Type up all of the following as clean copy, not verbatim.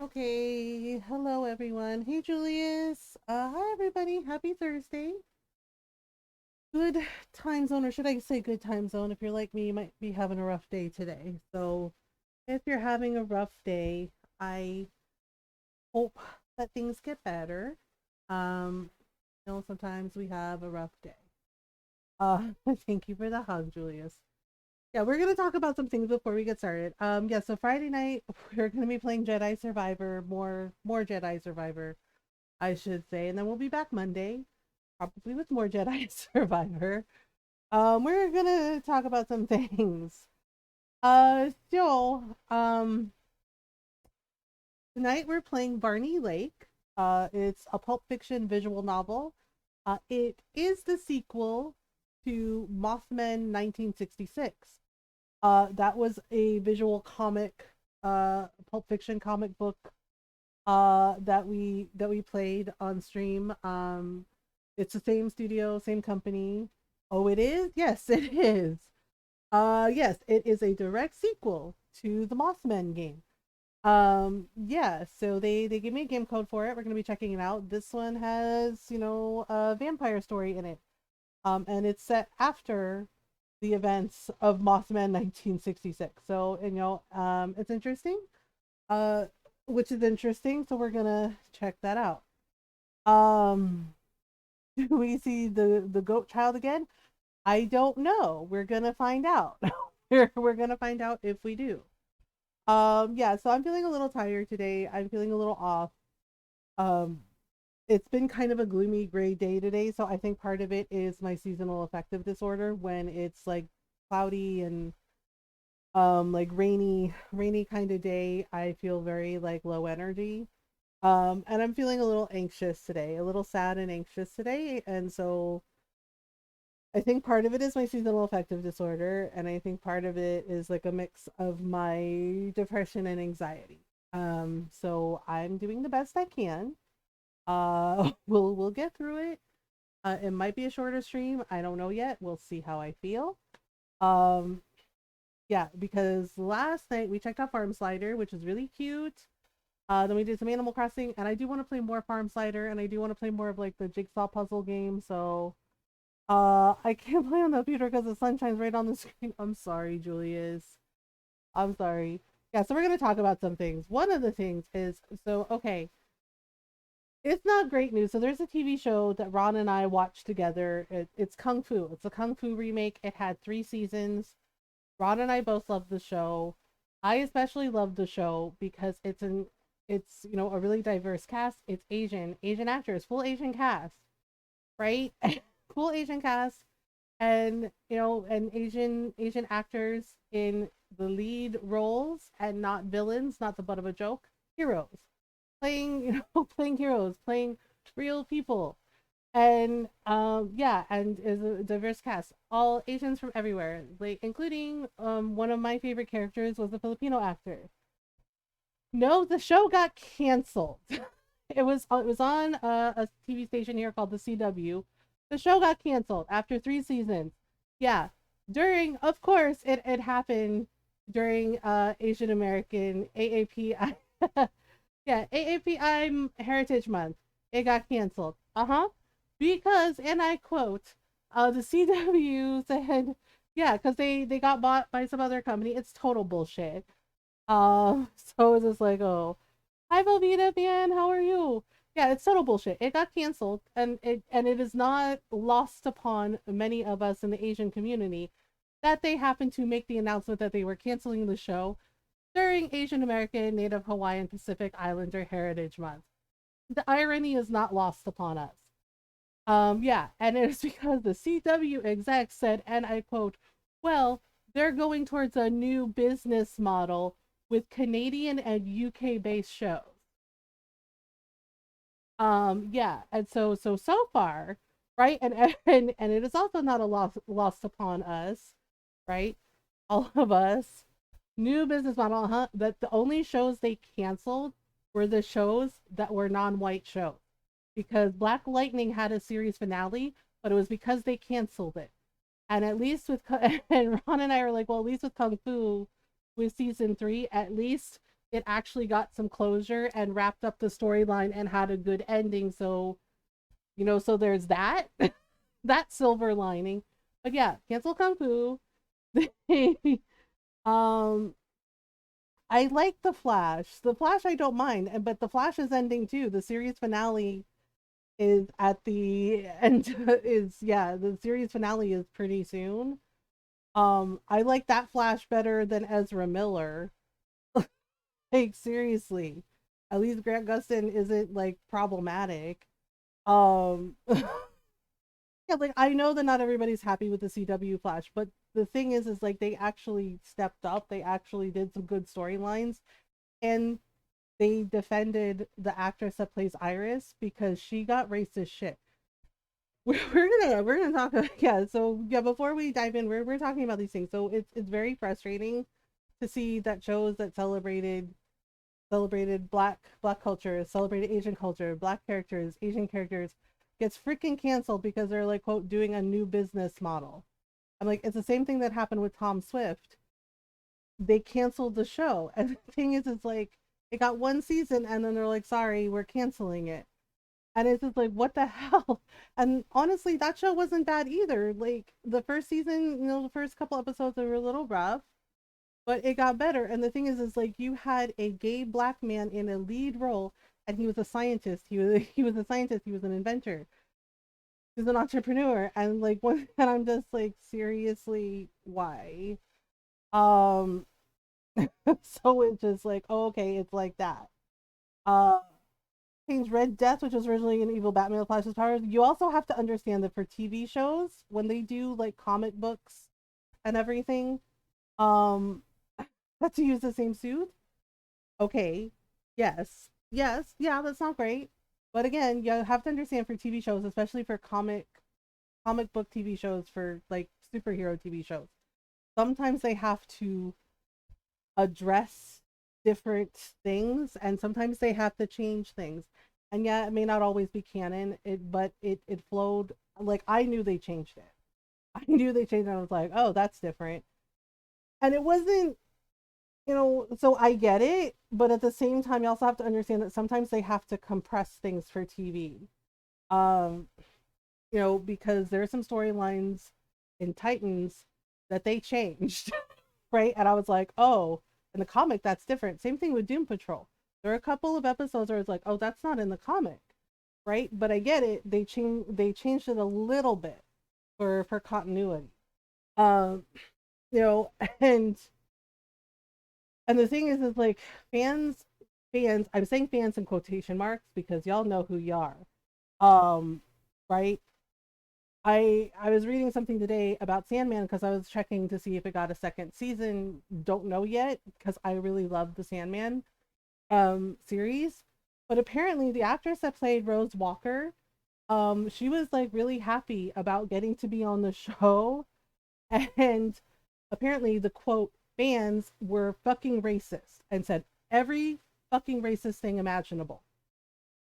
Okay, hello everyone. Hey Julius. Hi everybody. Happy Thursday. Good time zone, or should I say good time zone? If you're like me, you might be having a rough day today. So, if you're having a rough day, I hope that things get better. Um, sometimes we have a rough day. Thank you for the hug, Julius. Yeah, we're gonna talk about some things before we get started. Yeah, so Friday night we're gonna be playing Jedi Survivor, more Jedi Survivor, I should say. And then we'll be back Monday, probably with more Jedi Survivor. We're gonna talk about some things. Tonight we're playing Barney Lake. It's a Pulp Fiction visual novel. It is the sequel to Mothman 1966. That was a visual comic, Pulp Fiction comic book that we played on stream. It's the same studio, same company. Oh, it is? Yes, it is. Yes, it is a direct sequel to the Mossman game. Yeah, so they gave me a game code for it. We're gonna be checking it out. This one has, a vampire story in it. And it's set after the events of Mothman 1966. So, it's interesting. Uh, which is interesting. So we're gonna check that out. Um, do we see the goat child again? I don't know. We're gonna find out. we're gonna find out if we do. Yeah. So I'm feeling a little tired today. I'm feeling a little off. Um, it's been kind of a gloomy gray day today, so I think part of it is my seasonal affective disorder when it's like cloudy and like rainy kind of day. I feel very like low energy. And I'm feeling a little anxious today, a little sad and anxious today. And so I think part of it is my seasonal affective disorder, and I think part of it is like a mix of my depression and anxiety. So I'm doing the best I can. We'll get through it. It might be a shorter stream. I don't know yet. We'll see how I feel. Um, yeah, because last night we checked out Farm Slider, which is really cute. Then we did some Animal Crossing, and I do want to play more Farm Slider, and I do want to play more of like the jigsaw puzzle game. So, I can't play on the computer because the sun shines right on the screen. I'm sorry, Julius. I'm sorry. Yeah, so we're gonna talk about some things. One of the things is okay. It's not great news. So there's a TV show that Ron and I watched together. It's Kung Fu. It's a Kung Fu remake. It had 3 seasons. Ron and I both love the show. I especially love the show because it's a really diverse cast. It's Asian actors, full Asian cast, right? Full Asian cast, and and Asian actors in the lead roles, and not villains, not the butt of a joke, heroes, playing playing heroes, playing real people. And yeah, and is a diverse cast, all Asians from everywhere, like including one of my favorite characters was a Filipino actor. No, the show got canceled. It was on a TV station here called the CW. The show got canceled after 3 seasons. Yeah, during, of course, it happened during Asian American AAPI. Yeah, AAPI Heritage Month. It got canceled. Because, and I quote, the CW said, yeah, because they got bought by some other company. It's total bullshit. So it's just like, oh, hi Velveeta man, how are you? Yeah, it's total bullshit. It got canceled, and it is not lost upon many of us in the Asian community that they happened to make the announcement that they were canceling the show during Asian American, Native Hawaiian, Pacific Islander Heritage Month. The irony is not lost upon us. Yeah, and it is because the CW exec said, and I quote, well, they're going towards a new business model with Canadian and UK based shows. Yeah, and so far, right? And it is also not a lost upon us, right? All of us. New business model, huh? That the only shows they canceled were the shows that were non-white shows. Because Black Lightning had a series finale, but it was because they canceled it. And at least with and Ron and I were like, well, at least with Kung Fu, with season 3, at least it actually got some closure and wrapped up the storyline and had a good ending. So, so there's that that silver lining. But yeah, cancel Kung Fu. um I like the Flash. The Flash I don't mind, but the Flash is ending too. The series finale is at the end is yeah, the series finale is pretty soon. I like that Flash better than Ezra Miller. Like seriously. At least Grant Gustin isn't like problematic. Yeah, like I know that not everybody's happy with the CW Flash, but the thing is like they actually stepped up. They actually did some good storylines, and they defended the actress that plays Iris because she got racist shit. We're gonna talk yeah, so yeah, before we dive in, we're talking about these things. So it's very frustrating to see that shows that celebrated black culture, celebrated Asian culture, black characters, Asian characters gets freaking canceled because they're like quote doing a new business model. I'm like, it's the same thing that happened with Tom Swift. They canceled the show. And the thing is, it's like it got one season and then they're like, sorry, we're canceling it. And it's just like, what the hell? And honestly, that show wasn't bad either. Like the first season, the first couple episodes were a little rough, but it got better. And the thing is like you had a gay black man in a lead role, and he was a scientist. He was a scientist. He was an inventor. He was an entrepreneur. And like one, and I'm just like, seriously, why? Um, so it's just like, oh, okay, it's like that. Uh, Change Red Death, which was originally an evil Batman with Flash's powers. You also have to understand that for TV shows, when they do like comic books and everything, um, that to use the same suit. Okay, yes, yeah, that's not great. But again, you have to understand for TV shows, especially for comic book TV shows, for like superhero TV shows, sometimes they have to address different things and sometimes they have to change things. And yeah, it may not always be canon, but it flowed. Like I knew they changed it. I knew they changed it. I was like, oh, that's different. And it wasn't, so I get it, but at the same time, you also have to understand that sometimes they have to compress things for TV. Um, because there are some storylines in Titans that they changed, right? And I was like, oh, in the comic, that's different. Same thing with Doom Patrol. There are a couple of episodes where it's like, oh, that's not in the comic, right? But I get it. They changed it a little bit for continuity. Um, you know, and and the thing is like fans. I'm saying fans in quotation marks because y'all know who you are. Right? I was reading something today about Sandman because I was checking to see if it got a second season. Don't know yet because I really love the Sandman series. But apparently the actress that played Rose Walker, she was like really happy about getting to be on the show. And apparently the quote fans were fucking racist and said every fucking racist thing imaginable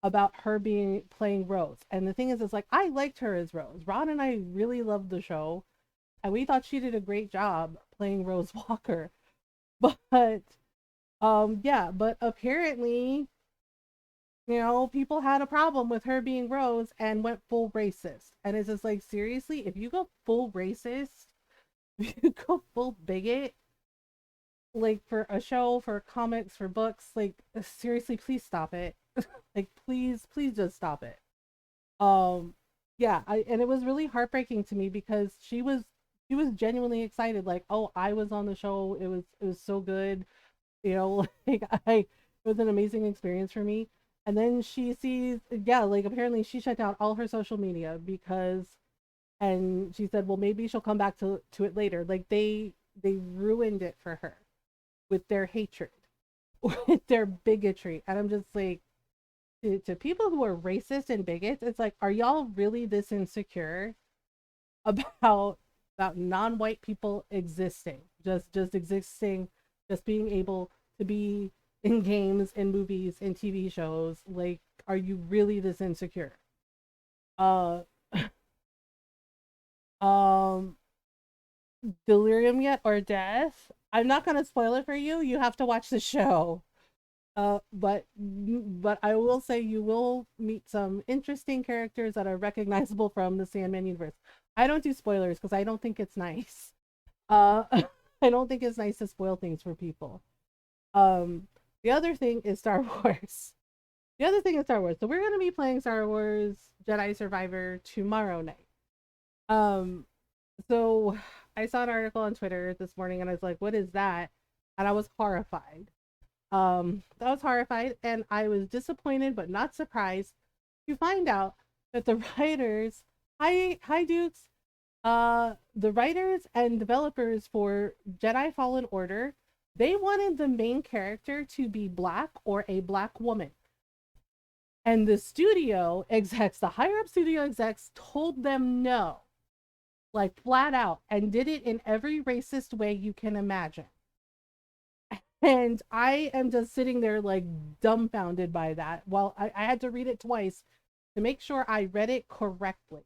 about her being playing Rose. And the thing is, it's like I liked her as Rose. Ron and I really loved the show, and we thought she did a great job playing Rose Walker. But yeah, but apparently, people had a problem with her being Rose and went full racist. And it's just like seriously, if you go full racist, if you go full bigot, like for a show, for comics, for books, like seriously, please stop it. Like please just stop it. Um, yeah, and it was really heartbreaking to me because she was genuinely excited, like, oh, I was on the show. It was so good, like it was an amazing experience for me. And then she sees, yeah, like apparently she shut down all her social media because, and she said, well, maybe she'll come back to it later. Like they ruined it for her with their hatred, with their bigotry. And I'm just like, to people who are racist and bigots, it's like, are y'all really this insecure about non-white people existing, just existing, just being able to be in games, in movies, in TV shows? Like, are you really this insecure? Uh, um, Delirium yet or Death? I'm not gonna spoil it for you. You have to watch the show. But I will say you will meet some interesting characters that are recognizable from the Sandman universe. I don't do spoilers because I don't think it's nice. Uh, I don't think it's nice to spoil things for people. Um, the other thing is Star Wars. The other thing is Star Wars. So we're gonna be playing Star Wars Jedi Survivor tomorrow night. Um, so I saw an article on Twitter this morning and I was like, what is that? And I was horrified. I was horrified and I was disappointed but not surprised to find out that the writers, hi Dukes, the writers and developers for Jedi Fallen Order, they wanted the main character to be black or a black woman. And the studio execs, the higher up studio execs, told them no, like flat out, and did it in every racist way you can imagine. And I am just sitting there like dumbfounded by that. Well, I had to read it twice to make sure I read it correctly.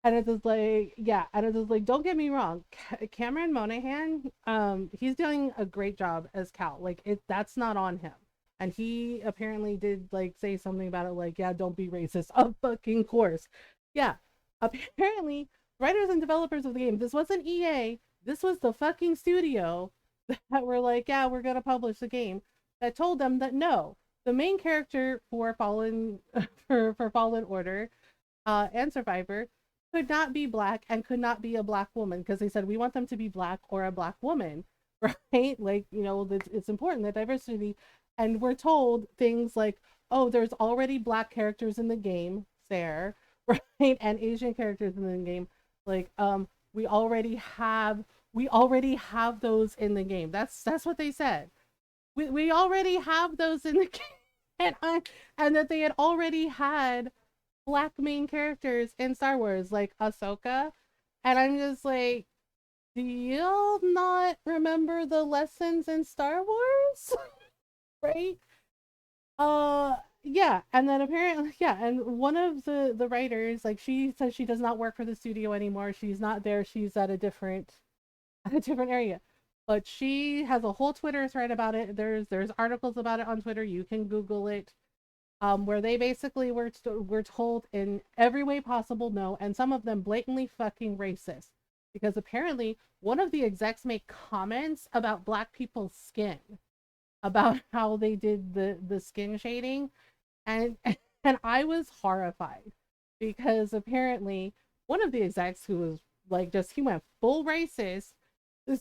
And it's just like, yeah, and it's just like, don't get me wrong, Cameron Monaghan, he's doing a great job as Cal. Like that's not on him. And he apparently did like say something about it, like, yeah, don't be racist. Of fucking course. Yeah. Apparently, writers and developers of the game, this wasn't EA, this was the fucking studio that were like, yeah, we're gonna publish the game, that told them that no, the main character for Fallen for Fallen Order and Survivor could not be black and could not be a black woman because they said we want them to be black or a black woman, right? Like, you know, it's important that diversity. And we're told things like, oh, there's already black characters in the game, Sarah, right? And Asian characters in the game. Like, we already have those in the game. That's what they said. We already have those in the game. And that they had already had black main characters in Star Wars, like Ahsoka. And I'm just like, do you not remember the lessons in Star Wars? Right? Yeah, and then apparently, yeah, and one of the writers, like, she says she does not work for the studio anymore. She's not there. She's at a different area. But she has a whole Twitter thread about it. There's articles about it on Twitter. You can Google it. Where they basically were told in every way possible no, and some of them blatantly fucking racist, because apparently one of the execs made comments about black people's skin, about how they did the skin shading, and and I was horrified because apparently one of the execs, who was like, just, he went full racist,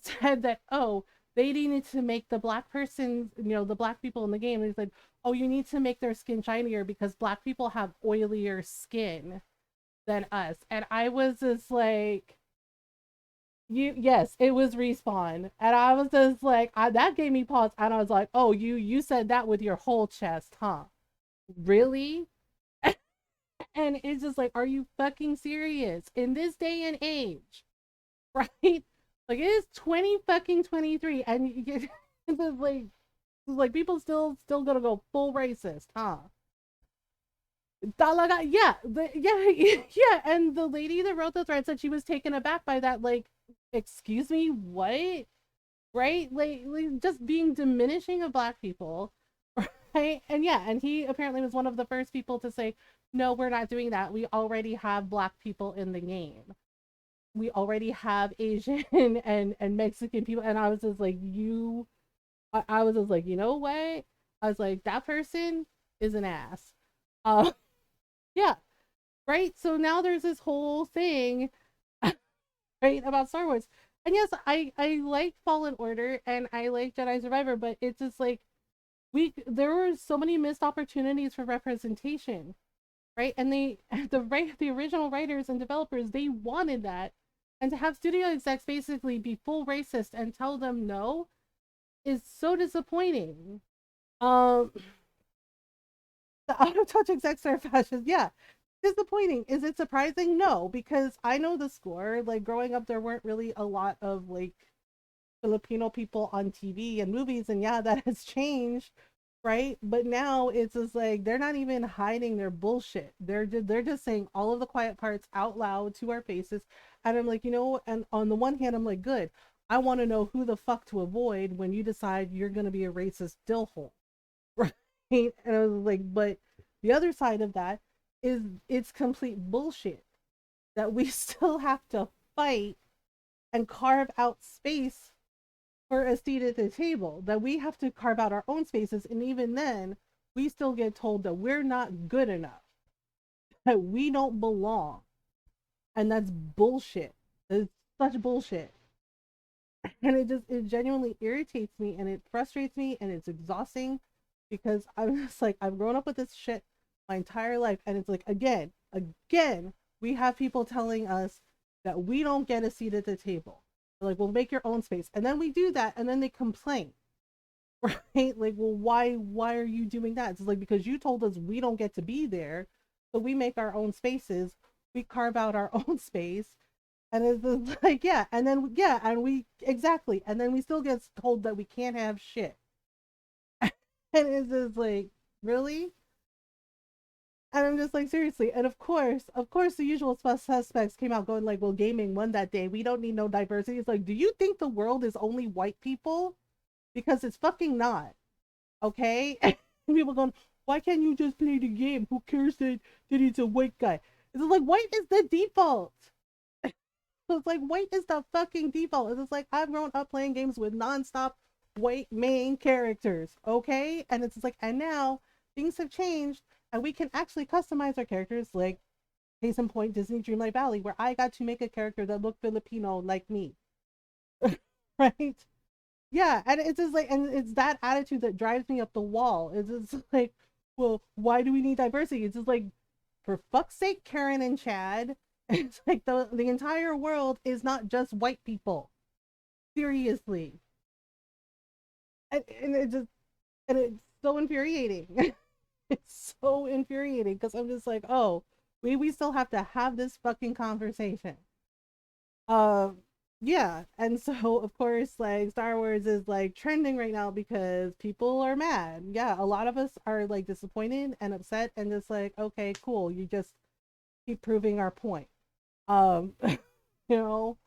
said that, oh, they needed to make the black person, you know, the black people in the game, they said, oh, you need to make their skin shinier because black people have oilier skin than us. And I was just like, yes, it was Respawn. And I was just like, that gave me pause. And I was like, oh, you said that with your whole chest, huh? Really? And it's just like, are you fucking serious? In this day and age, right? Like, it is 20 fucking 23, and you get like people still gonna go full racist, huh? Dalaga, yeah, yeah, and the lady that wrote the thread said she was taken aback by that. Like, excuse me, what? Right? Like just being diminishing of black people, right? And yeah, and he apparently was one of the first people to say, no, we're not doing that. We already have black people in the game. We already have Asian and Mexican people. And I was just like, I was just like, you know what? I was like, that person is an ass. Uh, yeah, right. So now there's this whole thing, right, about Star Wars. And yes, I like Fallen Order and I like Jedi Survivor, but it's just like, there were so many missed opportunities for representation, right? And the original writers and developers, they wanted that, and to have studio execs basically be full racist and tell them no is so disappointing. Um, the out of touch execs are fascist. Yeah, disappointing. Is it surprising? No, because I know the score. Like, growing up, there weren't really a lot of like Filipino people on TV and movies, and yeah, that has changed, right? But now it's just like they're not even hiding their bullshit. They're just saying all of the quiet parts out loud to our faces, and I'm like, you know, and on the one hand, I'm like, good. I want to know who the fuck to avoid when you decide you're gonna be a racist dillhole, And I was like, but the other side of that is it's complete bullshit that we still have to fight and carve out space for a seat at the table, that we have to carve out our own spaces. And even then, we still get told that we're not good enough, that we don't belong. And that's bullshit. It's such bullshit. And it genuinely irritates me and it frustrates me and it's exhausting because I'm just like, I've grown up with this shit my entire life. And it's like, again, we have people telling us that we don't get a seat at the table. They're like, well, make your own space. And then we do that and then they complain. Right? Like, well, why are you doing that? It's like, because you told us we don't get to be there. So we make our own spaces. We carve out our own space. And it's like, yeah, and then yeah, and we exactly, and then we still get told that we can't have shit. And it's just like, really? And I'm just like, seriously. And of course, the usual suspects came out going like, well, gaming won that day. We don't need no diversity. It's like, do you think the world is only white people? Because it's fucking not. Okay? And people going, why can't you just play the game? Who cares that it's a white guy? It's like, white is the default. So it's like, white is the fucking default. It's like, I've grown up playing games with nonstop white main characters, okay? And it's like, and now things have changed and we can actually customize our characters. Like, case in point, Disney Dreamlight Valley, where I got to make a character that looked Filipino like me. Right? Yeah, and it's just like, and it's that attitude that drives me up the wall. It's just like, well, why do we need diversity? It's just like, for fuck's sake, Karen and Chad, it's like the entire world is not just white people. Seriously. And it just, and it's so infuriating. It's so infuriating because I'm just like, oh, we still have to have this fucking conversation. Uh, yeah, and so of course, like Star Wars is like trending right now because people are mad. Yeah, a lot of us are like disappointed and upset and just like, okay, cool, you just keep proving our point. You know,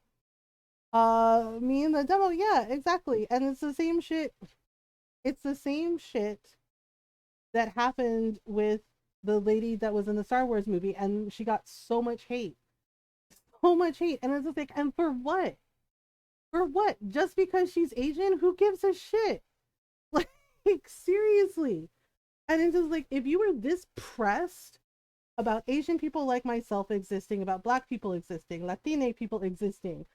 me and the demo, yeah, exactly, and it's the same shit. It's the same shit that happened with the lady that was in the Star Wars movie, and she got so much hate, and it's just like, and for what? For what? Just because she's Asian? Who gives a shit? Like seriously. And it's just like, if you were this pressed about Asian people like myself existing, about Black people existing, Latine people existing,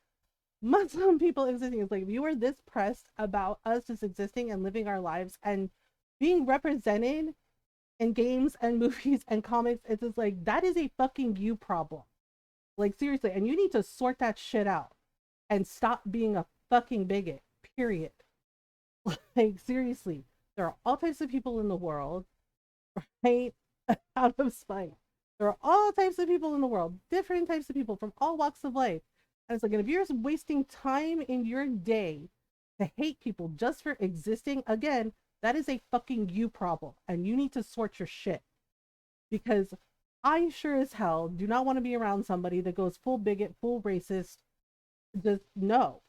Muslim people existing, it's like, if you were this pressed about us just existing and living our lives and being represented in games and movies and comics, it's just like, that is a fucking you problem. Like seriously, and you need to sort that shit out and stop being a fucking bigot. Period. Like seriously, there are all types of people in the world, right? Out of spite. There are all types of people in the world, different types of people from all walks of life. And it's like, if you're wasting time in your day to hate people just for existing, again, that is a fucking you problem. And you need to sort your shit. Because I sure as hell do not want to be around somebody that goes full bigot, full racist. Just no.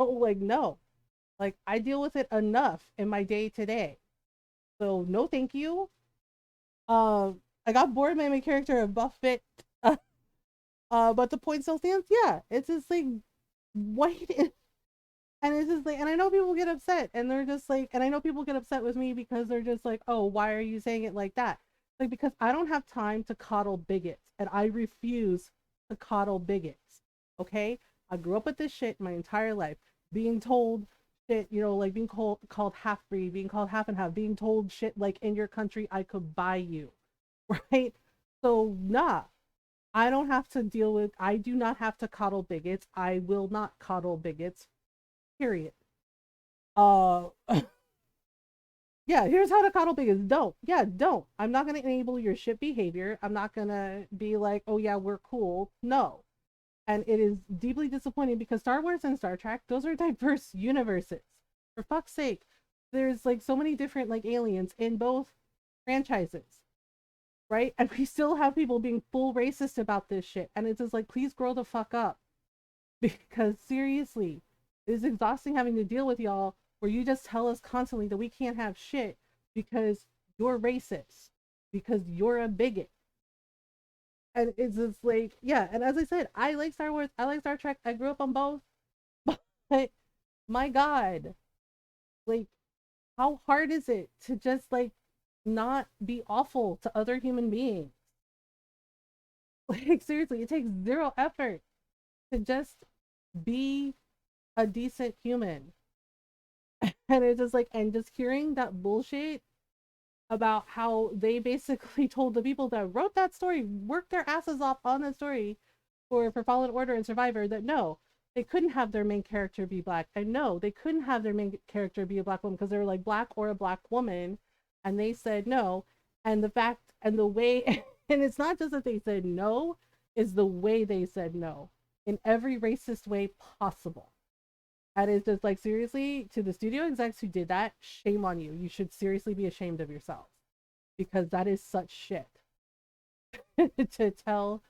Oh, like, no. Like, I deal with it enough in my day to day. So, no, thank you. I got bored by my character of Buffett. But the point still stands. Yeah, it's just like, white. And it's just like, and I know people get upset, and they're just like, and I know people get upset with me because they're just like, oh, why are you saying it like that? Like, because I don't have time to coddle bigots, and I refuse to coddle bigots. Okay? I grew up with this shit my entire life, being told shit, like being called half breed, being called half and half, being told shit like, in your country I could buy you, right? So nah, I don't have to deal with. I do not have to coddle bigots. I will not coddle bigots. Period. Uh, yeah, here's how to coddle bigots. Don't. Yeah, don't. I'm not gonna enable your shit behavior. I'm not gonna be like, oh yeah, we're cool. No. And it is deeply disappointing because Star Wars and Star Trek, those are diverse universes. For fuck's sake, there's like so many different like aliens in both franchises, right? And we still have people being full racist about this shit. And it's just like, please grow the fuck up. Because seriously, it is exhausting having to deal with y'all where you just tell us constantly that we can't have shit because you're racist, because you're a bigot. And it's just like, yeah, and as I said, I like Star Wars, I like Star Trek, I grew up on both. But my God, like, how hard is it to just like not be awful to other human beings? Like, seriously, it takes zero effort to just be a decent human. And it's just like, and just hearing that bullshit about how they basically told the people that wrote that story, worked their asses off on that story for Fallen Order and Survivor, that no, they couldn't have their main character be black. And no, they couldn't have their main character be a black woman because they were like black or a black woman. And they said no. And the fact and the way, and it's not just that they said no, is the way they said no in every racist way possible. And it's just like, seriously, to the studio execs who did that, shame on you. You should seriously be ashamed of yourselves because that is such shit to tell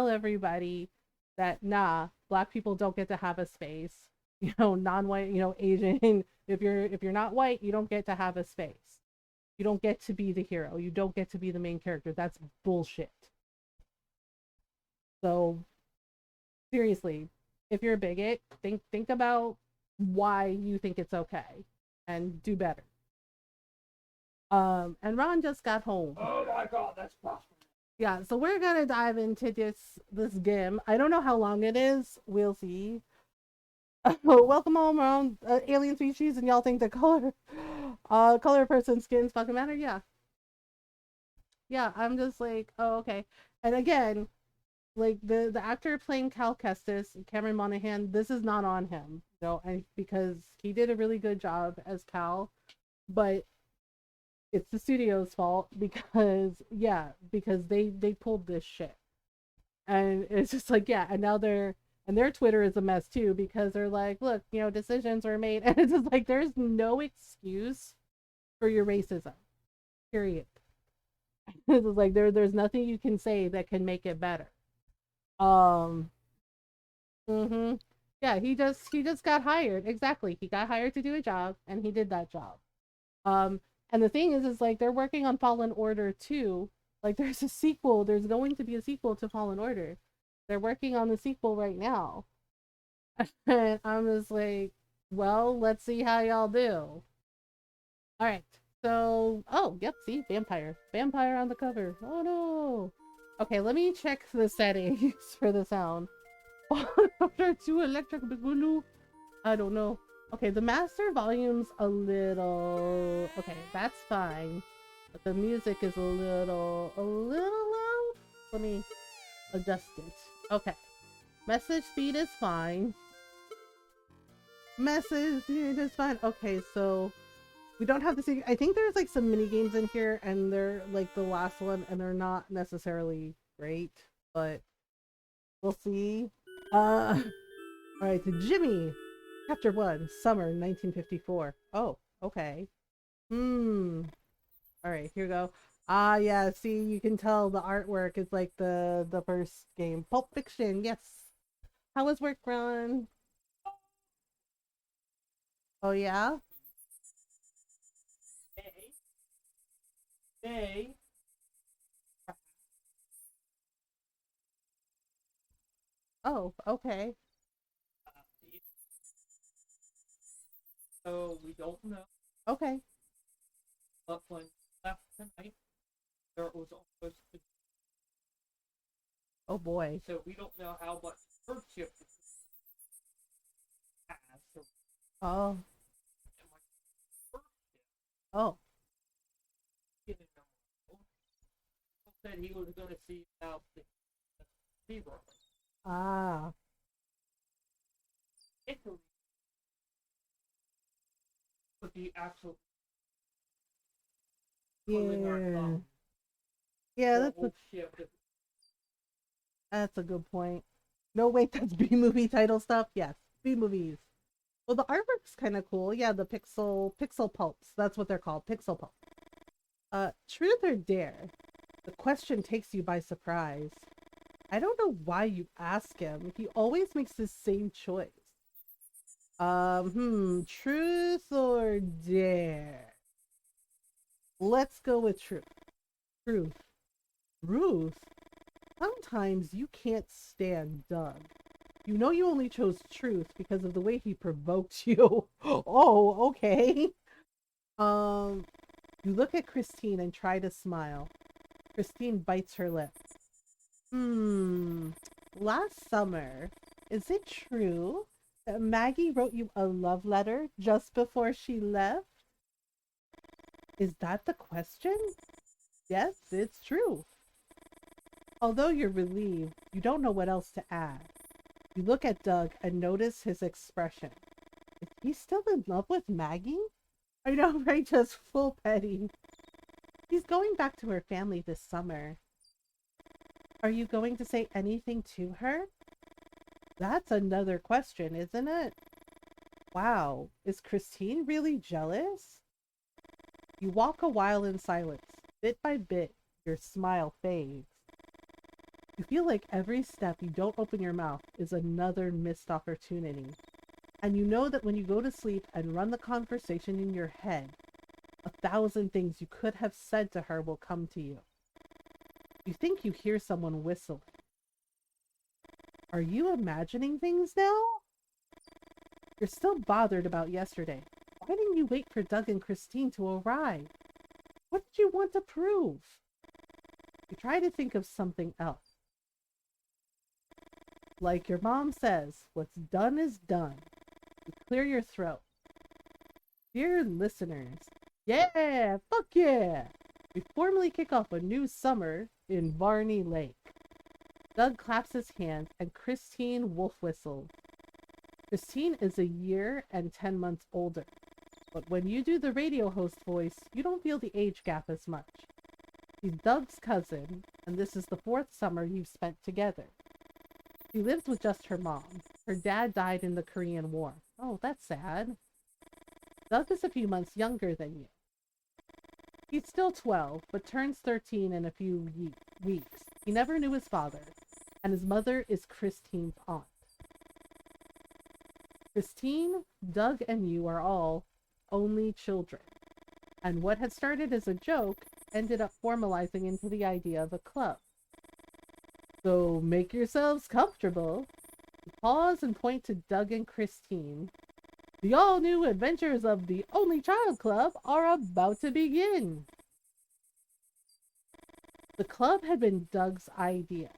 everybody that nah, black people don't get to have a space. You know, non-white, you know, Asian. If you're not white, you don't get to have a space. You don't get to be the hero. You don't get to be the main character. That's bullshit. So seriously, if you're a bigot, think about why you think it's okay and do better. And Ron just got home. Oh my God, that's possible. Yeah, so we're gonna dive into this game. I don't know how long it is. We'll see. Welcome home, Ron. Alien species, and y'all think the color of person's skins fucking matter? Yeah. Yeah, I'm just like, oh, okay. And again, like the actor playing Cal Kestis, Cameron Monaghan, this is not on him, you know, and because he did a really good job as Cal, but it's the studio's fault because yeah, because they pulled this shit. And it's just like, yeah, and now their Twitter is a mess too because they're like, look, you know, decisions were made, and it's just like there's no excuse for your racism. Period. It's like there's nothing you can say that can make it better. Um Yeah, he just got hired. Exactly. He got hired to do a job and he did that job. Um and the thing is like they're working on Fallen Order 2. Like there's a sequel, there's going to be a sequel to Fallen Order. They're working on the sequel right now. And I'm just like, well, let's see how y'all do. All right. So, oh, yep, see, vampire. Vampire on the cover. Oh no. Okay, let me check the settings for the sound. After 2 electric boogaloo. I don't know. Okay, the master volume's a little... Okay, that's fine. But the music is a little loud. Let me adjust it. Okay. Message speed is fine. Message speed is fine. Okay, so we don't have the... I think there's like some mini games in here and they're like the last one and they're not necessarily great, but we'll see. All right, Jimmy, Chapter 1, Summer 1954. Oh, okay. All right, here we go. Ah, yeah, see, you can tell the artwork is like the first game. Pulp Fiction, yes. How was work, Ron? Oh, yeah? Hey. Oh, okay. So we don't know. Okay. But when left tonight, there was almost. Oh boy. So we don't know how much hardship has. So Oh. Oh. Said he was going to see about the fever. Ah. Italy would be absolutely. Yeah. Yeah, that's a good point. No, wait, that's B movie title stuff. Yes, B movies. Well, the artwork's kind of cool. Yeah, the pixel pulps. That's what they're called, pixel pulps. Truth or dare? The question takes you by surprise. I don't know why you ask him. He always makes the same choice. Truth or dare? Let's go with truth. Truth. Ruth, sometimes you can't stand Doug. You know you only chose truth because of the way he provoked you. Oh, okay. Um, you look at Christine and try to smile. Christine bites her lip. Hmm. Last summer, is it true that Maggie wrote you a love letter just before she left? Is that the question? Yes, it's true. Although you're relieved, you don't know what else to add. You look at Doug and notice his expression. Is he still in love with Maggie? I know, right? Just full petty. He's going back to her family this summer. Are you going to say anything to her? That's another question, isn't it? Wow, is Christine really jealous? You walk a while in silence. Bit by bit, your smile fades. You feel like every step you don't open your mouth is another missed opportunity. And you know that when you go to sleep and run the conversation in your head, 1,000 things you could have said to her will come to you. You think you hear someone whistling. Are you imagining things now? You're still bothered about yesterday. Why didn't you wait for Doug and Christine to arrive? What did you want to prove? You try to think of something else. Like your mom says, what's done is done. You clear your throat. Dear listeners, yeah, fuck yeah! We formally kick off a new summer in Varney Lake. Doug claps his hands and Christine wolf whistles. Christine is a year and 10 months older, but when you do the radio host voice, you don't feel the age gap as much. She's Doug's cousin, and this is the 4th summer you've spent together. She lives with just her mom. Her dad died in the Korean War. Oh, that's sad. Doug is a few months younger than you. He's still 12, but turns 13 in a few weeks. He never knew his father, and his mother is Christine's aunt. Christine, Doug, and you are all only children, and what had started as a joke ended up formalizing into the idea of a club. So make yourselves comfortable. Pause and point to Doug and Christine. The all-new adventures of the Only Child Club are about to begin. The club had been Doug's idea,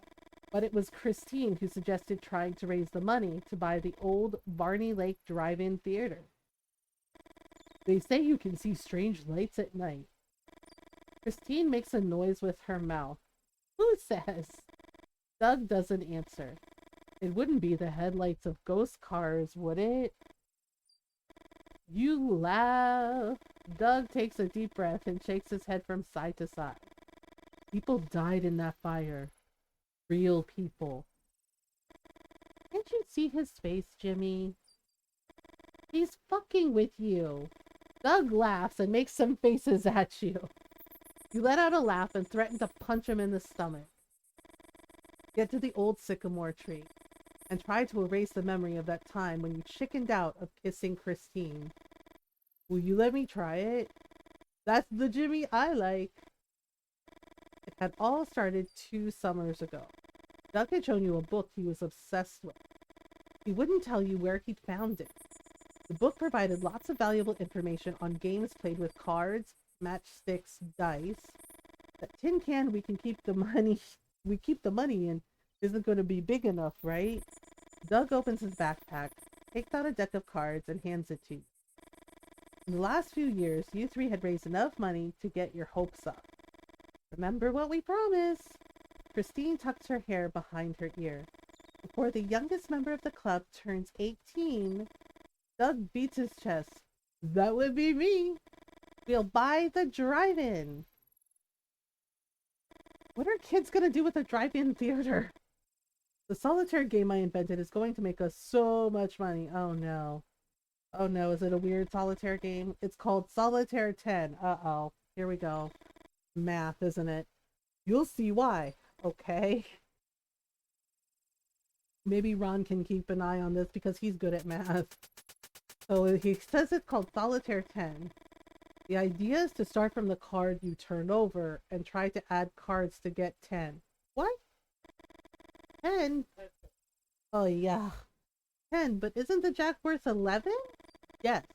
but it was Christine who suggested trying to raise the money to buy the old Varney Lake Drive-In Theater. They say you can see strange lights at night. Christine makes a noise with her mouth. Who says? Doug doesn't answer. It wouldn't be the headlights of ghost cars, would it? You laugh. Doug takes a deep breath and shakes his head from side to side. People died in that fire. Real people. Can't you see his face, Jimmy? He's fucking with you. Doug laughs and makes some faces at you. You let out a laugh and threaten to punch him in the stomach. Get to the old sycamore tree and try to erase the memory of that time when you chickened out of kissing Christine. Will you let me try it? That's the Jimmy I like. It had all started 2 summers ago. Doug had shown you a book he was obsessed with. He wouldn't tell you where he'd found it. The book provided lots of valuable information on games played with cards, matchsticks, dice. That tin can we keep the money in isn't going to be big enough, right? Doug opens his backpack, takes out a deck of cards, and hands it to you. In the last few years, you 3 had raised enough money to get your hopes up. Remember what we promised? Christine tucks her hair behind her ear. Before the youngest member of the club turns 18, Doug beats his chest. That would be me. We'll buy the drive-in. What are kids gonna do with a drive-in theater? The solitaire game I invented is going to make us so much money. Oh no. Oh no, is it a weird solitaire game? It's called Solitaire 10. Uh-oh. Here we go. Math, isn't it? You'll see why. Okay. Maybe Ron can keep an eye on this because he's good at math. So he says it's called Solitaire 10. The idea is to start from the card you turn over and try to add cards to get 10. What? 10? Oh, yeah. 10, but isn't the jack worth 11? Yes.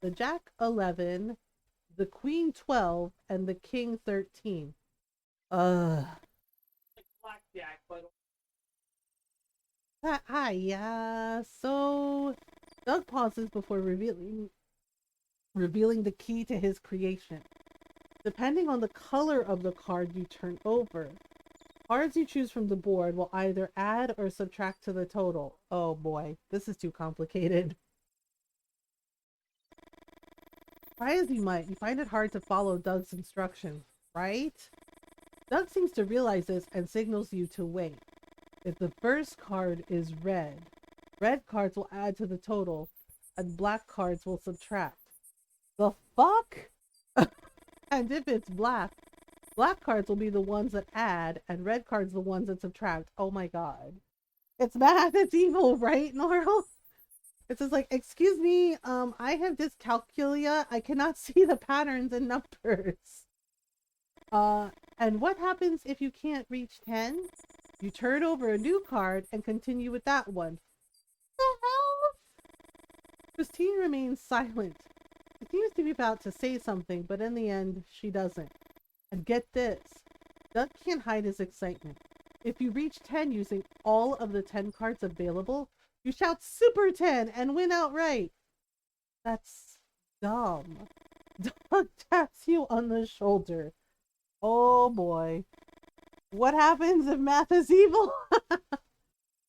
The jack 11, the queen 12, and the king 13. Like blackjack, but Yeah. So Doug pauses before revealing the key to his creation. Depending on the color of the card you turn over, cards you choose from the board will either add or subtract to the total. Oh boy, this is too complicated. Try as you might, you find it hard to follow Doug's instructions, right? Doug seems to realize this and signals you to wait. If the first card is red, red cards will add to the total, and black cards will subtract. The fuck? And if it's black, black cards will be the ones that add, and red cards the ones that subtract. Oh my god. It's bad, it's evil, right, Norl? It's just like, excuse me, I have dyscalculia. I cannot see the patterns in numbers. And what happens if you can't reach 10? You turn over a new card and continue with that one. The hell? Christine remains silent. She seems to be about to say something, but in the end, she doesn't. And get this, Doug can't hide his excitement. If you reach 10 using all of the 10 cards available, you shout Super 10 and win outright. That's dumb. Doug taps you on the shoulder. Oh boy. What happens if math is evil?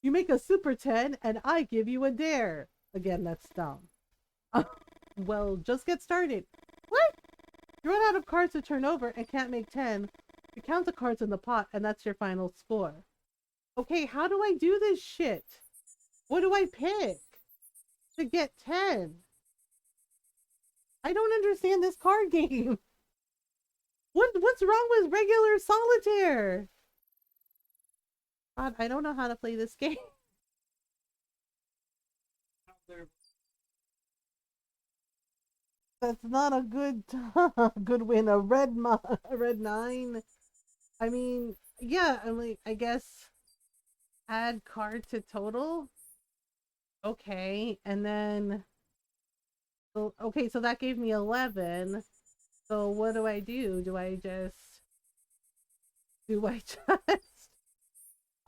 You make a Super 10 and I give you a dare. Again, that's dumb. Well, just get started. What? You run out of cards to turn over and can't make 10. You count the cards in the pot and that's your final score. Okay, how do I do this shit? What do I pick to get 10? I don't understand this card game. What's wrong with regular solitaire? God, I don't know how to play this game. That's not a good good win. A red 9. I mean, yeah, I'm like, I guess add card to total. Okay, and then okay, so that gave me 11. So what do I do? Do I just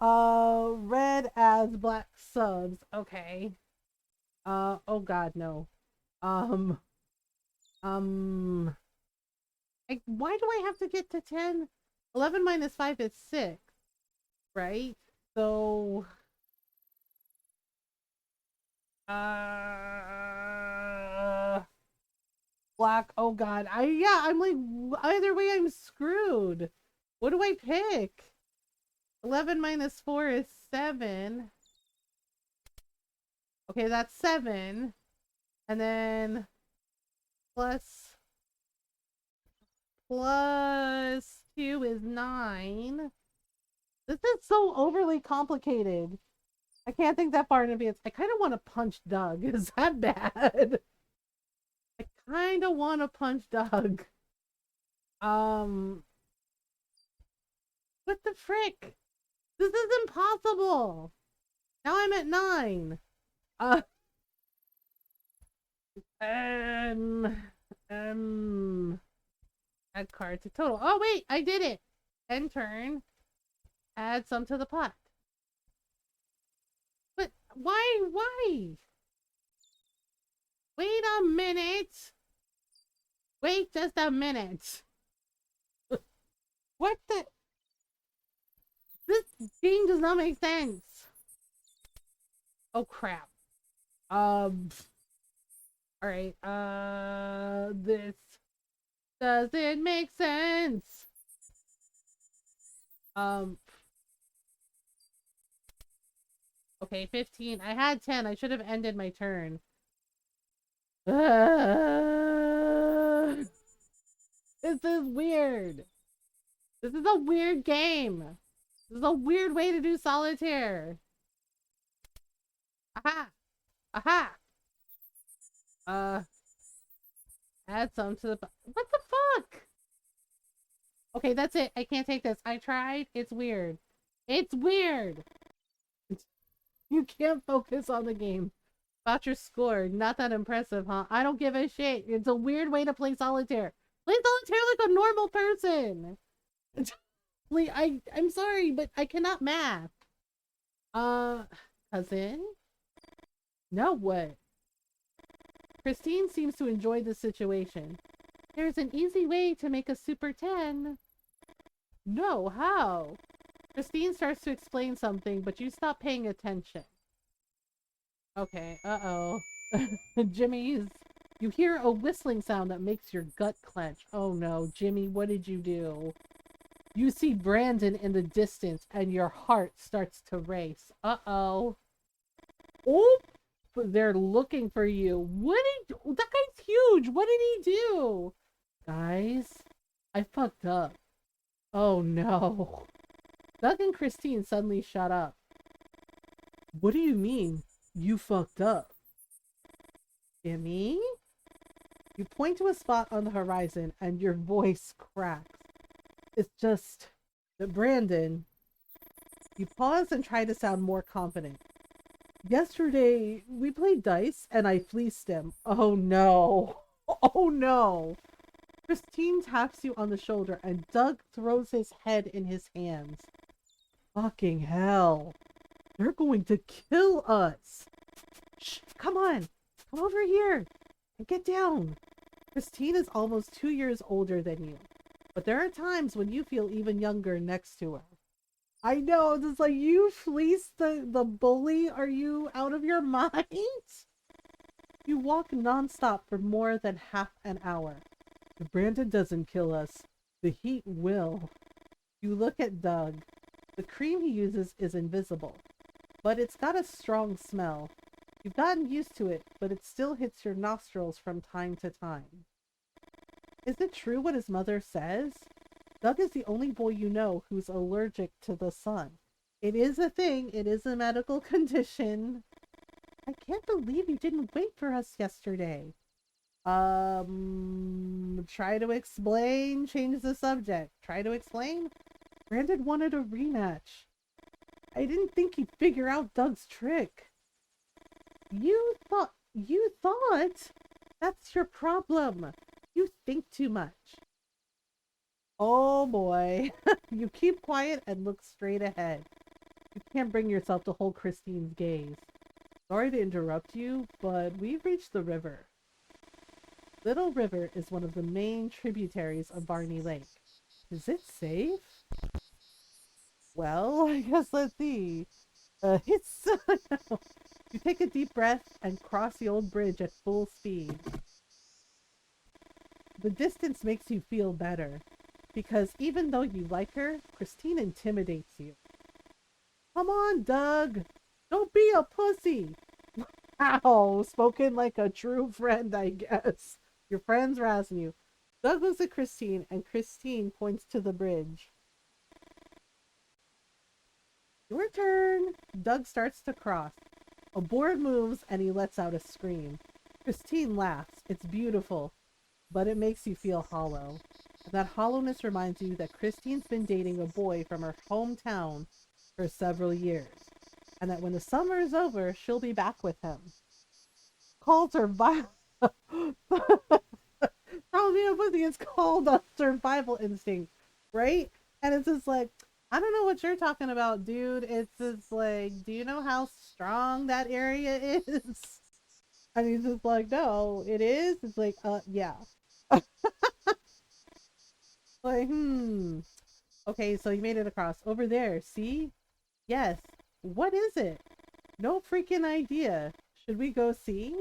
red as black subs? Okay. Oh god, no. Um why do I have to get to 10? 11 minus 5 is 6, right? So black. Oh god. I'm like, either way I'm screwed. What do I pick? 11 minus 4 is 7. Okay, that's 7. And then plus 2 is 9. This is so overly complicated. I can't think that far in advance. I kind of want to punch Doug. Is that bad? I kind of want to punch Doug. What the frick? This is impossible. Now I'm at 9. Uh, add card to total. Oh wait, I did it. End turn. Add some to the pot. But why? Wait a minute. Wait just a minute. What the? This game does not make sense. Oh crap. Alright, this doesn't make sense. Okay, 15. I had 10. I should have ended my turn. This is weird. This is a weird game. This is a weird way to do solitaire. Aha! Aha! Add some to the. What the fuck? Okay, that's it. I can't take this. I tried. It's weird. It's weird. You can't focus on the game. About your score. Not that impressive, huh? I don't give a shit. It's a weird way to play solitaire. Play solitaire like a normal person. Like, I'm sorry, but I cannot math. Cousin? Now what? Christine seems to enjoy the situation. There's an easy way to make a Super 10. No, how? Christine starts to explain something, but you stop paying attention. Okay, uh-oh. Jimmy's... You hear a whistling sound that makes your gut clench. Oh no, Jimmy, what did you do? You see Brandon in the distance, and your heart starts to race. Uh-oh. Oh, they're looking for you. What did... That guy's huge. What did he do? Guys, I fucked up. Oh no. Doug and Christine suddenly shut up. What do you mean, you fucked up? Jimmy? You point to a spot on the horizon and your voice cracks. It's just that Brandon. You pause and try to sound more confident. Yesterday, we played dice and I fleeced him. Oh no. Oh no. Christine taps you on the shoulder and Doug throws his head in his hands. Fucking hell. They're going to kill us. Shh, come on. Come over here and get down. Christine is almost 2 years older than you, but there are times when you feel even younger next to her. I know, it's like, you fleeced the bully? Are you out of your mind? You walk nonstop for more than half an hour. If Brandon doesn't kill us, the heat will. You look at Doug. The cream he uses is invisible, but it's got a strong smell. You've gotten used to it, but it still hits your nostrils from time to time. Is it true what his mother says? Doug is the only boy you know who's allergic to the sun. It is a thing. It is a medical condition. I can't believe you didn't wait for us yesterday. Try to explain. Change the subject. Try to explain. Brandon wanted a rematch. I didn't think he'd figure out Doug's trick. You thought? That's your problem. You think too much. Oh boy. You keep quiet and look straight ahead. You can't bring yourself to hold Christine's gaze. Sorry to interrupt you, but we've reached the river. Little River is one of the main tributaries of Barney Lake. Is it safe? Well, I guess let's see. It's... You take a deep breath and cross the old bridge at full speed. The distance makes you feel better, because even though you like her, Christine intimidates you. Come on, Doug! Don't be a pussy! Ow! Spoken like a true friend, I guess. Your friend's razzing you. Doug looks at Christine, and Christine points to the bridge. Your turn! Doug starts to cross. A board moves, and he lets out a scream. Christine laughs. It's beautiful, but it makes you feel hollow. And that hollowness reminds you that Christine's been dating a boy from her hometown for several years, and that when the summer is over, she'll be back with him. Called survival. It's called a survival instinct, right? And it's just like, I don't know what you're talking about, dude. It's just like, do you know how strong that area is? And he's just like, no, it is. It's like, yeah. Like, okay, so you made it across. Over there, see? Yes. What is it? No freaking idea. Should we go see?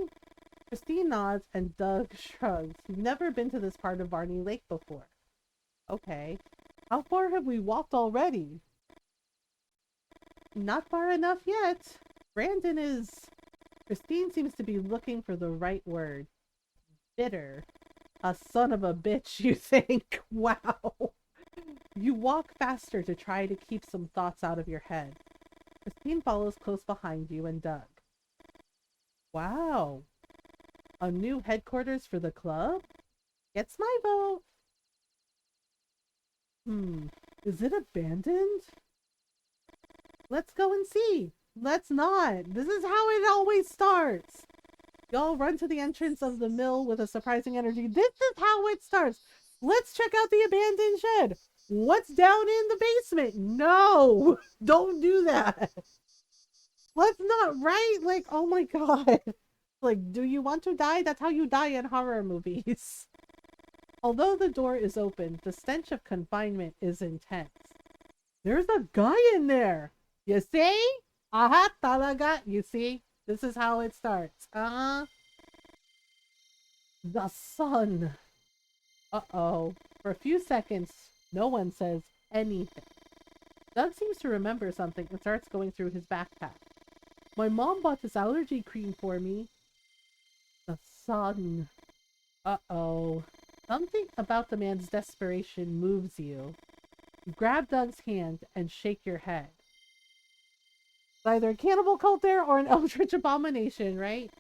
Christine nods and Doug shrugs. You've never been to this part of Barney Lake before. Okay. How far have we walked already? Not far enough yet. Brandon is... Christine seems to be looking for the right word. Bitter. A son of a bitch, you think? Wow. You walk faster to try to keep some thoughts out of your head. Christine follows close behind you and Doug. Wow. A new headquarters for the club? Gets my vote. Is it abandoned? Let's go and see. Let's not. This is how it always starts. Y'all run to the entrance of the mill with a surprising energy. This is how it starts. Let's check out the abandoned shed. What's down in the basement? No, don't do that. Let's not, right? Like, oh my god. Like, do you want to die? That's how you die in horror movies. Although the door is open, the stench of confinement is intense. There's a guy in there. You see? Aha, talaga. You see? This is how it starts. The sun. Uh-oh. For a few seconds, no one says anything. Doug seems to remember something and starts going through his backpack. My mom bought this allergy cream for me. The sun. Uh-oh. Something about the man's desperation moves you. You grab Doug's hand and shake your head. It's either a cannibal cult there or an eldritch abomination, right?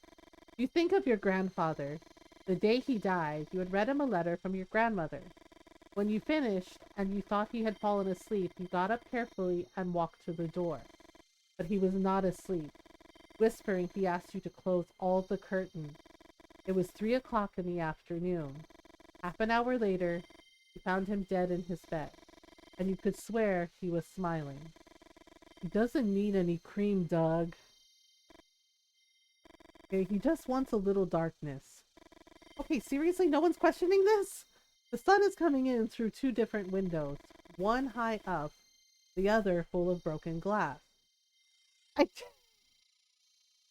You think of your grandfather. The day he died, you had read him a letter from your grandmother. When you finished and you thought he had fallen asleep, you got up carefully and walked to the door. But he was not asleep. Whispering, he asked you to close all the curtains. It was 3 o'clock in the afternoon. Half an hour later, you found him dead in his bed, and you could swear he was smiling. He doesn't need any cream, Doug. Okay, he just wants a little darkness. Okay, seriously, no one's questioning this? The sun is coming in through 2 different windows, one high up, the other full of broken glass.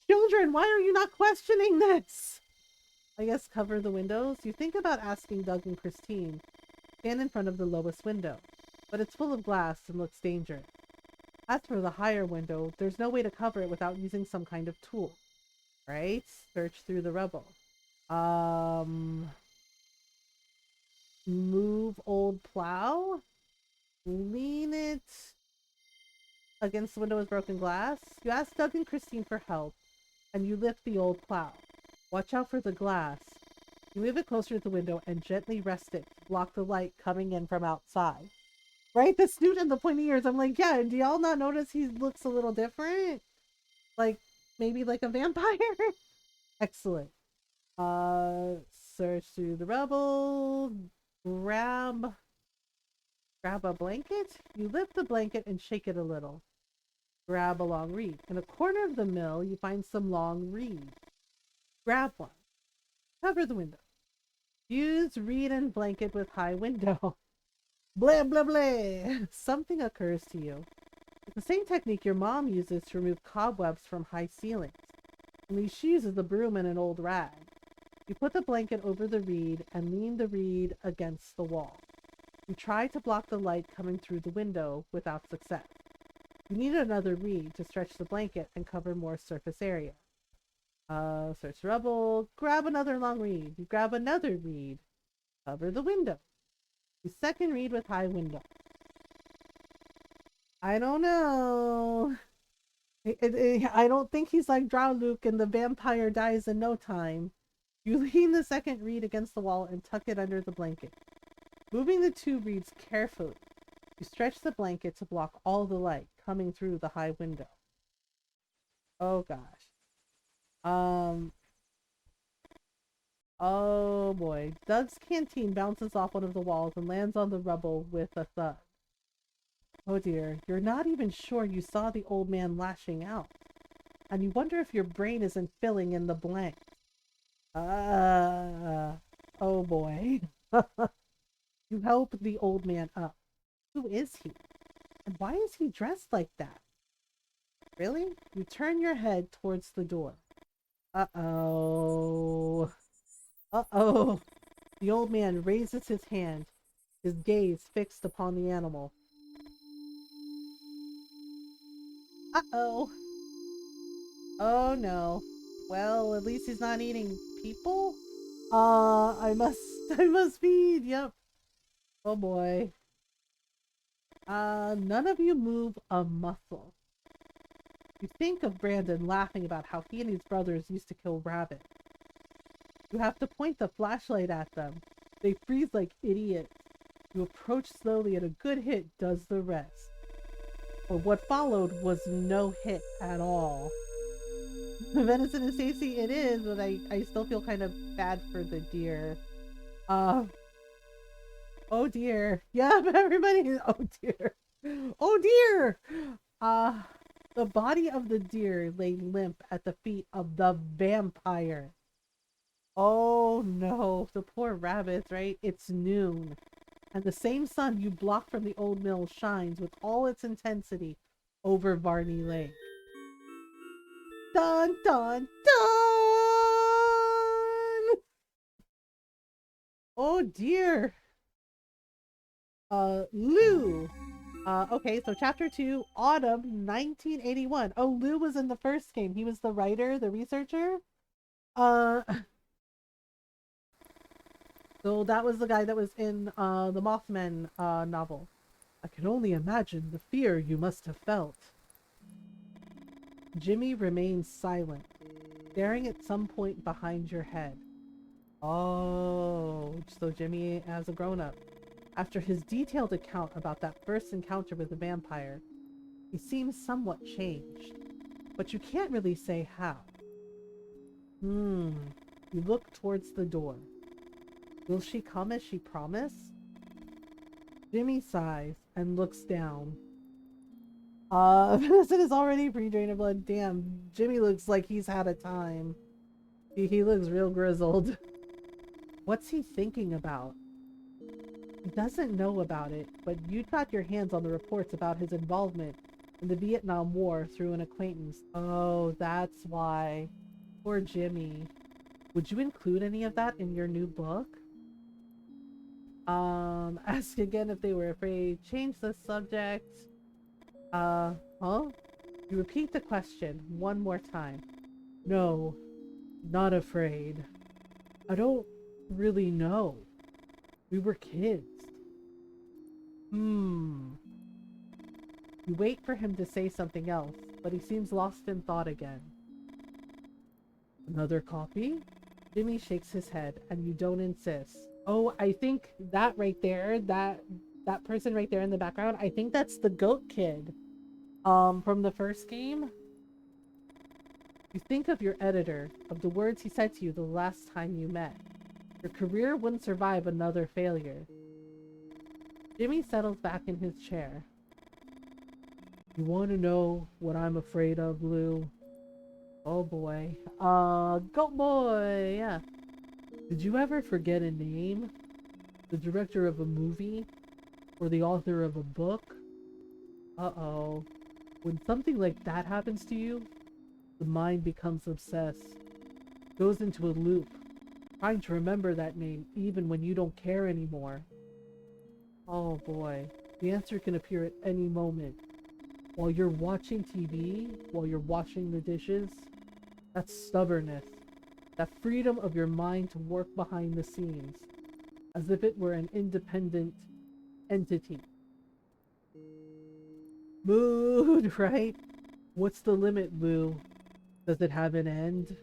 Children, why are you not questioning this? I guess cover the windows. You think about asking Doug and Christine. Stand in front of the lowest window, but it's full of glass and looks dangerous. As for the higher window, there's no way to cover it without using some kind of tool. Right? Search through the rubble. Move old plow. Lean it against the window with broken glass. You ask Doug and Christine for help, and you lift the old plow. Watch out for the glass. You move it closer to the window and gently rest it to block the light coming in from outside. Right? The snoot and the pointy ears. I'm like, yeah, do y'all not notice he looks a little different? Like, maybe like a vampire? Excellent. Search through the rubble. Grab a blanket. You lift the blanket and shake it a little. Grab a long reed. In a corner of the mill, you find some long reeds. Grab one. Cover the window. Use reed and blanket with high window. Blah, blah, blah. Something occurs to you. It's the same technique your mom uses to remove cobwebs from high ceilings. Only she uses a broom and an old rag. You put the blanket over the reed and lean the reed against the wall. You try to block the light coming through the window without success. You need another reed to stretch the blanket and cover more surface area. Search rubble. Grab another long reed. You grab another reed. Cover the window. You second reed with high window. I don't know. I don't think he's like Drow Luke and the vampire dies in no time. You lean the second reed against the wall and tuck it under the blanket. Moving the 2 reeds carefully, you stretch the blanket to block all the light coming through the high window. Oh gosh. Oh boy. Doug's canteen bounces off one of the walls and lands on the rubble with a thud. Oh dear, you're not even sure you saw the old man lashing out. And you wonder if your brain isn't filling in the blank. Oh boy. You help the old man up. Who is he? And why is he dressed like that? Really? You turn your head towards the door. Uh-oh. Uh-oh. The old man raises his hand, his gaze fixed upon the animal. Uh-oh. Oh no. Well, at least he's not eating people? I must feed, yep. Oh boy. None of you move a muscle. You think of Brandon laughing about how he and his brothers used to kill rabbits. You have to point the flashlight at them. They freeze like idiots. You approach slowly and a good hit does the rest. But what followed was no hit at all. Venison is tasty, it is, but I still feel kind of bad for the deer. Uh, oh dear. Yeah, but everybody, oh dear. Oh dear! Uh, the body of the deer lay limp at the feet of the vampire. Oh no, the poor rabbits, right? It's noon, and the same sun you blocked from the old mill shines with all its intensity over Varney Lake. Dun dun dun! Oh dear. Lou. Okay, so chapter 2, autumn 1981. Oh, Lou was in the first game. He was the writer, the researcher. Uh, so that was the guy that was in the Mothman novel. I can only imagine the fear you must have felt. Jimmy remains silent, staring at some point behind your head. Oh, so Jimmy as a grown-up. After his detailed account about that first encounter with the vampire, he seems somewhat changed, but you can't really say how. You look towards the door. Will she come as she promised? Jimmy sighs and looks down. Vincent is already pre-drained of blood. Damn, Jimmy looks like he's had a time. He looks real grizzled. What's he thinking about? He doesn't know about it, but you got your hands on the reports about his involvement in the Vietnam War through an acquaintance. Oh, that's why. Poor Jimmy. Would you include any of that in your new book? Ask again if they were afraid. Change the subject. Huh? You repeat the question one more time. No, not afraid. I don't really know. We were kids. You wait for him to say something else, but he seems lost in thought again. Another copy? Jimmy shakes his head, and you don't insist. Oh, I think that right there, that person right there in the background, I think that's the goat kid. From the first game. You think of your editor, of the words he said to you the last time you met. Your career wouldn't survive another failure. Jimmy settles back in his chair. You want to know what I'm afraid of, Lou? Oh boy. Goat boy, yeah. Did you ever forget a name? The director of a movie? Or the author of a book? Uh-oh. When something like that happens to you, the mind becomes obsessed. Goes into a loop, trying to remember that name even when you don't care anymore. Oh boy, the answer can appear at any moment. While you're watching TV, while you're washing the dishes, that's stubbornness. That freedom of your mind to work behind the scenes, as if it were an independent entity. Mood, right? What's the limit, Lou? Does it have an end?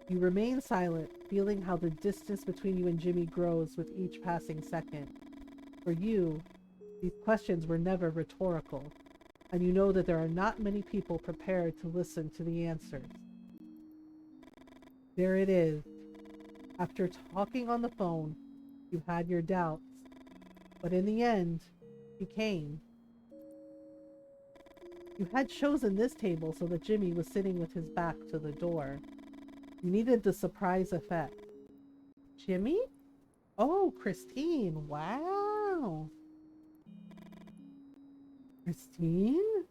You remain silent, feeling how the distance between you and Jimmy grows with each passing second. For you, these questions were never rhetorical, and you know that there are not many people prepared to listen to the answers. There it is. After talking on the phone, you had your doubts, but in the end, he came. You had chosen this table so that Jimmy was sitting with his back to the door. You needed the surprise effect. Jimmy? Oh, Christine. Wow. Christine?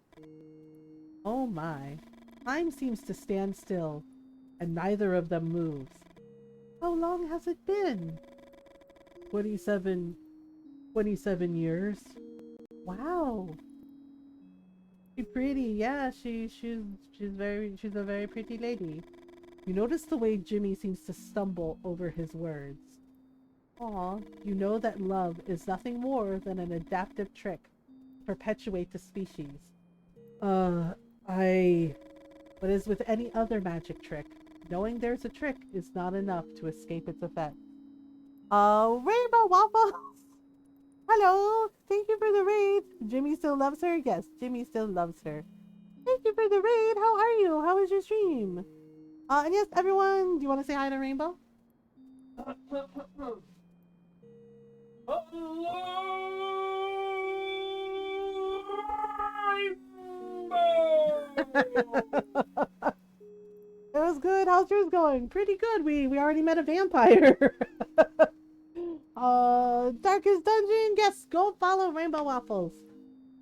Oh my. Time seems to stand still, and neither of them moves. How long has it been? 27 years. Wow. She's pretty, yeah, she's a very pretty lady. You notice the way Jimmy seems to stumble over his words. Aw, you know that love is nothing more than an adaptive trick to perpetuate the species. But as with any other magic trick, knowing there's a trick is not enough to escape its effect. Rainbow Waffles. Hello. Thank you for the raid. Jimmy still loves her? Yes, Jimmy still loves her. Thank you for the raid. How are you? How was your stream? And yes, everyone, do you want to say hi to Rainbow? It was good. How's yours going? Pretty good. We already met a vampire. Darkest Dungeon. Yes, go follow Rainbow Waffles.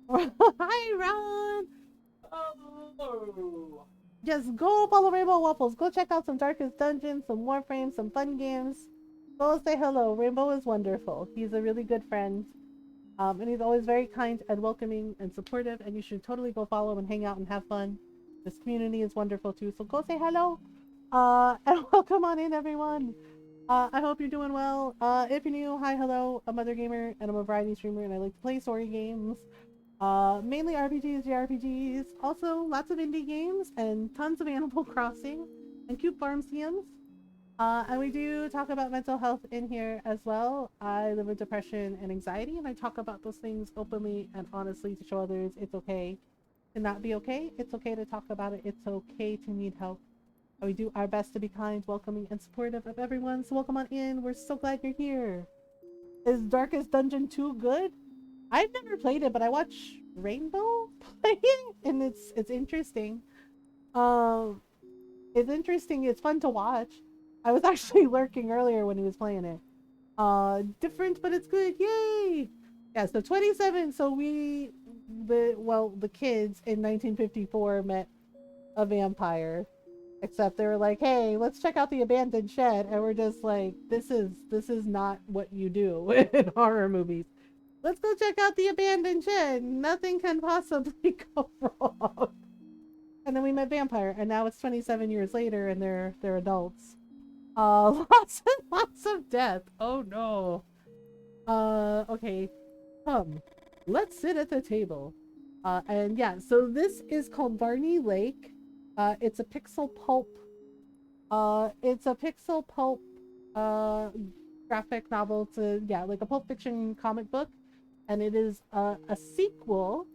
Hi, Ron. Oh. Just go follow Rainbow Waffles. Go check out some Darkest Dungeon, some Warframe, some fun games. Go say hello. Rainbow is wonderful. He's a really good friend. And he's always very kind and welcoming and supportive. And you should totally go follow and hang out and have fun. This community is wonderful too. So go say hello. And welcome on in, everyone. I hope you're doing well. If you're new, hi, hello. I'm Mothergamer, and I'm a variety streamer, and I like to play story games. Mainly RPGs, JRPGs, also lots of indie games, and tons of Animal Crossing, and cute farm sims. And we do talk about mental health in here as well. I live with depression and anxiety, and I talk about those things openly and honestly to show others it's okay to not be okay. It's okay to talk about it. It's okay to need help. And we do our best to be kind, welcoming, and supportive of everyone. So welcome on in. We're so glad you're here. Is Darkest Dungeon 2 good? I've never played it, but I watch Rainbow play it, and it's interesting. Um, it's interesting. It's fun to watch. I was actually lurking earlier when he was playing it. Different, but it's good. Yay! Yeah. So 27. So the kids in 1954 met a vampire. Except they were like, hey, let's check out the abandoned shed, and we're just like, this is not what you do in horror movies. Let's go check out the abandoned shed. Nothing can possibly go wrong. And then we met Vampire, and now it's 27 years later, and they're adults. Lots and lots of death. Oh no. Okay. Come, let's sit at the table. And yeah, so this is called Varney Lake. It's a pixel pulp. It's a pixel pulp. Graphic novel to like a pulp fiction comic book, and it is a sequel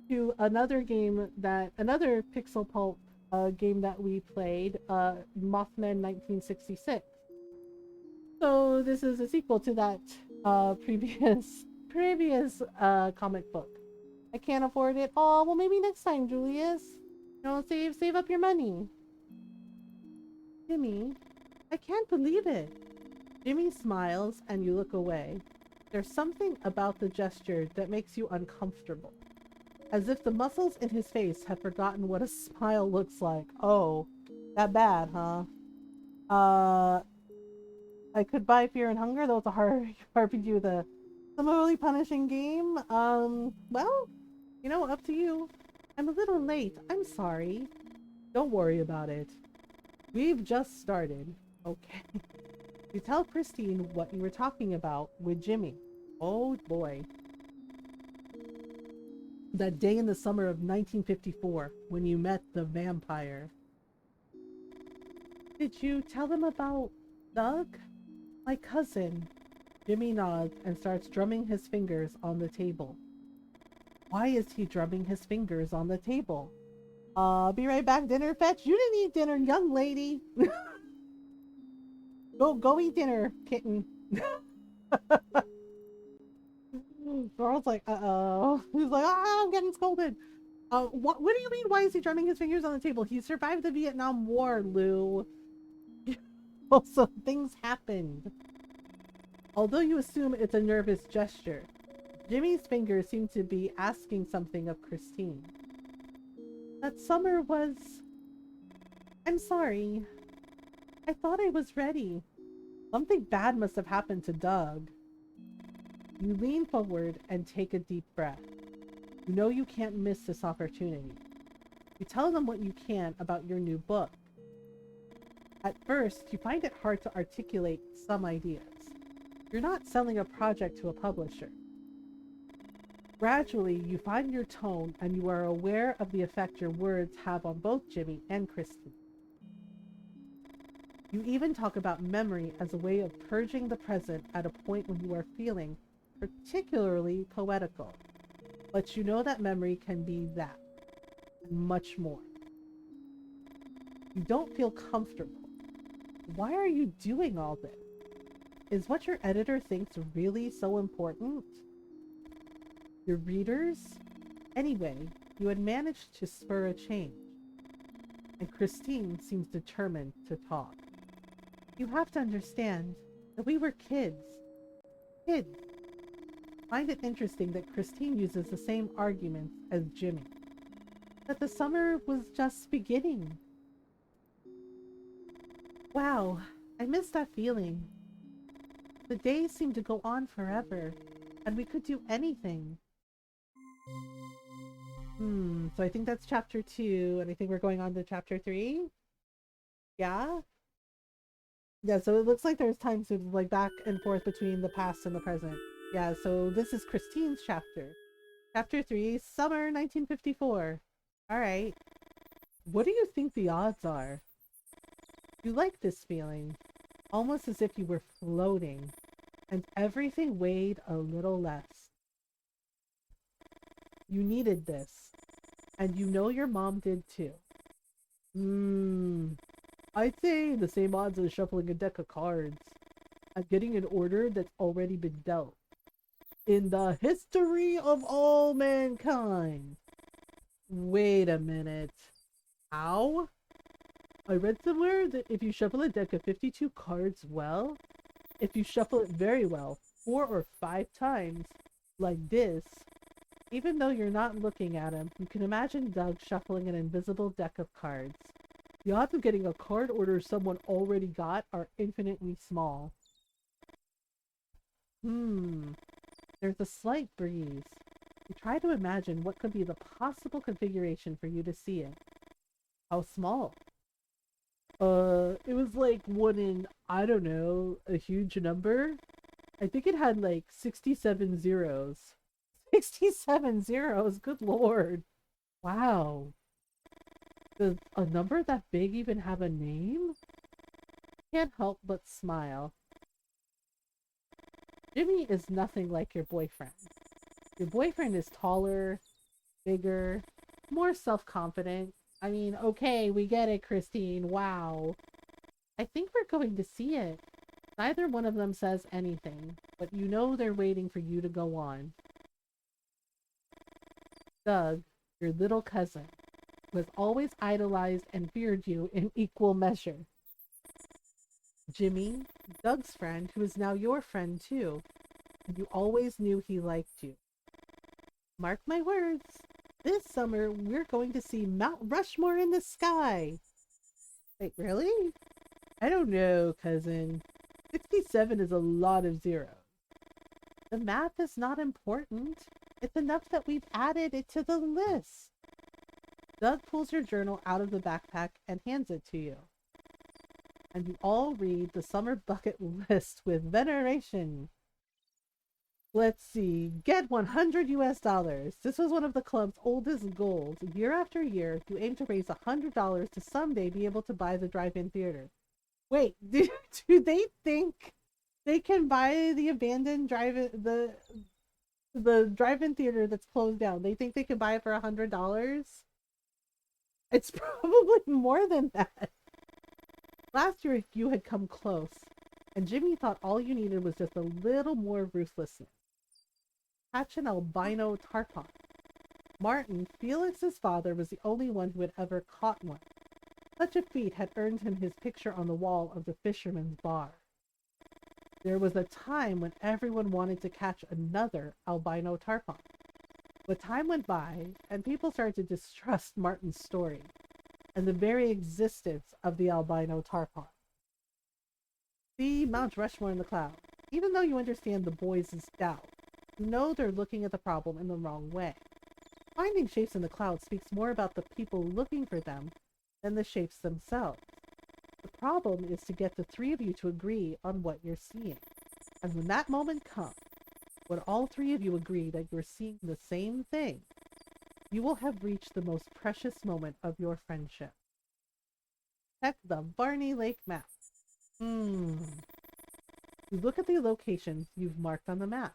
to another pixel pulp game that we played, Mothman 1966. So this is a sequel to that previous comic book. I can't afford it. Oh, well, maybe next time, Julius. Save up your money. Jimmy, I can't believe it. Jimmy smiles and you look away. There's something about the gesture that makes you uncomfortable. As if the muscles in his face have forgotten what a smile looks like. Oh, that bad, huh? I could buy Fear and Hunger, though it's a hard RPG with a similarly punishing game. Well, up to you. I'm a little late. I'm sorry. Don't worry about it. We've just started. Okay. You tell Christine what you were talking about with Jimmy. Oh boy. That day in the summer of 1954 when you met the vampire. Did you tell them about Doug? My cousin. Jimmy nods and starts drumming his fingers on the table. Why is he drumming his fingers on the table? Be right back. Dinner fetch. You didn't eat dinner, young lady. Go eat dinner, kitten. Girl's like, uh-oh. He's like, I'm getting scolded. What do you mean, why is he drumming his fingers on the table? He survived the Vietnam War, Lou. Also, things happened. Although you assume it's a nervous gesture, Jimmy's fingers seem to be asking something of Christine. That summer was... I'm sorry. I thought I was ready. Something bad must have happened to Doug. You lean forward and take a deep breath. You know you can't miss this opportunity. You tell them what you can about your new book. At first, you find it hard to articulate some ideas. You're not selling a project to a publisher. Gradually, you find your tone and you are aware of the effect your words have on both Jimmy and Christine. You even talk about memory as a way of purging the present at a point when you are feeling particularly poetical. But you know that memory can be that and much more. You don't feel comfortable. Why are you doing all this? Is what your editor thinks really so important? Your readers? Anyway, you had managed to spur a change, and Christine seems determined to talk. You have to understand that we were kids. Kids. Find it interesting that Christine uses the same arguments as Jimmy. That the summer was just beginning. Wow, I miss that feeling. The days seemed to go on forever, and we could do anything. So I think that's chapter 2, and I think we're going on to chapter 3. Yeah? Yeah, so it looks like there's times to like back and forth between the past and the present. Yeah, so this is Christine's chapter. Chapter 3, Summer 1954. Alright. What do you think the odds are? You like this feeling, almost as if you were floating, and everything weighed a little less. You needed this, and you know your mom did too. I'd say the same odds as shuffling a deck of cards and getting an order that's already been dealt. In the history of all mankind. Wait a minute. How? I read somewhere that if you shuffle a deck of 52 cards well, if you shuffle it very well, 4 or 5 times, like this, even though you're not looking at him, you can imagine Doug shuffling an invisible deck of cards. The odds of getting a card order someone already got are infinitely small. There's a slight breeze. You try to imagine what could be the possible configuration for you to see it. How small? It was like one in, I don't know, a huge number. I think it had like 67 zeros. 67 zeros? Good lord. Wow. Does a number that big even have a name? Can't help but smile. Jimmy is nothing like your boyfriend. Your boyfriend is taller, bigger, more self-confident. I mean, okay, we get it, Christine. Wow. I think we're going to see it. Neither one of them says anything, but you know they're waiting for you to go on. Doug, your little cousin, who has always idolized and feared you in equal measure. Jimmy, Doug's friend, who is now your friend too, and you always knew he liked you. Mark my words, this summer we're going to see Mount Rushmore in the sky. Wait, really? I don't know, cousin. 67 is a lot of zeros. The math is not important. It's enough that we've added it to the list. Doug pulls your journal out of the backpack and hands it to you. And you all read the summer bucket list with veneration. Let's see. Get 100 US dollars. This was one of the club's oldest goals. Year after year, you aim to raise $100 to someday be able to buy the drive-in theater. Wait, do they think they can buy the abandoned the drive-in theater that's closed down? They think they can buy it for $100? It's probably more than that. Last year you had come close, and Jimmy thought all you needed was just a little more ruthlessness. Catch an albino tarpon. Martin, Felix's father, was the only one who had ever caught one. Such a feat had earned him his picture on the wall of the fisherman's bar. There was a time when everyone wanted to catch another albino tarpon. But time went by, and people started to distrust Martin's story and the very existence of the albino tarpon. See Mount Rushmore in the cloud. Even though you understand the boys' doubt, you know they're looking at the problem in the wrong way. Finding shapes in the cloud speaks more about the people looking for them than the shapes themselves. The problem is to get the three of you to agree on what you're seeing. And when that moment comes, when all three of you agree that you're seeing the same thing, you will have reached the most precious moment of your friendship. Check the Barney Lake map. Hmm. You look at the locations you've marked on the map.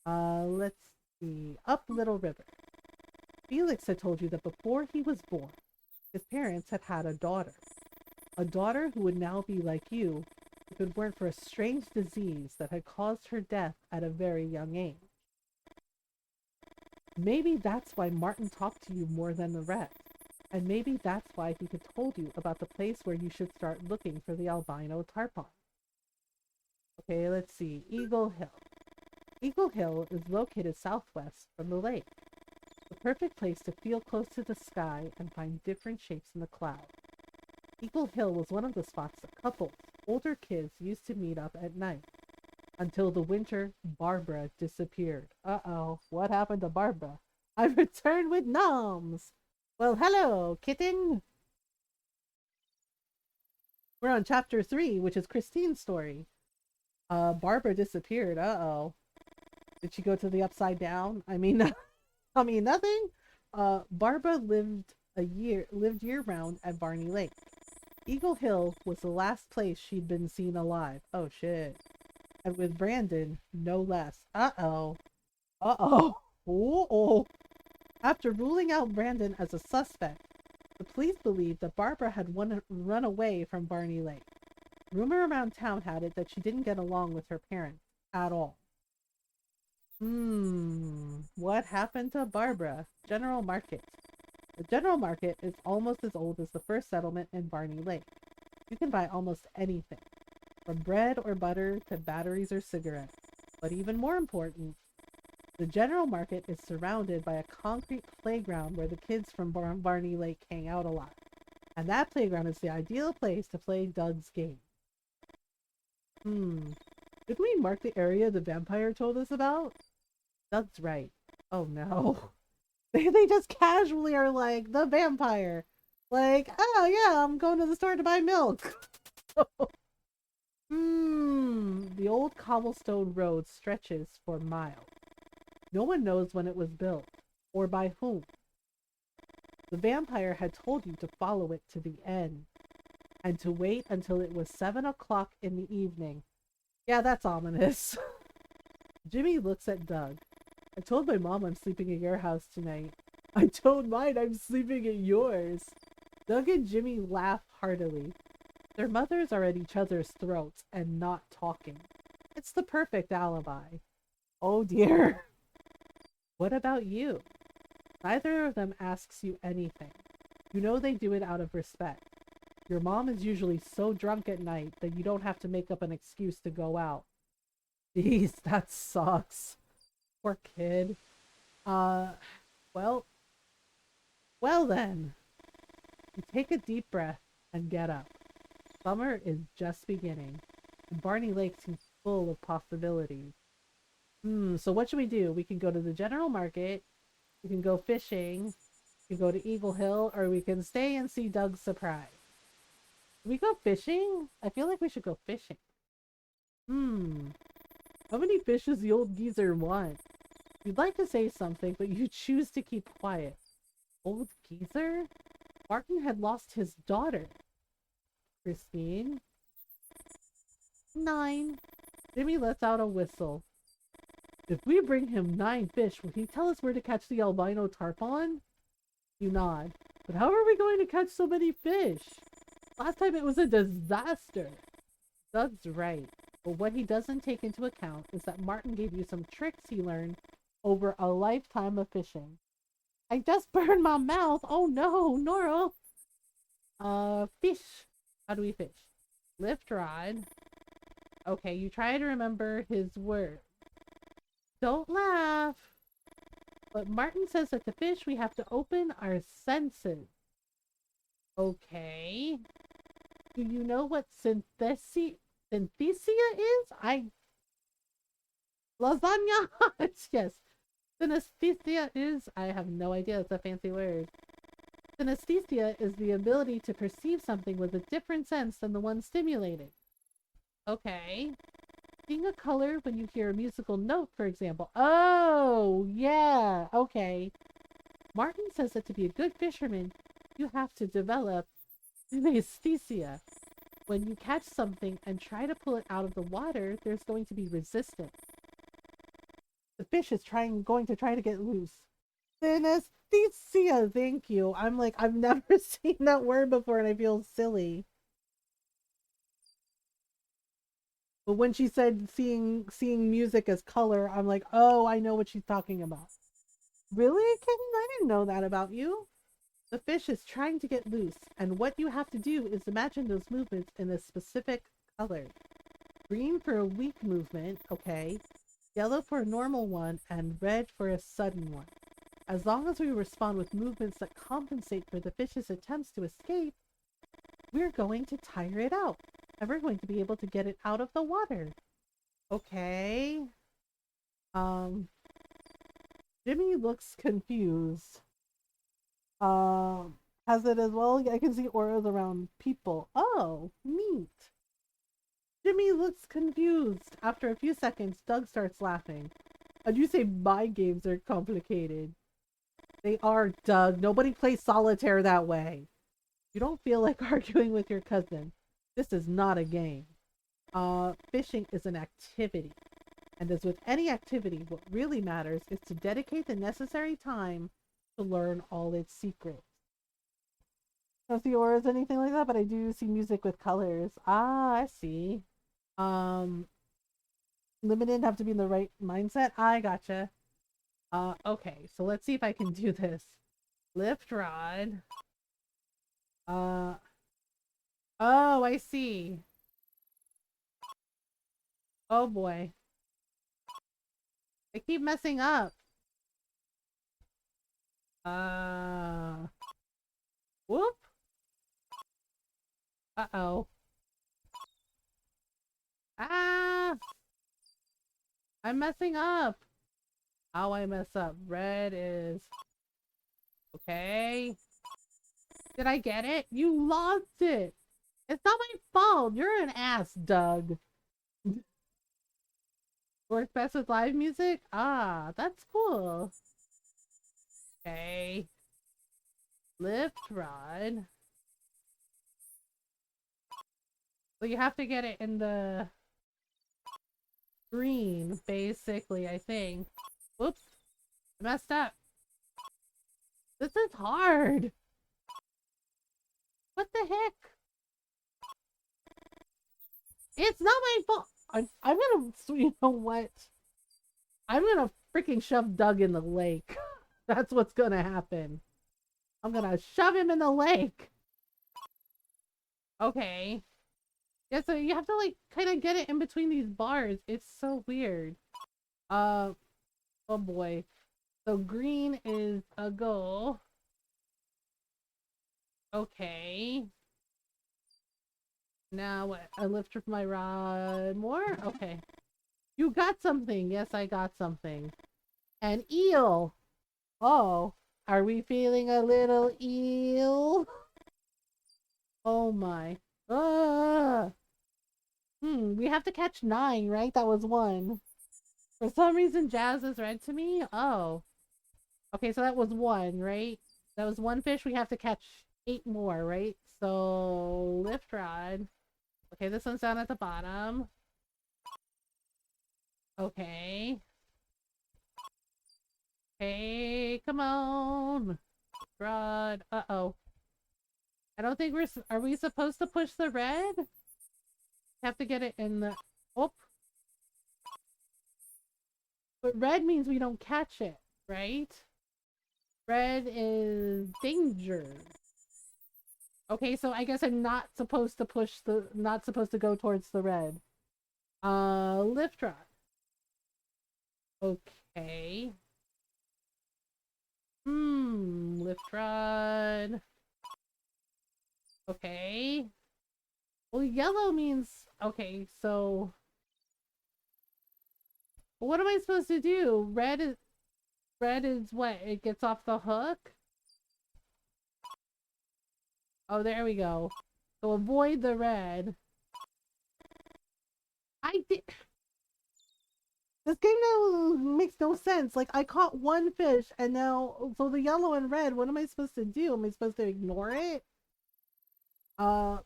Let's see. Up Little River. Felix had told you that before he was born, his parents had had a daughter. A daughter who would now be like you if it weren't for a strange disease that had caused her death at a very young age. Maybe that's why Martin talked to you more than the rest. And maybe that's why he had told you about the place where you should start looking for the albino tarpon. Okay, let's see. Eagle Hill. Eagle Hill is located southwest from the lake. The perfect place to feel close to the sky and find different shapes in the clouds. Eagle Hill was one of the spots that couples, older kids, used to meet up at night. Until the winter, Barbara disappeared. Uh-oh, what happened to Barbara? I returned with noms. Well, hello, kitten. We're on chapter 3, which is Christine's story. Barbara disappeared. Uh-oh. Did she go to the upside down? I mean, nothing. Barbara lived year round at Barney Lake. Eagle Hill was the last place she'd been seen alive. Oh shit. And with Brandon, no less. Uh-oh. Uh-oh. Uh-oh. After ruling out Brandon as a suspect, the police believed that Barbara had run away from Barney Lake. Rumor around town had it that she didn't get along with her parents at all. What happened to Barbara? General Market. The General Market is almost as old as the first settlement in Barney Lake. You can buy almost anything, from bread or butter to batteries or cigarettes. But even more important, the General Market is surrounded by a concrete playground where the kids from Barney Lake hang out a lot. And that playground is the ideal place to play Doug's game. Did we mark the area the vampire told us about? Doug's right. Oh no. They just casually are like, the vampire. Like, oh yeah, I'm going to the store to buy milk. The old cobblestone road stretches for miles. No one knows when it was built, or by whom. The vampire had told you to follow it to the end, and to wait until it was 7 o'clock in the evening. Yeah, that's ominous. Jimmy looks at Doug. I told my mom I'm sleeping at your house tonight. I told mine I'm sleeping at yours. Doug and Jimmy laugh heartily. Their mothers are at each other's throats and not talking. It's the perfect alibi. Oh dear. What about you? Neither of them asks you anything. You know they do it out of respect. Your mom is usually so drunk at night that you don't have to make up an excuse to go out. Jeez, that sucks. Poor kid. Well then. You take a deep breath and get up. Summer is just beginning, and Barney Lake seems full of possibilities. So what should we do? We can go to the General Market, we can go fishing, we can go to Eagle Hill, or we can stay and see Doug's surprise. Should we go fishing? I feel like we should go fishing. How many fish does the old geezer want? You'd like to say something, but you choose to keep quiet. Old geezer? Martin had lost his daughter. Christine? 9. Jimmy lets out a whistle. If we bring him 9 fish, will he tell us where to catch the albino tarpon? You nod. But how are we going to catch so many fish? Last time it was a disaster. Doug's right. But what he doesn't take into account is that Martin gave you some tricks he learned over a lifetime of fishing. I just burned my mouth. Oh no, Nora. Fish. How do we fish? Lift rod. Okay, you try to remember his word. Don't laugh. But Martin says that to fish we have to open our senses. Okay. Do you know what synthesia is? Lasagna? Yes. Synesthesia is... I have no idea. It's a fancy word. Synesthesia is the ability to perceive something with a different sense than the one stimulated. Okay. Seeing a color when you hear a musical note, for example. Oh, yeah. Okay. Martin says that to be a good fisherman, you have to develop synesthesia. when you catch something and try to pull it out of the water, there's going to be resistance. The fish is going to try to get loose. Synesthesia, thank you. I'm like, I've never seen that word before and I feel silly. But when she said seeing music as color, I'm like, oh, I know what she's talking about. Really, kitten? I didn't know that about you. The fish is trying to get loose, and what you have to do is imagine those movements in a specific color. Green for a weak movement, okay. Yellow for a normal one, and red for a sudden one. As long as we respond with movements that compensate for the fish's attempts to escape, we're going to tire it out. And we're going to be able to get it out of the water. Okay. Jimmy looks confused. Has it as well? I can see auras around people. Oh, neat. Jimmy looks confused. After a few seconds, Doug starts laughing. How'd you say my games are complicated? They are, Doug. Nobody plays solitaire that way. You don't feel like arguing with your cousin. This is not a game. Fishing is an activity. And as with any activity, what really matters is to dedicate the necessary time to learn all its secrets. I don't see auras, anything like that, but I do see music with colors. Ah, I see. Limited have to be in the right mindset. I gotcha. Okay, so let's see if I can do this. Lift rod. Oh, I see. Oh boy. I keep messing up. Whoop. Uh-oh. Ah! I'm messing up. How I mess up? Red is... Okay. Did I get it? You lost it. It's not my fault. You're an ass, Doug. Works best with live music? Ah, that's cool. Okay. Lift rod. So you have to get it in the green, basically, I think. Whoops. I messed up. This is hard. What the heck? It's not my fault. I'm gonna, you know what? I'm gonna freaking shove Doug in the lake. That's what's gonna happen. I'm gonna shove him in the lake. Okay. Yeah, so you have to like kind of get it in between these bars. It's so weird. Oh boy. So green is a go. Okay. Now what? I lift up my rod more? Okay. You got something. Yes, I got something. An eel. Oh, are we feeling a little eel? Oh my. We have to catch 9, right? That was 1. For some reason, Jazz is red to me. Oh. Okay, so that was 1, right? That was 1 fish. We have to catch 8 more, right? So, lift rod. Okay, this one's down at the bottom. Okay. Hey, come on. Rod. Uh-oh. I don't think are we supposed to push the red? Have to get it in the... Oh. But red means we don't catch it, right? Red is danger. Okay, so I guess I'm not supposed to not supposed to go towards the red. Lift rod. Okay. Lift rod. Okay. Well, yellow means... Okay, so... What am I supposed to do? Red is what? It gets off the hook? Oh, there we go. So avoid the red. I did... This game now makes no sense. Like, I caught 1 fish, and now... So the yellow and red, what am I supposed to do? Am I supposed to ignore it? And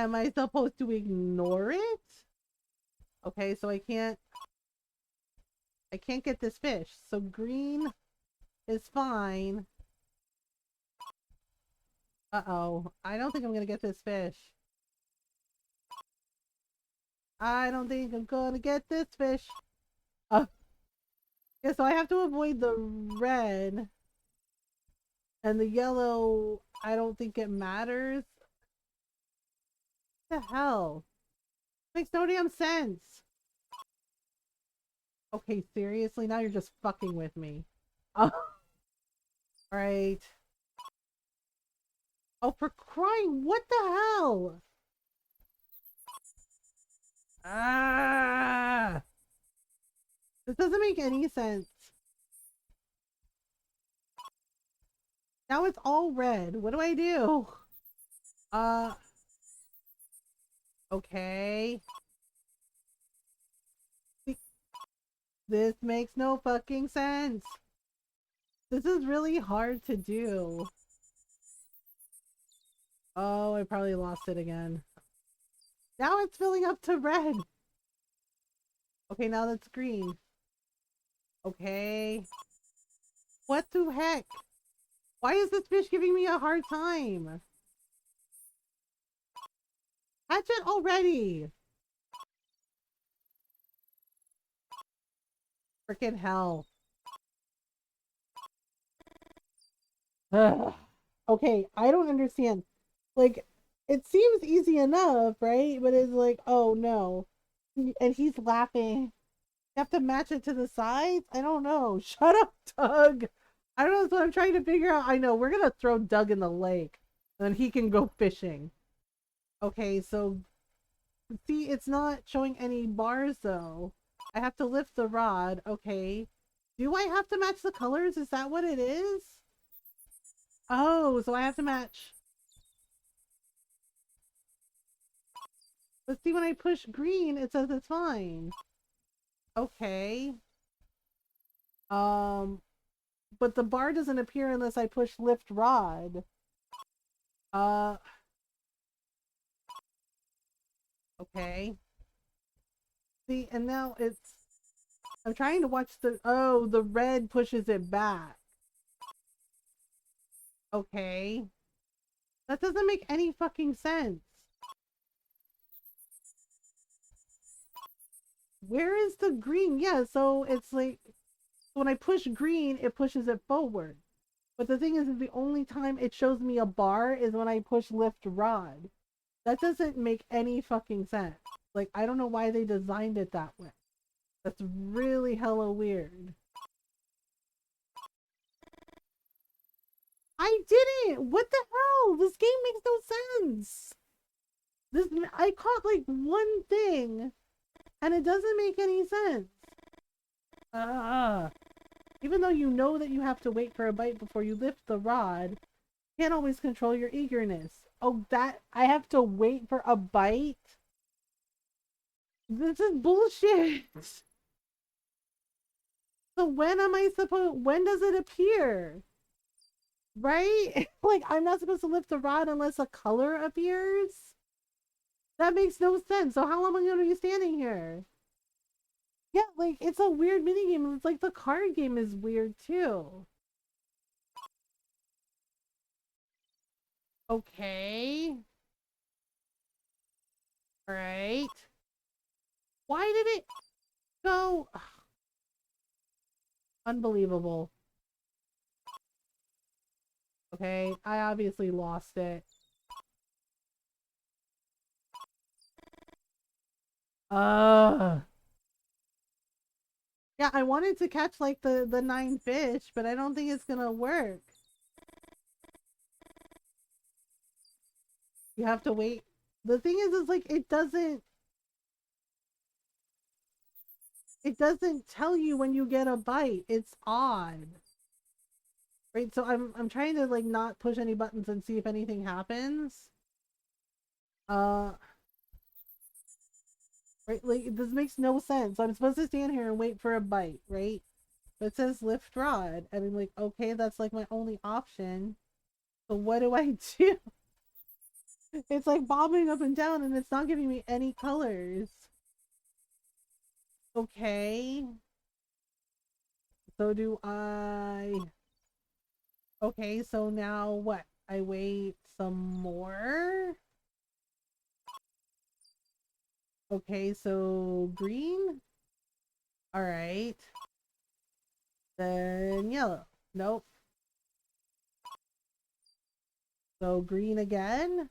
Am I supposed to ignore it? Okay, so I can't get this fish. So green is fine. Uh-oh. I don't think I'm gonna get this fish. I don't think I'm gonna get this fish. Uh, yeah, so I have to avoid the red. And the yellow, I don't think it matters. What the hell? Makes no damn sense. Okay, seriously? Now you're just fucking with me. Oh, alright. Oh, for crying, what the hell? Ah! This doesn't make any sense. Now it's all red. What do I do? Uh, okay. This makes no fucking sense. This is really hard to do. Oh, I probably lost it again. Now it's filling up to red. Okay, now that's green. Okay. What the heck? Why is this fish giving me a hard time? Catch it already! Freaking hell. Ugh. Okay, I don't understand. Like, it seems easy enough, right? But it's like, oh no. And he's laughing. You have to match it to the sides? I don't know. Shut up, Doug. I don't know. That's what I'm trying to figure out. I know. We're going to throw Doug in the lake. And then he can go fishing. Okay, so see, it's not showing any bars though. I have to lift the rod. Okay. Do I have to match the colors? Is that what it is? Oh, so I have to match. Let's see, when I push green, it says it's fine. Okay. Um, but the bar doesn't appear unless I push lift rod. Uh, okay. See, and now I'm trying to watch oh, the red pushes it back. Okay. That doesn't make any fucking sense. Where is the green? Yeah, so it's like when I push green, it pushes it forward. But the thing is the only time it shows me a bar is when I push lift rod. That doesn't make any fucking sense. Like, I don't know why they designed it that way. That's really hella weird. I didn't! What the hell? This game makes no sense! I caught like one thing and it doesn't make any sense. Even though you know that you have to wait for a bite before you lift the rod, you can't always control your eagerness. Oh, that I have to wait for a bite? This is bullshit. So when does it appear? Right? Like, I'm not supposed to lift the rod unless a color appears? That makes no sense. So how long am I going to be standing here? Yeah, like, it's a weird minigame. It's like the card game is weird too. Okay. Alright. Why did it go? Unbelievable. Okay, I obviously lost it. Yeah, I wanted to catch like the 9 fish, but I don't think it's gonna work. You have to wait. The thing is like it doesn't tell you when you get a bite. It's odd. Right? So I'm trying to like not push any buttons and see if anything happens. Uh right, like this makes no sense. I'm supposed to stand here and wait for a bite, right? But it says lift rod. And I'm like, okay, that's like my only option. So what do I do? It's like bobbing up and down and it's not giving me any colors. Okay. So do I... Okay, so now what? I wait some more? Okay, so green? Alright. Then yellow. Nope. So green again?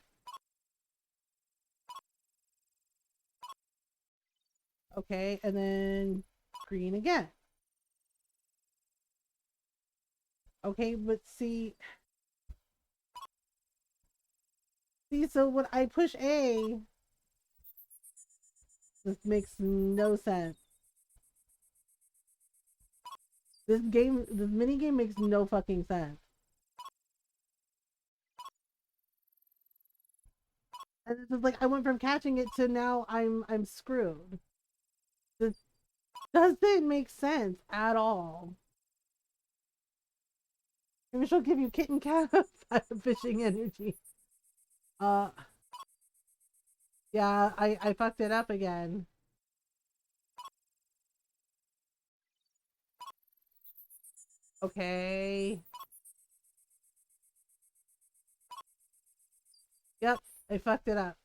Okay, and then green again. Okay, but see... See, so when I push A, this makes no sense. This mini game makes no fucking sense. And it's just like I went from catching it to now I'm screwed. This doesn't make sense at all. Maybe she'll give you kitten cat fishing energy. Uh, yeah, I fucked it up again. Okay. Yep, I fucked it up.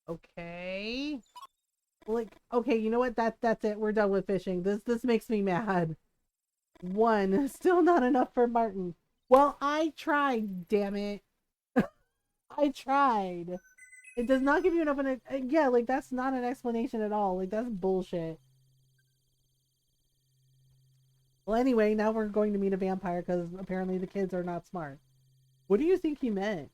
Okay. Like, okay, you know what? That's it. We're done with fishing. This makes me mad. One, still not enough for Martin. Well, I tried, damn it. I tried. It does not give you enough. Yeah, like that's not an explanation at all. Like that's bullshit. Well, anyway, now we're going to meet a vampire because apparently the kids are not smart. What do you think he meant?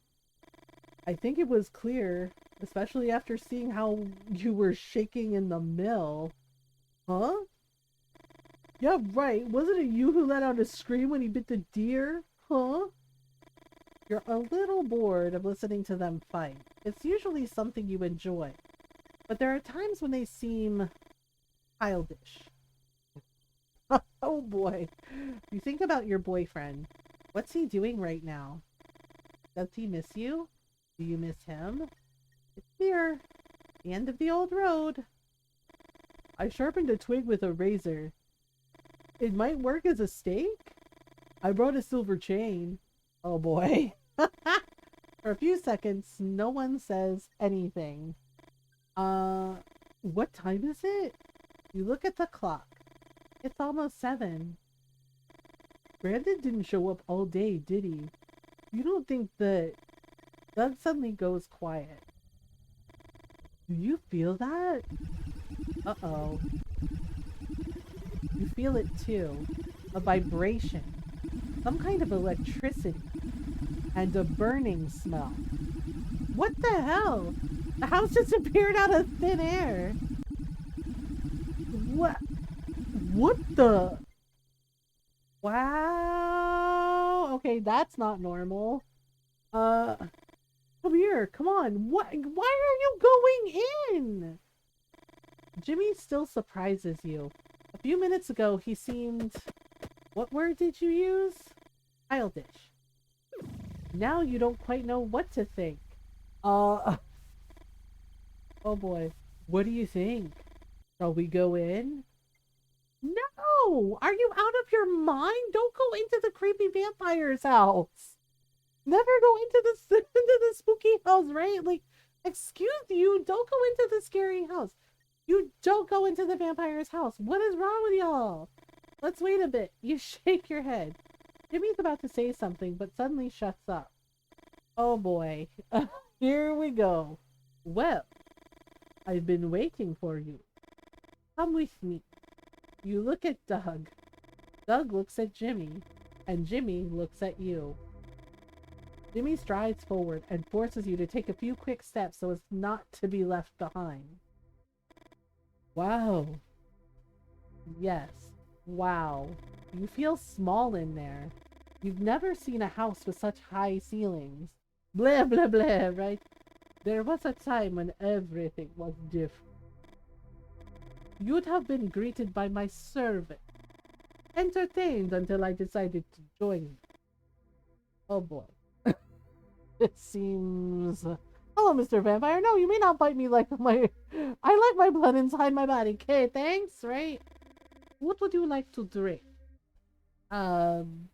I think it was clear, especially after seeing how you were shaking in the mill. Huh? Yeah, right. Wasn't it you who let out a scream when he bit the deer? Huh? You're a little bored of listening to them fight. It's usually something you enjoy. But there are times when they seem childish. Oh boy. You think about your boyfriend. What's he doing right now? Does he miss you? Do you miss him? It's here. The end of the old road. I sharpened a twig with a razor. It might work as a stake? I brought a silver chain. Oh boy. For a few seconds, no one says anything. What time is it? You look at the clock. It's almost 7. Brandon didn't show up all day, did he? You don't think that... Doug suddenly goes quiet. Do you feel that? Uh-oh. You feel it too. A vibration. Some kind of electricity. And a burning smell. What the hell? The house just appeared out of thin air. What? What the? Wow. Okay, that's not normal. Come here. Come on. What? Why are you going in? Jimmy still surprises you. A few minutes ago, he seemed... What word did you use? Childish. Now you don't quite know what to think. Oh boy. What do you think? Shall we go in? No! Are you out of your mind? Don't go into the creepy vampire's house. Never go into the spooky house, right? Like, excuse you, don't go into the scary house. You don't go into the vampire's house. What is wrong with y'all? Let's wait a bit. You shake your head. Jimmy's about to say something, but suddenly shuts up. Oh boy. Here we go. Well, I've been waiting for you. Come with me. You look at Doug. Doug looks at Jimmy. And Jimmy looks at you. Jimmy strides forward and forces you to take a few quick steps so as not to be left behind. Wow. Yes. Wow. You feel small in there. You've never seen a house with such high ceilings. Blah, blah, blah, right? There was a time when everything was different. You'd have been greeted by my servant. entertained until I decided to join you. Oh boy. It seems. Hello, Mr. Vampire. No, you may not bite me like my. I like my blood inside my body. Okay, thanks, right? What would you like to drink? Um,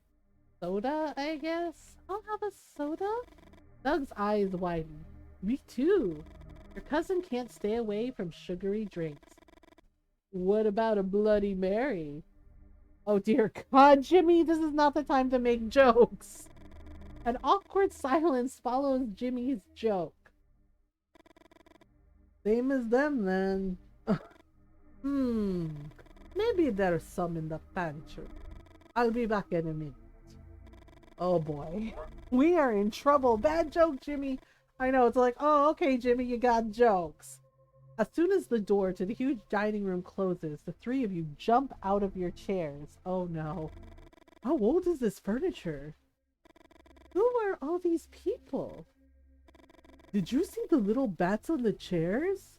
soda, I guess? I'll have a soda? Doug's eyes widen. Me too. Your cousin can't stay away from sugary drinks. What about a Bloody Mary? Oh dear God, Jimmy, this is not the time to make jokes. An awkward silence follows Jimmy's joke. Same as them then. Maybe there's some in the pantry. I'll be back in a minute. Oh boy. We are in trouble. Bad joke, Jimmy. I know, it's like, oh, okay, Jimmy, you got jokes. As soon as the door to the huge dining room closes, the three of you jump out of your chairs. Oh no. How old is this furniture? Who are all these people? Did you see the little bats on the chairs?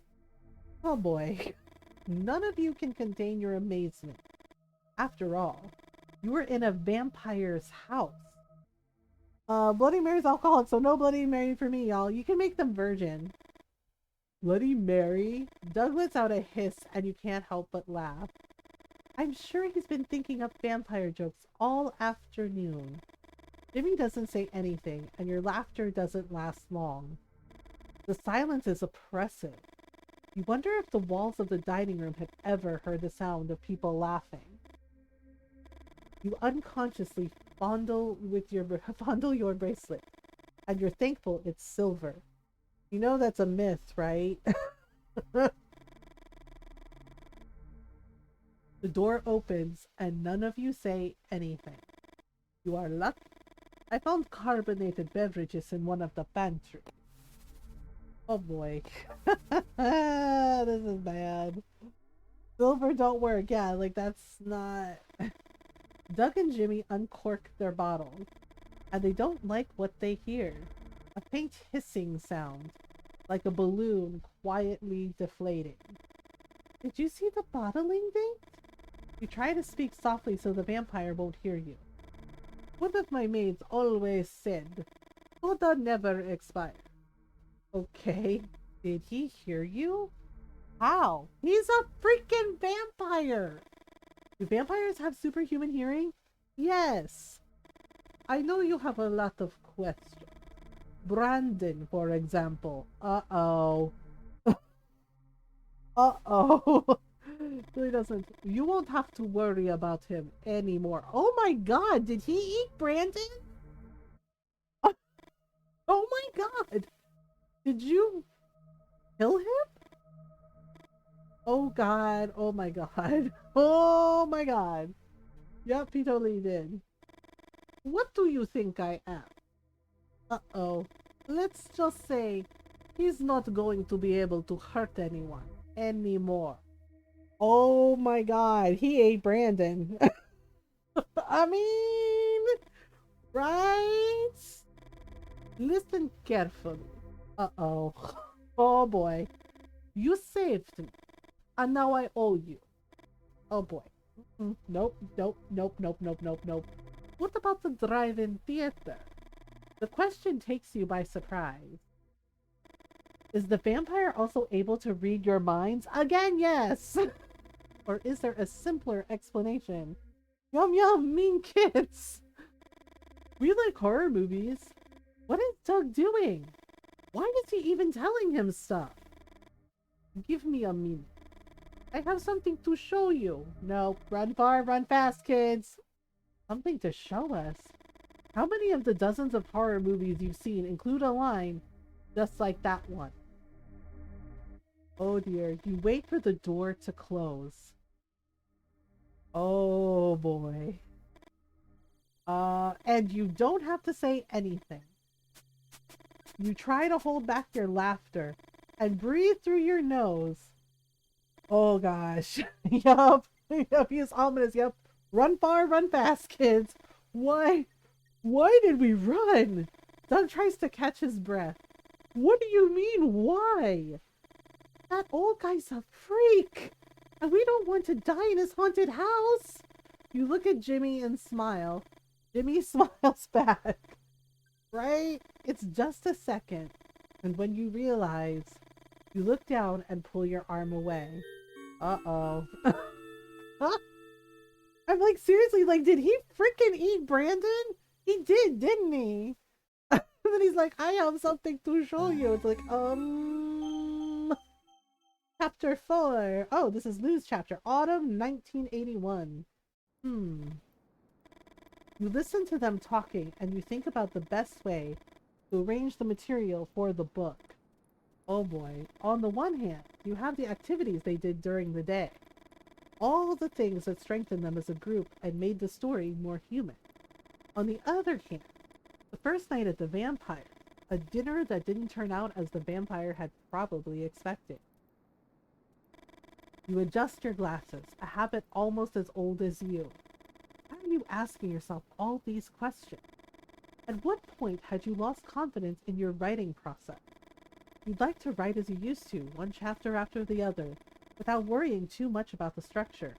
Oh boy. None of you can contain your amazement. After all, you were in a vampire's house. Bloody Mary's alcoholic, so no Bloody Mary for me, y'all. You can make them virgin. Bloody Mary? Doug lets out a hiss and you can't help but laugh. I'm sure he's been thinking up vampire jokes all afternoon. Jimmy doesn't say anything, and your laughter doesn't last long. The silence is oppressive. You wonder if the walls of the dining room have ever heard the sound of people laughing. You unconsciously fondle your bracelet, and you're thankful it's silver. You know that's a myth, right? The door opens, and none of you say anything. You are lucky. I found carbonated beverages in one of the pantries. Oh boy. This is bad. Silver don't work. Yeah, like that's not... Doug and Jimmy uncork their bottles, and they don't like what they hear. A faint hissing sound, like a balloon quietly deflating. Did you see the bottling date? You try to speak softly so the vampire won't hear you. One of my maids always said, soda never expires. Okay, did he hear you? How? He's a freaking vampire! Do vampires have superhuman hearing? Yes. I know you have a lot of questions. Brandon, for example. Uh-oh. Uh-oh. He doesn't. You won't have to worry about him anymore. Oh my god, did he eat Brandon? Oh my god. Did you kill him? Oh god, oh my god. Oh my god. Yep, he totally did. What do you think I am? Uh-oh. Let's just say he's not going to be able to hurt anyone anymore. Oh my god, he ate Brandon. I mean, right? Listen carefully. Uh-oh. Oh boy. You saved me. And now I owe you. Oh boy. Nope, nope, nope, nope, nope, nope, nope. What about the drive-in theater? The question takes you by surprise. Is the vampire also able to read your minds? Again, yes! Or is there a simpler explanation? Yum yum, mean kids! We like horror movies. What is Doug doing? Why is he even telling him stuff? Give me a minute. I have something to show you. No, run far, run fast, kids. Something to show us? How many of the dozens of horror movies you've seen include a line just like that one? Oh dear, you wait for the door to close. Oh boy. And you don't have to say anything. You try to hold back your laughter and breathe through your nose. Oh gosh. Yup. Yup, he's ominous. Yup. Run far, run fast, kids. Why did we run? Doug tries to catch his breath. What do you mean, why? That old guy's a freak. And we don't want to die in his haunted house. You look at Jimmy and smile. Jimmy smiles back. Right? It's just a second. And when you realize, you look down and pull your arm away. Uh-oh. I'm like, seriously, like, did he freaking eat Brandon? He did, didn't he? And then he's like, I have something to show you. It's like, chapter 4. Oh, this is Lou's chapter. Autumn 1981. You listen to them talking and you think about the best way to arrange the material for the book. Oh boy. On the one hand, you have the activities they did during the day. All the things that strengthened them as a group and made the story more human. On the other hand, the first night at the Vampire, a dinner that didn't turn out as the vampire had probably expected. You adjust your glasses, a habit almost as old as you. Why are you asking yourself all these questions? At what point had you lost confidence in your writing process? You'd like to write as you used to, one chapter after the other, without worrying too much about the structure.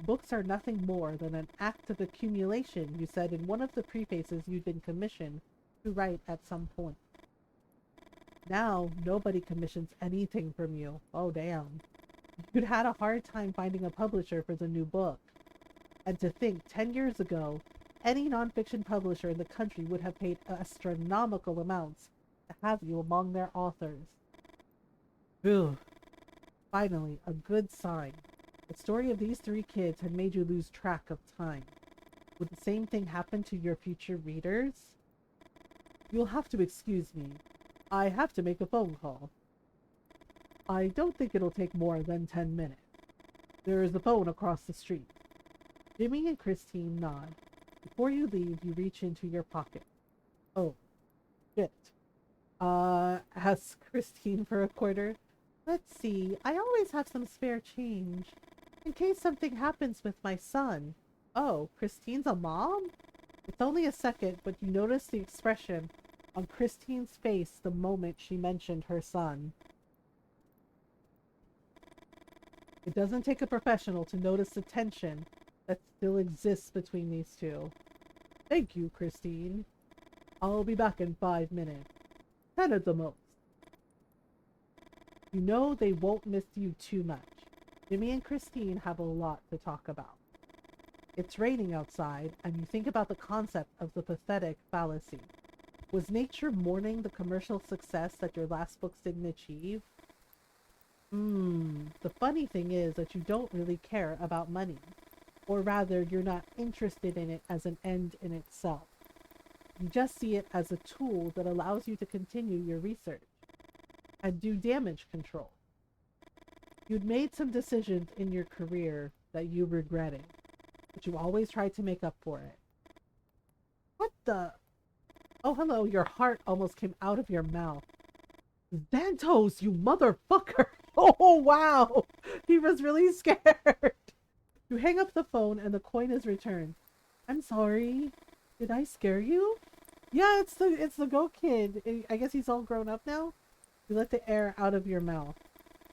Books are nothing more than an act of accumulation, you said in one of the prefaces you'd been commissioned to write at some point. Now, nobody commissions anything from you. Oh, damn. You'd had a hard time finding a publisher for the new book. And to think, 10 years ago, any nonfiction publisher in the country would have paid astronomical amounts to have you among their authors. Ugh. Finally, a good sign. The story of these 3 kids had made you lose track of time. Would the same thing happen to your future readers? You'll have to excuse me. I have to make a phone call. I don't think it'll take more than 10 minutes. There is a phone across the street. Jimmy and Christine nod. Before you leave, you reach into your pocket. Oh, shit. Asks Christine for a quarter. Let's see, I always have some spare change. In case something happens with my son. Oh, Christine's a mom? It's only a second, but you notice the expression on Christine's face the moment she mentioned her son. It doesn't take a professional to notice the tension that still exists between these two. Thank you, Christine. I'll be back in 5 minutes. 10 at the most. You know they won't miss you too much. Jimmy and Christine have a lot to talk about. It's raining outside, and you think about the concept of the pathetic fallacy. Was nature mourning the commercial success that your last books didn't achieve? The funny thing is that you don't really care about money. Or rather, you're not interested in it as an end in itself. You just see it as a tool that allows you to continue your research and do damage control. You'd made some decisions in your career that you regretted, but you always tried to make up for it. What the? Oh, hello, your heart almost came out of your mouth. Xantos, you motherfucker! Oh, wow! He was really scared! You hang up the phone and the coin is returned. I'm sorry. Did I scare you? Yeah, it's the goat kid. I guess he's all grown up now. You let the air out of your mouth.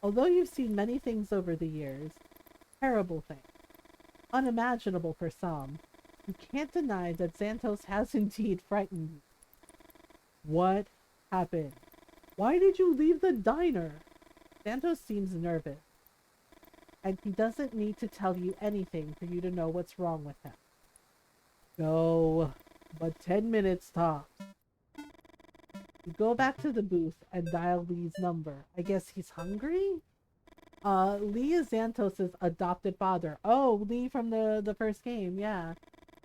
Although you've seen many things over the years, terrible things, unimaginable for some, you can't deny that Xantos has indeed frightened you. What happened? Why did you leave the diner? Xantos seems nervous, and he doesn't need to tell you anything for you to know what's wrong with him. No, but 10 minutes tops. You go back to the booth and dial Lee's number. I guess he's hungry? Lee is Xantos' adopted father. Oh, Lee from the first game, yeah.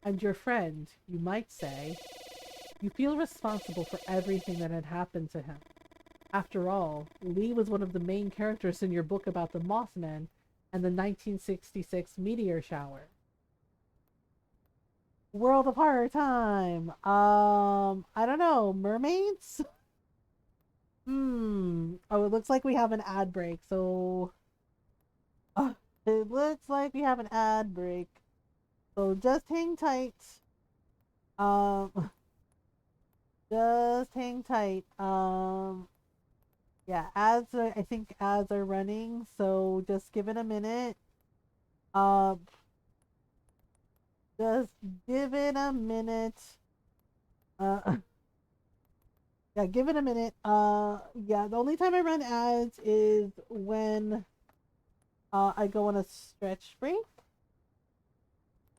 And your friend, you might say. You feel responsible for everything that had happened to him. After all, Lee was one of the main characters in your book about the Mothman and the 1966 meteor shower. World of Horror time! I don't know, mermaids? Oh, it looks like we have an ad break, so... it looks like we have an ad break. So just hang tight. Just hang tight. Yeah, I think ads are running, so just give it a minute. Just give it a minute. Uh, yeah, give it a minute. Yeah, the only time I run ads is when I go on a stretch break.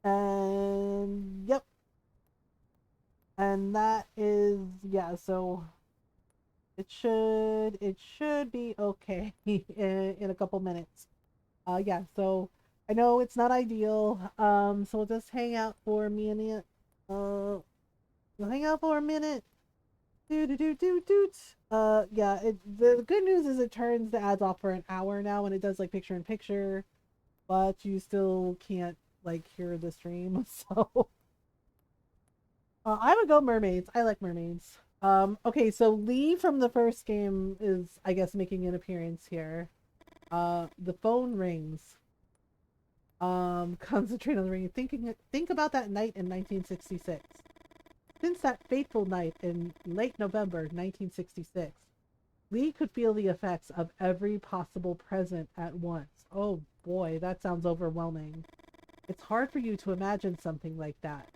And yep, and that is yeah. So it should be okay in a couple minutes. Yeah. So I know it's not ideal. So we'll just hang out for a minute. We'll hang out for a minute. Do do do do do. Yeah. The good news is it turns the ads off for an hour now, and it does like picture in picture, but you still can't like hear the stream. So I would go mermaids. I like mermaids. Okay, so Lee from the first game is, I guess, making an appearance here. The phone rings. Concentrate on the ring. Think about that night in 1966. Since that fateful night in late November 1966, Lee could feel the effects of every possible present at once. Oh boy, that sounds overwhelming. It's hard for you to imagine something like that,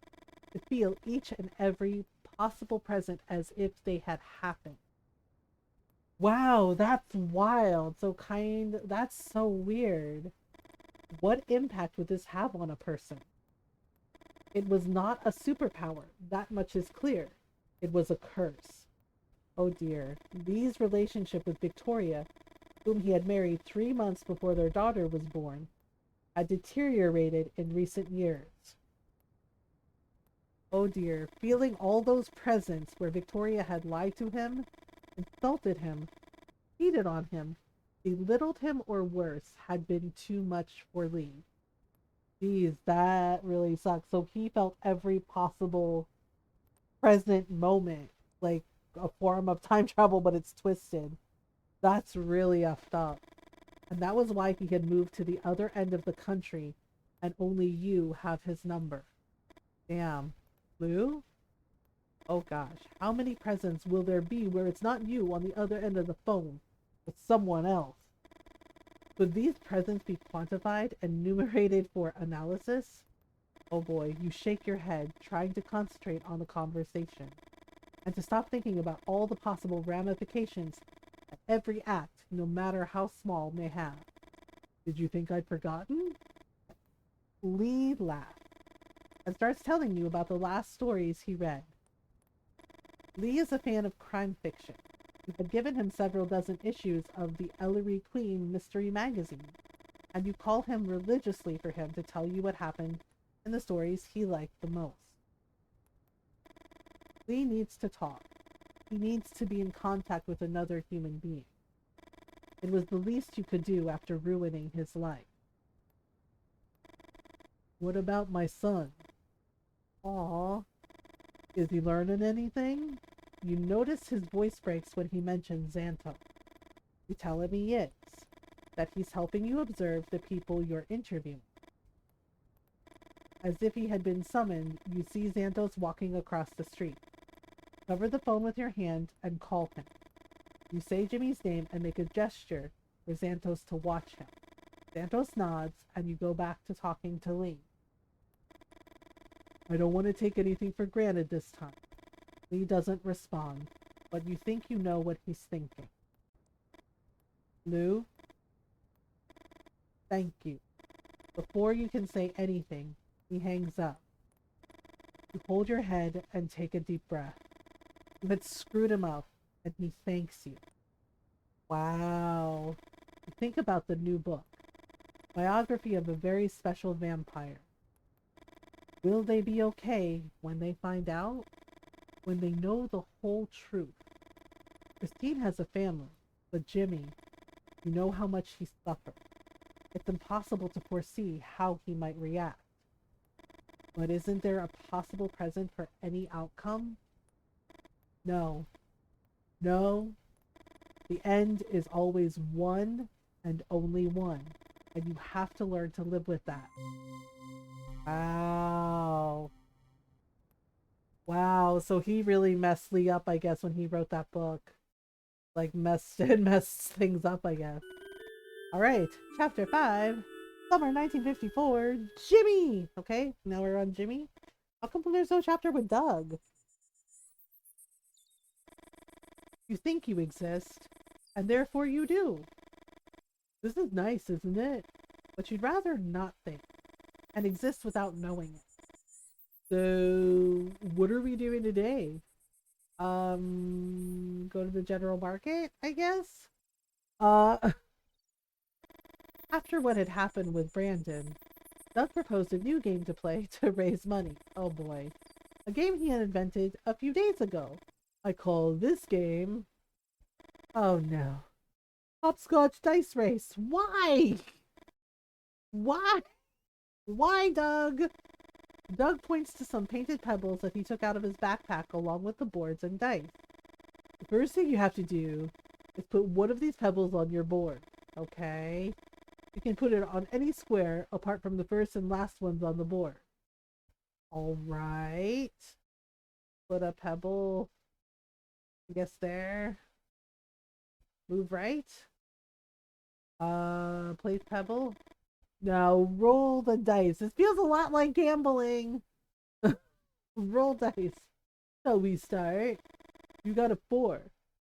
to feel each and every possible present as if they had happened. Wow, that's wild. That's so weird. What impact would this have on a person? It was not a superpower, that much is clear. It was a curse. Oh dear. Lee's relationship with Victoria, whom he had married 3 months before their daughter was born, had deteriorated in recent years. Oh dear, feeling all those presents where Victoria had lied to him, insulted him, cheated on him, belittled him, or worse, had been too much for Lee. Geez, that really sucks. So he felt every possible present moment, like a form of time travel, but it's twisted. That's really effed up. And that was why he had moved to the other end of the country, and only you have his number. Damn. Lou? Oh gosh, how many presents will there be where it's not you on the other end of the phone, but someone else? Could these presents be quantified and numerated for analysis? Oh boy, you shake your head, trying to concentrate on the conversation, and to stop thinking about all the possible ramifications that every act, no matter how small, may have. Did you think I'd forgotten? Lee laughed and starts telling you about the last stories he read. Lee is a fan of crime fiction. You had given him several dozen issues of the Ellery Queen mystery magazine, and you call him religiously for him to tell you what happened in the stories he liked the most. Lee needs to talk. He needs to be in contact with another human being. It was the least you could do after ruining his life. What about my son? Aw, is he learning anything? You notice his voice breaks when he mentions Xanto. You tell him he is, that he's helping you observe the people you're interviewing. As if he had been summoned, you see Xantos walking across the street. Cover the phone with your hand and call him. You say Jimmy's name and make a gesture for Xantos to watch him. Xantos nods, and you go back to talking to Lee. I don't want to take anything for granted this time. Lee doesn't respond, but you think you know what he's thinking. Lou? Thank you. Before you can say anything, he hangs up. You hold your head and take a deep breath. You had screwed him up, and he thanks you. Wow. You think about the new book, biography of a very special vampire. Will they be okay when they find out? When they know the whole truth? Christine has a family, but Jimmy, you know how much he suffered. It's impossible to foresee how he might react. But isn't there a possible present for any outcome? No. No. The end is always one and only one, and you have to learn to live with that. Wow. Wow, so he really messed Lee up, I guess, when he wrote that book. Like, messed things up, I guess. Alright, chapter 5. Summer 1954, Jimmy! Okay, now we're on Jimmy. How come there's no chapter with Doug? You think you exist, and therefore you do. This is nice, isn't it? But you'd rather not think, and exist without knowing it. So, what are we doing today? Go to the general market, I guess? Uh, After what had happened with Brandon, Doug proposed a new game to play to raise money. Oh boy. A game he had invented a few days ago. I call this game... Oh no. Hopscotch Dice Race. Why? Why? Why, Doug? Doug points to some painted pebbles that he took out of his backpack along with the boards and dice. The first thing you have to do is put one of these pebbles on your board. Okay? You can put it on any square apart from the first and last ones on the board. Alright. Put a pebble, I guess there. Move right. Place pebble. Now roll the dice. This feels a lot like gambling. Roll dice. So we start. You got a 4.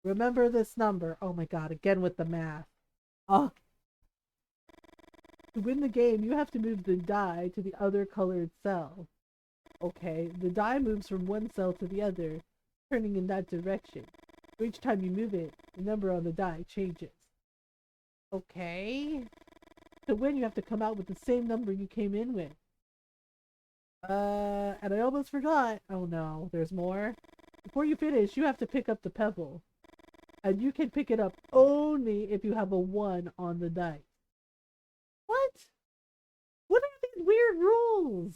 Remember this number. Oh my god, again with the math. Oh. To win the game, you have to move the die to the other colored cell. Okay, the die moves from one cell to the other, turning in that direction. So each time you move it, the number on the die changes. Okay. To win, you have to come out with the same number you came in with. And I almost forgot. Oh no, there's more. Before you finish, you have to pick up the pebble. And you can pick it up only if you have a 1 on the dice. What? What are these weird rules?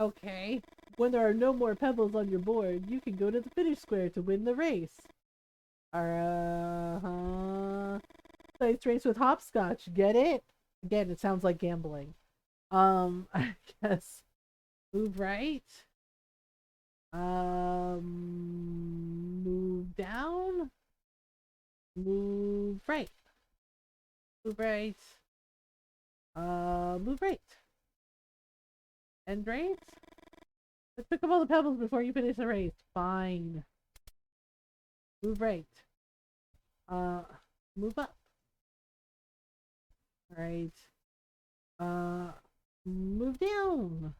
Okay. When there are no more pebbles on your board, you can go to the finish square to win the race. Dice race with hopscotch. Get it? Again, it sounds like gambling. I guess. Move right. Move down. Move right. Move right. Move right. End right? Let's pick up all the pebbles before you finish the race. Fine. Move right. Move up. Alright. Move down.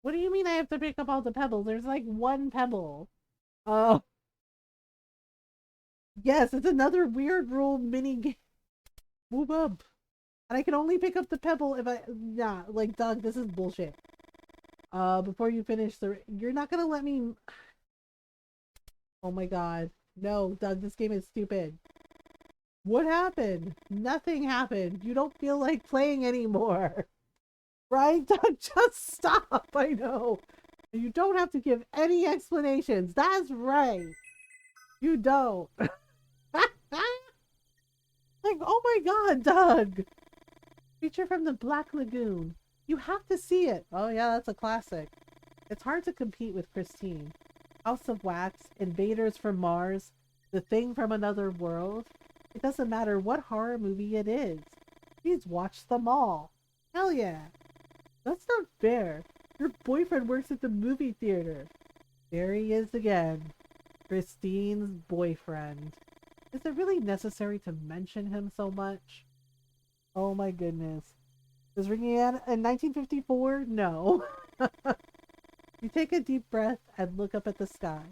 What do you mean I have to pick up all the pebbles? There's like 1 pebble. Yes, it's another weird rule mini game. Move up. And I can only pick up the pebble if I... Nah, like, Doug, this is bullshit. Before you finish the... You're not gonna let me... Oh my god. No, Doug, this game is stupid. What happened? Nothing happened. You don't feel like playing anymore. Right, Doug? Just stop. I know. You don't have to give any explanations. That's right. You don't. Like, oh my god, Doug. Creature from the Black Lagoon. You have to see it. Oh yeah, that's a classic. It's hard to compete with Christine. House of Wax, Invaders from Mars, The Thing from Another World. It doesn't matter what horror movie it is. He's watched them all. Hell yeah. That's not fair. Your boyfriend works at the movie theater. There he is again. Christine's boyfriend. Is it really necessary to mention him so much? Oh my goodness. Is ringing in 1954? No. You take a deep breath and look up at the sky.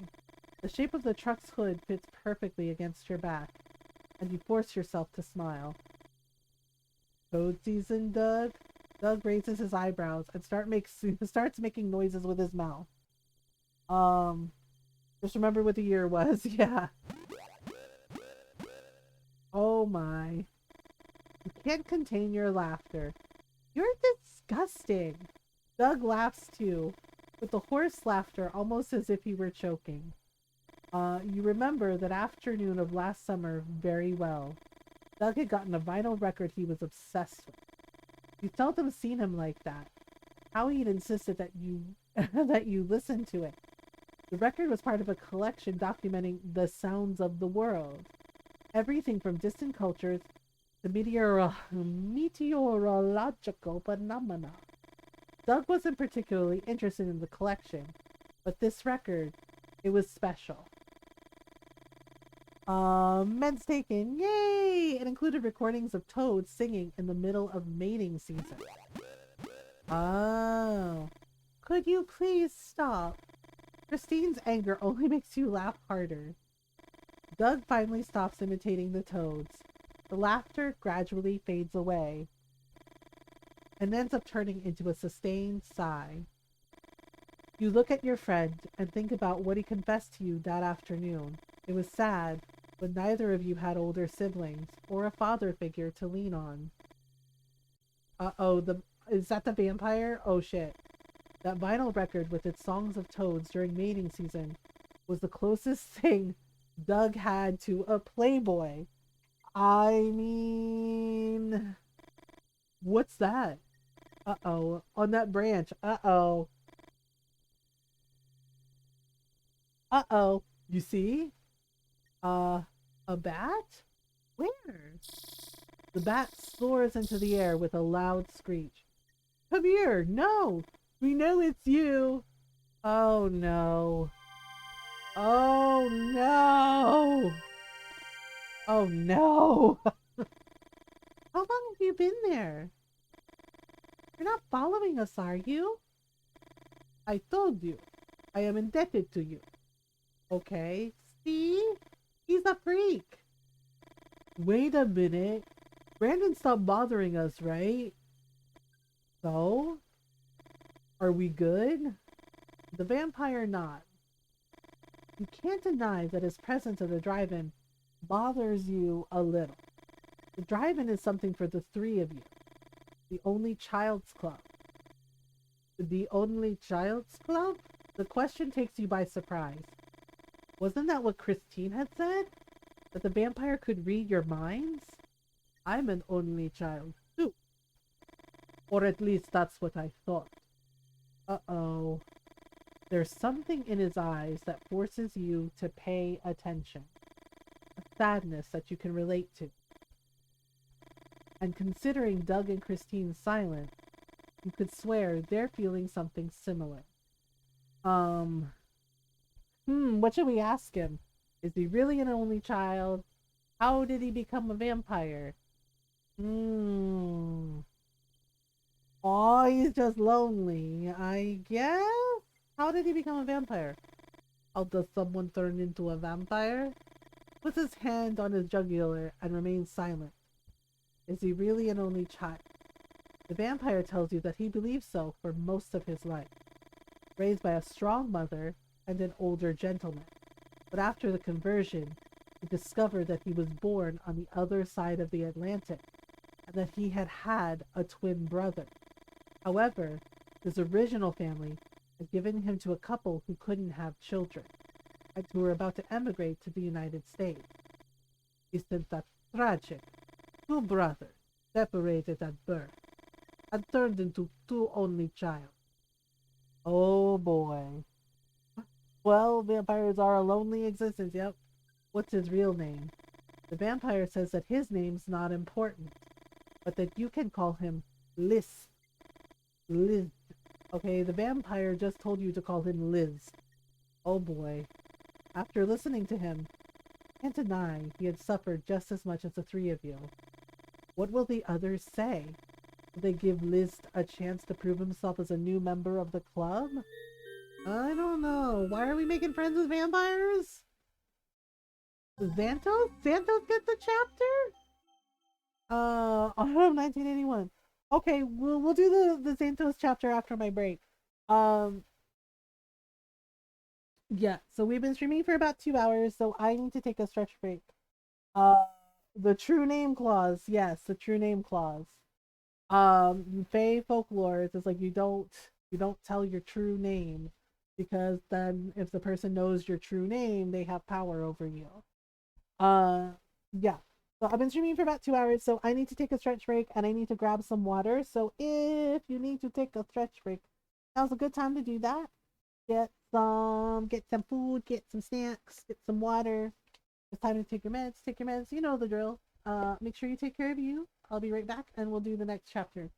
The shape of the truck's hood fits perfectly against your back, and you force yourself to smile. Code season, Doug? Doug raises his eyebrows and starts making noises with his mouth. Just remember what the year was. Yeah. Oh my. You can't contain your laughter. You're disgusting. Doug laughs too, with the hoarse laughter almost as if he were choking. You remember that afternoon of last summer very well. Doug had gotten a vinyl record he was obsessed with. You seldom seen him like that. How he'd insisted that you that you listen to it. The record was part of a collection documenting the sounds of the world. Everything from distant cultures The meteorological phenomena. Doug wasn't particularly interested in the collection, but this record, it was special. Men's taken, yay! It included recordings of toads singing in the middle of mating season. Oh, could you please stop? Christine's anger only makes you laugh harder. Doug finally stops imitating the toads. The laughter gradually fades away and ends up turning into a sustained sigh. You look at your friend and think about what he confessed to you that afternoon. It was sad, but neither of you had older siblings or a father figure to lean on. Uh-oh, is that the vampire? Oh shit. That vinyl record with its songs of toads during mating season was the closest thing Doug had to a Playboy. I mean, what's that? Uh-oh, on that branch. Uh-oh. Uh-oh. You see? Uh, a bat? Where? The bat soars into the air with a loud screech. Come here! No! We know it's you! Oh no. Oh no! Oh no! How long have you been there? You're not following us, are you? I told you. I am indebted to you. Okay, see? He's a freak. Wait a minute. Brandon stopped bothering us, right? So? Are we good? The vampire nods. You can't deny that his presence at the drive-in bothers you a little. The drive-in is something for the three of you. The only child's club. The only child's club? The question takes you by surprise. Wasn't that what Christine had said? That the vampire could read your minds? I'm an only child, too. Or at least that's what I thought. Uh-oh. There's something in his eyes that forces you to pay attention. A sadness that you can relate to. And considering Doug and Christine's silence, you could swear they're feeling something similar. What should we ask him? Is he really an only child? How did he become a vampire? Oh, he's just lonely, I guess? How did he become a vampire? How does someone turn into a vampire? Puts his hand on his jugular and remains silent. Is he really an only child? The vampire tells you that he believes so for most of his life. Raised by a strong mother and an older gentleman. But after the conversion, he discovered that he was born on the other side of the Atlantic and that he had had a twin brother. However, his original family had given him to a couple who couldn't have children and who were about to emigrate to the United States. Isn't that tragic? Two brothers, separated at birth, and turned into two only child. Oh boy. Well, vampires are a lonely existence, yep. What's his real name? The vampire says that his name's not important, but that you can call him Liz. Liz. Okay, the vampire just told you to call him Liz. Oh boy. After listening to him, can't deny he had suffered just as much as the three of you. What will the others say? Will they give Liz a chance to prove himself as a new member of the club? I don't know. Why are we making friends with vampires? Xantos? Xantos gets a chapter? Autumn 1981. Okay, we'll do the Xantos chapter after my break. Yeah, so we've been streaming for about 2 hours, so I need to take a stretch break. The true name clause, yes, the true name clause. Fae folklore is like you don't tell your true name because then if the person knows your true name, they have power over you. Yeah. So I've been streaming for about 2 hours, so I need to take a stretch break and I need to grab some water. So if you need to take a stretch break, now's a good time to do that. Get some food, get some snacks, get some water. It's time to take your meds, you know the drill. Make sure you take care of you. I'll be right back and we'll do the next chapter.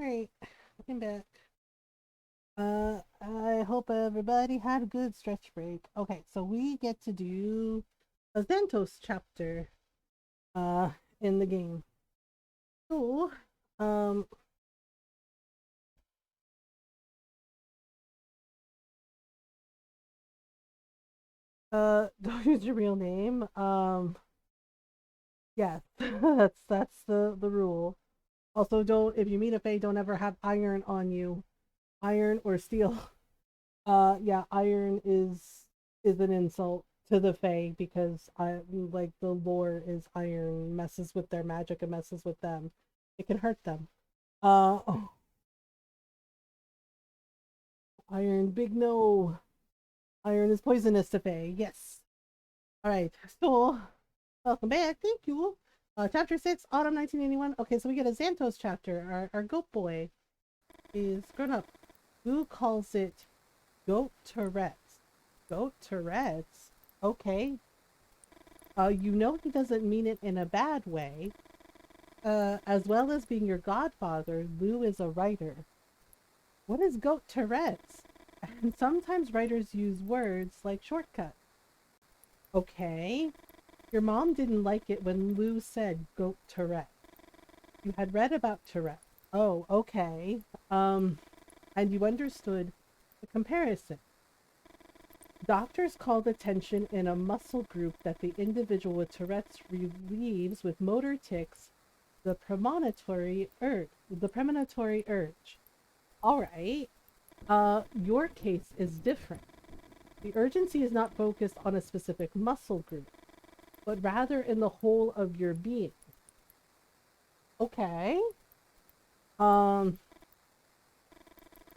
Alright, I'm back. I hope everybody had a good stretch break. Okay, so we get to do a Xanthos chapter uh in the game. So, um don't use your real name. Yes, that's the rule. Also, don't if you meet a fae, don't ever have iron on you, iron or steel. Yeah, iron is an insult to the fae because I like the lore is iron messes with their magic and messes with them. It can hurt them. Oh, iron, big no. Iron is poisonous to fae. Yes. All right. So, welcome back. Thank you. Chapter 6, Autumn 1981. Okay, so we get a Xanthos chapter. Our goat boy is grown up. Who calls it goat Tourette's? Goat Tourette's? Okay. You know he doesn't mean it in a bad way. As well as being your godfather, Lou is a writer. What is goat Tourette's? And sometimes writers use words like shortcut. Okay. Your mom didn't like it when Lou said goat Tourette. You had read about Tourette. Oh, okay. And you understood the comparison. Doctors called attention in a muscle group that the individual with Tourette's relieves with motor tics the premonitory urge. All right. Your case is different. The urgency is not focused on a specific muscle group, but rather in the whole of your being. Okay.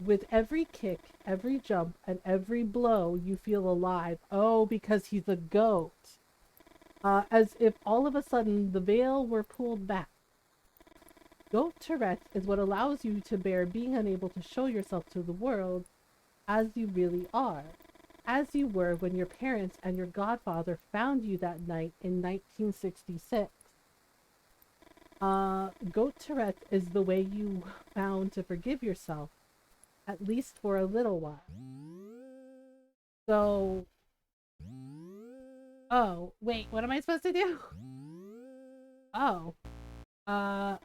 With every kick, every jump, and every blow, you feel alive. Oh, because he's a goat. As if all of a sudden the veil were pulled back. Goat Tourette's is what allows you to bear being unable to show yourself to the world as you really are. As you were when your parents and your godfather found you that night in 1966. Goat Tourette's is the way you found to forgive yourself, at least for a little while. So, oh, wait, what am I supposed to do? Oh, not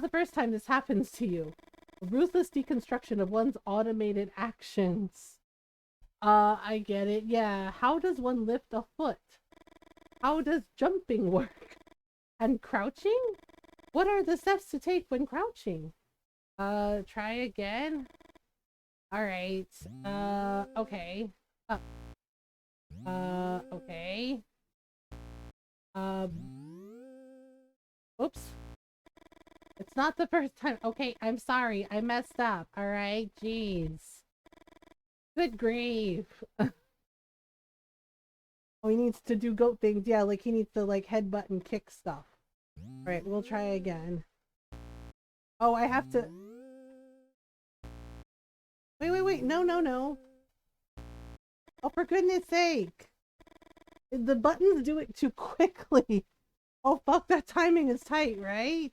the first time this happens to you. A ruthless deconstruction of one's automated actions. I get it. Yeah, how does one lift a foot? How does jumping work? And crouching? What are the steps to take when crouching? Try again? Alright. Okay. Up. Okay. Oops. It's not the first time. Okay, I'm sorry. I messed up. Alright, jeez. Good grief. Oh, he needs to do goat things. Yeah, like he needs to like headbutt and kick stuff. Alright, we'll try again. Oh, I have to... Wait. No. Oh, for goodness sake. The buttons do it too quickly. Oh, fuck, that timing is tight, right?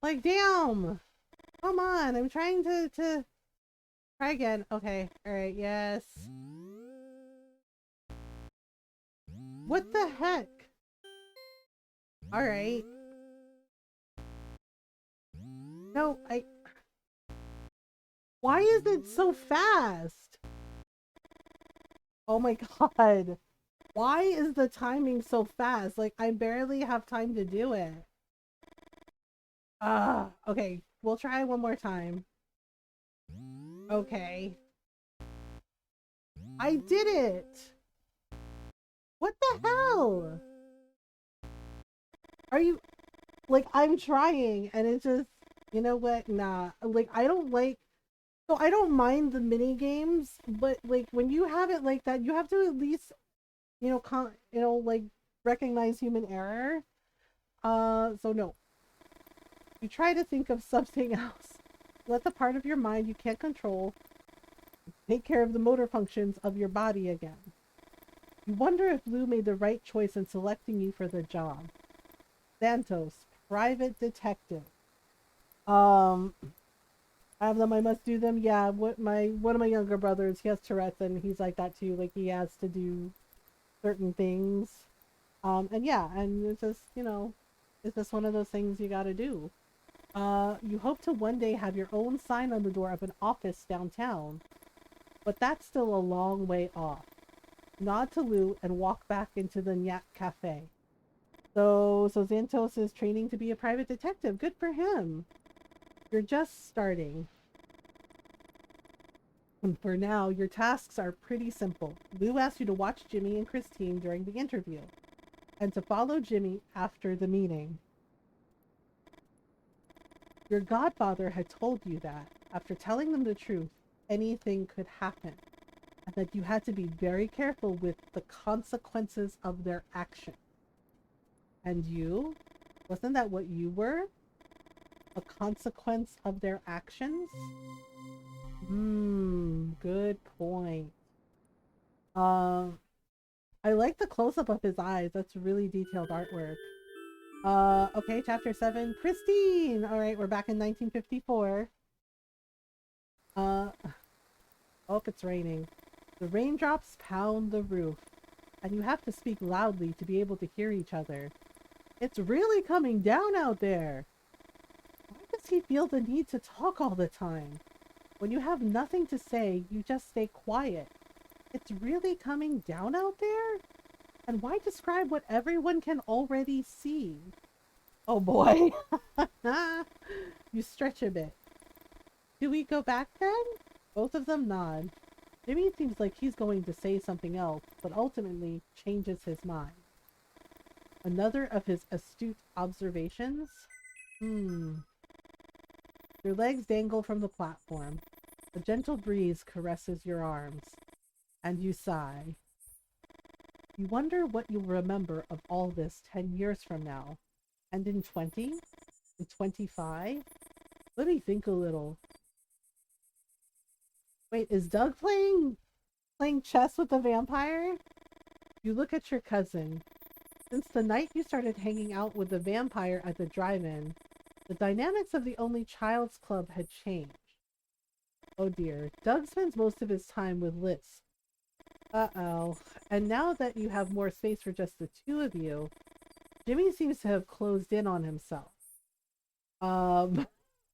Like, damn. Come on, I'm trying to... Try again. Okay, alright, yes. What the heck? Alright. No, why is it so fast? Oh my god. Why is the timing so fast? Like, I barely have time to do it. Okay. We'll try one more time. Okay. I did it! What the hell? Are you... Like, I'm trying, and it's just... You know what? Nah. Like, I don't like... So I don't mind the mini games, but like when you have it like that, you have to at least, like recognize human error. So no. You try to think of something else. Let the part of your mind you can't control take care of the motor functions of your body again. You wonder if Lou made the right choice in selecting you for the job. Xanthos, private detective. Um, I have them. I must do them. Yeah, what my one of my younger brothers, he has Tourette's, and he's like that too. Like he has to do certain things. And yeah, and it's just it's just one of those things you got to do. You hope to one day have your own sign on the door of an office downtown, but that's still a long way off. Nod to Lou and walk back into the Nyak Cafe. So Xantos is training to be a private detective. Good for him. You're just starting. And for now, your tasks are pretty simple. Lou asks you to watch Jimmy and Christine during the interview, and to follow Jimmy after the meeting. Your godfather had told you that, after telling them the truth, anything could happen, and that you had to be very careful with the consequences of their action. And you? Wasn't that what you were? A consequence of their actions? Good point. Um, I like the close up of his eyes. That's really detailed artwork. Okay, chapter 7. Christine! Alright, we're back in 1954. Uh, oh, it's raining. The raindrops pound the roof, and you have to speak loudly to be able to hear each other. It's really coming down out there. Why does he feel the need to talk all the time? When you have nothing to say, you just stay quiet. It's really coming down out there? And why describe what everyone can already see? Oh boy. You stretch a bit. Do we go back then? Both of them nod. Jimmy seems like he's going to say something else, but ultimately changes his mind. Another of his astute observations? Your legs dangle from the platform. A gentle breeze caresses your arms, and you sigh. You wonder what you'll remember of all this 10 years from now. And in 20? In 25? Let me think a little. Wait, is Doug playing chess with the vampire? You look at your cousin. Since the night you started hanging out with the vampire at the drive-in, the dynamics of the Only Child's Club had changed. Oh dear, Doug spends most of his time with Liz. Uh-oh. And now that you have more space for just the two of you, Jimmy seems to have closed in on himself.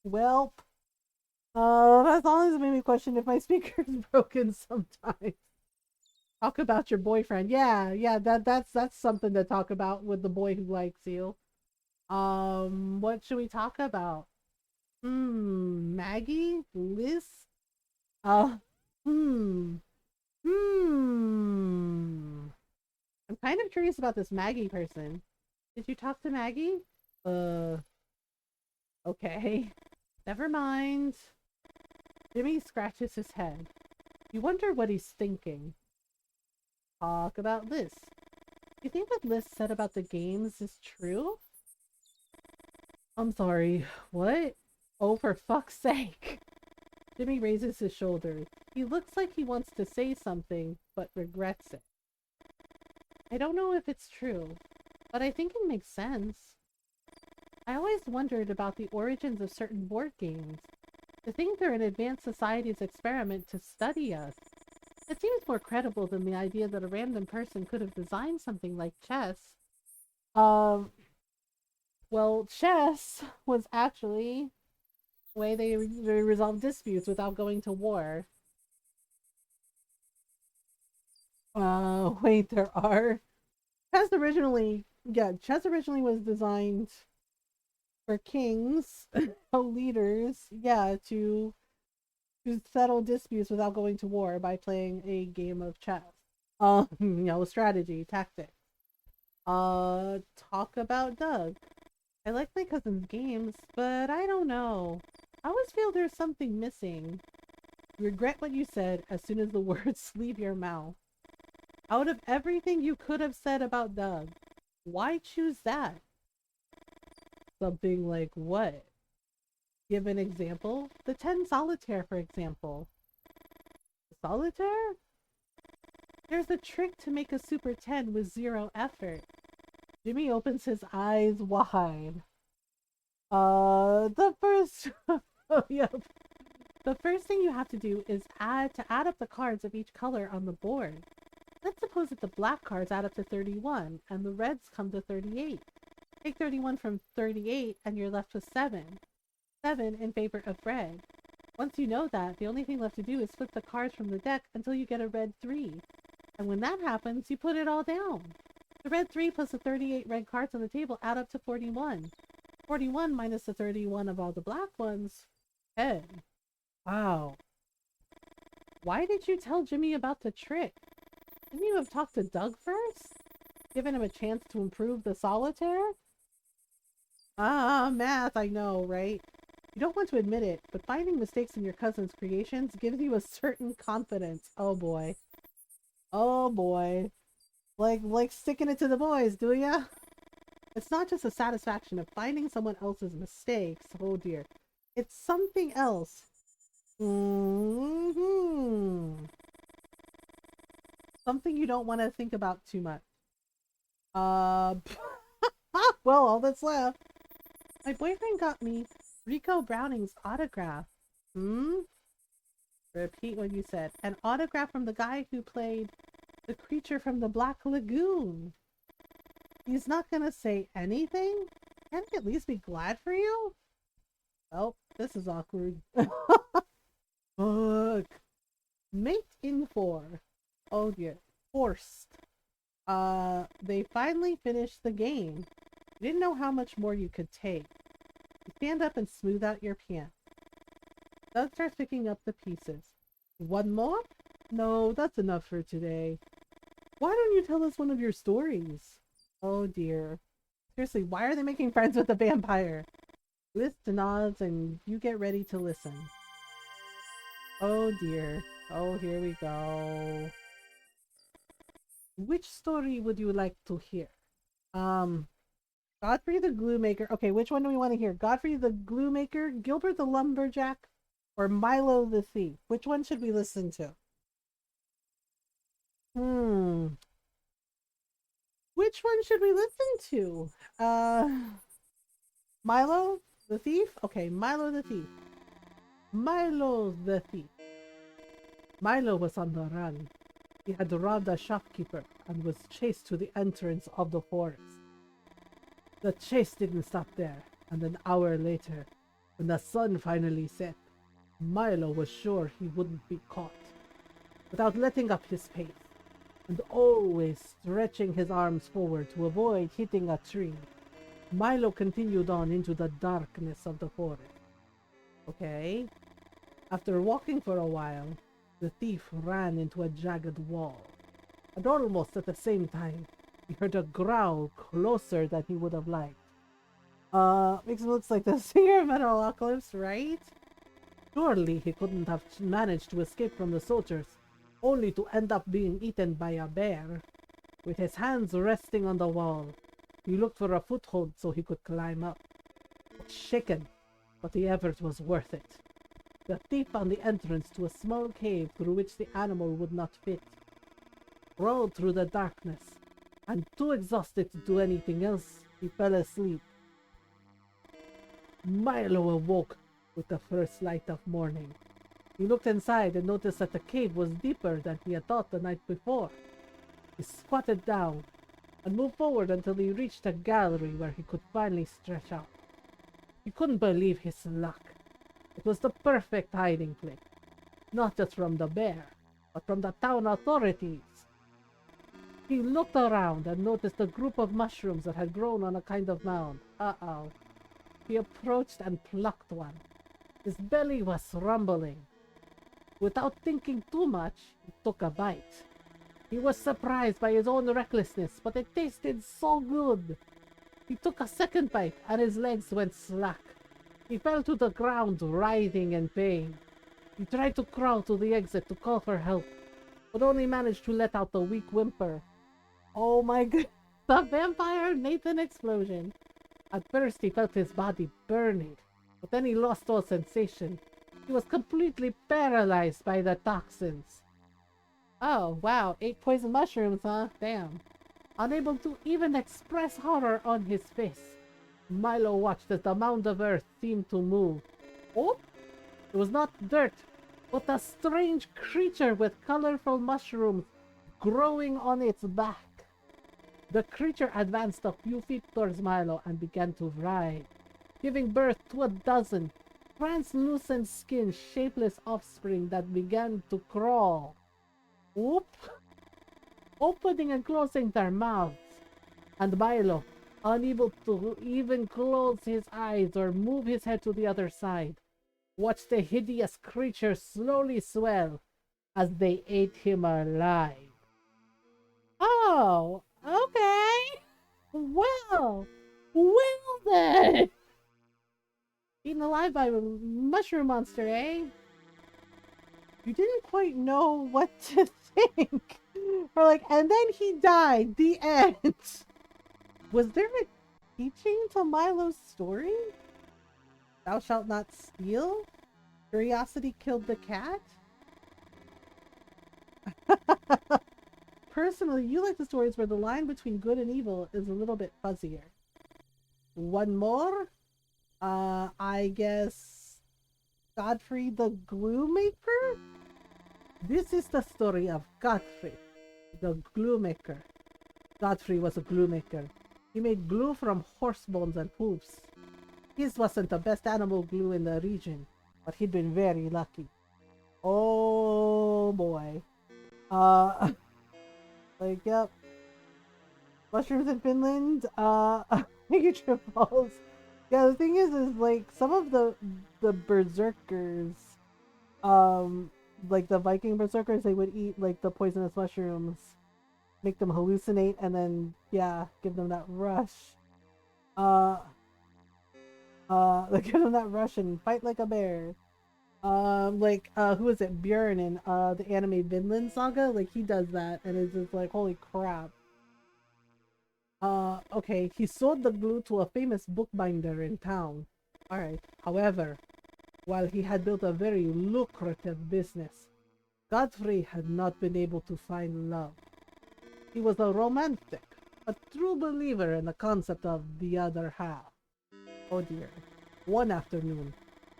Well, that's always made me question if my speaker's broken sometimes. Talk about your boyfriend. Yeah, that's something to talk about with the boy who likes you. What should we talk about? Maggie? Liz? Uh, hmm. I'm kind of curious about this Maggie person. Did you talk to Maggie? Uh, okay. Never mind. Jimmy scratches his head. You wonder what he's thinking. Talk about Liz. You think what Liz said about the games is true? I'm sorry, what? Oh, for fuck's sake. Jimmy raises his shoulders. He looks like he wants to say something, but regrets it. I don't know if it's true, but I think it makes sense. I always wondered about the origins of certain board games. To think they're an advanced society's experiment to study us. It seems more credible than the idea that a random person could have designed something like chess. Well, chess was actually the way they resolved disputes without going to war. Wait, there are chess originally was designed for kings, leaders, to settle disputes without going to war by playing a game of chess. Strategy, tactics. Talk about Doug. I like my cousin's games, but I don't know. I always feel there's something missing. You regret what you said as soon as the words leave your mouth. Out of everything you could have said about Doug, why choose that? Something like what? Give an example. The 10 solitaire, for example. Solitaire? There's a trick to make a Super 10 with zero effort. Jimmy opens his eyes wide. The first, oh, yeah, the first thing you have to do is add up the cards of each color on the board. Let's suppose that the black cards add up to 31 and the reds come to 38. Take 31 from 38 and you're left with 7. 7 in favor of red. Once you know that, the only thing left to do is flip the cards from the deck until you get a red 3. And when that happens, you put it all down. The red 3 plus the 38 red cards on the table add up to 41. 41 minus the 31 of all the black ones, 10. Wow. Why did you tell Jimmy about the trick? Didn't you have talked to Doug first? Given him a chance to improve the solitaire? Ah, math, I know, right? You don't want to admit it, but finding mistakes in your cousin's creations gives you a certain confidence. Oh boy. Oh boy. Like sticking it to the boys, do ya? It's not just a satisfaction of finding someone else's mistakes. Oh dear. It's something else. Something you don't want to think about too much. Well, all that's left. My boyfriend got me Rico Browning's autograph. Repeat what you said. An autograph from the guy who played the creature from the Black Lagoon. He's not gonna say anything? Can't he at least be glad for you? Oh, this is awkward. Fuck. Mate in 4. Oh dear. Forced. They finally finished the game. You didn't know how much more you could take. You stand up and smooth out your pants. Doug starts picking up the pieces. One more? No, that's enough for today. Why don't you tell us one of your stories? Oh dear. Seriously, why are they making friends with a vampire? List nods and you get ready to listen. Oh dear. Oh, here we go. Which story would you like to hear? Godfrey the Glue Maker. Okay, which one do we want to hear? Godfrey the Glue Maker, Gilbert the Lumberjack, or Milo the Thief? Which one should we listen to? Which one should we listen to? Milo the Thief? Okay, Milo the Thief. Milo the Thief. Milo was on the run. He had robbed a shopkeeper and was chased to the entrance of the forest. The chase didn't stop there, and an hour later, when the sun finally set, Milo was sure he wouldn't be caught. Without letting up his pace, and always stretching his arms forward to avoid hitting a tree, Milo continued on into the darkness of the forest. Okay. After walking for a while, the thief ran into a jagged wall, and almost at the same time, he heard a growl closer than he would have liked. Makes it look like the singer of Metalocalypse, right? Surely he couldn't have managed to escape from the soldiers, only to end up being eaten by a bear. With his hands resting on the wall, he looked for a foothold so he could climb up. Shaken, but the effort was worth it. The thief found the entrance to a small cave through which the animal would not fit. Crawled through the darkness, and too exhausted to do anything else, he fell asleep. Milo awoke with the first light of morning. He looked inside and noticed that the cave was deeper than he had thought the night before. He squatted down and moved forward until he reached a gallery where he could finally stretch out. He couldn't believe his luck. It was the perfect hiding place, not just from the bear, but from the town authorities. He looked around and noticed a group of mushrooms that had grown on a kind of mound. Uh-oh. He approached and plucked one. His belly was rumbling. Without thinking too much, he took a bite. He was surprised by his own recklessness, but it tasted so good. He took a second bite and his legs went slack. He fell to the ground, writhing in pain. He tried to crawl to the exit to call for help, but only managed to let out a weak whimper. Oh my god, the vampire Nathan explosion. At first he felt his body burning, but then he lost all sensation. He was completely paralyzed by the toxins. Oh, wow, 8 poison mushrooms, huh? Damn. Unable to even express horror on his face. Milo watched as the mound of earth seemed to move. Oh, it was not dirt, but a strange creature with colorful mushrooms growing on its back. The creature advanced a few feet towards Milo and began to writhe, giving birth to a dozen translucent skin, shapeless offspring that began to crawl. Whoop! Opening and closing their mouths. And Milo, unable to even close his eyes or move his head to the other side, watched the hideous creature slowly swell as they ate him alive. Oh, okay. Well then. Eaten alive by a mushroom monster, eh? You didn't quite know what to think. Or like, and then he died. The end. Was there a teaching to Milo's story? Thou shalt not steal? Curiosity killed the cat? Personally, you like the stories where the line between good and evil is a little bit fuzzier. One more? I guess Godfrey the Glue Maker? This is the story of Godfrey, the glue maker. Godfrey was a glue maker. He made glue from horse bones and hooves. His wasn't the best animal glue in the region, but he'd been very lucky. Oh boy. Like, yep. Mushrooms in Finland, Mega Balls. Yeah, the thing is like some of the berserkers, like the Viking berserkers, they would eat like the poisonous mushrooms, make them hallucinate, and then yeah, give them that rush. Uh, give them that rush and fight like a bear. Who is it? Björn in the anime Vinland Saga, like he does that, and it's just like holy crap. Okay, he sold the glue to a famous bookbinder in town. Alright, however, while he had built a very lucrative business, Godfrey had not been able to find love. He was a romantic, a true believer in the concept of the other half. Oh dear. One afternoon,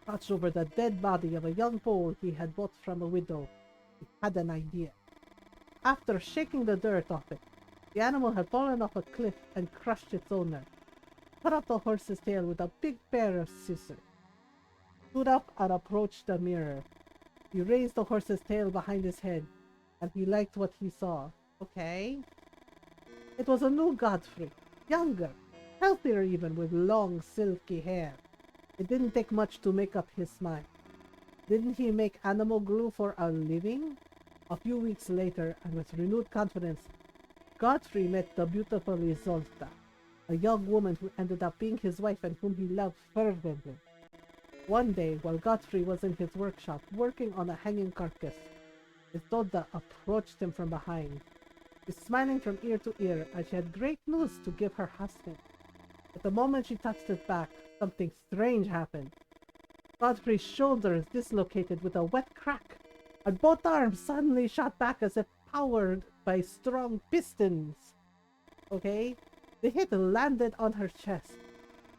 crouched over the dead body of a young foal he had bought from a widow, he had an idea. After shaking the dirt off it, the animal had fallen off a cliff and crushed its owner. Cut off the horse's tail with a big pair of scissors. Stood up and approached the mirror. He raised the horse's tail behind his head, and he liked what he saw. Okay. It was a new Godfrey, younger, healthier even, with long silky hair. It didn't take much to make up his mind. Didn't he make animal glue for a living? A few weeks later, and with renewed confidence, Godfrey met the beautiful Isolda, a young woman who ended up being his wife and whom he loved fervently. One day, while Godfrey was in his workshop working on a hanging carcass, Isolda approached him from behind. She was smiling from ear to ear, and she had great news to give her husband. But the moment she touched his back, something strange happened. Godfrey's shoulders dislocated with a wet crack, and both arms suddenly shot back as if powered by strong pistons. Okay? The hit landed on her chest.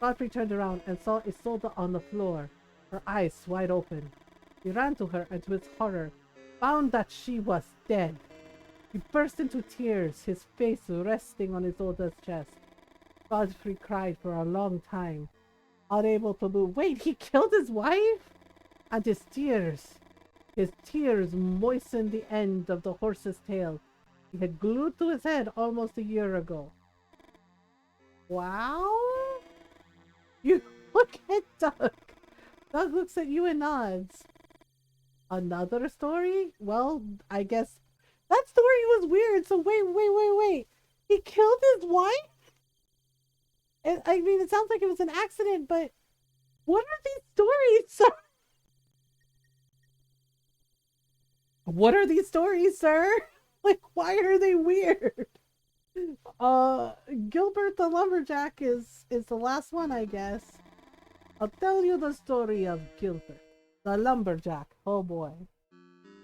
Godfrey turned around and saw Isolda on the floor, her eyes wide open. He ran to her and to his horror, found that she was dead. He burst into tears, his face resting on Isolda's chest. Godfrey cried for a long time, unable to move. Wait, he killed his wife? And his tears moistened the end of the horse's tail he had glued to his head almost a year ago. Wow? You look at Doug. Doug looks at you and nods. Another story? Well, I guess that story was weird. So wait. He killed his wife? I mean, it sounds like it was an accident, but what are these stories, sir? What are these stories, sir? Like, why are they weird? Gilbert the Lumberjack is the last one, I guess. I'll tell you the story of Gilbert the Lumberjack. Oh boy.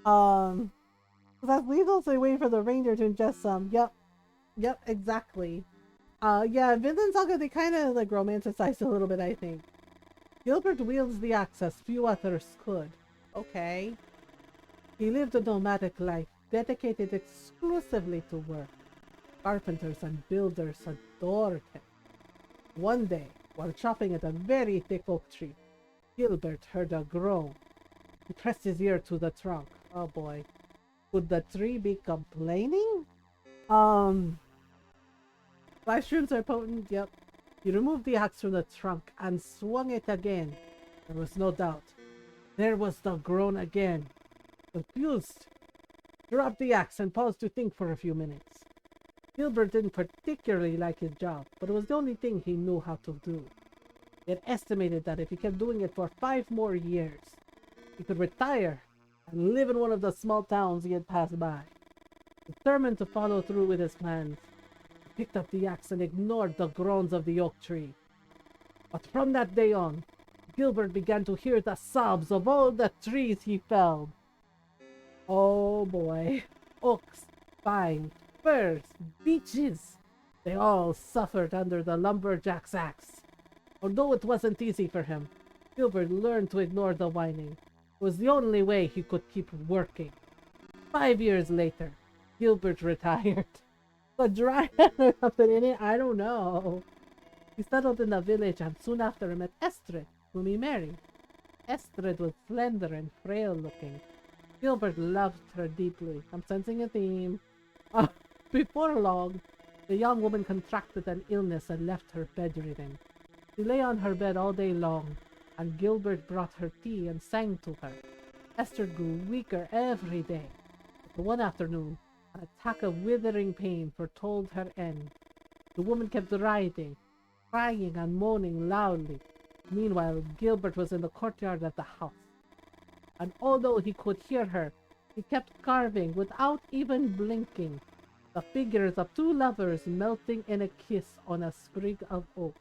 That's lethal, so wait for the reindeer to ingest some. Yep, exactly. Yeah, Vinland Saga, they kind of like romanticized a little bit, I think. Gilbert wields the axe as few others could. Okay. He lived a nomadic life, dedicated exclusively to work. Carpenters and builders adored him. One day, while chopping at a very thick oak tree, Gilbert heard a groan. He pressed his ear to the trunk. Oh boy. Could the tree be complaining? Um, Mushrooms are potent, yep. He removed the axe from the trunk and swung it again. There was no doubt. There was the groan again. Confused, he dropped the axe and paused to think for a few minutes. Gilbert didn't particularly like his job, but it was the only thing he knew how to do. He had estimated that if he kept doing it for 5 more years, he could retire and live in one of the small towns he had passed by. Determined to follow through with his plans, he picked up the axe and ignored the groans of the oak tree. But from that day on, Gilbert began to hear the sobs of all the trees he felled. Oh boy. Oaks, pines, firs, beeches. They all suffered under the lumberjack's axe. Although it wasn't easy for him, Gilbert learned to ignore the whining. It was the only way he could keep working. 5 years later, Gilbert retired. The dry or something in it, I don't know. He settled in the village and soon after he met Estrid, whom he married. Estrid was slender and frail looking. Gilbert loved her deeply. I'm sensing a theme. Before long, the young woman contracted an illness and left her bedridden. She lay on her bed all day long, and Gilbert brought her tea and sang to her. Esther grew weaker every day. But one afternoon, an attack of withering pain foretold her end. The woman kept writhing, crying and moaning loudly. Meanwhile, Gilbert was in the courtyard of the house. And although he could hear her, he kept carving without even blinking, the figures of 2 lovers melting in a kiss on a sprig of oak.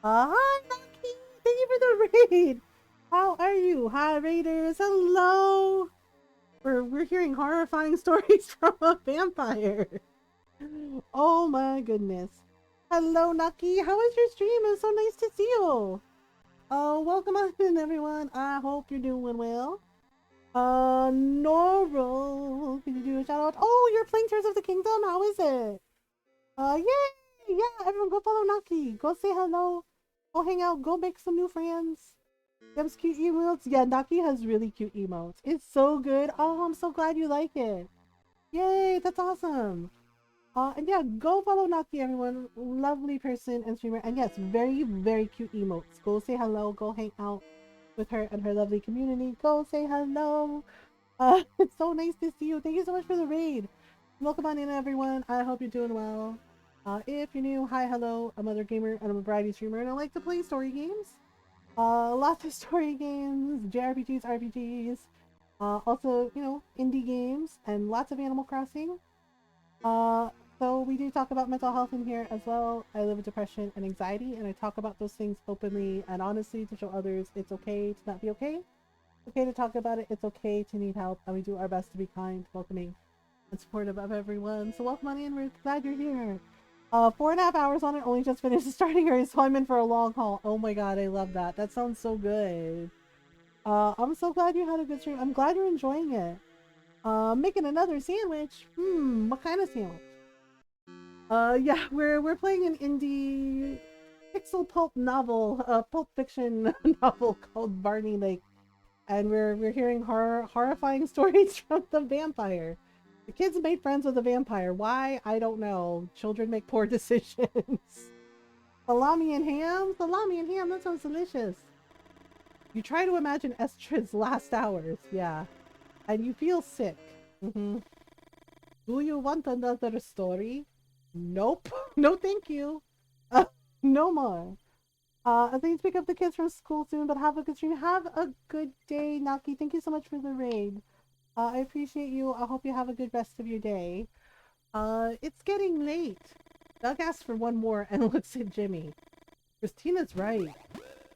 Hi, Naki! Thank you for the raid! How are you? Hi, raiders! Hello! We're hearing horrifying stories from a vampire. Oh my goodness. Hello, Naki! How was your stream? It's so nice to see you! Oh, welcome on in, everyone. I hope you're doing well. Norval, can you do a shout out? Oh, you're playing Tears of the Kingdom? How is it? Yay! Yeah, everyone go follow Naki. Go say hello. Go hang out. Go make some new friends. Them's cute emotes. Yeah, Naki has really cute emotes. It's so good. Oh, I'm so glad you like it. Yay, that's awesome. And yeah, go follow Naki, everyone. Lovely person and streamer. And yes, very, very cute emotes. Go say hello. Go hang out with her and her lovely community. Go say hello. It's so nice to see you. Thank you so much for the raid. Welcome on in, everyone. I hope you're doing well. If you're new, hi, hello. I'm Mothergamer and I'm a variety streamer and I like to play story games. Lots of story games, JRPGs, RPGs. Also, you know, indie games and lots of Animal Crossing. So we do talk about mental health in here as well. I live with depression and anxiety, and I talk about those things openly and honestly to show others it's okay to not be okay. It's okay to talk about it. It's okay to need help, and we do our best to be kind, welcoming, and supportive of everyone. So welcome on in. We're glad you're here. 4.5 hours on it. Only just finished starting her, so I'm in for a long haul. Oh my god, I love that. That sounds so good. I'm so glad you had a good stream. I'm glad you're enjoying it. Making another sandwich. What kind of sandwich? Yeah, we're playing an indie pixel pulp novel, pulp fiction novel called Barney Lake, and we're hearing horrifying stories from the vampire. The kids made friends with the vampire. Why? I don't know. Children make poor decisions. Salami and ham? Salami and ham, that sounds delicious. You try to imagine Estrid's last hours, yeah. And you feel sick. Do you want another story? Nope. No thank you. No more. I think pick up the kids from school soon, but have a good stream. Have a good day, Naki. Thank you so much for the raid. I appreciate you. I hope you have a good rest of your day. It's getting late. Doug asks for one more and looks at Jimmy. Christina's right.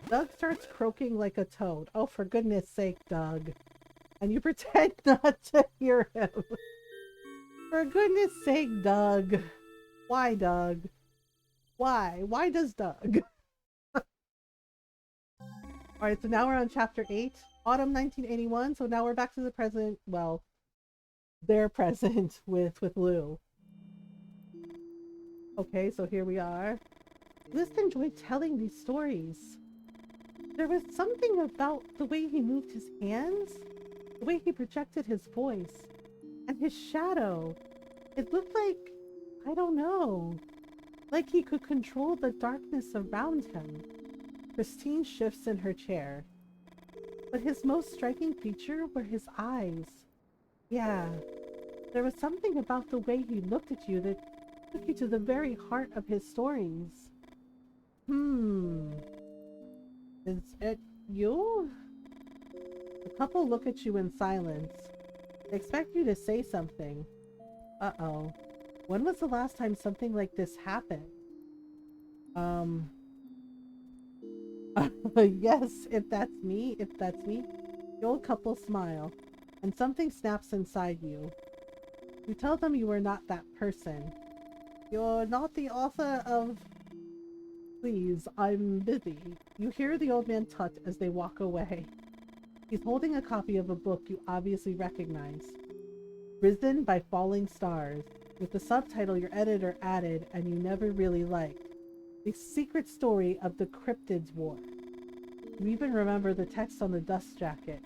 Doug starts croaking like a toad. Oh, for goodness sake, Doug. And you pretend not to hear him. For goodness sake, Doug. Why, Doug? Why? Why does Doug? Alright, so now we're on chapter 8, autumn 1981. So now we're back to the present. Well, their present with Lou. Okay, so here we are. Liz enjoyed telling these stories. There was something about the way he moved his hands, the way he projected his voice, and his shadow. It looked like, I don't know, like he could control the darkness around him. Christine shifts in her chair. But his most striking feature were his eyes. Yeah, there was something about the way he looked at you that took you to the very heart of his stories. Is it you? The couple look at you in silence. They expect you to say something. Uh-oh. When was the last time something like this happened? Yes, if that's me. The old couple smile, and something snaps inside you. You tell them you are not that person. You're not the author of... Please, I'm busy. You hear the old man tut as they walk away. He's holding a copy of a book you obviously recognize. Risen by Falling Stars, with the subtitle your editor added and you never really liked. The secret story of the Cryptids War. You even remember the text on the dust jacket.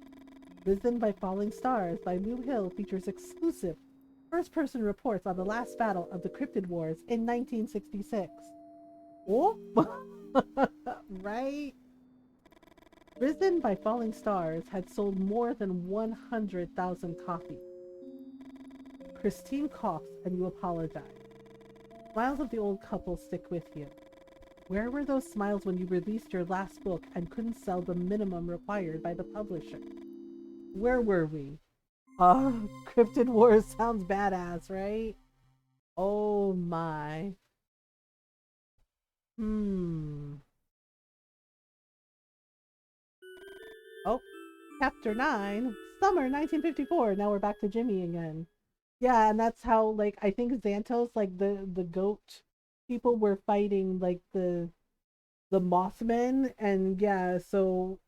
Risen by Falling Stars by Lou Hill features exclusive first-person reports on the last battle of the Cryptid Wars in 1966. Oh, right? Risen by Falling Stars had sold more than 100,000 copies. Christine coughs and you apologize. Smiles of the old couple stick with you. Where were those smiles when you released your last book and couldn't sell the minimum required by the publisher? Where were we? Cryptid Wars sounds badass, right? Oh my. Oh, chapter 9, summer 1954. Now we're back to Jimmy again. Yeah, and that's how, like, I think Xantos, like, the goat people were fighting, like, the Mothmen, and yeah, so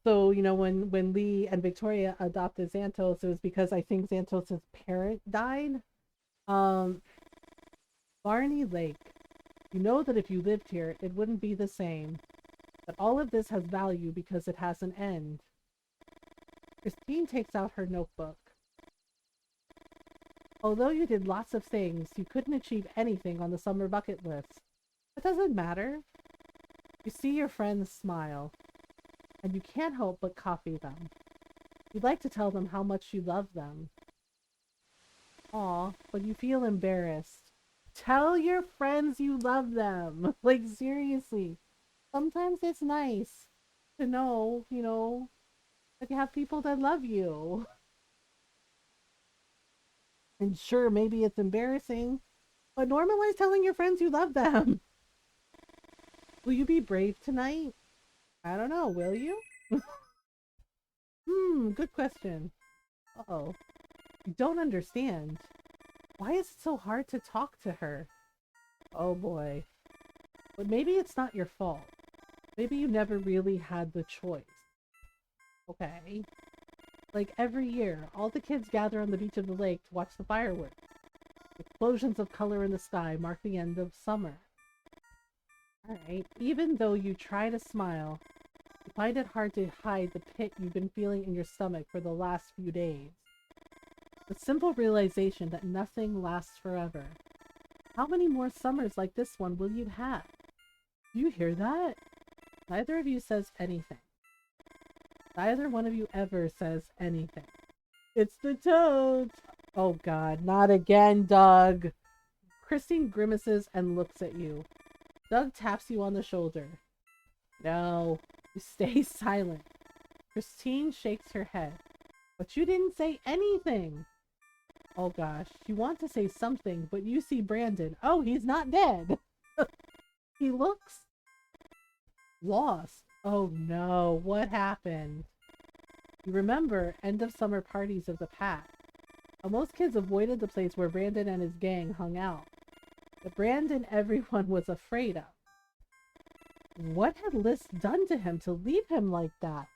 you know, when Lee and Victoria adopted Xantos, it was because I think Xantos's parent died. Um, Barney Lake. You know that if you lived here, it wouldn't be the same. But all of this has value because it has an end. Christine takes out her notebook. Although you did lots of things, you couldn't achieve anything on the summer bucket list. It doesn't matter. You see your friends smile, and you can't help but copy them. You'd like to tell them how much you love them. Aw, but you feel embarrassed. Tell your friends you love them. Like, seriously. Sometimes it's nice to know, you know, that you have people that love you. And sure, maybe it's embarrassing, but normalize telling your friends you love them. Will you be brave tonight? I don't know, will you? Good question. Uh-oh. You don't understand. Why is it so hard to talk to her? Oh boy. But maybe it's not your fault. Maybe you never really had the choice. Okay. Like every year, all the kids gather on the beach of the lake to watch the fireworks. Explosions of color in the sky mark the end of summer. Alright, even though you try to smile, you find it hard to hide the pit you've been feeling in your stomach for the last few days. The simple realization that nothing lasts forever. How many more summers like this one will you have? Do you hear that? Neither of you says anything. Neither one of you ever says anything. It's the toads! Oh god, not again, Doug! Christine grimaces and looks at you. Doug taps you on the shoulder. No, you stay silent. Christine shakes her head. But you didn't say anything! Oh gosh, you want to say something, but you see Brandon. Oh, he's not dead! He looks lost. Oh no, what happened? You remember end of summer parties of the past. Most kids avoided the place where Brandon and his gang hung out. But Brandon, everyone was afraid of. What had Liz done to him to leave him like that?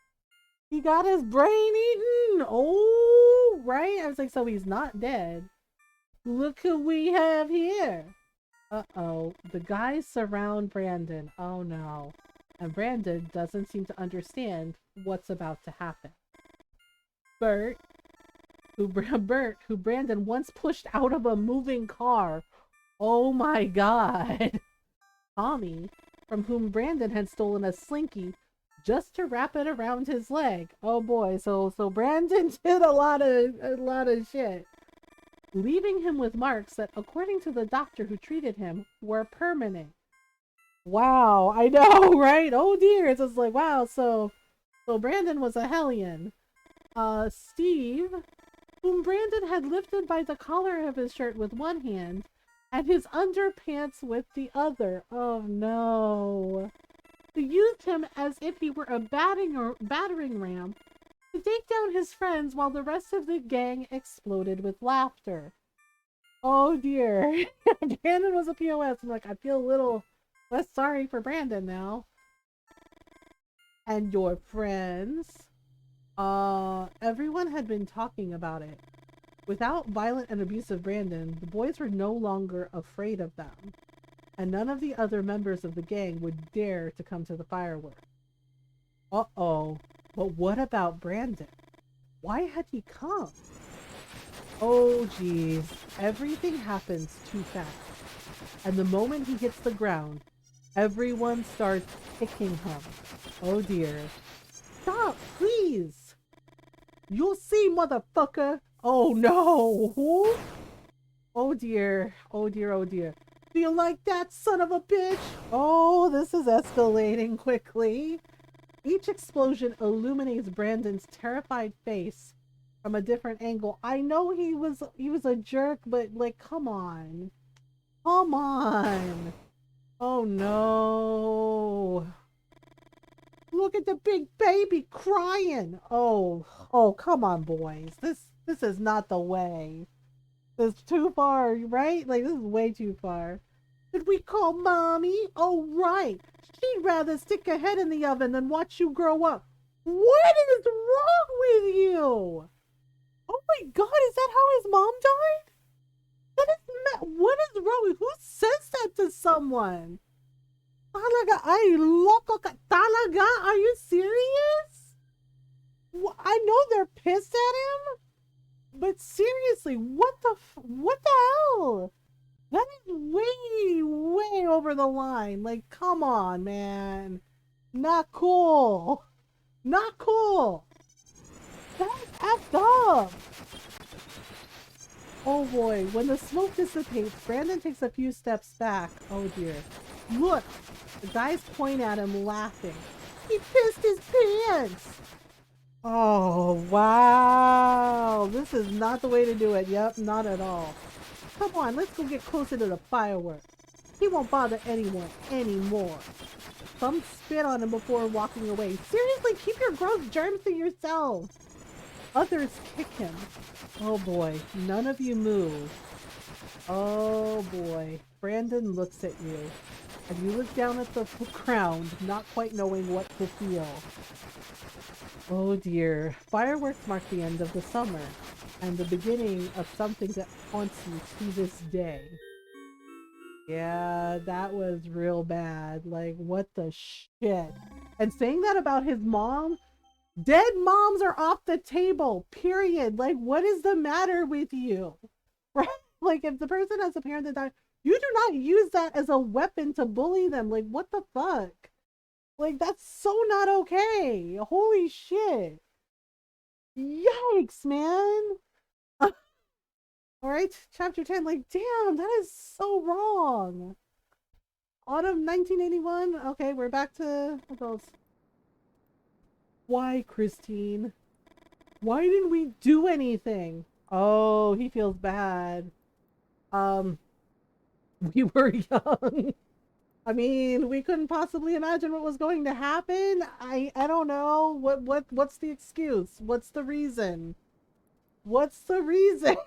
He got his brain eaten. Oh, right? I was like, so he's not dead. Look who we have here. Uh-oh. The guys surround Brandon. Oh, no. And Brandon doesn't seem to understand what's about to happen. Bert, who Brandon once pushed out of a moving car. Oh, my God. Tommy, from whom Brandon had stolen a slinky just to wrap it around his leg. Oh boy, so Brandon did a lot of shit. Leaving him with marks that, according to the doctor who treated him, were permanent. Wow, I know, right? Oh dear, it's just like, wow, so Brandon was a hellion. Steve, whom Brandon had lifted by the collar of his shirt with one hand, and his underpants with the other. Oh no. He used him as if he were a battering ram to take down his friends while the rest of the gang exploded with laughter. Oh dear. Brandon was a POS. I'm like, I feel a little less sorry for Brandon now. And your friends? Everyone had been talking about it. Without violent and abusive Brandon, the boys were no longer afraid of them, and none of the other members of the gang would dare to come to the fireworks. Uh-oh, but what about Brandon? Why had he come? Oh geez, everything happens too fast, and the moment he hits the ground, everyone starts kicking him. Oh dear. Stop, please! You'll see, motherfucker! Oh no! Oh dear. Oh dear, oh dear. Do you like that, son of a bitch? Oh, this is escalating quickly. Each explosion illuminates Brandon's terrified face from a different angle. I know he was a jerk, but like, come on. Come on. Oh no. Look at the big baby crying. Oh, come on, boys. This is not the way. This is too far, right? Like, this is way too far. Did we call mommy? Oh, right. She'd rather stick her head in the oven than watch you grow up. What is wrong with you? Oh my God, is that how his mom died? What is wrong? Who says that to someone? Talaga, ay, loco ka. Talaga? Are you serious? I know they're pissed at him. But seriously, what the hell? That is way over the line. Like, come on, man. Not cool. Not cool. That's effed up. Oh boy, when the smoke dissipates, Brandon takes a few steps back. Oh dear. Look! The guys point at him laughing. He pissed his pants! Oh, wow. This is not the way to do it. Yep, not at all. Come on, let's go get closer to the fireworks. He won't bother anyone anymore. Some spit on him before walking away. Seriously, keep your gross germs to yourself. Others kick him. Oh boy, none of you move. Oh boy. Brandon looks at you. And you look down at the ground, not quite knowing what to feel. Oh dear. Fireworks mark the end of the summer, and the beginning of something that haunts you to this day. Yeah, that was real bad. Like, what the shit? And saying that about his mom? Dead moms are off the table, period. Like, what is the matter with you? Right? Like, if the person has a parent that died, you do not use that as a weapon to bully them. Like, what the fuck? Like, that's so not okay. Holy shit. Yikes, man. Alright, chapter 10. Like, damn, that is so wrong. Autumn 1981. Okay, we're back to those. Why, Christine? Why didn't we do anything? Oh, he feels bad. We were young. I mean, we couldn't possibly imagine what was going to happen. I don't know. What's the excuse? What's the reason? What's the reason?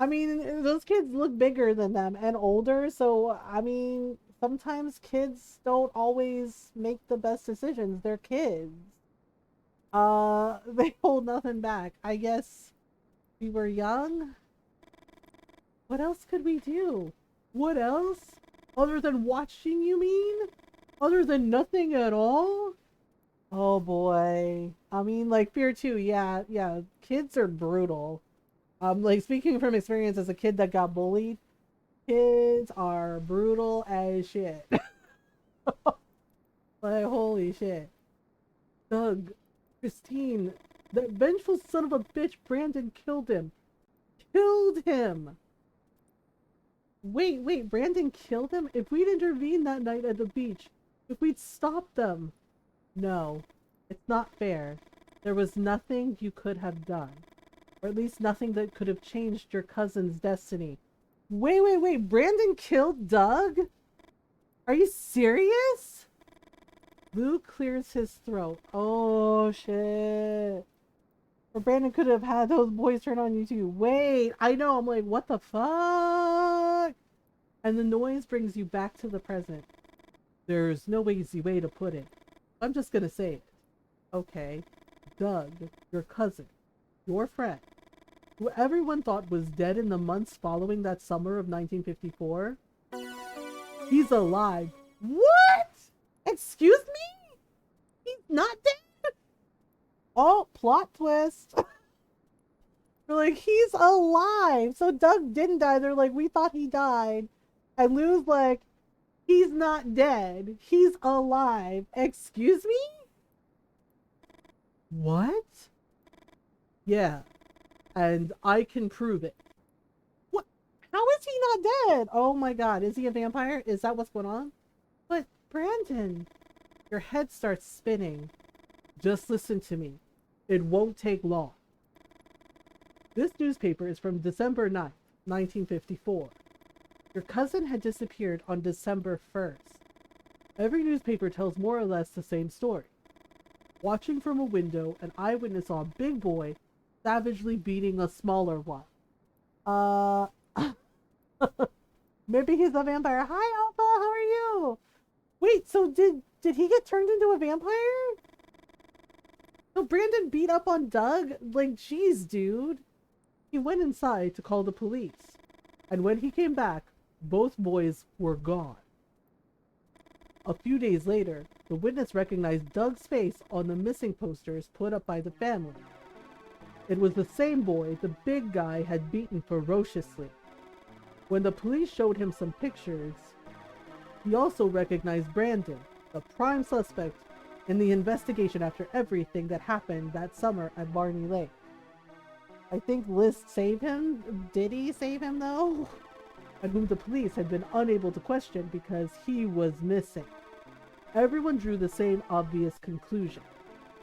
I mean, those kids look bigger than them and older, so I mean, sometimes kids don't always make the best decisions. They're kids. They hold nothing back. I guess we were young. What else could we do? What else? Other than watching, you mean? Other than nothing at all? Oh boy. I mean, like Fear 2, yeah, yeah. Kids are brutal. Like speaking from experience as a kid that got bullied, kids are brutal as shit. Like, holy shit. Doug, Christine, that vengeful son of a bitch, Brandon killed him. Killed him! Wait, Brandon killed him? If we'd intervened that night at the beach, if we'd stopped them. No, it's not fair. There was nothing you could have done. Or at least nothing that could have changed your cousin's destiny. Wait, Brandon killed Doug? Are you serious? Lou clears his throat. Oh, shit. Or Brandon could have had those boys turn on you too. Wait, I know, I'm like, what the fuck? And the noise brings you back to the present. There's no easy way to put it. I'm just gonna say it. Okay. Doug, your cousin, your friend, who everyone thought was dead in the months following that summer of 1954, he's alive. What? Excuse me? He's not dead? Oh, plot twist. They're like, he's alive. So Doug didn't die. They're like, we thought he died. And Lou's like, he's not dead. He's alive. Excuse me? What? Yeah. And I can prove it. What? How is he not dead? Oh my god. Is he a vampire? Is that what's going on? But Brandon, your head starts spinning. Just listen to me. It won't take long. This newspaper is from December 9th, 1954. Your cousin had disappeared on December 1st. Every newspaper tells more or less the same story. Watching from a window, an eyewitness saw a big boy savagely beating a smaller one. Maybe he's a vampire. Hi, Alpha, how are you? Wait, so did he get turned into a vampire? So Brandon beat up on Doug? Like, jeez, dude. He went inside to call the police. And when he came back, both boys were gone. A few days later, the witness recognized Doug's face on the missing posters put up by the family. It was the same boy the big guy had beaten ferociously. When the police showed him some pictures, he also recognized Brandon, the prime suspect in the investigation after everything that happened that summer at Barney Lake. I think List saved him. Did he save him though? And whom the police had been unable to question because he was missing. Everyone drew the same obvious conclusion.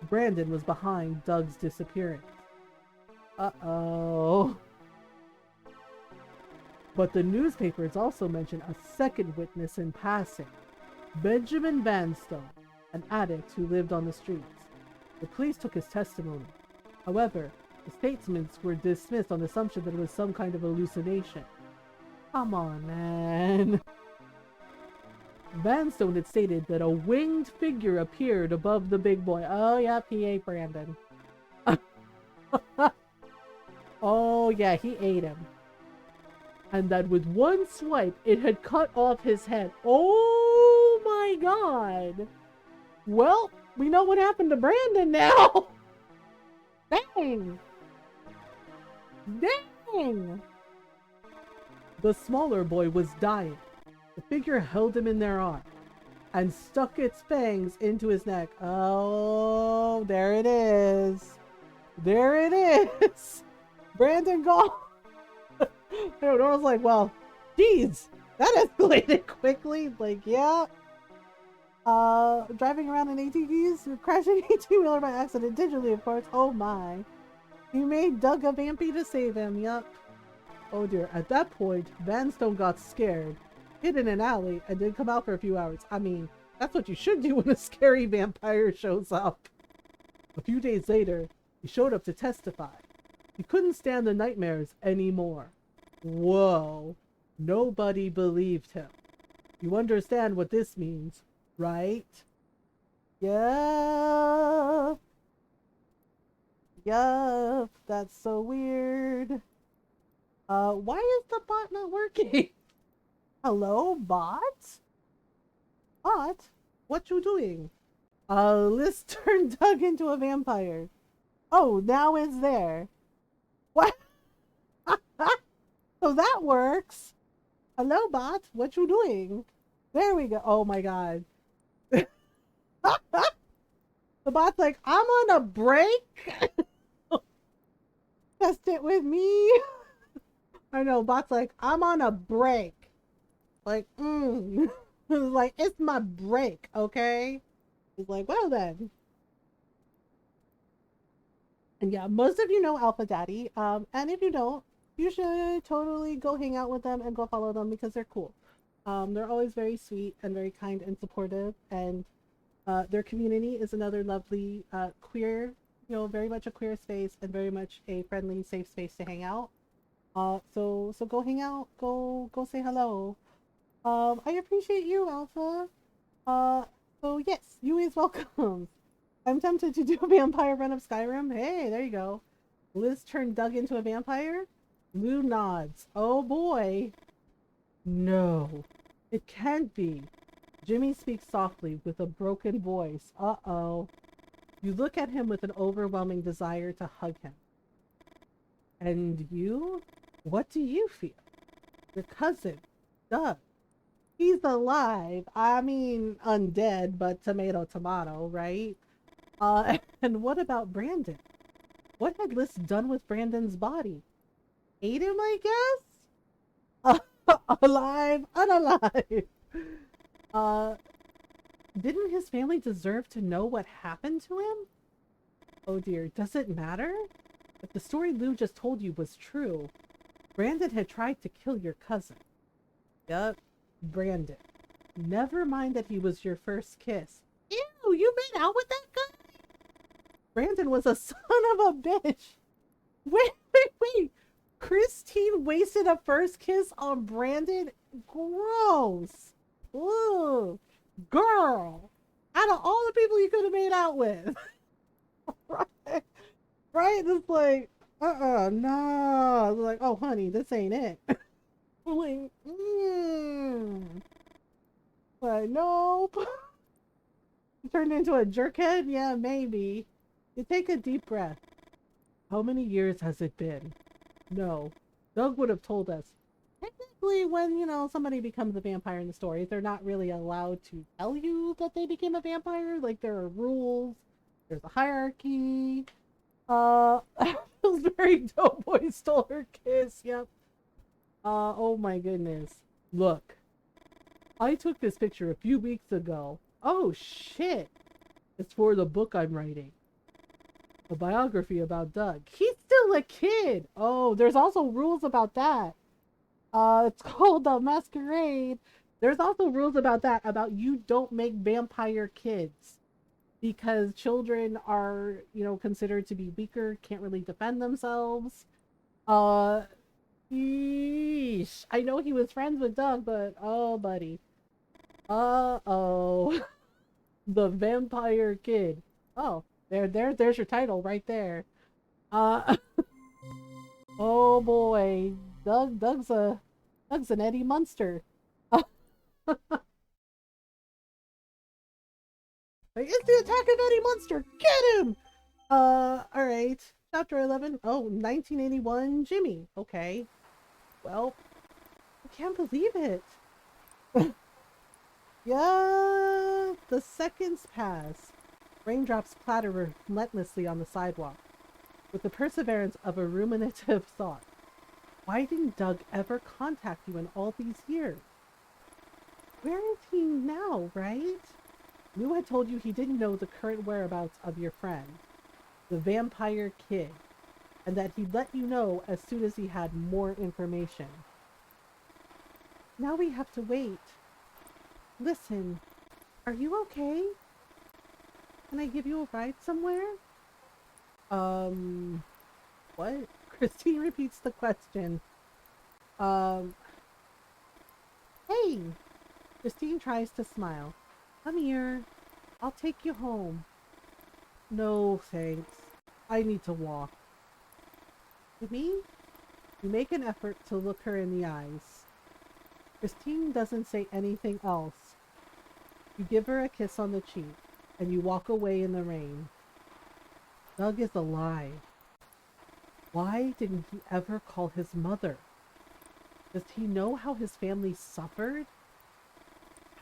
Brandon was behind Doug's disappearance. Uh-oh. But the newspapers also mentioned a second witness in passing. Benjamin Vanstone, an addict who lived on the streets. The police took his testimony. However, the statements were dismissed on the assumption that it was some kind of hallucination. Come on, man. Vanstone had stated that a winged figure appeared above the big boy. Oh, yeah, P.A. Brandon. Oh, yeah, he ate him. And that with one swipe, it had cut off his head. Oh, my God. Well, we know what happened to Brandon now. Dang. Dang. The smaller boy was dying. The figure held him in their arm and stuck its fangs into his neck. Oh, there it is. There it is. Brandon gone. I was like, well, geez, that escalated quickly. Like, yeah. Driving around in ATVs, crashing 18-wheeler by accident, digitally, of course. Oh my. He made Doug a vampy to save him. Yup. Oh dear. At that point, Vanstone got scared, hid in an alley, and didn't come out for a few hours. I mean, that's what you should do when a scary vampire shows up. A few days later, he showed up to testify. He couldn't stand the nightmares anymore. Whoa. Nobody believed him. You understand what this means, right? Yeah. Yeah. That's so weird. Why is the bot not working? Hello, bot? Bot? What you doing? Liz turned Doug into a vampire. Oh, now it's there. What? So that works. Hello, bot. What you doing? There we go. Oh my god. The bot's like, I'm on a break. Test it with me. I know. Bot's like, I'm on a break. Like, like, it's my break, okay? He's like, well then. And yeah, most of you know Alpha Daddy. And if you don't, you should totally go hang out with them and go follow them because they're cool. They're always very sweet and very kind and supportive, and their community is another lovely queer, very much a queer space and very much a friendly, safe space to hang out. So go hang out, go say hello. I appreciate you, Alpha. Uh, so yes, you is welcome. I'm tempted to do a vampire run of Skyrim. Hey, there you go. Liz turned Doug into a vampire. Lou nods. Oh boy. No, it can't be. Jimmy speaks softly with a broken voice. Uh-oh. You look at him with an overwhelming desire to hug him. And you? What do you feel? Your cousin, Doug. He's alive. I mean, undead, but tomato, tomato, right? And what about Brandon? What had Liz done with Brandon's body? Ate him, I guess? Alive, unalive. Uh, didn't his family deserve to know what happened to him? Oh dear, does it matter? If the story Lou just told you was true, Brandon had tried to kill your cousin. Yup, Brandon. Never mind that he was your first kiss. Ew, you made out with that guy? Brandon was a son of a bitch. Wait. Christine wasted a first kiss on Brandon? Gross. Ooh, girl. Out of all the people you could have made out with. Right? Right? It's like, no. It's like, oh, honey, this ain't it. I'm like, But nope. You turned into a jerkhead? Yeah, maybe. You take a deep breath. How many years has it been? No. Doug would have told us. Technically, when, somebody becomes a vampire in the story, they're not really allowed to tell you that they became a vampire. Like, there are rules. There's a hierarchy. It was very Doughboy stole her kiss. Yep. Oh my goodness. Look. I took this picture a few weeks ago. Oh, shit. It's for the book I'm writing. A biography about Doug. He's still a kid. Oh, there's also rules about that. It's called The Masquerade. There's also rules about that, about you don't make vampire kids. Because children are, considered to be weaker, can't really defend themselves. Uh, Yeesh. I know he was friends with Doug, but oh, buddy. Uh-oh. The Vampire Kid. Oh, there's your title right there. Uh, oh boy. Doug's an Eddie Munster. Like, it's the attack of Eddie Munster. Get him! Alright. Chapter 11. Oh, 1981. Jimmy. Okay. Well, I can't believe it. Yeah, the seconds pass. Raindrops clatter relentlessly on the sidewalk, with the perseverance of a ruminative thought. Why didn't Doug ever contact you in all these years? Where is he now, right? Lou had told you he didn't know the current whereabouts of your friend, the Vampire Kid, and that he'd let you know as soon as he had more information. Now we have to wait. Listen, are you okay? Can I give you a ride somewhere? What? Christine repeats the question. Um, hey! Christine tries to smile. Come here. I'll take you home. No, thanks. I need to walk. You mean? You make an effort to look her in the eyes. Christine doesn't say anything else. You give her a kiss on the cheek, and you walk away in the rain. Doug is alive. Why didn't he ever call his mother? Does he know how his family suffered?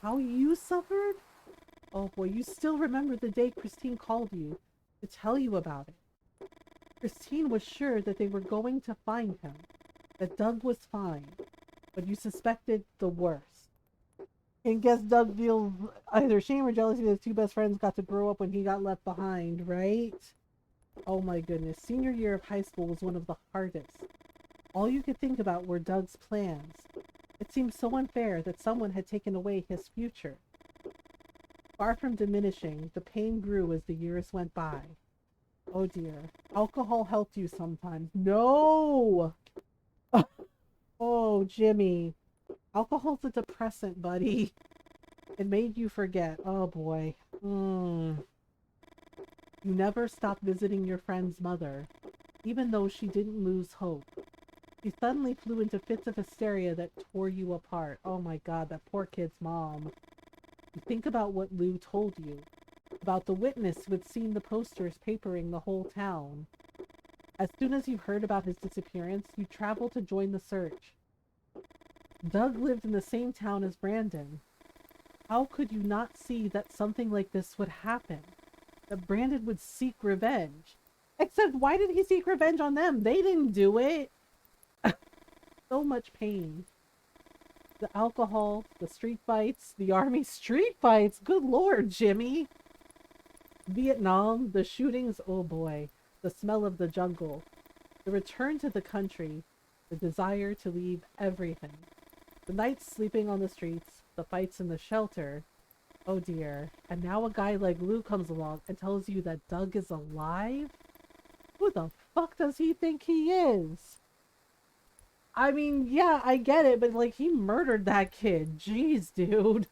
How you suffered? Oh boy, you still remember the day Christine called you to tell you about it. Christine was sure that they were going to find him, that Doug was fine, but you suspected the worst. And guess Doug feels either shame or jealousy that his two best friends got to grow up when he got left behind, right? Oh my goodness, senior year of high school was one of the hardest. All you could think about were Doug's plans. It seemed so unfair that someone had taken away his future. Far from diminishing, the pain grew as the years went by. Oh dear, alcohol helped you sometimes. No! Oh, Jimmy. Alcohol's a depressant, buddy. It made you forget. Oh boy. You never stopped visiting your friend's mother, even though she didn't lose hope. She suddenly flew into fits of hysteria that tore you apart. Oh my god, that poor kid's mom. You think about what Lou told you, about the witness who had seen the posters papering the whole town. As soon as you heard about his disappearance, you traveled to join the search. Doug lived in the same town as Brandon. How could you not see that something like this would happen? That Brandon would seek revenge? Except why did he seek revenge on them? They didn't do it. So much pain. The alcohol, the street fights, the army street fights. Good lord, Jimmy. Vietnam, the shootings, oh boy. The smell of the jungle. The return to the country. The desire to leave everything. The nights sleeping on the streets. The fights in the shelter. Oh dear. And now a guy like Lou comes along and tells you that Doug is alive? Who the fuck does he think he is? I mean, yeah, I get it, but like, he murdered that kid. Jeez, dude.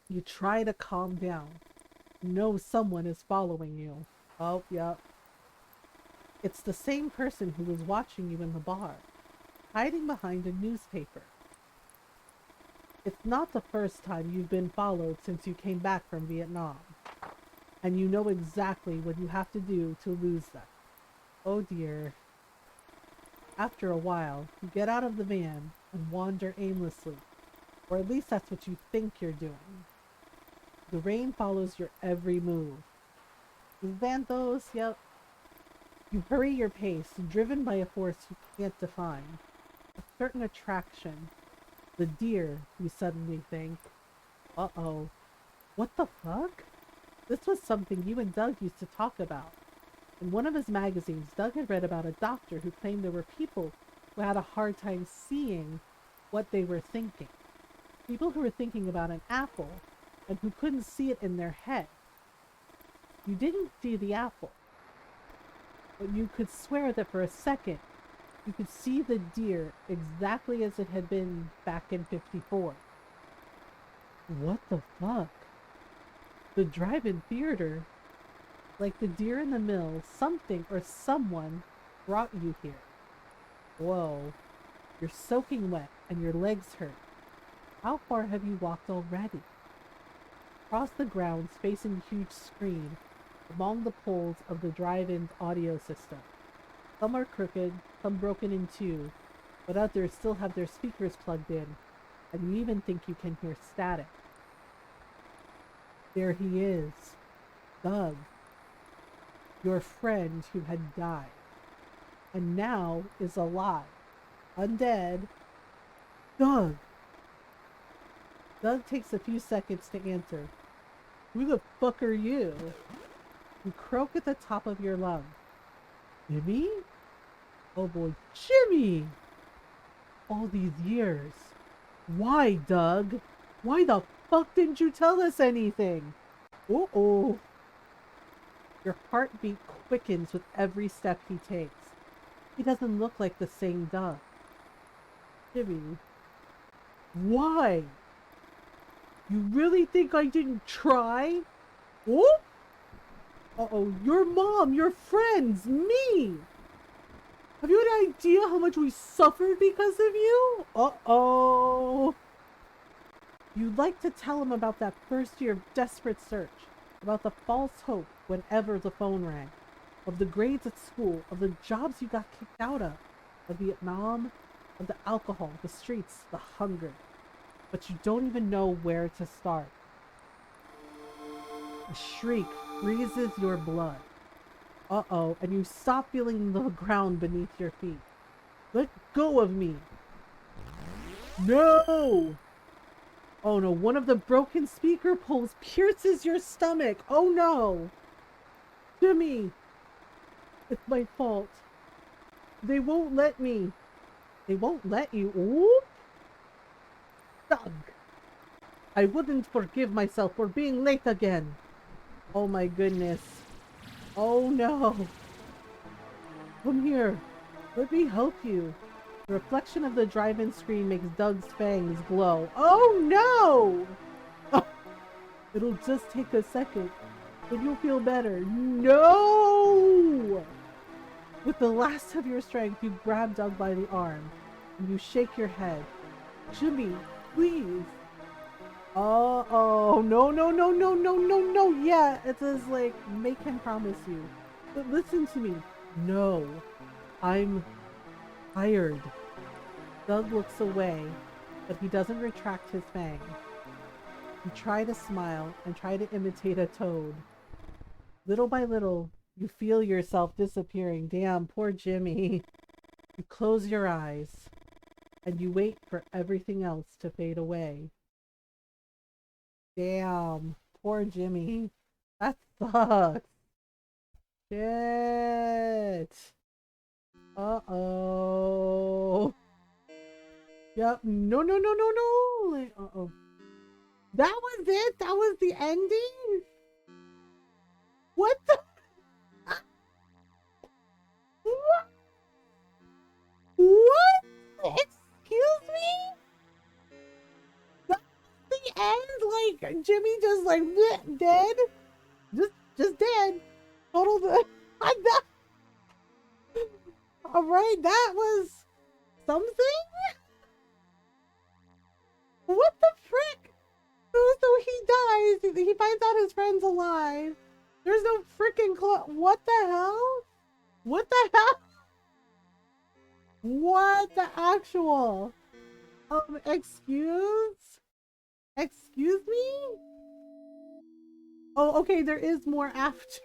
You try to calm down. You know someone is following you. Oh, yep. It's the same person who was watching you in the bar, hiding behind a newspaper. It's not the first time you've been followed since you came back from Vietnam. And you know exactly what you have to do to lose them. Oh dear. After a while, you get out of the van and wander aimlessly. Or at least that's what you think you're doing. The rain follows your every move. Is Vanthos? Yep. You hurry your pace, driven by a force you can't define. A certain attraction. The deer, you suddenly think. Uh-oh. What the fuck? This was something you and Doug used to talk about. In one of his magazines, Doug had read about a doctor who claimed there were people who had a hard time seeing what they were thinking. People who were thinking about an apple and who couldn't see it in their head. You didn't see the apple, but you could swear that for a second you could see the deer exactly as it had been back in '54. What the fuck? The drive-in theater? Like the deer in the mill, something or someone brought you here. Whoa. You're soaking wet and your legs hurt. How far have you walked already? Across the grounds, facing a huge screen, among the poles of the drive-in audio system. Some are crooked, some broken in two, but others still have their speakers plugged in, and you even think you can hear static. There he is. Doug. Your friend who had died, and now is alive, undead. Doug! Doug takes a few seconds to answer. Who the fuck are you? You croak at the top of your lungs. Jimmy? Oh boy, Jimmy! All these years. Why, Doug? Why the fuck didn't you tell us anything? Uh-oh. Your heartbeat quickens with every step he takes. He doesn't look like the same Doug. Jimmy, why? You really think I didn't try? Oh? Uh-oh, your mom, your friends, me! Have you an idea how much we suffered because of you? Uh-oh. You'd like to tell him about that first year of desperate search, about the false hope whenever the phone rang, of the grades at school, of the jobs you got kicked out of Vietnam, of the alcohol, the streets, the hunger. But you don't even know where to start. A shriek freezes your blood. Uh-oh, and you stop feeling the ground beneath your feet. Let go of me. No! Oh no, one of the broken speaker poles pierces your stomach. Oh no! Jimmy! It's my fault. They won't let me. They won't let you. Ooh! Doug! I wouldn't forgive myself for being late again. Oh my goodness. Oh no. Come here. Let me help you. The reflection of the drive-in screen makes Doug's fangs glow. Oh no! Oh, it'll just take a second, but you'll feel better. No! With the last of your strength, you grab Doug by the arm and you shake your head. Jimmy, please. Oh, no, no, no, no, no, no, no. Yeah, it says like, make him promise you. But listen to me. No, I'm tired. Doug looks away, but he doesn't retract his fang. You try to smile and try to imitate a toad. Little by little, you feel yourself disappearing. Damn, poor Jimmy. You close your eyes, and you wait for everything else to fade away. Damn, poor Jimmy. That sucks. Shit. Uh-oh. Yep. No, no, no, no, no. Like, uh-oh. That was it? That was the ending? What the? What? What? Excuse me? That's the end? Like, Jimmy just like, bleh, dead? Just dead. Total dead. Alright, that was something? What the frick? So he dies. He finds out his friend's alive. There's no freaking what the hell? What the hell? What the actual? Excuse? Excuse me? Oh, okay, there is more after.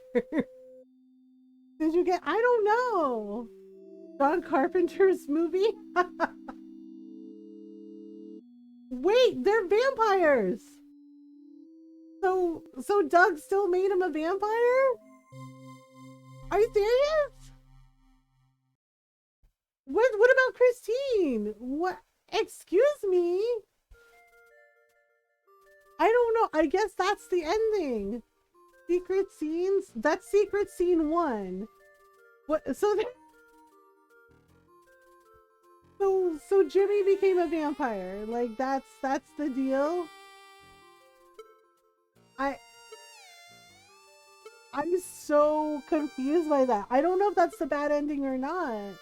Did you get? I don't know. John Carpenter's movie? Wait, they're vampires. So Doug still made him a vampire? Are you serious? What about Christine? What? Excuse me? I don't know. I guess that's the ending. Secret scenes? That's secret scene 1. What? So Jimmy became a vampire. Like that's the deal. I'm so confused by that. I don't know if that's the bad ending or not.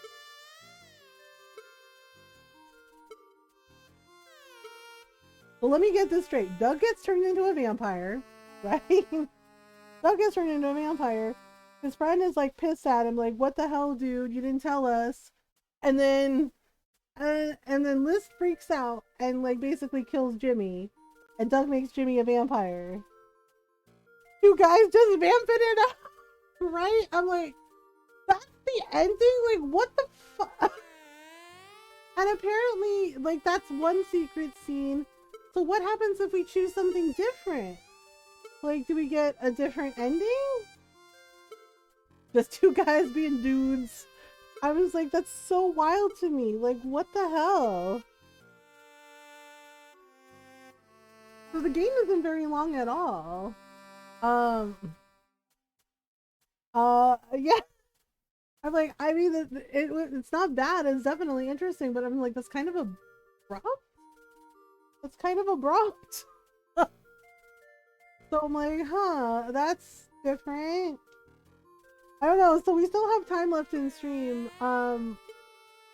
Well, let me get this straight. Doug gets turned into a vampire, right? Doug gets turned into a vampire. His friend is like pissed at him, like, what the hell, dude? You didn't tell us. And then Liz freaks out and like basically kills Jimmy. And Doug makes Jimmy a vampire. You guys just vamped it up, right? I'm like, that's the ending? Like, what the fuck? And apparently, like, that's one secret scene. So what happens if we choose something different? Like, do we get a different ending? Just 2 guys being dudes. I was like, that's so wild to me. Like, what the hell? So the game isn't very long at all. Yeah. I'm like, I mean, it's not bad. It's definitely interesting, but I'm like, that's kind of abrupt. That's kind of abrupt. So I'm like, huh, that's different. I don't know. So we still have time left in stream. I'm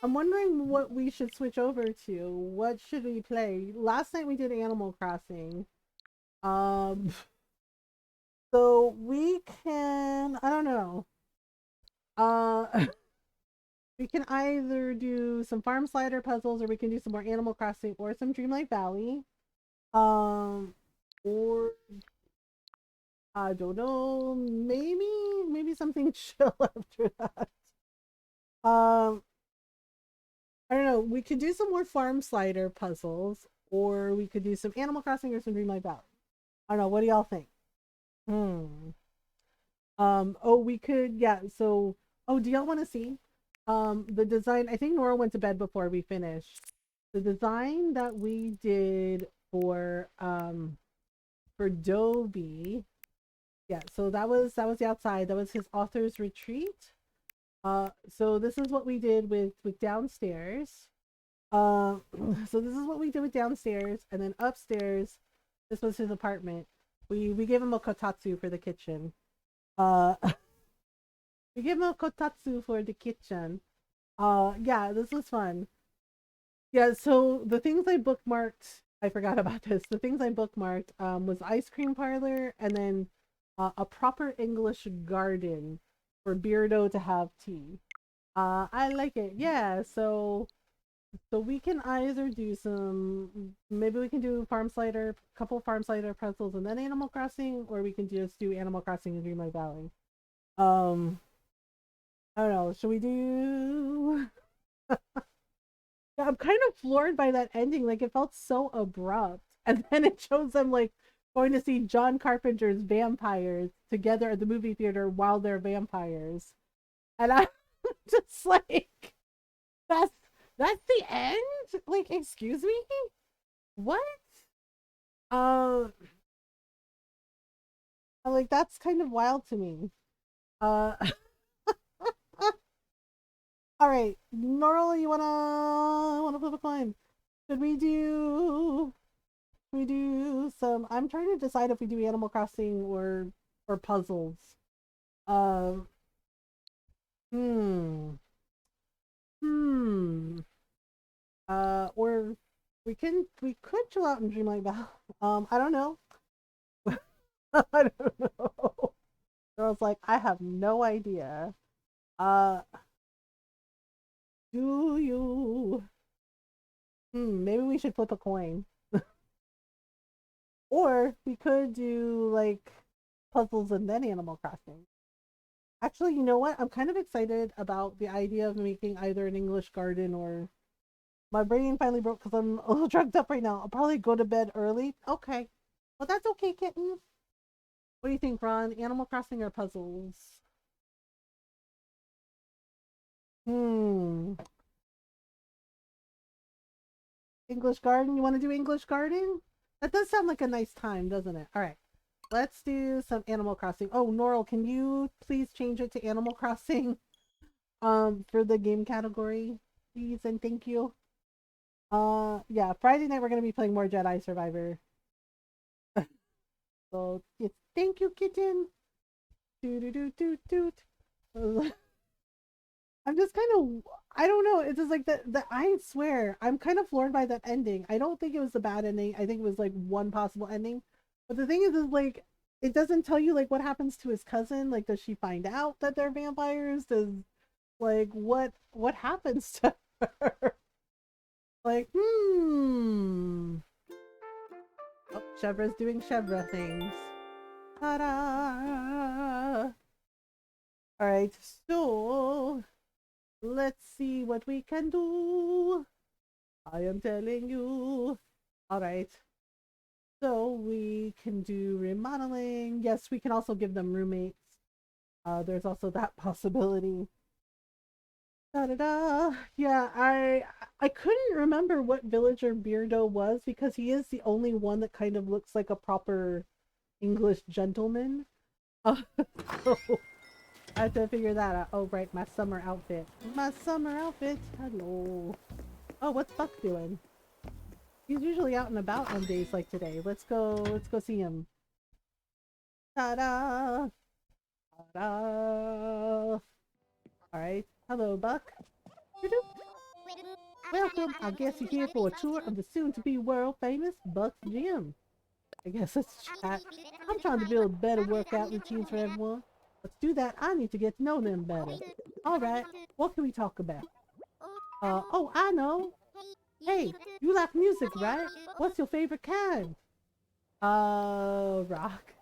wondering what we should switch over to. What should we play? Last night we did Animal Crossing. Um, so we can, I don't know. Uh, we can either do some Farm Slider puzzles, or we can do some more Animal Crossing, or some Dreamlight Valley. Or I don't know, maybe something chill after that. Um, I don't know. We could do some more Farm Slider puzzles, or we could do some Animal Crossing or some Dreamlight Valley. I don't know. What do y'all think? Hmm. Oh, we could, yeah. So, oh, do y'all want to see? The design. I think Nora went to bed before we finished. The design that we did for Dobie. Yeah. So that was the outside. That was his author's retreat. So this is what we did with downstairs. Um, so this is what we did with downstairs, and then upstairs, this was his apartment. We gave him a kotatsu for the kitchen. Uh, we gave him a kotatsu for the kitchen. Yeah, this was fun. Yeah, so the things I bookmarked, I forgot about this. The things I bookmarked was ice cream parlor, and then a proper English garden for Beardo to have tea. I like it. Yeah, so we can either do some, maybe we can do farm slider, couple farm slider pretzels, and then Animal Crossing, or we can just do Animal Crossing and Dreamlight Valley. Um, I don't know. Should we do? Yeah, I'm kind of floored by that ending. Like it felt so abrupt, and then it shows them like going to see John Carpenter's vampires together at the movie theater while they're vampires, and I'm just like, that's that's the end. Like, excuse me, what? Uh, like that's kind of wild to me. Uh, all right, Norl, you wanna flip a coin? Should we do some? I'm trying to decide if we do Animal Crossing or puzzles. Um, hmm, hmm. Or we could chill out and dream like that. I don't know. I don't know. I was like, I have no idea. Uh, do you? Maybe we should flip a coin. Or we could do like puzzles and then Animal Crossing. Actually, you know what? I'm kind of excited about the idea of making either an English garden or my brain finally broke because I'm a little drugged up right now. I'll probably go to bed early. Okay. Well, that's okay, kitten. What do you think, Ron? Animal Crossing or puzzles? Hmm. English garden? You want to do English garden? That does sound like a nice time, doesn't it? All right. Let's do some Animal Crossing. Oh, Norl, can you please change it to Animal Crossing for the game category, please, and thank you. Yeah, Friday night we're gonna be playing more Jedi Survivor. So yes, thank you, kitten. Do do do do do. I'm just kind of, I don't know. It's just like the I swear I'm kind of floored by that ending. I don't think it was a bad ending. I think it was like one possible ending. But the thing is like it doesn't tell you like what happens to his cousin. Like, does she find out that they're vampires? Does like what happens to her? Like, Oh, Chevra's doing Chevra things. Ta-da! Alright, so let's see what we can do. I am telling you. Alright. So we can do remodeling. Yes, we can also give them roommates. There's also that possibility. Da da da. Yeah, I couldn't remember what villager Beardo was because he is the only one that kind of looks like a proper English gentleman. Uh, so I have to figure that out. Oh, right, my summer outfit. My summer outfit. Hello. Oh, what's Buck doing? He's usually out and about on days like today. Let's go see him. Ta-da! Ta-da! Alright. Hello, Buck. Welcome. I guess you're here for a tour of the soon-to-be world-famous Buck's Gym. I guess let's chat. I'm trying to build better workout routines for everyone. Let's do that. I need to get to know them better. Alright, what can we talk about? Oh, I know. Hey, you like music, right? What's your favorite kind? Rock.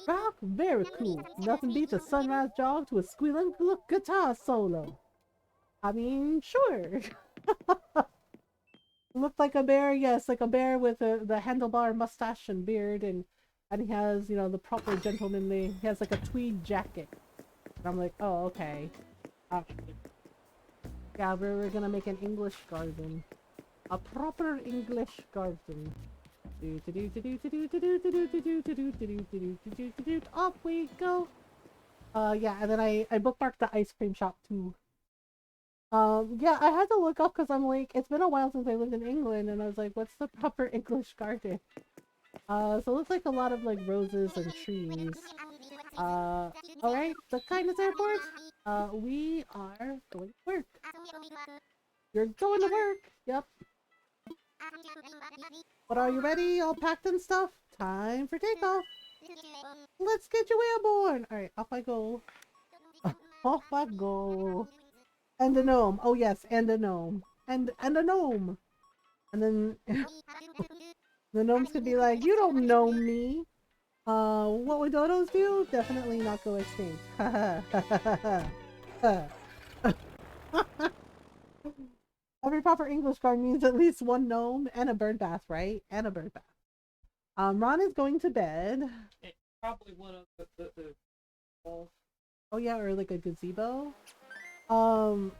Rock? Very cool. Nothing beats a sunrise jog to a squealing guitar solo. I mean, sure. Looked like a bear, yes, like a bear with the handlebar mustache and beard, and he has, you know, the proper gentlemanly, he has like a tweed jacket. And I'm like, oh, okay. Yeah, we're gonna make an English garden. A proper English garden. Off we go. Yeah, and then I bookmarked the ice cream shop too. Yeah, I had to look up because I'm like, it's been a while since I lived in England, and I was like, what's the proper English garden? So it looks like a lot of like roses and trees. Alright, the kindness airport. We are going to work. You're going to work. Yep. But are you ready? All packed and stuff? Time for takeoff. Let's get you airborne. Alright, off I go. Off I go. And a gnome. Oh yes, and a gnome. And a gnome. And then the gnomes could be like, you don't know me. What would dodos do? Definitely not go extinct. Every proper English garden needs at least one gnome and a bird bath, right? And a bird bath. Ron is going to bed. Probably one of the walls. Oh yeah, or like a gazebo. Ron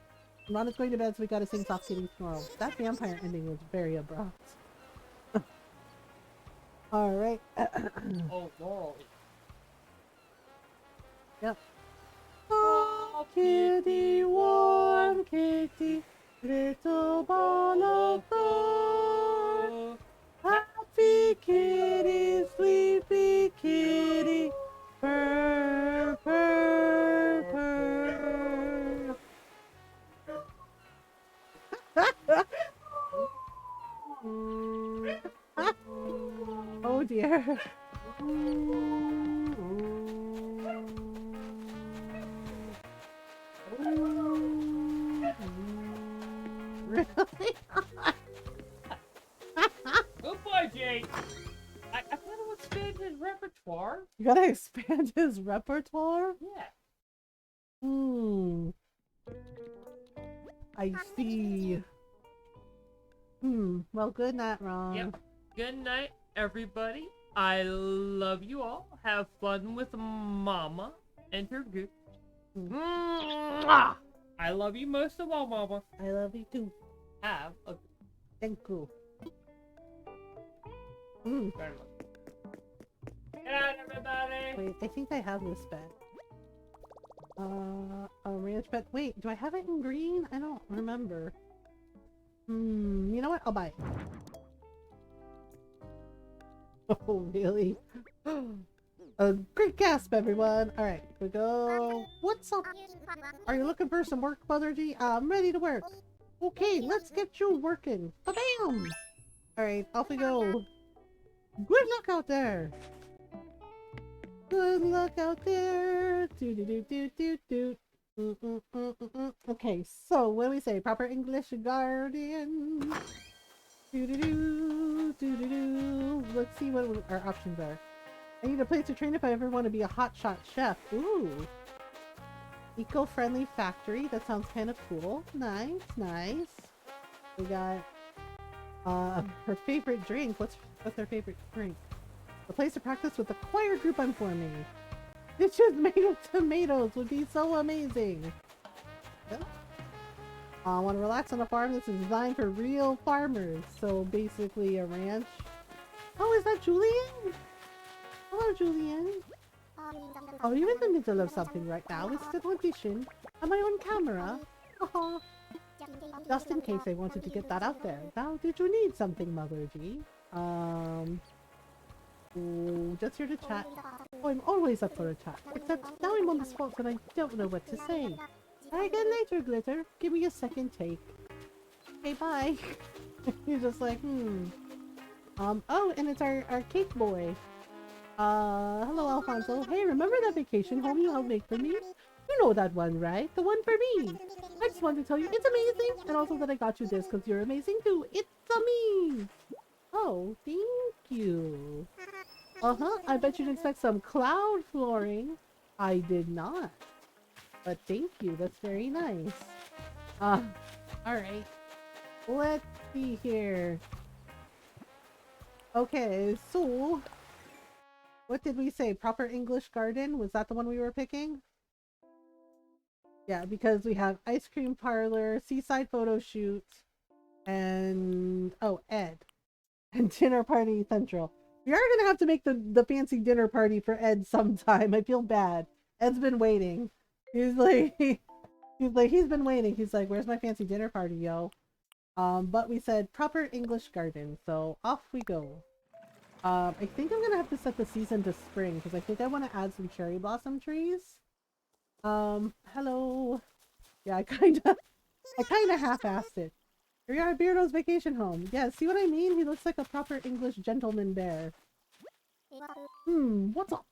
is going to bed, so we gotta sing Soft Kitty tomorrow. That vampire ending was very abrupt. Alright. Oh, Laurel. Yep. Oh, kitty, warm kitty, little ball of fur. Happy kitty, sleepy kitty, purr, purr, purr. Oh dear. Really? Good boy, Jake. I gotta expand his repertoire. You gotta expand his repertoire? Yeah. I see. Well, good night, Ron. Yep. Good night, everybody. I love you all. Have fun with Mama and her goose. Mwah! I love you most of all, Mama. I love you too. Have a Thank you. very much. Good night, everybody. Wait, I think I have this bed. A ranch bed. Wait, do I have it in green? I don't remember. You know what? I'll buy it. Oh, really? A great gasp, everyone! Alright, we go. What's up? Are you looking for some work, Mother G? I'm ready to work. Okay, let's get you working. Ba-bam! Alright, off we go. Good luck out there! Good luck out there! Do-do-do-do-do-do. Okay, so what do we say? Proper English guardian. Do-do-do, do-do-do. Let's see what our options are. I need a place to train if I ever want to be a hotshot chef. Ooh. Eco-friendly factory. That sounds kind of cool. Nice, nice. We got her favorite drink. What's her favorite drink? A place to practice with the choir group I'm forming. Dishes made with tomatoes would be so amazing. Yep. I want to relax on a farm that's designed for real farmers. So basically a ranch. Oh, is that Julian? Hello, Julian. Are you in the middle of something right now? Is it an audition? Am I on camera? Haha. Just in case I wanted to get that out there. Now, did you need something, Mother G? Just here to chat. Oh, I'm always up for a chat. Except now I'm on the spot and I don't know what to say. Try again later, Glitter. Give me a second take. Okay, bye. He's just like, oh, and it's our cake boy. Hello, Alfonso. Hey, remember that vacation home you helped make for me? You know that one, right? The one for me. I just wanted to tell you it's amazing, and also that I got you this because you're amazing too. It's a me. Oh, thank you. I bet you'd expect some cloud flooring. I did not. But thank you. That's very nice. Alright. Let's see here. Okay, so what did we say? Proper English garden? Was that the one we were picking? Yeah, because we have ice cream parlor, seaside photo shoot, and Ed. And dinner party central. We are gonna have to make the fancy dinner party for Ed sometime. I feel bad. Ed's been waiting. He's been waiting. He's like, where's my fancy dinner party, yo? But we said proper English garden, so off we go. I think I'm gonna have to set the season to spring because I think I want to add some cherry blossom trees. Hello. Yeah, I kinda half-assed it. Here we are at Beardo's vacation home. Yeah, see what I mean? He looks like a proper English gentleman bear. What's up?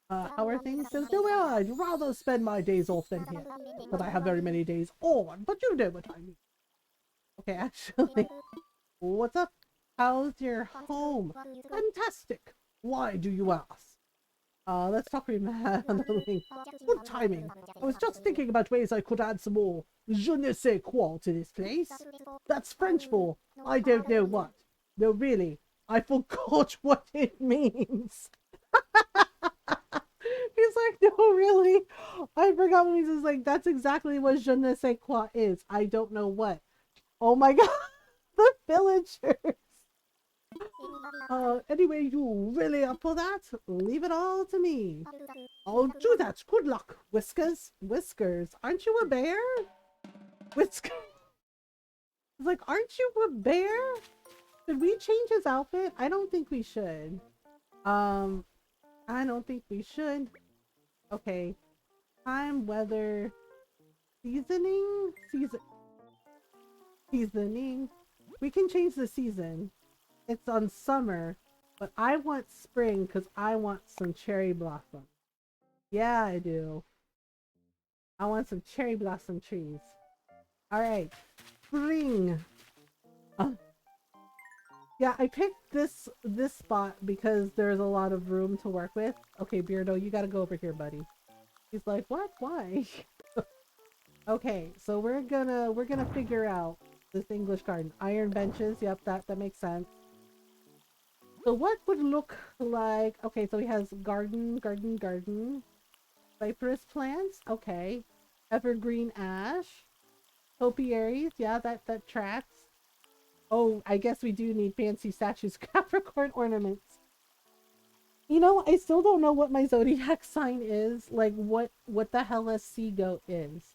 How are things? Says, no, I'd rather spend my days off than here. But I have very many days on, but you know what I mean. Okay, actually, what's up? How's your home? Fantastic. Why do you ask? Let's talk on the link. Good timing. I was just thinking about ways I could add some more je ne sais quoi to this place. That's French for I don't know what. No, really, I forgot what it means. He's like, no, really? I forgot what it means. It's like, that's exactly what je ne sais quoi is. I don't know what. Oh my god, the villagers. Anyway, you really up for that? Leave it all to me. I'll do that. Good luck, Whiskers. Whiskers, aren't you a bear? Whiskers. It's like, aren't you a bear? Should we change his outfit? I don't think we should. I don't think we should. Okay. Time, weather, seasoning? Seasoning. We can change the season. It's on summer, but I want spring because I want some cherry blossom. Yeah, I do. I want some cherry blossom trees. Alright. Spring. Yeah, I picked this spot because there's a lot of room to work with. Okay, Beardo, you gotta go over here, buddy. He's like, what? Why? Okay, so we're gonna figure out this English garden. Iron benches, yep, that makes sense. So what would look like, okay, so he has garden. Cypress plants, okay. Evergreen ash. Topiaries, yeah, that tracks. Oh, I guess we do need fancy statues. Capricorn ornaments. You know, I still don't know what my zodiac sign is. Like, what the hell a sea goat is.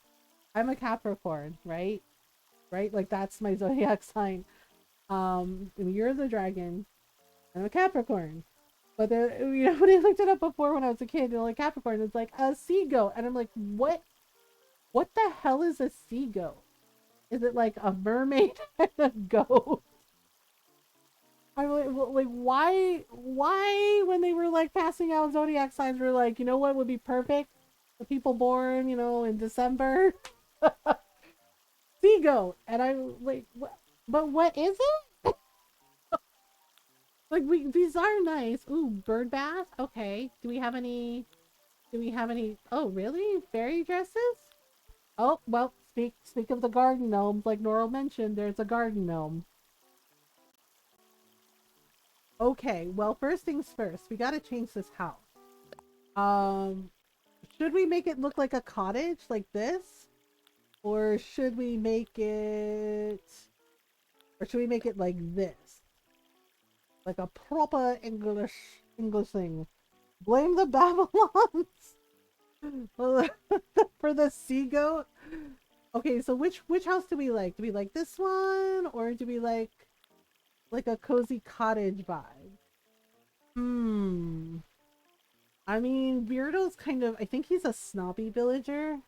I'm a Capricorn, right? Right? Like, that's my zodiac sign. And you're the dragon. I'm a Capricorn. But, you know, when I looked it up before when I was a kid, they're like, Capricorn, it's like a sea goat. And I'm like, what? What the hell is a sea goat? Is it like a mermaid and a goat? I'm like, why when they were like passing out zodiac signs were like, you know what would be perfect? The people born, you know, in December. Sea goat. And I'm like, what? But what is it? Like, these are nice. Ooh, bird bath. Okay. Do we have any? Oh, really? Fairy dresses? Oh, well, speak of the garden gnomes, like Noro mentioned, there's a garden gnome. Okay, well, first things first, we gotta change this house. Should we make it look like a cottage, like this? Or should we make it like this? Like a proper English thing. Blame the Babylons for the sea goat. Okay, so which house do we like? Do we like this one or do we like a cozy cottage vibe? Hmm. I mean, Beardo's kind of, I think he's a snobby villager.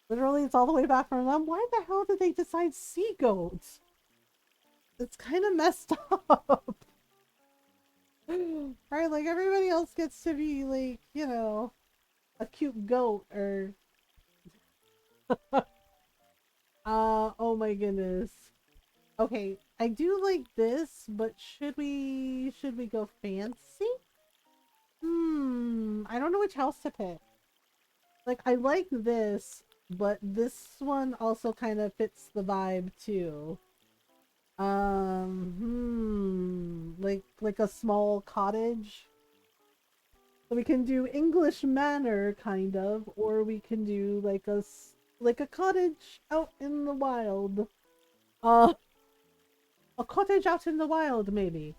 Literally, it's all the way back from them. Why the hell did they decide sea goats? It's kind of messed up. Right, like everybody else gets to be like, you know, a cute goat or oh my goodness. Okay, I do like this, but should we go fancy? I don't know which house to pick. Like I like this, but this one also kind of fits the vibe too. Like a small cottage. So we can do English manor kind of, or we can do like like a cottage out in the wild. Uh, a cottage out in the wild maybe.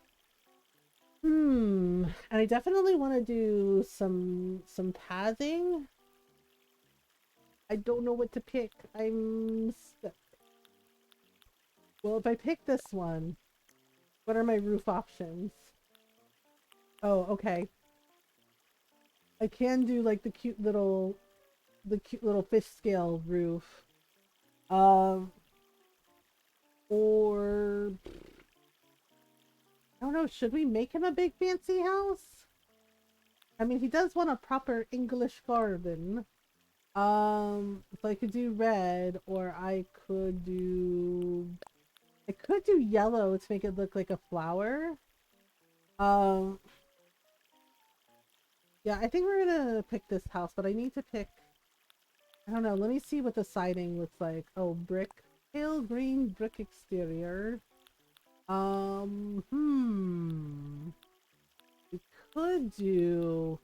And I definitely want to do some pathing. I don't know what to pick. I'm stuck. Well, if I pick this one, what are my roof options? Oh, okay. I can do like the cute little fish scale roof. Um, or I don't know, should we make him a big fancy house? I mean, he does want a proper English garden. So I could do red, or I could do yellow to make it look like a flower. Um, yeah, I think we're gonna pick this house, but I need to pick, I don't know, let me see what the siding looks like. Oh, brick, pale green brick exterior. We could do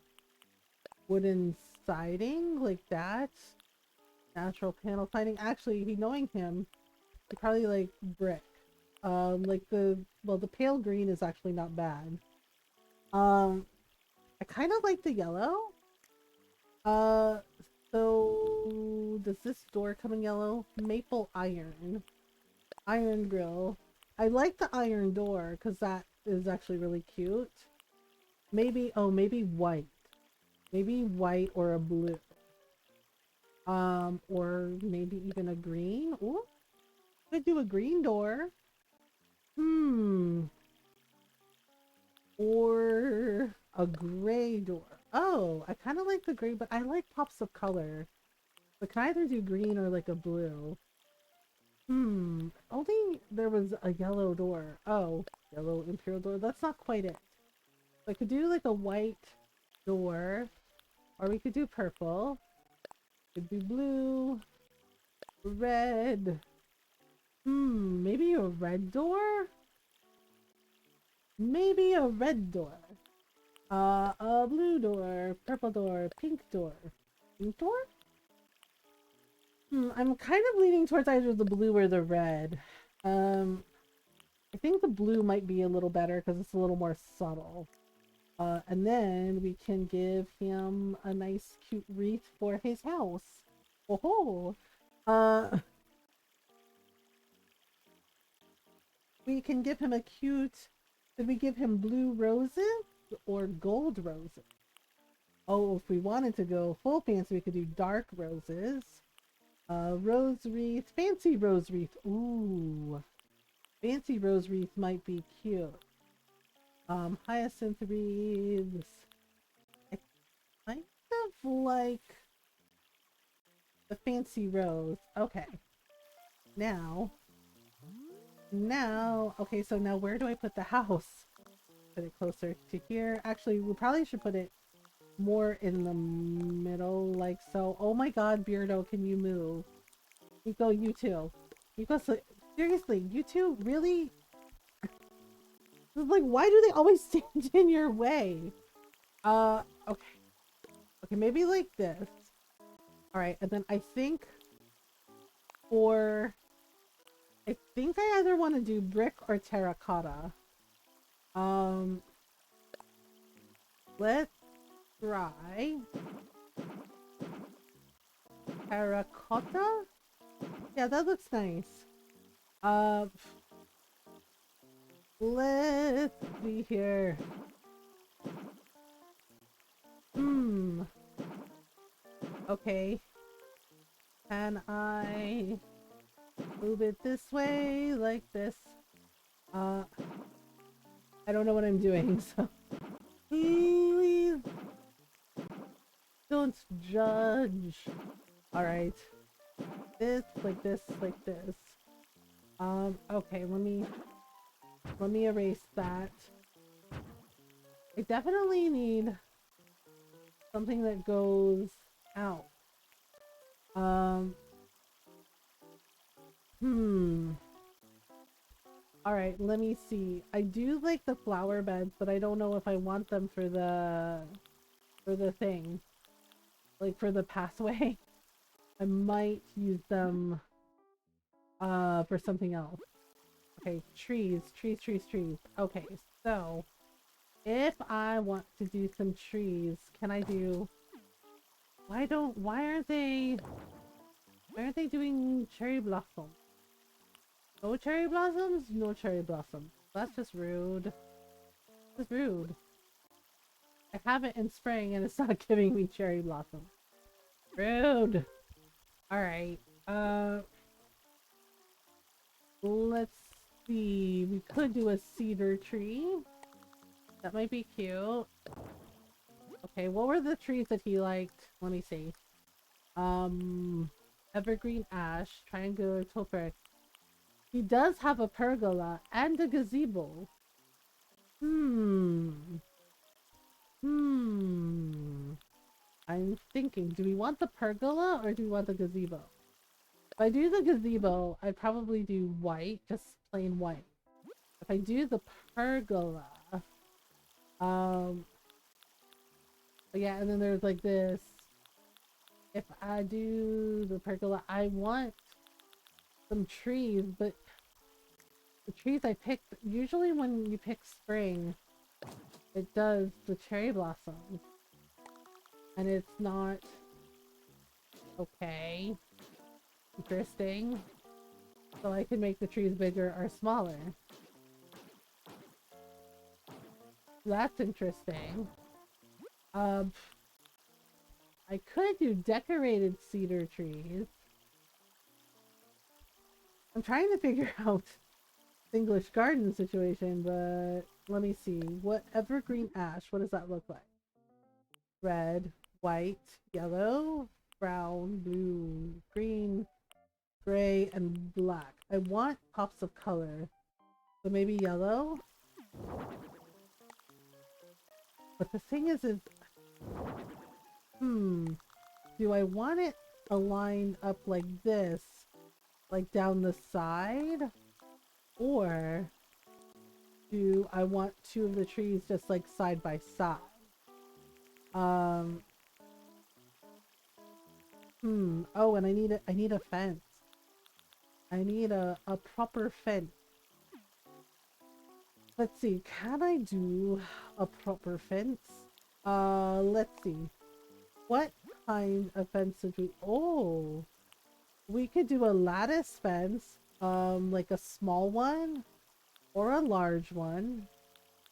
wooden siding like that. Natural panel siding. Actually, he knowing him, he probably like brick. Like the pale green is actually not bad. Um, I kind of like the yellow. Uh, so does this door come in yellow? Maple iron. Iron grill. I like the iron door because that is actually really cute. Maybe, oh, maybe white. Maybe white or a blue. Or maybe even a green. Ooh, could do a green door. Hmm. Or a gray door. Oh, I kind of like the gray, but I like pops of color. But can I either do green or like a blue? Only there was a yellow door. Oh, yellow imperial door. That's not quite it. So I could do like a white door, or we could do purple. Could do blue, red. Maybe a red door? Maybe a red door. A blue door, purple door, pink door. Pink door? I'm kind of leaning towards either the blue or the red. I think the blue might be a little better because it's a little more subtle. And then we can give him a nice cute wreath for his house. Oh, we can give him a cute. Did we give him blue roses or gold roses? Oh, if we wanted to go full fancy, we could do dark roses. Rose wreath, fancy rose wreath. Ooh, fancy rose wreath might be cute. Hyacinth wreaths. I kind of like the fancy rose. Okay. Now, okay, so now where do I put the house? Put it closer to here. Actually, we probably should put it more in the middle, like so. Oh my god, Beardo, can you move? Nico, you too. Nico, seriously, you two really? Like, why do they always stand in your way? Okay. Okay, maybe like this. Alright, and then I think for... I think I either want to do brick or terracotta. Um, let's try terracotta. Yeah, that looks nice. Uh, let's see here. Hmm. Okay. Can I move it this way, like this? I don't know what I'm doing, so please don't judge. All right. This, like this, like this. Okay, let me erase that. I definitely need something that goes out. Um, hmm. All right, let me see. I do like the flower beds, but I don't know if I want them for the thing. Like for the pathway. I might use them for something else. Okay, trees, trees, trees, trees. Okay, so if I want to do some trees, can I do why aren't they doing cherry blossom? No cherry blossoms? No cherry blossoms. That's just rude. That's rude. I have it in spring and it's not giving me cherry blossom. Rude. Alright. Let's see. We could do a cedar tree. That might be cute. Okay, what were the trees that he liked? Let me see. Evergreen ash, triangular topaz. He does have a pergola and a gazebo. Hmm. Hmm. I'm thinking, do we want the pergola or do we want the gazebo? If I do the gazebo, I'd probably do white, just plain white. If I do the pergola, um, but yeah, and then there's like this. If I do the pergola, I want some trees, but the trees I picked, usually when you pick spring, it does the cherry blossoms. And it's not okay. Interesting. So I can make the trees bigger or smaller. That's interesting. Um, I could do decorated cedar trees. I'm trying to figure out English garden situation, but let me see. What evergreen ash? What does that look like? Red, white, yellow, brown, blue, green, gray, and black. I want pops of color. So maybe yellow? But the thing is, do I want it aligned up like this? Like down the side? Or do I want two of the trees just like side by side? Um, oh, and I need a fence. I need a proper fence. Let's see, can I do a proper fence? Let's see. What kind of fence would we... Oh, we could do a lattice fence, like a small one or a large one.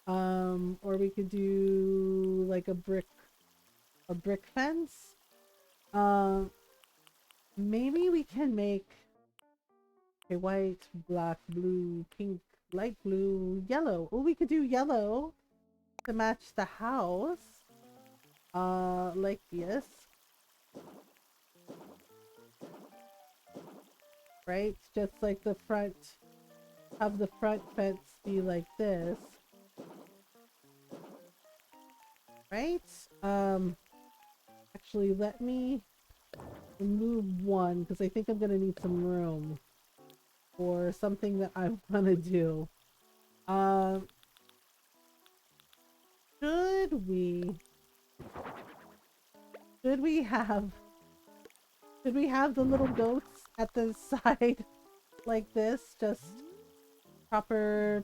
Or we could do like a brick fence. Maybe we can make a white, black, blue, pink, light blue, yellow. Oh, we could do yellow to match the house. Like this. Right? Just like the front, have the front fence be like this. Right? Actually, let me remove one because I think I'm gonna need some room for something that I want to do. Um, should we should we have should we have the little goats at the side like this? Just proper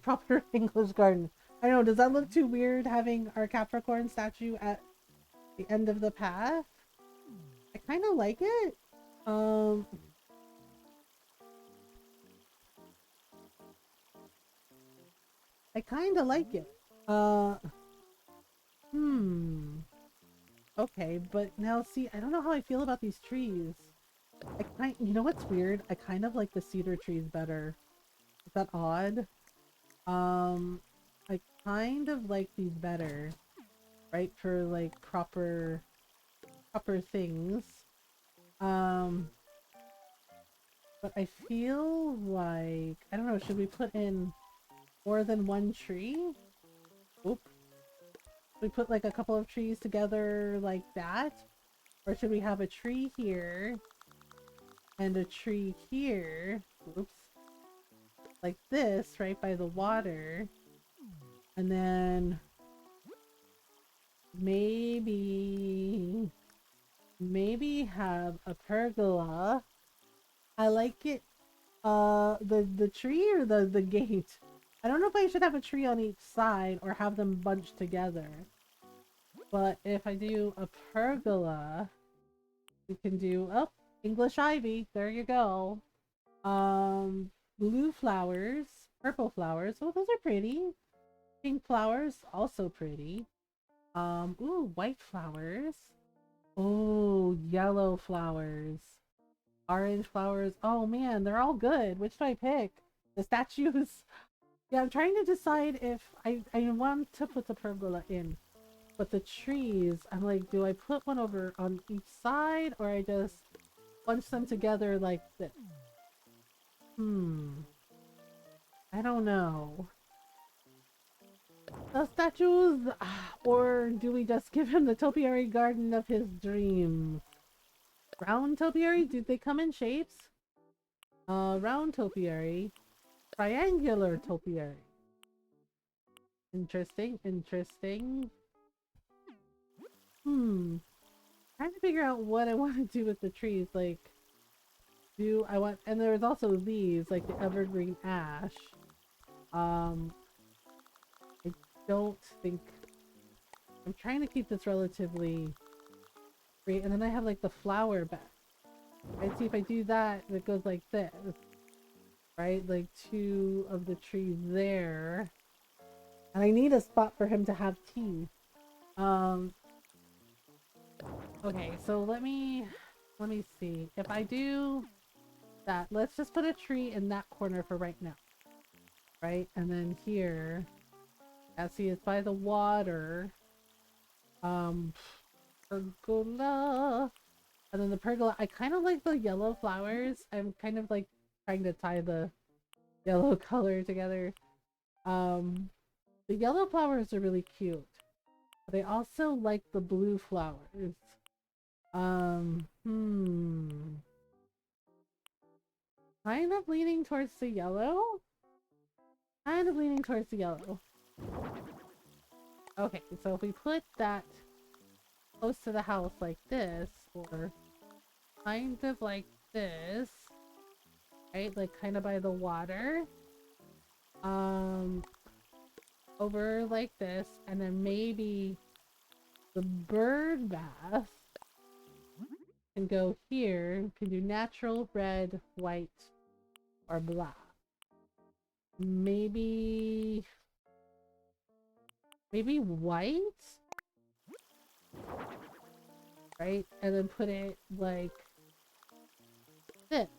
English garden. I know, does that look too weird having our Capricorn statue at the end of the path. I kind of like it. Um, I kind of like it. Uh, hmm. Okay, but now see, I don't know how I feel about these trees. You know what's weird? I kind of like the cedar trees better. Is that odd? Um, I kind of like these better, right? For like proper things. Um, but I feel like, I don't know, should we put in more than one tree? Oop. We put like a couple of trees together like that? Or should we have a tree here and a tree here? Oops. Like this, right by the water. And then maybe have a pergola. I like it. The tree or the gate? I don't know if I should have a tree on each side or have them bunched together. But if I do a pergola, we can do, oh, English ivy. There you go. Blue flowers, purple flowers. Oh, those are pretty. Pink flowers, also pretty. Ooh, white flowers. Oh, yellow flowers. Orange flowers. Oh man, they're all good. Which do I pick? The statues. Yeah, I'm trying to decide if I want to put the pergola in. But the trees, I'm like, do I put one over on each side or I just bunch them together like this? I don't know. The statues, or do we just give him the topiary garden of his dreams? Round topiary? Do they come in shapes? Round topiary. Triangular topiary. Interesting, interesting. Trying to figure out what I want to do with the trees. Like, do I want, and there's also these, like the evergreen ash. I don't think, I'm trying to keep this relatively great. And then I have like the flower back. Right, see if I do that, it goes like this. Right, like two of the trees there. And I need a spot for him to have tea. Okay, so let me see. If I do that, let's just put a tree in that corner for right now. Right? And then here, see, it's by the water. Pergola. And then the pergola, I kind of like the yellow flowers. I'm kind of like trying to tie the yellow color together. The yellow flowers are really cute. But I also like the blue flowers. Kind of leaning towards the yellow. Kind of leaning towards the yellow. Okay, so if we put that close to the house like this, or kind of like this, right? Like kind of by the water. Over like this, and then maybe the bird bath can go here. Can do natural, red, white, or black. Maybe white, right? And then put it like this.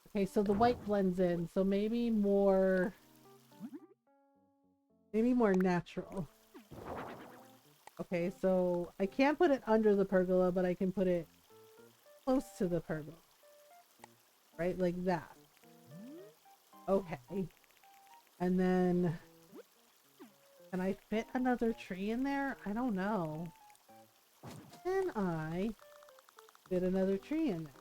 Okay, so the white blends in, so maybe more natural. Okay, so I can't put it under the pergola, but I can put it close to the pergola. Right, like that. Okay. And then, can I fit another tree in there? I don't know. Can I fit another tree in there?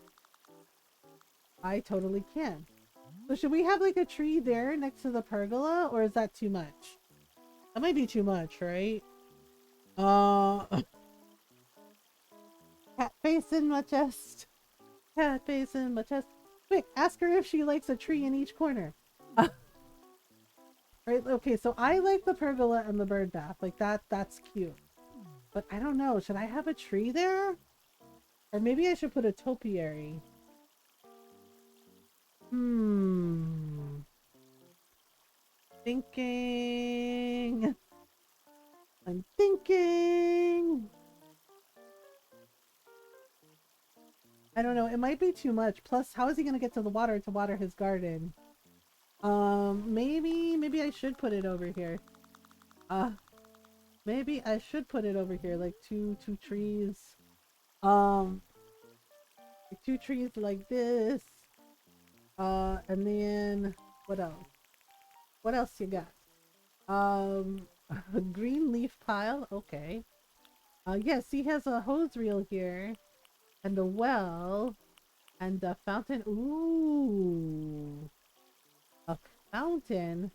I totally can. So should we have like a tree there next to the pergola, or is that too much? That might be too much, right? Cat face in my chest. Cat face in my chest. Quick, ask her if she likes a tree in each corner. Right, okay, so I like the pergola and the bird bath. Like that's cute. But I don't know. Should I have a tree there? Or maybe I should put a topiary. Thinking. I'm thinking. I don't know. It might be too much. Plus, how is he going to get to the water to water his garden? Maybe I should put it over here. Maybe I should put it over here, like two trees. Um, like 2 trees like this. And then what else? What else you got? A green leaf pile. Okay. Yes, he has a hose reel here, and a well, and a fountain. Ooh, a fountain.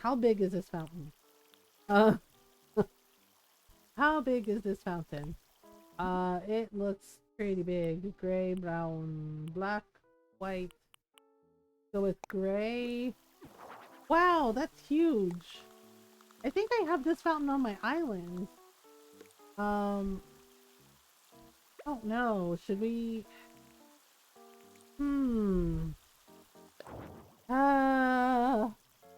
How big is this fountain? Uh, how big is this fountain? It looks pretty big. Gray, brown, black, white. Go with gray. Wow, that's huge. I think I have this fountain on my island. Oh no, should we? Ah,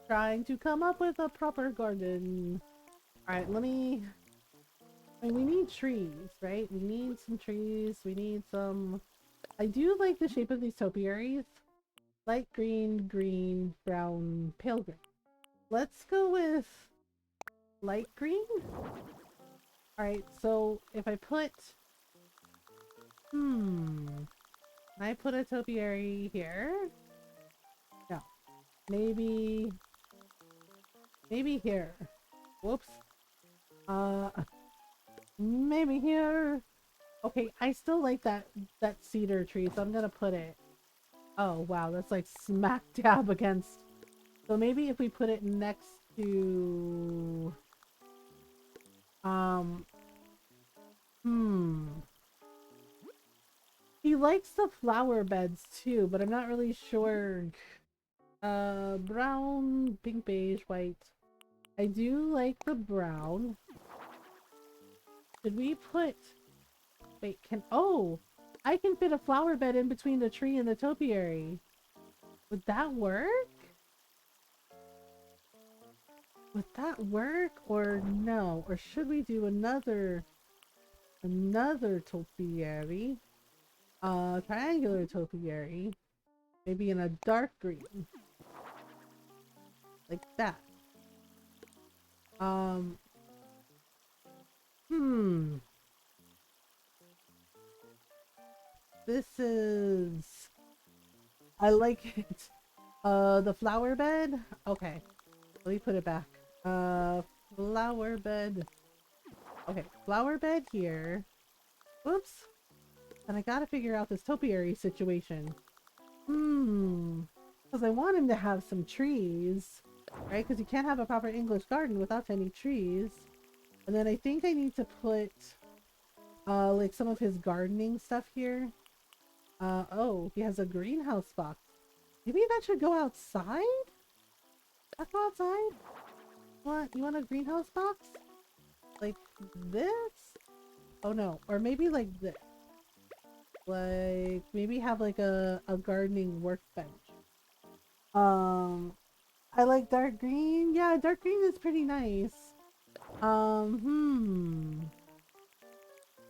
trying to come up with a proper garden. Alright, let me... I mean, we need trees, right? We need some trees. We need some... I do like the shape of these topiaries. Light green, green, brown, pale green. Let's go with light green. Alright, so if I put... Can I put a topiary here? No. Maybe here. Whoops. Maybe here. Okay, I still like that cedar tree, so I'm gonna put it. Oh wow, that's like smack dab against. So maybe if we put it next to he likes the flower beds too, but I'm not really sure. Brown, pink, beige, white. I do like the brown. Should we put... Wait, oh! I can fit a flower bed in between the tree and the topiary. Would that work? Would that work or no? Or should we do another topiary? Triangular topiary. Maybe in a dark green. Like that. This is... I like it. The flower bed? Okay. Let me put it back. Flower bed. Okay, flower bed here. Whoops. And I gotta figure out this topiary situation. Because I want him to have some trees. Right? Because you can't have a proper English garden without any trees. And then I think I need to put... like some of his gardening stuff here. Oh, he has a greenhouse box. Maybe that should go outside? That's go outside? What? You want a greenhouse box? Like this? Oh no. Or maybe like this. Like, maybe have like a gardening workbench. I like dark green. Yeah, dark green is pretty nice.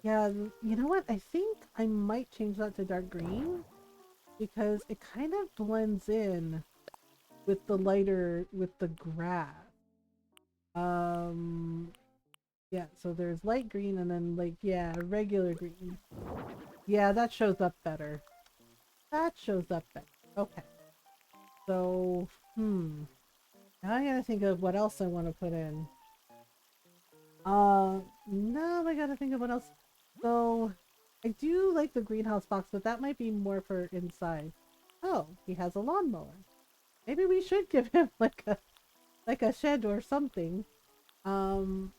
Yeah, you know what? I think I might change that to dark green because it kind of blends in with the lighter, with the grass. Yeah, so there's light green and then like, yeah, regular green. Yeah, that shows up better. That shows up better. Okay. So, now I gotta think of what else I want to put in. Now I gotta think of what else. So, I do like the greenhouse box, but that might be more for inside. Oh, he has a lawnmower. Maybe we should give him like a shed or something. Potted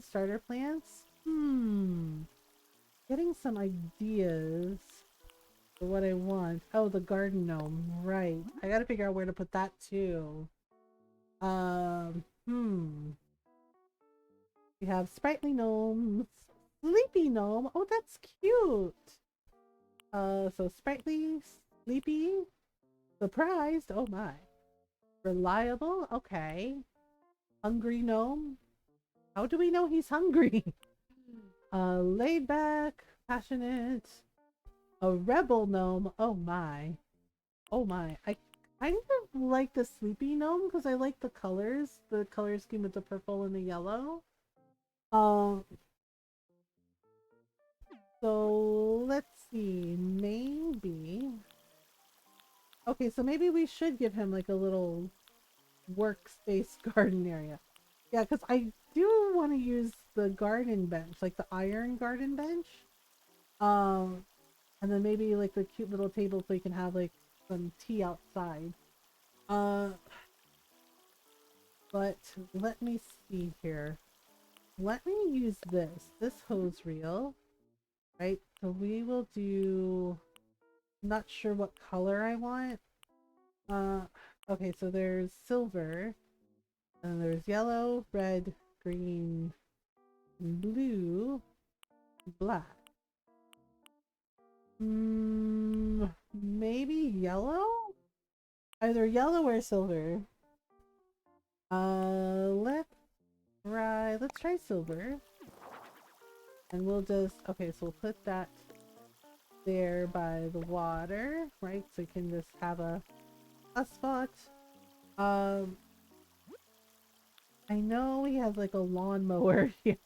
starter plants. Getting some ideas for what I want. Oh, the garden gnome. Right. I gotta figure out where to put that too. We have sprightly gnomes, sleepy gnome. Oh, that's cute. So sprightly, sleepy, surprised. Oh my. Reliable. Okay. Hungry gnome. How do we know he's hungry? Laid back, passionate. A rebel gnome. Oh my. Oh my. I kind of like the sleepy gnome because I like the colors. The color scheme with the purple and the yellow. Um, so let's see. Maybe. Okay, so maybe we should give him like a little workspace garden area. Yeah, because I do want to use the garden bench, like the iron garden bench. Um, and then maybe like the cute little table so you can have like some tea outside. Uh, but let me see here. Let me use this hose reel, right? So we will do, not sure what color I want. Uh, okay, so there's silver, and there's yellow, red, green, blue, black. Maybe yellow? Either yellow or silver. Let's try silver. And we'll just, okay, so we'll put that there by the water, right? So you can just have a spot. Um, I know he has like a lawnmower here.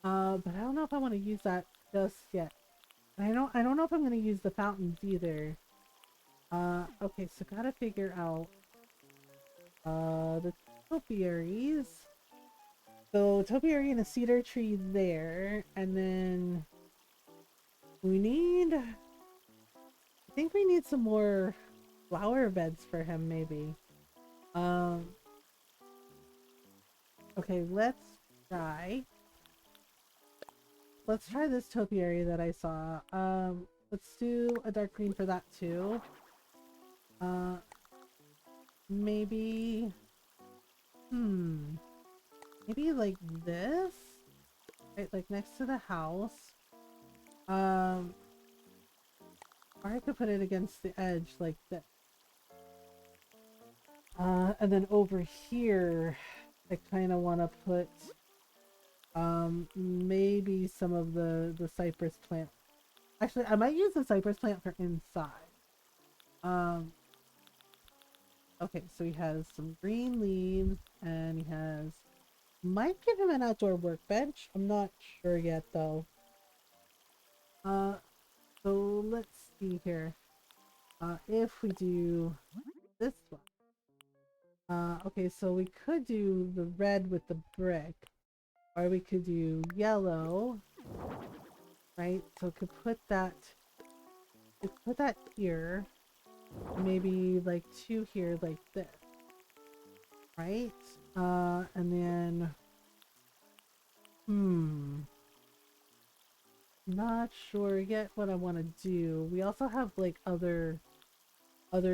But I don't know if I want to use that just yet. I don't know if I'm gonna use the fountains either. Okay, so gotta figure out the topiaries. So topiary and a cedar tree there, and then we need, I think we need some more flower beds for him maybe. Um okay, try let's try this topiary that I saw. Let's do a dark green for that too. Uh maybe maybe like this, right, like next to the house. Or I could put it against the edge like that. And then over here I kind of want to put maybe some of the cypress plant. Actually, I might use the cypress plant for inside. Um okay, so he has some green leaves and he has, might give him an outdoor workbench. I'm not sure yet though. So let's see here. If we do this one. Okay, so we could do the red with the brick, or we could do yellow, right? So we could put that here, maybe like two here like this, right? And then, not sure yet what I want to do. We also have like other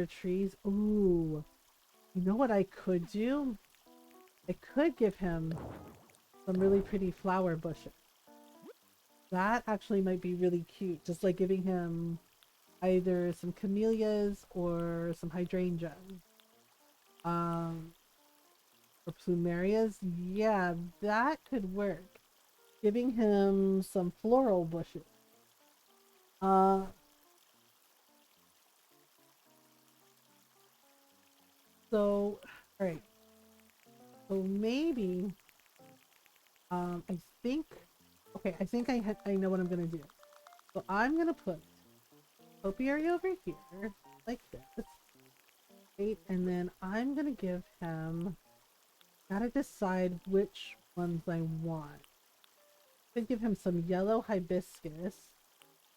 trees. Ooh, you know what I could do? I could give him some really pretty flower bushes. That actually might be really cute. Just like giving him either some camellias or some hydrangeas. Or plumerias. Yeah, that could work. Giving him some floral bushes. Uh, so, alright. So maybe, I think, okay, I think I know what I'm gonna do. So I'm gonna put topiary over here, like this. Right, and then I'm gonna give him, gotta decide which ones I want. Could give him some yellow hibiscus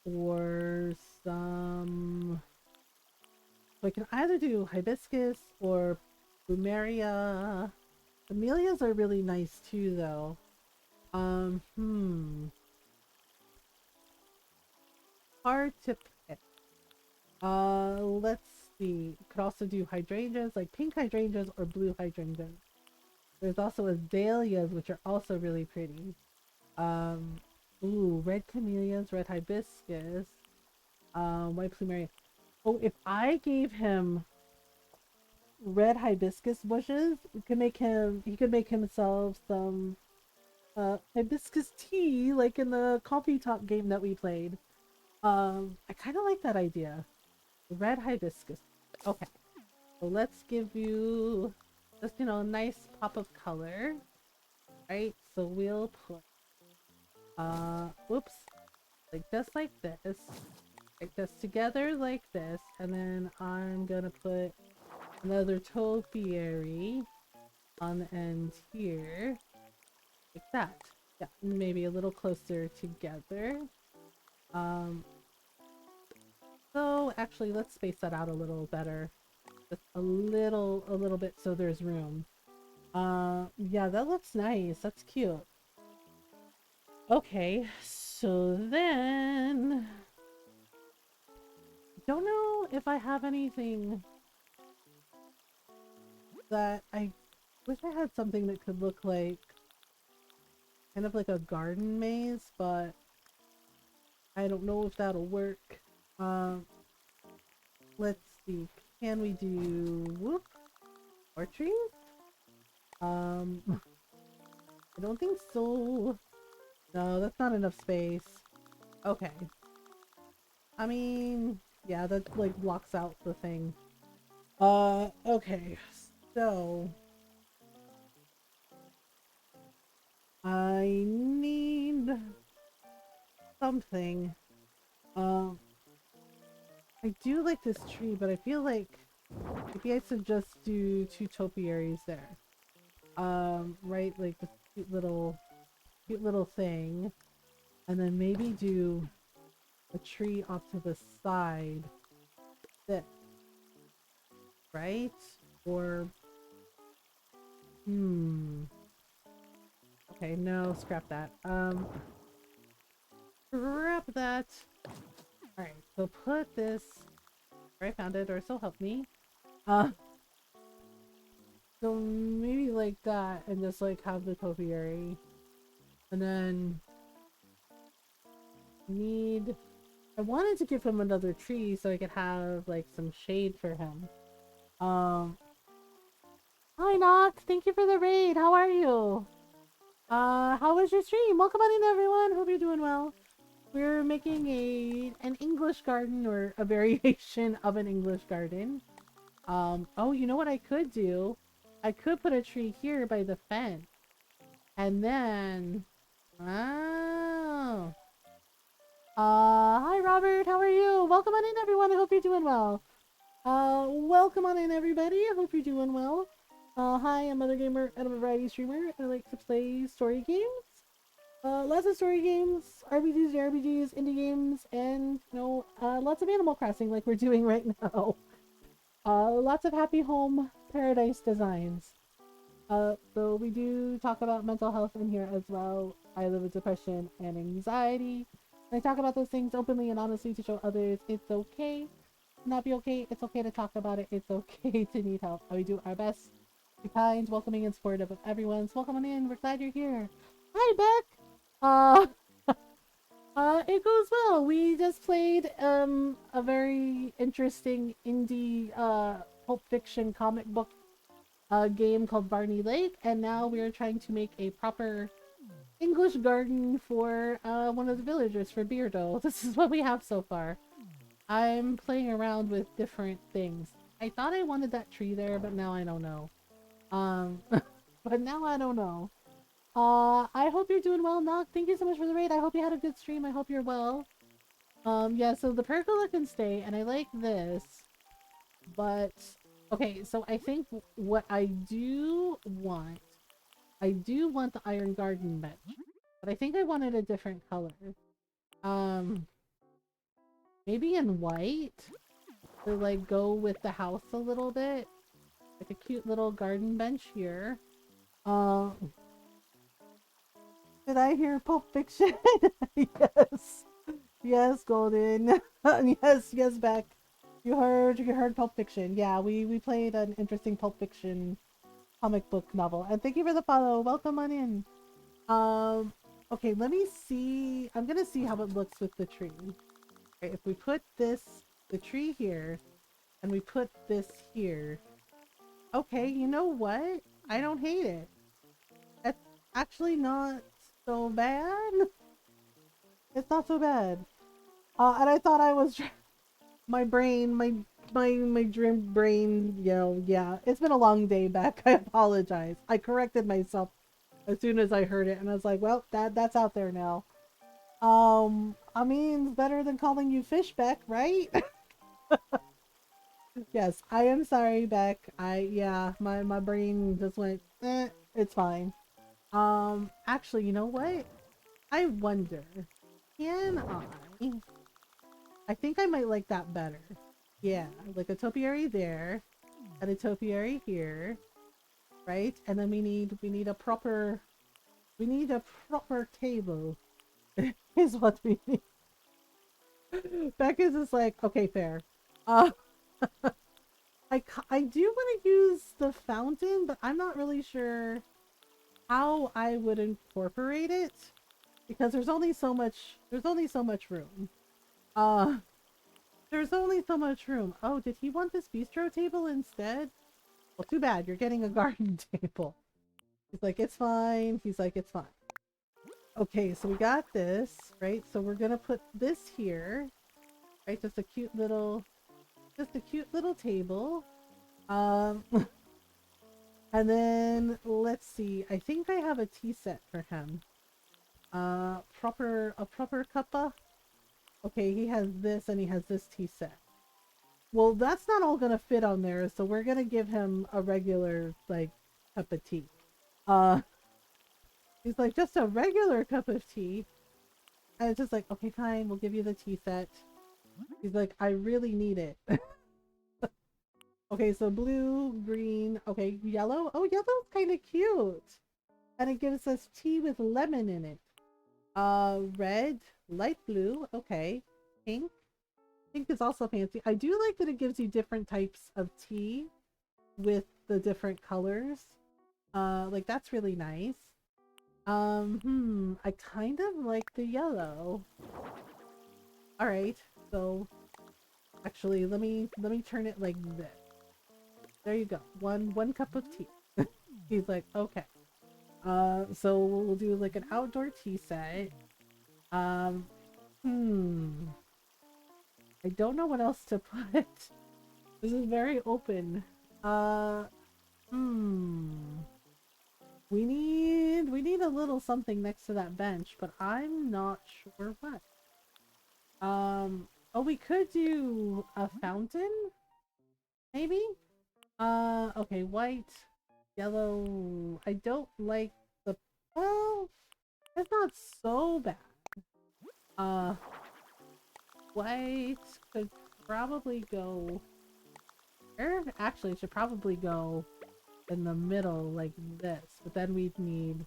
or some, so I can either do hibiscus or plumeria. Camellias are really nice too though. Hard to pick. Let's see. Could also do hydrangeas, like pink hydrangeas or blue hydrangeas. There's also azaleas, which are also really pretty. Um, ooh, red camellias, red hibiscus, white plumeria. Oh, if I gave him red hibiscus bushes, he could make himself some hibiscus tea, like in the coffee talk game that we played. I kind of like that idea. Red hibiscus. Okay, so let's give you just, a nice pop of color, right? So we'll put, whoops, like just like this, like just together like this, and then I'm gonna put another topiary on the end here, like that. Yeah, maybe a little closer together. Um, so actually, let's space that out a little better. Just a little bit so there's room. Yeah, that looks nice. That's cute. Okay, so then don't know if I have anything that I wish I had something that could look like kind of like a garden maze, but I don't know if that'll work. Um, let's see. Can we do whoop or trees? I don't think so. No, that's not enough space. Okay. I mean, yeah, that like blocks out the thing. Okay. So I need something. Um, I do like this tree, but I feel like maybe I should just do two topiaries there. Right, like this cute little thing, and then maybe do a tree off to the side. That right? Or okay, no, scrap that. Scrap that. All right, so put this where I found it, or so help me. Uh, so maybe like that, and just like have the topiary, and then need. I wanted to give him another tree so I could have like some shade for him. Um, Hi Nox, thank you for the raid. How are you? How was your stream? Welcome on in everyone. Hope you're doing well. We're making an English garden, or a variation of an English garden. Oh, you know what I could do? I could put a tree here by the fence. And then oh. Hi Robert, how are you? Welcome on in everyone. I hope you're doing well. Welcome on in everybody. I hope you're doing well. Hi, I'm Mothergamer and I'm a variety streamer. I like to play story games. Lots of story games, RPGs, JRPGs, indie games, and lots of Animal Crossing like we're doing right now. Lots of happy home paradise designs. So we do talk about mental health in here as well. I live with depression and anxiety. And I talk about those things openly and honestly to show others it's okay to not be okay. It's okay to talk about it. It's okay to need help. And we do our best to be kind, welcoming, and supportive of everyone. So welcome on in. We're glad you're here. Hi, Beck. Uh, it goes well. We just played a very interesting indie pulp fiction comic book game called Barney Lake, and now we're trying to make a proper English garden for one of the villagers for Beardo. This is what we have so far. I'm playing around with different things. I thought I wanted that tree there, but now I don't know. But now I don't know. I hope you're doing well, Nock. Thank you so much for the raid. I hope you had a good stream. I hope you're well. Yeah, so the pergola can stay, and I like this. But, okay, so I think what I do want the Iron Garden bench. But I think I wanted a different color. Maybe in white? To, like, go with the house a little bit. Like a cute little garden bench here. Um... Did I hear Pulp Fiction? Yes. Yes, Golden. Yes, Beck. You heard Pulp Fiction. Yeah, we played an interesting Pulp Fiction comic book novel. And thank you for the follow. Welcome on in. Okay, let me see. I'm gonna see how it looks with the tree. Okay, if we put the tree here, and we put this here. Okay, you know what? I don't hate it. It's actually not so bad. It's not so bad. And I thought I was my brain, my dream brain, yeah. It's been a long day back. I apologize. I corrected myself as soon as I heard it, and I was like, well, that's out there now. I mean, it's better than calling you fish, Beck, right? Yes, I am sorry, Beck. Yeah, my brain just went, it's fine. Actually, you know what? I wonder, can I think I might like that better. Yeah, like a topiary there, and a topiary here, right? And then we need a proper table is what we need. Becca's is like, okay, fair. Uh, I do want to use the fountain, but I'm not really sure how I would incorporate it because there's only so much room. Uh, there's only so much room. Oh, did he want this bistro table instead? Well, too bad. You're getting a garden table. He's like, it's fine. He's like, it's fine. Okay, so we got this, right? So we're gonna put this here, right? Just a cute little table. Um, and then let's see. I think I have a tea set for him. A proper cuppa. Okay, he has this and he has this tea set. Well, that's not all gonna fit on there, so we're gonna give him a regular like cup of tea. Uh, he's like just a regular cup of tea, and it's just like, okay, fine, we'll give you the tea set. He's like, I really need it. Okay, so blue, green, okay, yellow. Oh, yellow's kind of cute. And it gives us tea with lemon in it. Red, light blue, okay. Pink. Pink is also fancy. I do like that it gives you different types of tea with the different colors. Like that's really nice. I kind of like the yellow. All right, so actually, let me turn it like this. There you go. One cup of tea. He's like, okay. So we'll do like an outdoor tea set. Um, I don't know what else to put. This is very open. Uh, we need a little something next to that bench, but I'm not sure what. Oh, we could do a fountain, maybe? Okay, white, yellow. I don't like the, well, it's not so bad. Uh, white could probably go, or actually it should probably go in the middle like this, but then we'd need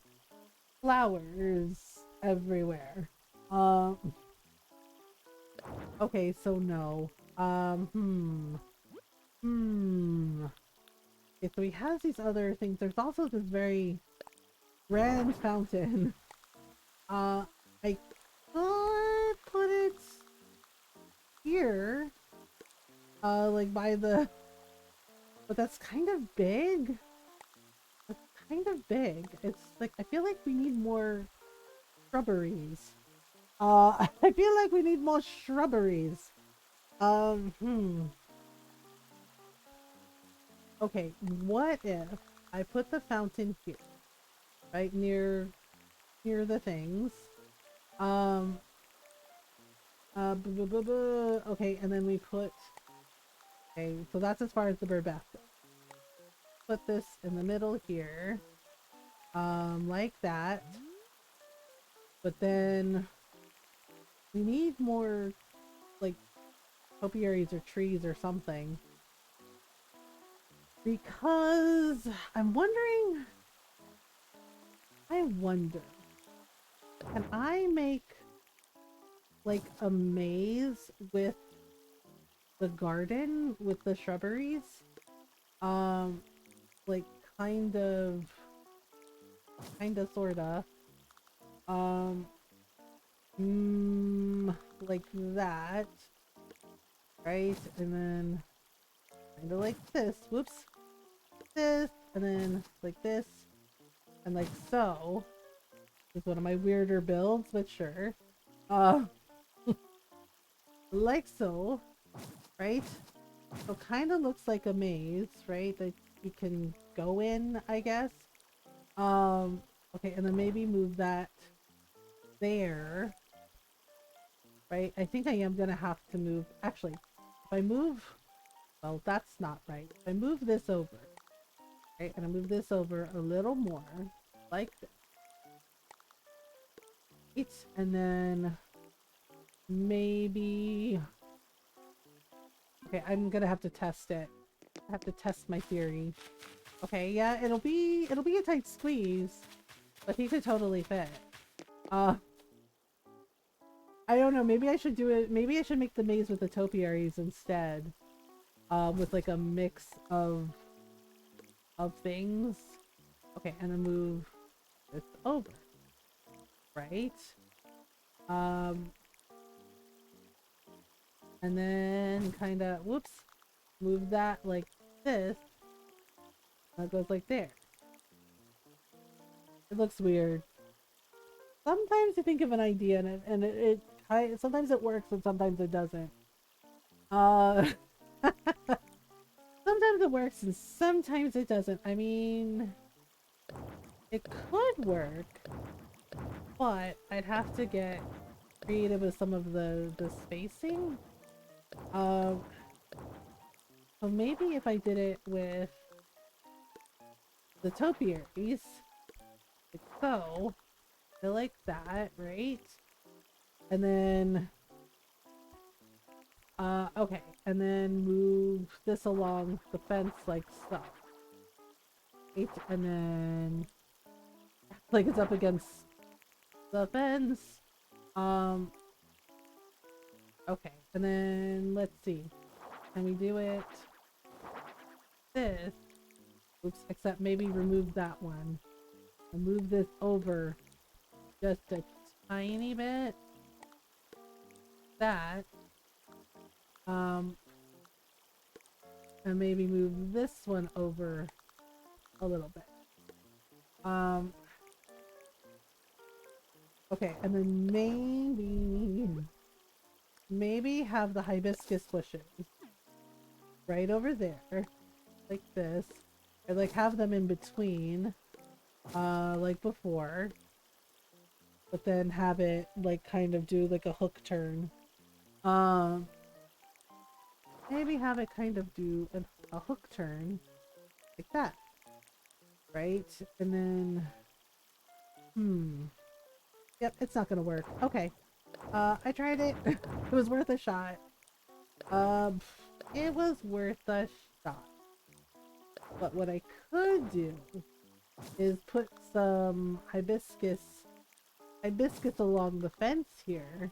flowers everywhere. Okay, so no. Okay, so he has these other things. There's also this very grand fountain. I could put it here. Like by the, but that's kind of big. That's kind of big. It's like, I feel like we need more shrubberies. I feel like we need more shrubberies. Okay, what if I put the fountain here, right near the things? Okay, and then we put. Okay, so that's as far as the bird bath goes. Put this in the middle here, like that. But then we need more, like, topiaries or trees or something. Because I'm wondering, can I make like a maze with the garden with the shrubberies? Like kind of, sorta. Um, like that, right? And then kind of like this. Whoops. This, and then like this, and like so. This is one of my weirder builds, but sure. Uh, like so, right? So kind of looks like a maze, right? That you can go in, I guess. Okay, and then maybe move that there, right? I think I am gonna have to move. Actually, if I move, well, that's not right. If I move this over, right, and I move this over a little more, like this, and then maybe. Okay, I'm gonna have to test it. I have to test my theory. Okay, yeah, it'll be a tight squeeze, but he could totally fit. Uh, I don't know. Maybe I should do it. Maybe I should make the maze with the topiaries instead. With like a mix of things. Okay, and then move this over, right? Um, and then kind of whoops, move that like this. That goes like there. It looks weird. Sometimes you think of an idea and sometimes it works and sometimes it doesn't. Uh, sometimes it works and sometimes it doesn't. I mean, it could work, but I'd have to get creative with some of the spacing. Um, so maybe if I did it with the topiaries, like so, I like that, right? And then okay, and then move this along the fence like so. Right? And then like it's up against the fence. Um okay, and then let's see. Can we do it this? Oops, except maybe remove that one. And move this over just a tiny bit. That. Um and maybe move this one over a little bit. Okay, and then maybe have the hibiscus bushes right over there, like this, or like have them in between, like before, but then have it like kind of do like a hook turn. Um, maybe have it kind of do a hook turn like that, right? And then, yep, it's not gonna work. Okay, I tried it. It was worth a shot. Um, it was worth a shot. But what I could do is put some hibiscus along the fence here,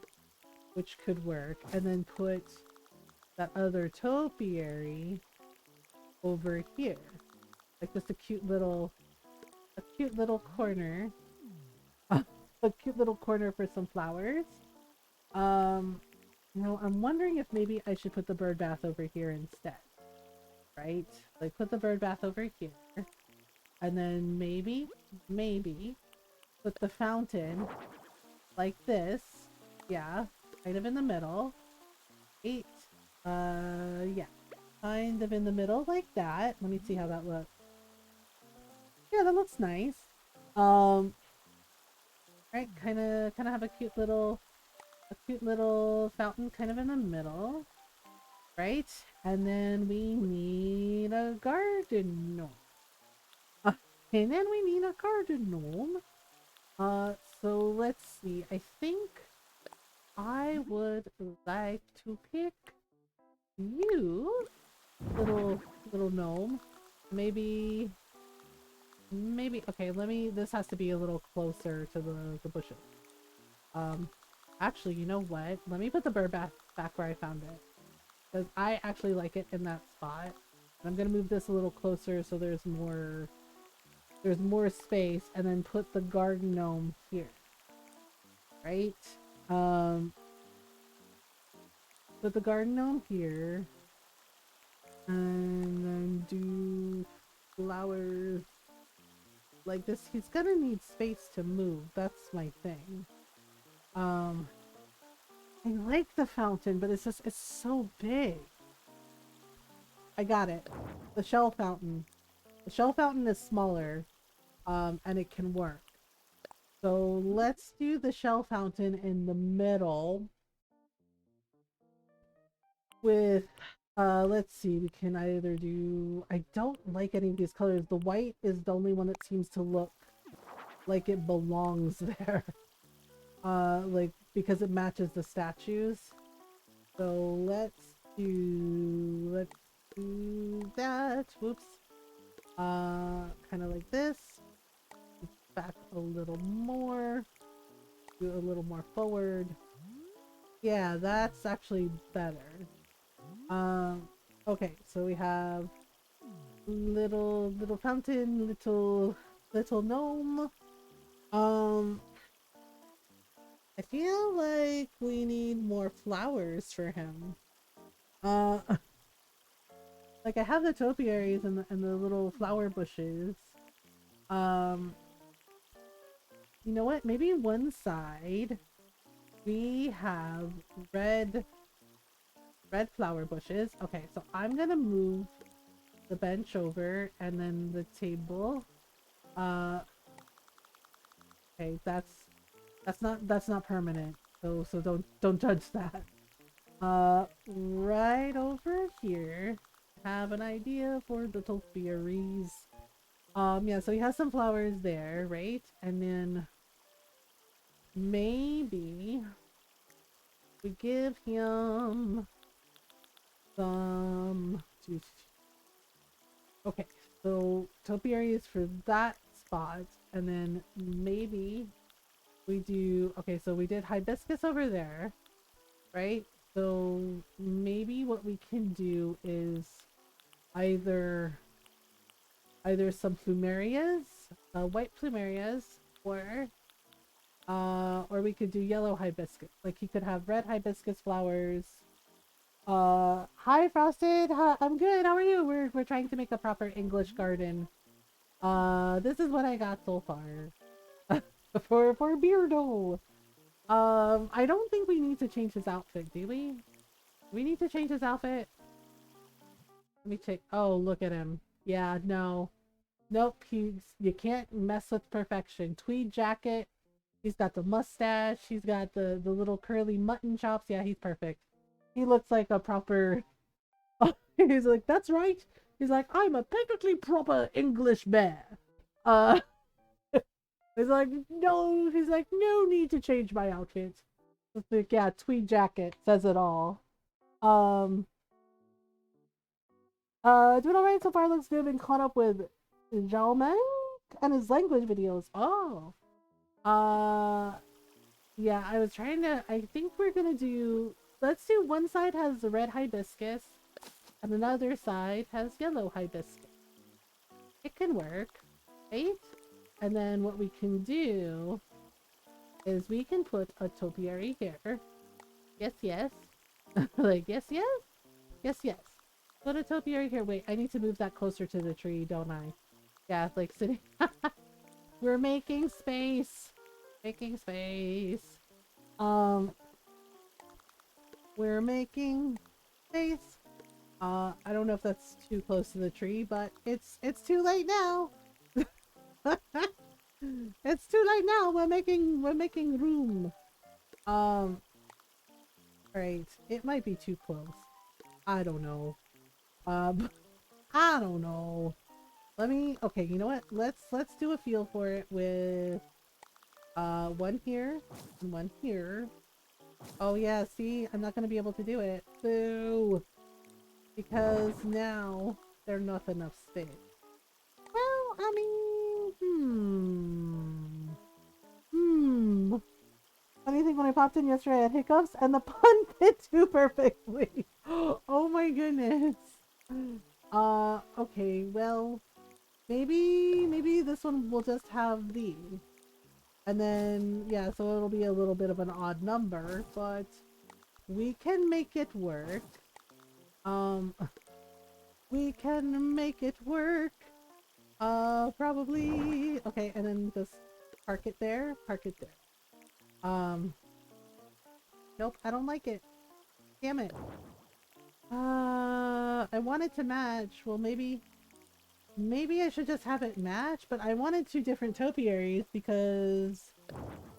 which could work, and then put that other topiary over here, like just a cute little corner, a cute little corner for some flowers. No, I'm wondering if maybe I should put the bird bath over here instead, right? Like put the bird bath over here, and then maybe put the fountain like this. Yeah, kind of in the middle. Eight. Yeah, kind of in the middle like that. Let me see how that looks. Yeah, that looks nice. Right, kind of have a cute little fountain kind of in the middle, right? And then we need a garden gnome. And then we need a garden gnome. So let's see. I think I would like to pick you, little gnome. Maybe okay, this has to be a little closer to the bushes. Actually, you know what? Let me put the bird back where I found it. Because I actually like it in that spot. I'm gonna move this a little closer so there's more there's more space, and then put the garden gnome here, right? Um, put the garden gnome here, and then do flowers like this. He's gonna need space to move. That's my thing. I like the fountain, but it's so big. I got it. The shell fountain. The shell fountain is smaller, and it can work. So let's do the shell fountain in the middle with, let's see, we can either do, I don't like any of these colors. The white is the only one that seems to look like it belongs there. Like, because it matches the statues. So let's do that. Whoops. Kind of like this. Back a little more. Do a little more forward. Yeah, that's actually better. Okay, so we have little fountain, little gnome. I feel like we need more flowers for him. Like I have the topiaries and the little flower bushes. You know what? Maybe one side we have red flower bushes. Okay, so I'm gonna move the bench over and then the table. Okay, that's not permanent. So don't judge that. Right over here, have an idea for the topiaries. Yeah, so he has some flowers there, right? And then maybe we give him some. Okay, so topiaries for that spot, and then maybe we do. Okay, so we did hibiscus over there, right? So maybe what we can do is either some plumerias, white plumerias, or we could do yellow hibiscus. Like he could have red hibiscus flowers. Hi Frosted. Hi, I'm good. How are you? We're trying to make a proper English garden. This is what I got so far. for Beardo. I don't think we need to change his outfit, do we? We need to change his outfit. Let me check. Oh, look at him. Yeah, no. Nope, you can't mess with perfection. Tweed jacket. He's got the mustache. He's got the little curly mutton chops. Yeah, he's perfect. He looks like a proper... He's like, that's right. He's like, I'm a perfectly proper English bear. Uh, he's like, no. He's like, no need to change my outfit. It's like, yeah, tweed jacket says it all. Doing alright so far. Looks good. Been caught up with Xiaomeng and his language videos. Oh. Yeah, I was trying to, I think we're gonna do, let's do one side has the red hibiscus and another side has yellow hibiscus. It can work, right? And then what we can do is we can put a topiary here. Yes, yes. Like, yes, yes? Yes, yes. Put a topiary here. Wait, I need to move that closer to the tree, don't I? Yeah, like sitting. We're making space. Making space. We're making space. I don't know if that's too close to the tree, but it's too late now. It's too late now. We're making room. Alright. It might be too close. I don't know. I don't know. Let me, okay, you know what? Let's do a feel for it with one here and one here. Oh yeah, see, I'm not gonna be able to do it. Boo! Because now there's not enough space. Well, I mean, Funny thing, when I popped in yesterday, I had hiccups, and the pun fit too perfectly. Oh my goodness. Okay, well, maybe this one will just have these. And then, yeah, so it'll be a little bit of an odd number, but we can make it work. Um, we can make it work. Probably. Okay, and then just park it there, park it there. Nope, I don't like it. Damn it. I want it to match. Well, maybe I should just have it match, but I wanted two different topiaries because,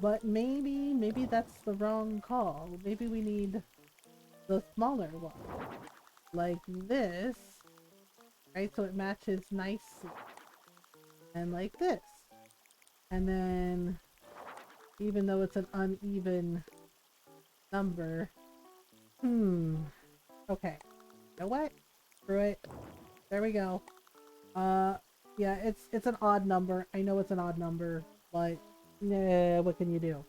but maybe that's the wrong call. Maybe we need the smaller one. Like this, right? So it matches nicely. And like this. And then, even though it's an uneven number, okay. You know what? Screw it. There we go. Yeah, it's an odd number. I know it's an odd number, but nah, what can you do?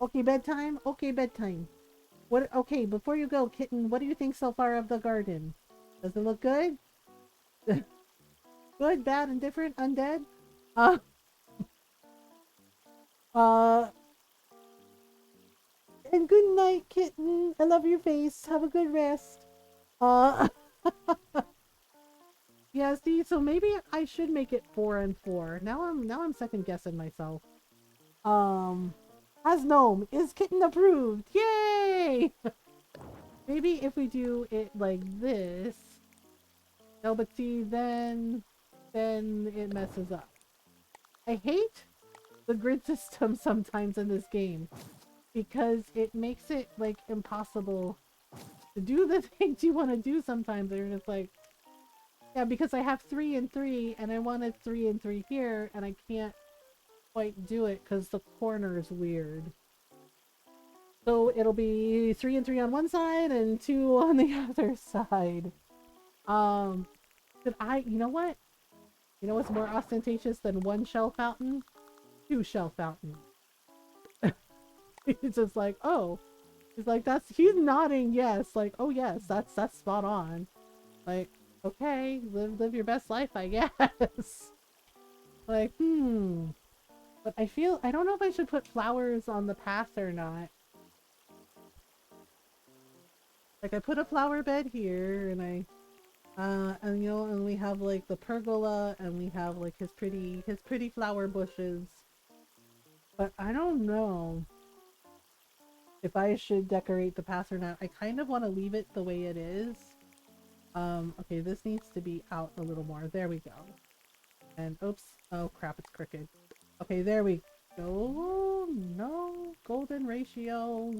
Okay, bedtime? Okay, bedtime. What? Okay, before you go, kitten, what do you think so far of the garden? Does it look good? Good, bad, indifferent, undead? Uh, uh, and good night, kitten. I love your face. Have a good rest. Uh, yeah, see, so maybe I should make it 4 and 4. Now I'm second guessing myself. As gnome, is kitten approved? Yay! Maybe if we do it like this. No, but see, then it messes up. I hate the grid system sometimes in this game because it makes it like impossible to do the things you want to do sometimes. They're just like, yeah, because I have 3 and 3 and I wanted 3 and 3 here and I can't quite do it because the corner is weird. So it'll be 3 and 3 on one side and 2 on the other side. You know what? You know what's more ostentatious than 1 shell fountain? 2 shell fountains. It's just like, oh. He's like, he's nodding yes. Like, oh yes, that's spot on. Like, okay, live your best life, I guess. Like, But I don't know if I should put flowers on the path or not. Like, I put a flower bed here, and and you know, and we have like the pergola, and we have like his pretty flower bushes. But I don't know if I should decorate the path or not. I kind of want to leave it the way it is. Okay, this needs to be out a little more. There we go. And oops, oh crap, it's crooked. Okay, there we go. No, golden ratio.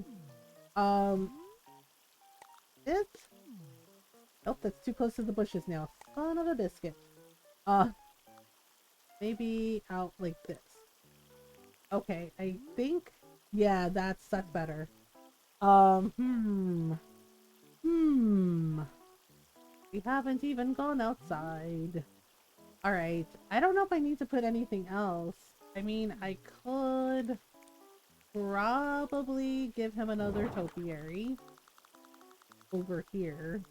It. Nope, that's too close to the bushes now. Son of a biscuit. Maybe out like this. Okay, I think, yeah, that's better. We haven't even gone outside. Alright, I don't know if I need to put anything else. I mean, I could probably give him another topiary over here.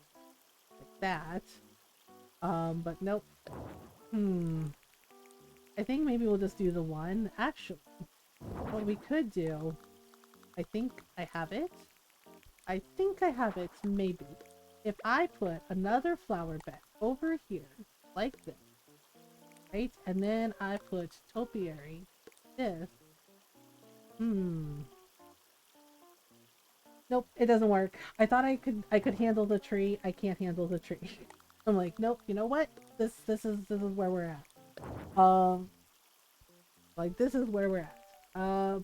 Like that. But nope. I think maybe we'll just do the one. Actually, what we could do, I think I have it. I think I have it, maybe. If I put another flower bed over here, like this, right? And then I put topiary, this. Nope, it doesn't work. I thought I could handle the tree. I can't handle the tree. I'm like, nope, you know what? This is where we're at. Like this is where we're at.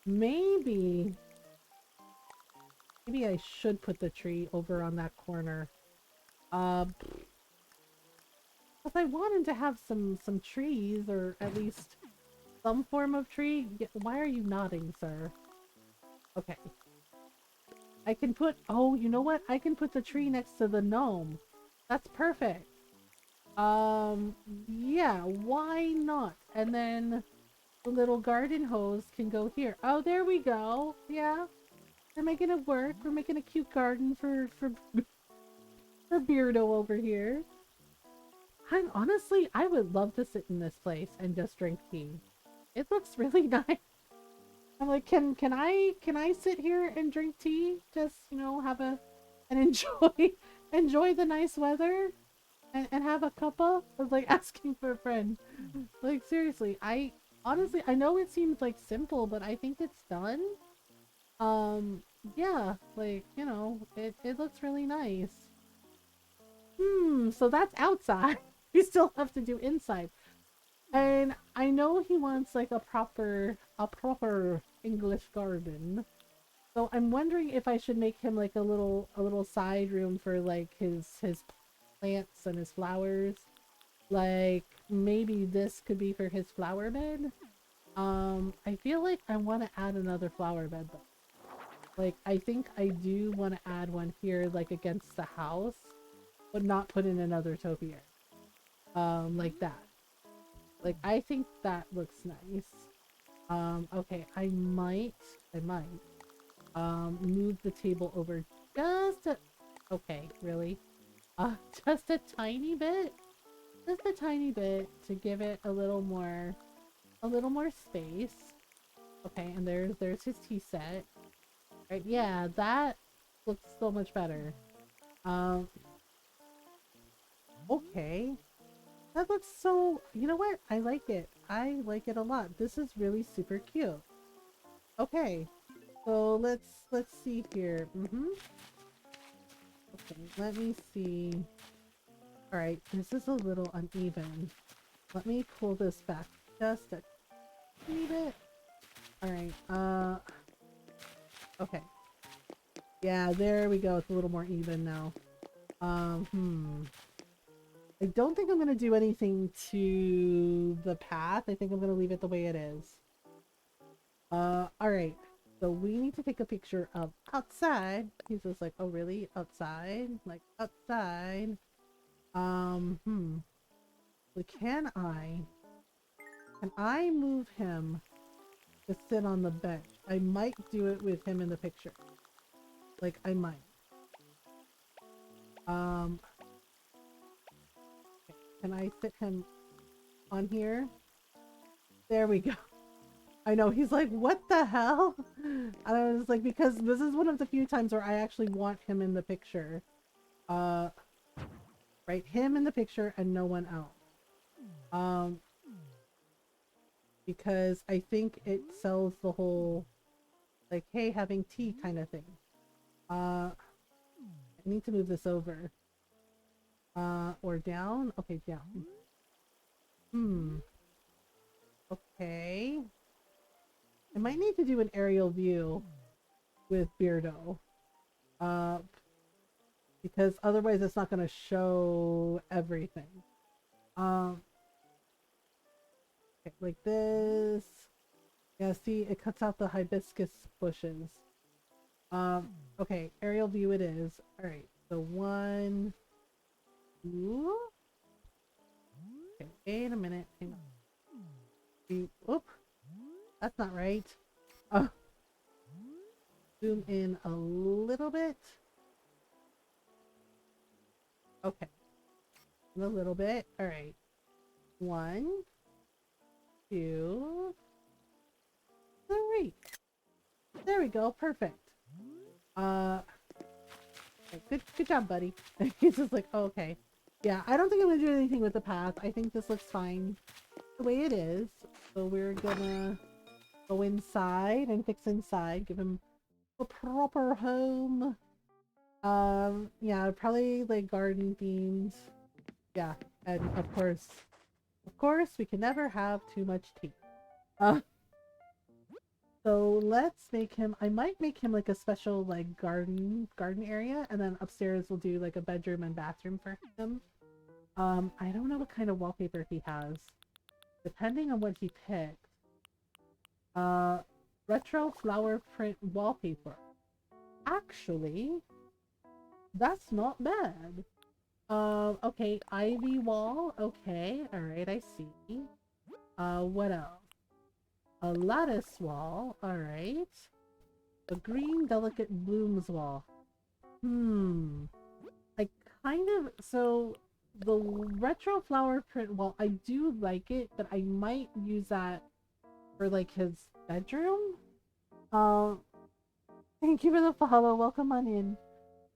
Maybe I should put the tree over on that corner. Because I wanted to have some trees, or at least some form of tree. Why are you nodding, sir? Okay. I can put, oh, you know what? I can put the tree next to the gnome. That's perfect. Yeah, why not? And then the little garden hose can go here. Oh, there we go. Yeah. We're making it work. We're making a cute garden for Beardo over here. honestly, I would love to sit in this place and just drink tea. It looks really nice. I'm like, can I sit here and drink tea? Just, you know, have a and enjoy enjoy the nice weather and have a cuppa? I was like asking for a friend. Like seriously, I honestly I know it seems like simple, but I think it's done. Um, yeah, like, you know, it looks really nice. So that's outside. We still have to do inside. And I know he wants like a proper English garden. So I'm wondering if I should make him like a little side room for like his plants and his flowers. Like maybe this could be for his flower bed. I feel like I want to add another flower bed though. Like I think I do want to add one here like against the house, but not put in another topiary. Like that. Like I think that looks nice. Okay, I might move the table over just a, okay, really? Just a tiny bit? Just a tiny bit to give it a little more space. Okay, and there's his tea set. Right, yeah, that looks so much better. Um, okay. That looks so, you know what? I like it. I like it a lot. This is really super cute. Okay. So let's see here. Okay, let me see. All right, this is a little uneven. Let me pull this back just a teeny bit. All right. Okay. Yeah, there we go. It's a little more even now. I don't think I'm gonna do anything to the path. I think I'm gonna leave it the way it is. All right. So we need to take a picture of outside. He's just like, oh really? Outside? Like outside? Um, hmm. So can I move him to sit on the bench? I might do it with him in the picture. Like I might. Um, okay. Can I sit him on here? There we go. I know, he's like, what the hell? And I was like, because this is one of the few times where I actually want him in the picture. Uh, right, him in the picture and no one else. Um, because I think it sells the whole, like, hey, having tea kind of thing. I need to move this over. Or down? Okay, down. Okay. I might need to do an aerial view with Beardo. Uh, because otherwise it's not going to show everything. Um, okay, like this. Yeah, see, it cuts out the hibiscus bushes. Okay, aerial view it is. Alright, so one, two. Okay, wait a minute. Hang on. Oop, that's not right. Uh, zoom in a little bit. Okay, a little bit. Alright. One, two, three. There we go. Perfect. Okay, good job, buddy. He's just like, oh, okay. Yeah, I don't think I'm gonna do anything with the path. I think this looks fine the way it is. So we're gonna go inside and fix inside. Give him a proper home. Yeah, probably like garden themes. Yeah, and of course, we can never have too much tea. Uh, so let's make him, I might make him like a special like garden area, and then upstairs we'll do like a bedroom and bathroom for him. I don't know what kind of wallpaper he has. Depending on what he picked. Uh, retro flower print wallpaper. Actually, that's not bad. Okay, ivy wall. Okay, alright, I see. What else? A lattice wall. Alright. A green delicate blooms wall. I kind of, so the retro flower print wall, I do like it, but I might use that for like his bedroom. Um, thank you for the follow. Welcome on in.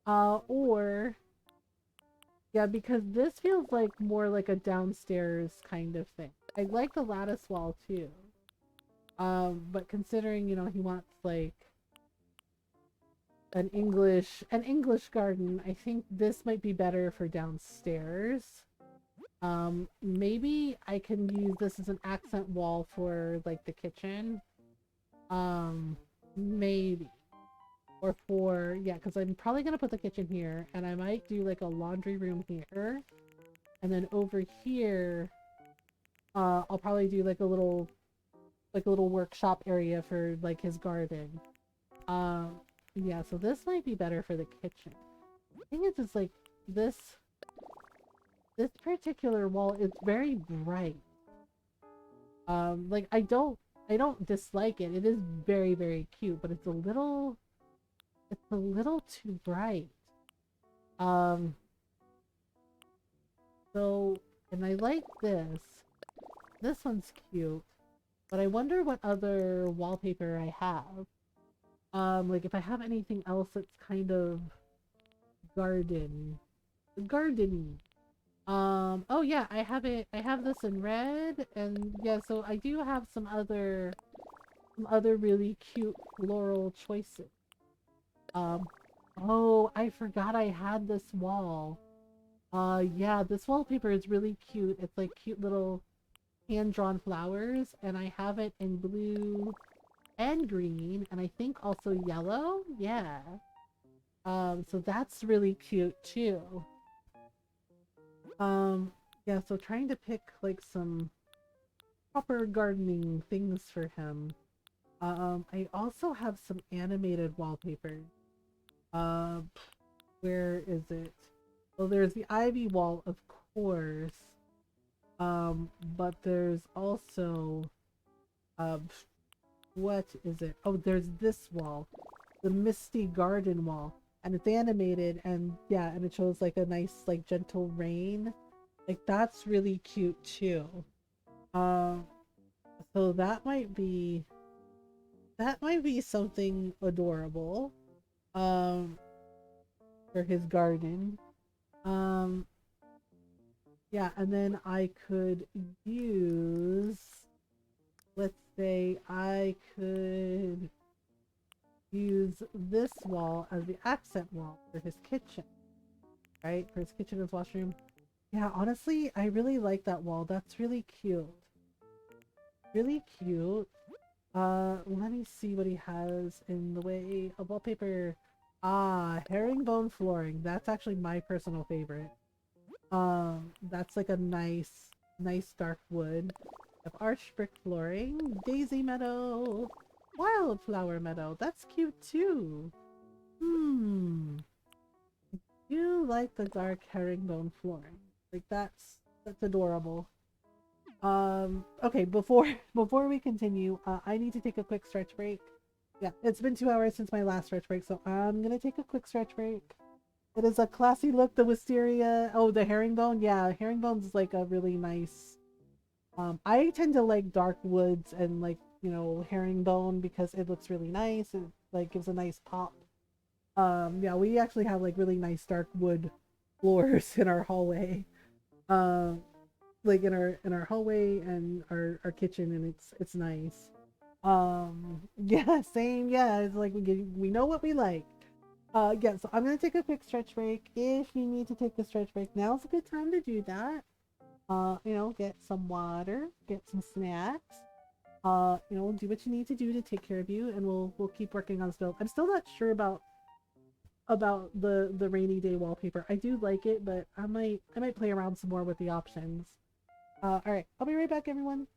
Or yeah, because this feels like more like a downstairs kind of thing. I like the lattice wall too. But considering, he wants like an English garden, I think this might be better for downstairs. Maybe I can use this as an accent wall for like the kitchen. Maybe. Or for, yeah, because I'm probably gonna put the kitchen here, and I might do like a laundry room here. And then over here, I'll probably do like a little workshop area for like his garden. Um, yeah, so this might be better for the kitchen. I think it's just like this this particular wall is very bright. Like I don't dislike it. It is very, very cute, but it's a little too bright. Um, so and I like this. This one's cute, but I wonder what other wallpaper I have. Like if I have anything else that's kind of garden gardeny. Oh yeah, I have it. I have this in red, and yeah, so I do have some other really cute floral choices. Um, oh, I forgot I had this wall. Yeah, this wallpaper is really cute. It's like cute little hand-drawn flowers, and I have it in blue and green, and I think also yellow. Yeah. So that's really cute too. Um, yeah, so trying to pick like some proper gardening things for him. I also have some animated wallpaper. Uh, where is it? Well, there's the ivy wall, of course. But there's also, uh, what is it? Oh, there's this wall, the misty garden wall, and it's animated, and yeah, and it shows like a nice, like gentle rain. Like that's really cute too. Um, so that might be something adorable. Um, for his garden. Um, yeah, and then I could use, let's say, I could use this wall as the accent wall for his kitchen, right? For his kitchen and washroom. Yeah, honestly, I really like that wall. That's really cute. Really cute. Let me see what he has in the way of wallpaper. Ah, herringbone flooring. That's actually my personal favorite. That's like a nice dark wood. Of arched brick flooring, daisy meadow, wildflower meadow. That's cute too. Hmm. You like the dark herringbone flooring. Like that's adorable. Okay, before before we continue, I need to take a quick stretch break. Yeah, it's been 2 hours since my last stretch break, so I'm gonna take a quick stretch break. It is a classy look, the wisteria. Oh, the herringbone. Yeah, herringbone's like a really nice. I tend to like dark woods and like, herringbone because it looks really nice. It like gives a nice pop. Yeah, we actually have like really nice dark wood floors in our hallway. Um, like in our hallway and our kitchen, and it's nice. Yeah, same. Yeah, it's like we know what we like. Yeah, so I'm gonna take a quick stretch break. If you need to take a stretch break, now's a good time to do that. Get some water, get some snacks. Do what you need to do to take care of you, and we'll keep working on stuff. I'm still not sure about the rainy day wallpaper. I do like it, but I might play around some more with the options. All right, I'll be right back, everyone.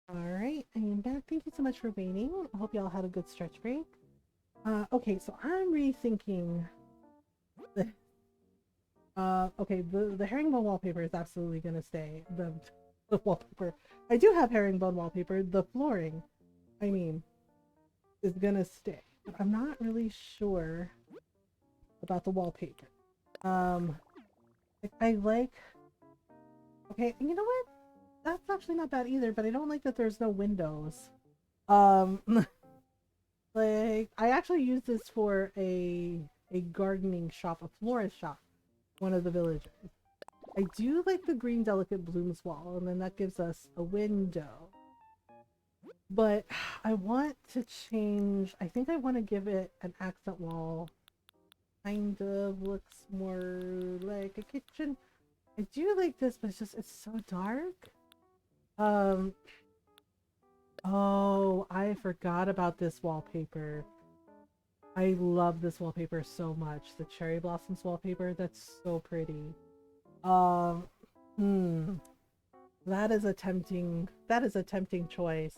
Alright, I am back. Thank you so much for waiting. I hope y'all had a good stretch break. Okay, so I'm rethinking the okay, the herringbone wallpaper is absolutely gonna stay. The wallpaper. I do have herringbone wallpaper. The flooring, I mean, is gonna stay. But I'm not really sure about the wallpaper. Like I like. Okay, you know what? That's actually not bad either. But I don't like that there's no windows. Um, like I actually use this for a gardening shop, a florist shop, one of the villagers. I do like the green delicate blooms wall, and then that gives us a window. But I want to change. I think I want to give it an accent wall. Kind of looks more like a kitchen. I do like this, but it's so dark. Um. Oh, I forgot about this wallpaper. I love this wallpaper so much. The cherry blossoms wallpaper. That's so pretty. Um. Hmm. That is a tempting. That is a tempting choice.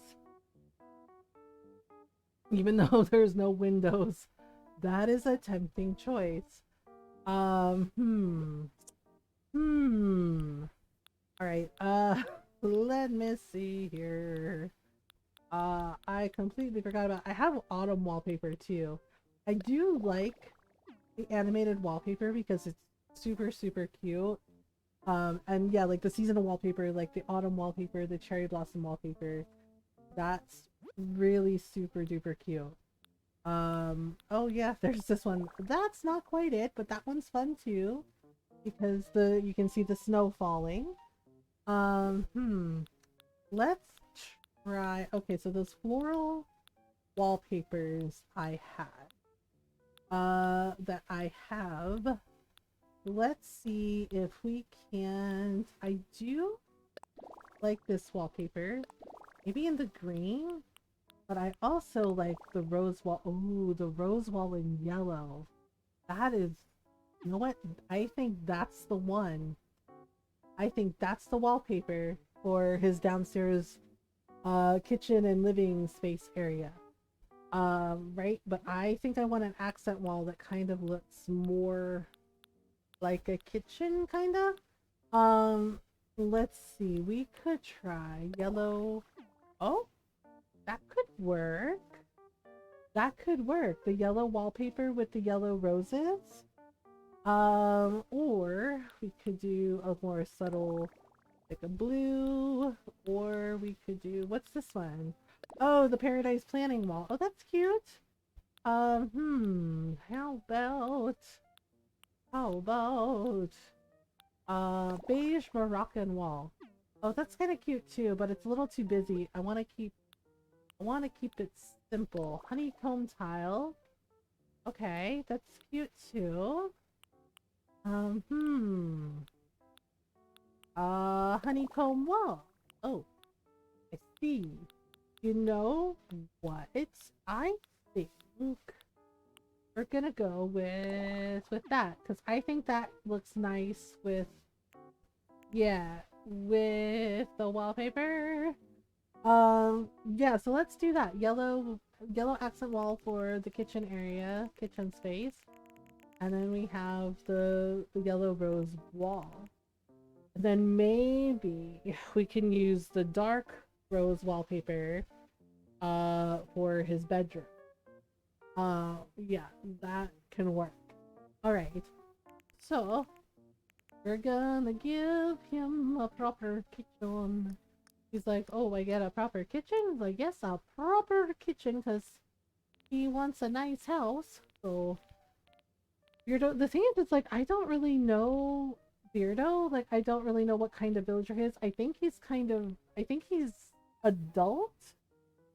Even though there's no windows, that is a tempting choice. Hmm. Hmm. All right. Let me see here. I completely forgot about. I have autumn wallpaper too. I do like the animated wallpaper because it's super super cute. And yeah, like the seasonal wallpaper, like the autumn wallpaper, the cherry blossom wallpaper. That's really super duper cute. Oh yeah, there's this one. That's not quite it, but that one's fun too because the you can see the snow falling. Hmm. Let's try. Okay, so those floral wallpapers I had. That I have. Let's see if we can. I do like this wallpaper. Maybe in the green. But I also like the rose wall. Ooh, the rose wall in yellow. That is, you know what? I think that's the one. I think that's the wallpaper for his downstairs kitchen and living space area. Right? But I think I want an accent wall that kind of looks more like a kitchen, kind of. Let's see. We could try yellow. Oh, that could work. That could work. The yellow wallpaper with the yellow roses. Or we could do a more subtle, like a blue, or we could do, what's this one? Oh, the Paradise Planning Wall. Oh, that's cute. How about, beige Moroccan wall. Oh, that's kind of cute too, but it's a little too busy. I want to keep it simple. Honeycomb tile. Okay, that's cute too. Hmm. Honeycomb wall. Oh, I see. You know what? I think we're gonna go with that because I think that looks nice with yeah with the wallpaper. Yeah. So let's do that. Yellow accent wall for the kitchen area, kitchen space, and then we have the yellow rose wall. And then maybe we can use the dark rose wallpaper for his bedroom. Yeah, that can work. All right. So, we're gonna give him a proper kitchen. He's like, "Oh, I get a proper kitchen?" He's like, "Yes, a proper kitchen cuz he wants a nice house." So, Beardo, the thing is, it's like I don't really know Beardo. Like I don't really know what kind of villager he is. I think he's adult.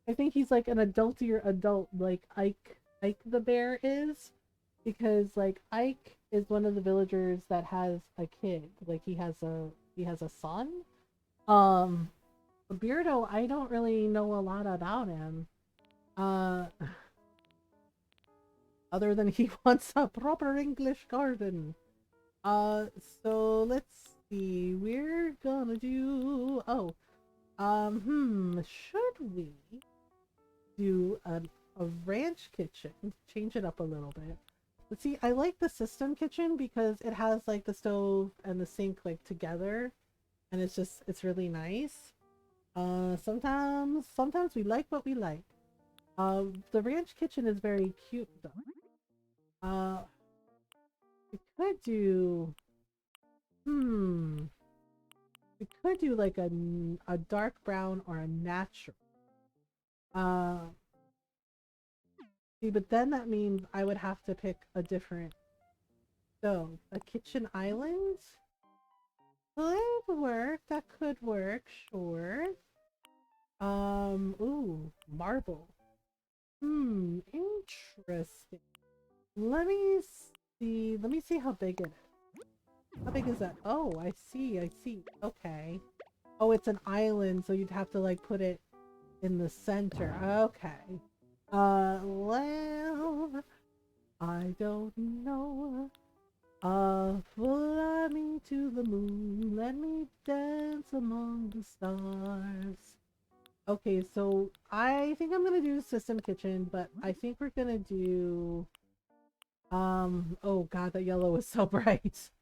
I think he's like an adultier adult, like Ike the bear is, because like Ike is one of the villagers that has a kid. Like he has a son. Um, Beardo, I don't really know a lot about him. Uh, other than he wants a proper English garden. So let's see. We're gonna do. Oh, Should we do a ranch kitchen? Change it up a little bit. But see, I like the system kitchen because it has like the stove and the sink like together, and it's really nice. Sometimes we like what we like. The ranch kitchen is very cute though. We could do, hmm, we could do like a dark brown or a natural. Uh, See, but then that means I would have to pick a different stove. A kitchen island could work. That could work. Sure. Ooh, marble. Interesting. Let me see. Let me see how big it is. How big is that? Oh, I see. I see. Okay. Oh, it's an island, so you'd have to like put it in the center. Okay. Well, I don't know. Fly me to the moon, let me dance among the stars. Okay, so I think I'm gonna do System Kitchen, but I think we're gonna do, oh god, that yellow is so bright.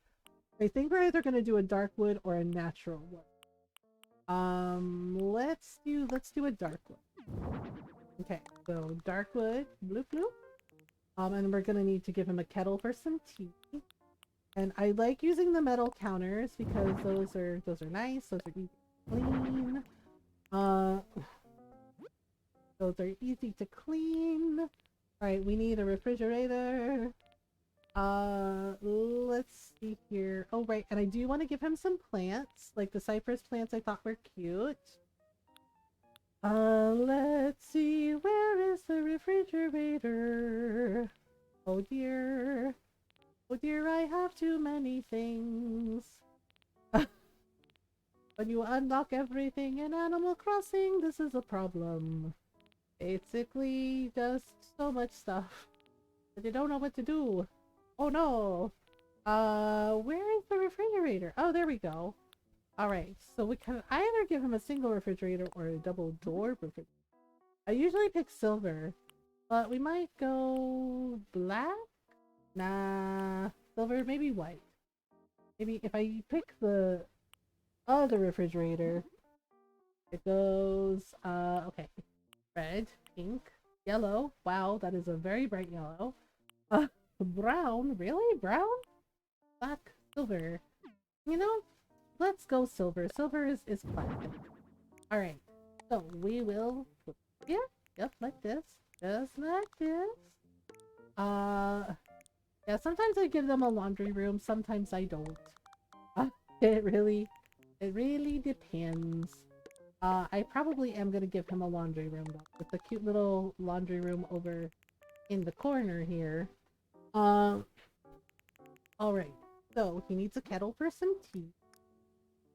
I think we're either gonna do a dark wood or a natural wood. Let's do a dark wood. Okay, so dark wood, bloop bloop. And we're gonna need to give him a kettle for some tea. And I like using the metal counters because those are nice, those are easy to clean. Uh those are easy to clean. Alright, we need a refrigerator. Let's see here. Oh right, and I do want to give him some plants. Like the cypress plants I thought were cute. Let's see, where is the refrigerator? Oh dear. Oh dear, I have too many things. When you unlock everything in Animal Crossing, this is a problem. Basically, just so much stuff that you don't know what to do. Oh no! Where is the refrigerator? Oh, there we go. Alright, so we can either give him a single refrigerator or a double door refrigerator. I usually pick silver, but we might go black? Nah, silver, maybe white. Maybe if I pick the other refrigerator, it goes, okay. Red, pink, yellow. Wow, that is a very bright yellow. Brown? Really? Brown? Black, silver. You know, let's go silver. Silver is classic. Alright, so we will put here. Yep, like this. Just like this. Yeah, sometimes I give them a laundry room, sometimes I don't. Uh, it really, it really depends. I probably am gonna give him a laundry room though, with the cute little laundry room over in the corner here. Um, alright. So, he needs a kettle for some tea.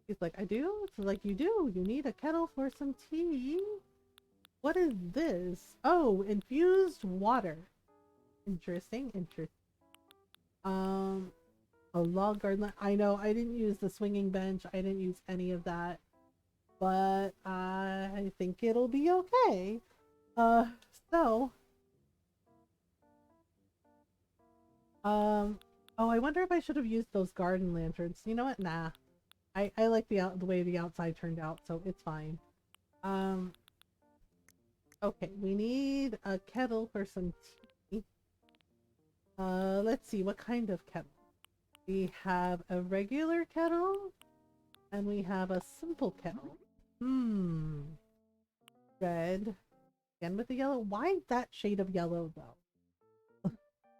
He's like, I do? It's like, you do. You need a kettle for some tea. What is this? Oh, infused water. Interesting, interesting. A log garden. I know, I didn't use the swinging bench. I didn't use any of that. But I think it'll be okay. So... oh, I wonder if I should have used those garden lanterns. You know what? Nah. I like the way the outside turned out, so it's fine. Okay, we need a kettle for some tea. Let's see, what kind of kettle? We have a regular kettle, and we have a simple kettle. Red. Again with the yellow. Why that shade of yellow, though?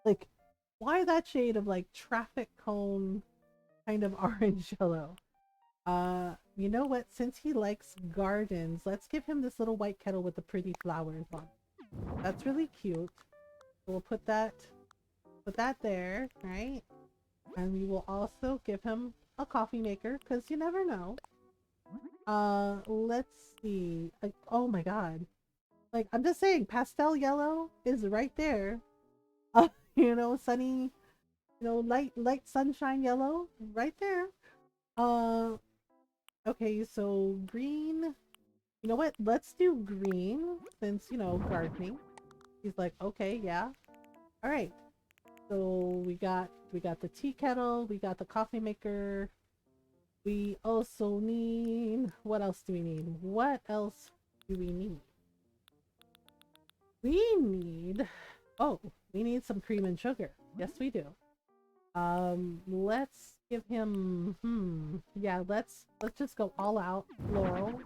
Like, why that shade of, like, traffic cone kind of orange yellow? You know what? Since he likes gardens, let's give him this little white kettle with the pretty flowers on it. That's really cute. We'll put that there, right? And we will also give him a coffee maker, because you never know. Let's see. Oh my god. Like, I'm just saying, pastel yellow is right there. You know, sunny, you know, light sunshine yellow, right there. Okay, so green. You know what? Let's do green since, you know, gardening. He's like, okay, yeah. All right. So we got the tea kettle, we got the coffee maker. We also need, what else do we need? What else do we need? We need, oh, we need some cream and sugar. Yes, we do. Let's give him, yeah, let's just go all out florals.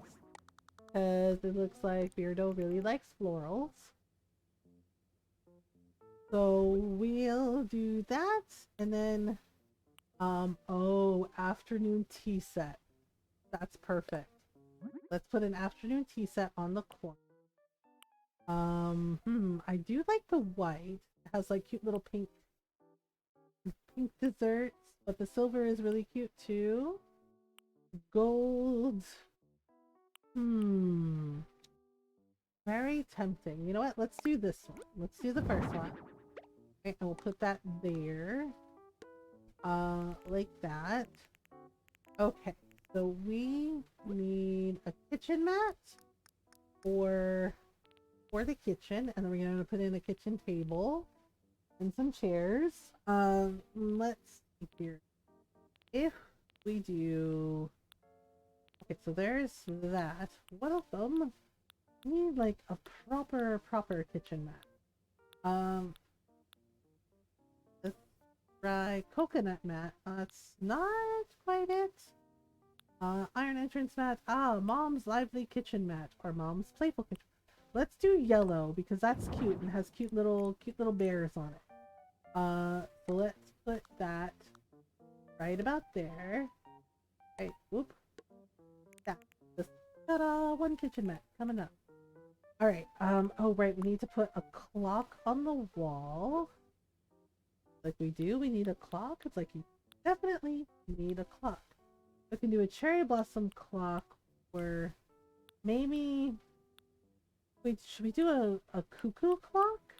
Because it looks like Beardo really likes florals. So we'll do that, and then, oh, afternoon tea set. That's perfect. Let's put an afternoon tea set on the corner. I do like the white. It has like cute little pink desserts, but the silver is really cute too. Gold. Very tempting. You know what? Let's do this one. Let's do the first one. Okay, and we'll put that there. Like that. Okay. So we need a kitchen mat for the kitchen, and then we're gonna put in a kitchen table and some chairs. Let's see here. If we do, okay, so there's that. What of them? We need like a proper kitchen mat. Let's try coconut mat. That's not quite it. Iron entrance mat. Ah, mom's lively kitchen mat or mom's playful kitchen. Let's do yellow because that's cute and has cute little bears on it. So let's put that right about there. Okay, whoop. Yeah. Just ta-da, one kitchen mat coming up. Alright, oh right, we need to put a clock on the wall. Like we do, we need a clock. It's like you definitely need a clock. We can do a cherry blossom clock or maybe should we do a cuckoo clock?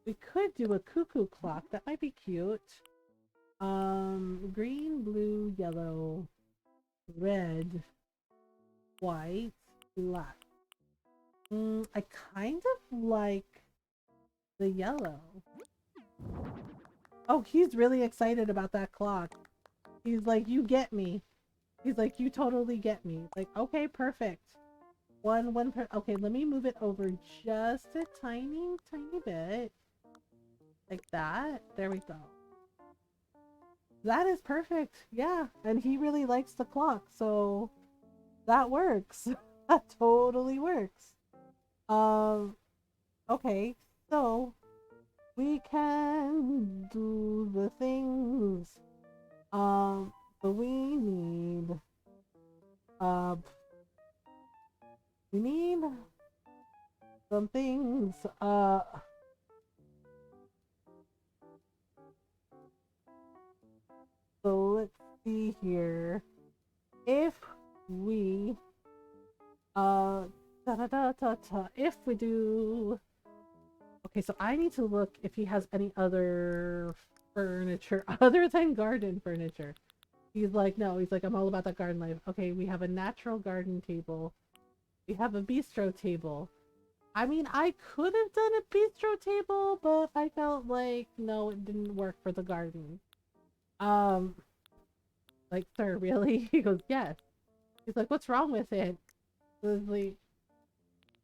We could do a cuckoo clock. That might be cute. Green, blue, yellow, red, white, black. I kind of like the yellow. Oh, he's really excited about that clock. He's like, you get me. He's like, you totally get me. Like, okay, perfect. Okay, let me move it over just a tiny bit. Like that. There we go. That is perfect. Yeah, and he really likes the clock, so that works. That totally works. Okay, so we can do the things. So we need some things. So let's see here. If we if we do, okay, so I need to look if he has any other furniture other than garden furniture. He's like, no, he's like, I'm all about that garden life. Okay, we have a natural garden table. We have a bistro table. I mean, I could have done a bistro table, but I felt like, no, it didn't work for the garden. Like, sir, really? He goes, yes. He's like, what's wrong with it? Like,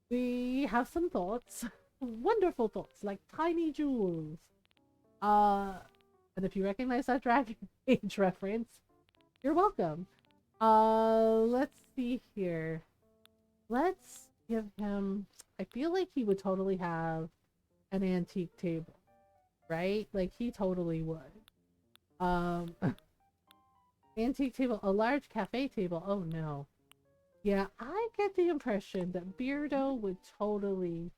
we have some thoughts. Wonderful thoughts, like tiny jewels. And if you recognize that Dragon Age reference, you're welcome. Let's see here. Let's give him, I feel like he would totally have an antique table, right? Like he totally would. Antique table, a large cafe table. Oh no. Yeah, I get the impression that Beardo would totally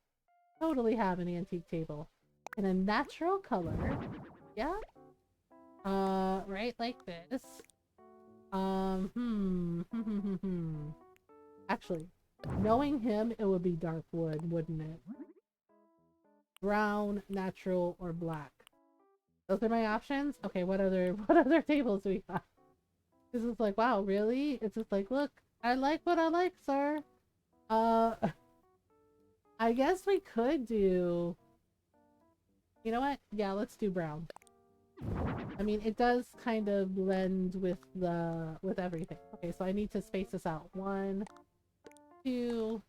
have an antique table in a natural color. Yeah. Right like this. Actually, knowing him, it would be dark wood, wouldn't it? Brown, natural, or black. Those are my options. Okay, what other tables do we got? This is like, wow, really? It's just like, look, I like what I like, sir. Uh, I guess we could do... You know what? Yeah, let's do brown. I mean, it does kind of blend with everything. Okay, so I need to space this out. 1, 2,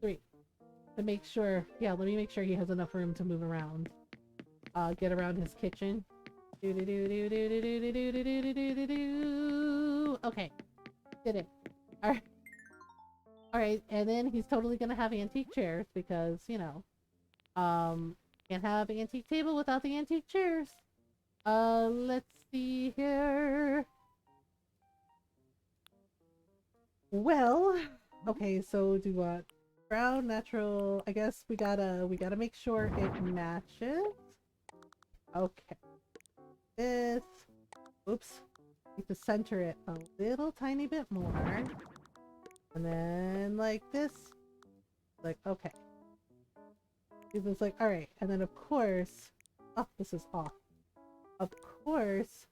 3. To make sure, yeah, let me make sure he has enough room to move around. Get around his kitchen. Okay, did it. Alright. Alright, and then he's totally gonna have antique chairs because, you know, can't have antique table without the antique chairs. Let's see here. Well, okay, so do what? Brown, natural. I guess we gotta make sure it matches. Okay. This. Oops. Need to center it a little tiny bit more. And then like this. Like, okay. It's like, alright. And then of course. Oh, this is off. Of course.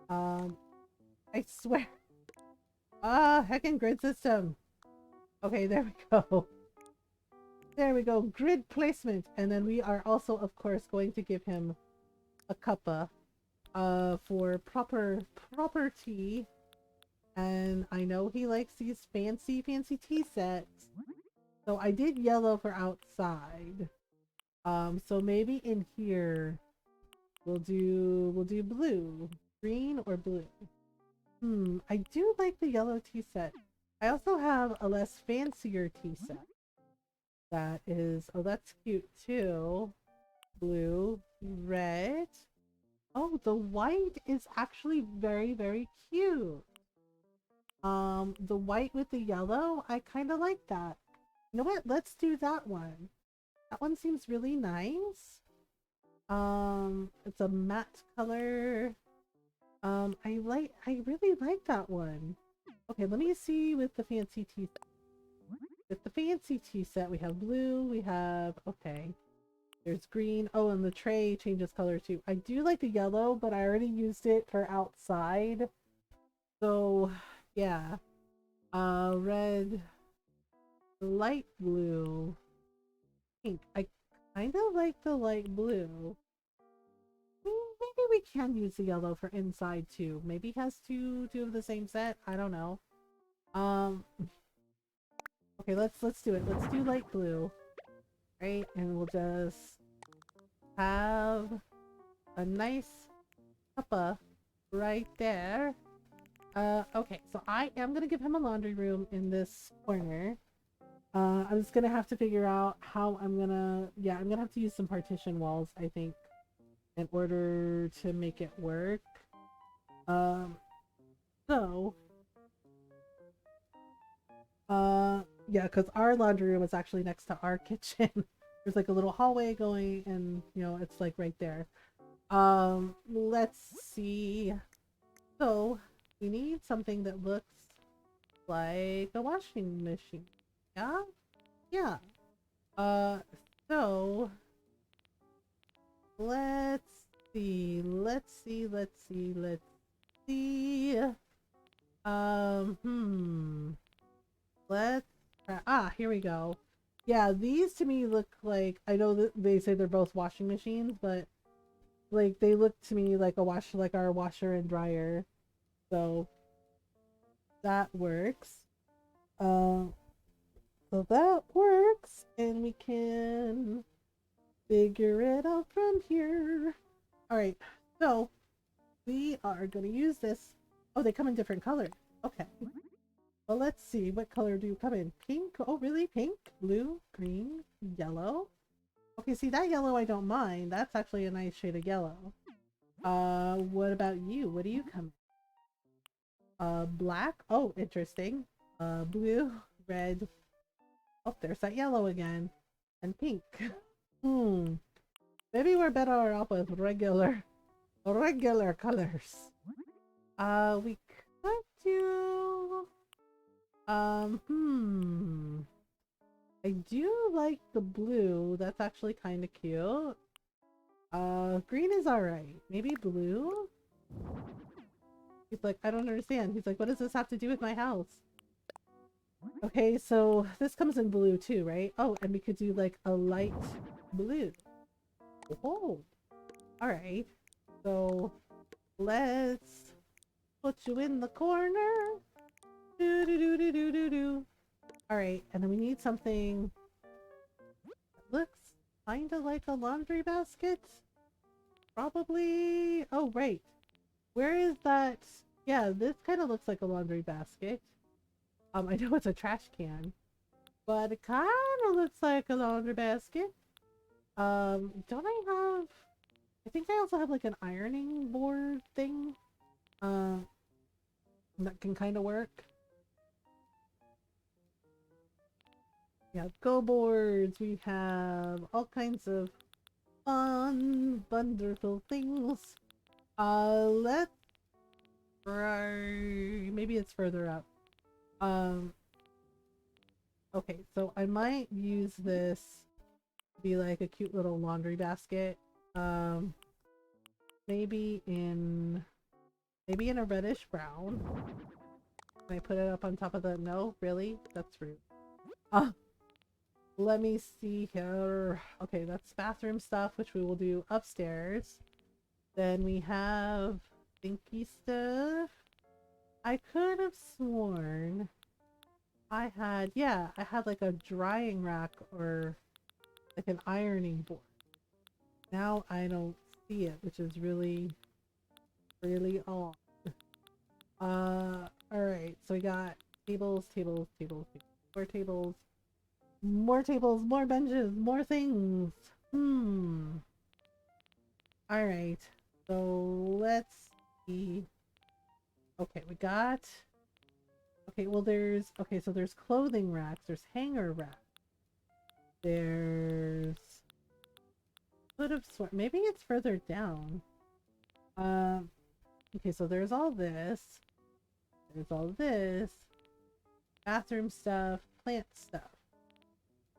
I swear. Heckin' grid system. Okay, there we go. There we go. Grid placement. And then we are also, of course, going to give him a cuppa for property. And I know he likes these fancy tea sets. So I did yellow for outside. So maybe in here we'll do blue. Green or blue? I do like the yellow tea set. I also have a less fancier tea set. That is, oh, that's cute too. Blue, red. Oh, the white is actually very, very cute. The white with the yellow, I kind of like that. You know what? Let's do that one. That one seems really nice. It's a matte color. I really like that one. Okay, let me see with the fancy tea set. With the fancy tea set, we have blue, we have, okay. There's green. Oh, and the tray changes color too. I do like the yellow, but I already used it for outside. So, yeah. Red, light blue, pink. I kind of like the light blue. Maybe we can use the yellow for inside too. Maybe it has two of the same set. I don't know. Okay, let's do it. Let's do light blue. Right, and we'll just have a nice cuppa right there. Okay, so I am gonna give him a laundry room in this corner. I'm just gonna have to figure out how I'm gonna have to use some partition walls, I think, in order to make it work. So yeah, because our laundry room is actually next to our kitchen. There's like a little hallway going, and you know, it's like right there. Let's see. So we need something that looks like a washing machine. Yeah? Yeah. So let's see. Let's see. Let's here we go. Yeah, these to me look like, I know that they say they're both washing machines, but like they look to me like our washer and dryer. So that works. So that works, and we can figure it out from here. Alright, so we are gonna use this. Oh, they come in different colors. Okay. Well, let's see. What color do you come in? Pink? Oh, really? Pink? Blue? Green? Yellow? Okay, see, that yellow I don't mind. That's actually a nice shade of yellow. What about you? What do you come in? Black? Oh, interesting. Blue? Red? Oh, there's that yellow again. And pink. Maybe we're better off with regular colors. We could do... I do like the blue. That's actually kind of cute. Green is alright. Maybe blue? He's like, I don't understand. He's like, what does this have to do with my house? Okay, so this comes in blue too, right? Oh, and we could do like a light blue. Oh, all right. So let's put you in the corner. Do do do do do do do. All right, and then we need something that looks kind of like a laundry basket. Probably. Oh, right. Where is that? Yeah, this kind of looks like a laundry basket. I know it's a trash can, but it kind of looks like a laundry basket. Don't I have? I think I also have like an ironing board thing. Um, that can kind of work. We have go boards. We have all kinds of fun, wonderful things. Let's try. Maybe it's further up. Um, okay, so I might use this to be like a cute little laundry basket. Um, maybe in a reddish brown. Can I put it up on top of the? No, really? That's rude. Uh, let me see here. Okay, that's bathroom stuff, which we will do upstairs. Then we have thinky stuff. I could have sworn I had, yeah, I had like a drying rack or like an ironing board. Now I don't see it, which is really, really odd. Alright, so we got tables, tables, tables, tables, more tables, more tables, more benches, more things. Alright, so let's see. Okay, we got. Okay, well, okay, so there's clothing racks, there's hanger racks, there's. Could have sworn. Maybe it's further down. Um, okay, so there's all this. There's all this. Bathroom stuff, plant stuff.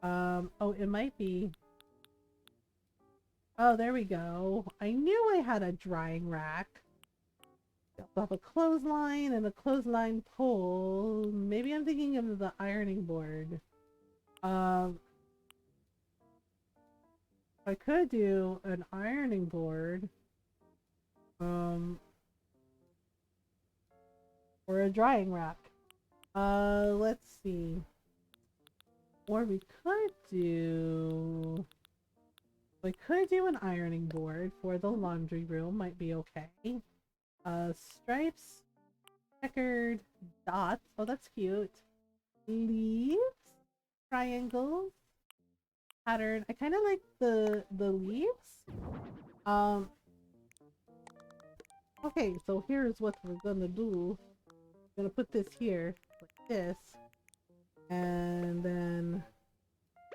Oh, it might be. Oh, there we go. I knew I had a drying rack. We also have a clothesline and a clothesline pole. Maybe I'm thinking of the ironing board. Um, I could do an ironing board. Or a drying rack. Let's see. Or we could do an ironing board for the laundry room, might be okay. Stripes, checkered dots. Oh, that's cute. Leaves, triangles, pattern. I kind of like the leaves. Um. Okay, so here's what we're gonna do. We're gonna put this here, like this, and then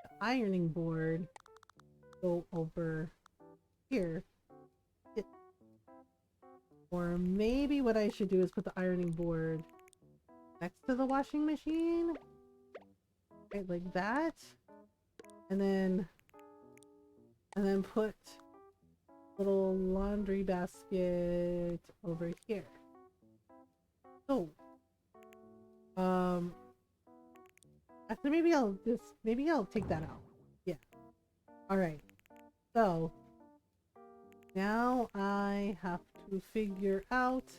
the ironing board go over here. Or maybe what I should do is put the ironing board next to the washing machine. Right, like that. And then put little laundry basket over here. So actually maybe I'll take that out. Yeah. Alright. So now I have to figure out.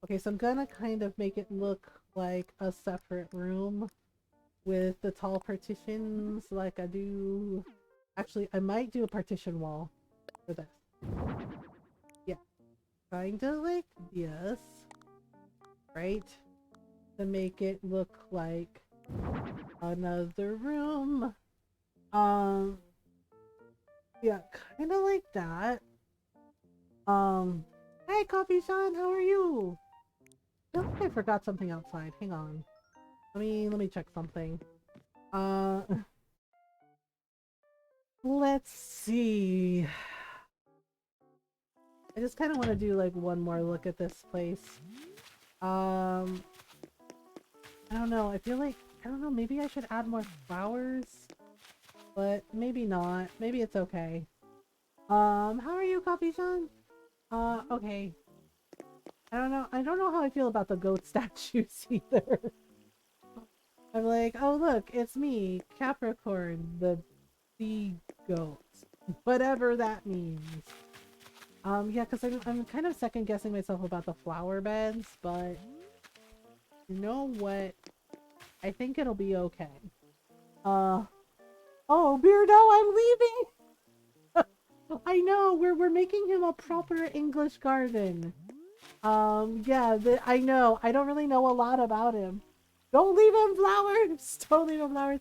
Okay, so I'm gonna kind of make it look like a separate room with the tall partitions like I do. Actually, I might do a partition wall for this. Yeah. Kinda like this. Right? To make it look like another room. Yeah, kinda like that. Hey Coffee Sean, how are you? I feel like I forgot something outside. Hang on. Let me check something. Uh let's see. I just kind of want to do like one more look at this place. I don't know. I feel like I don't know, maybe I should add more flowers, but maybe not. Maybe it's okay. How are you, Coffee Sean? Okay. I don't know. I don't know how I feel about the goat statues either. I'm like, oh look, it's me, Capricorn, the sea goat. Whatever that means. Yeah, because I'm kind of second guessing myself about the flower beds, but you know what? I think it'll be okay. Oh, Beardo, I'm leaving! I know, we're making him a proper English garden. Yeah, I know. I don't really know a lot about him. Don't leave him flowers! Don't leave him flowers.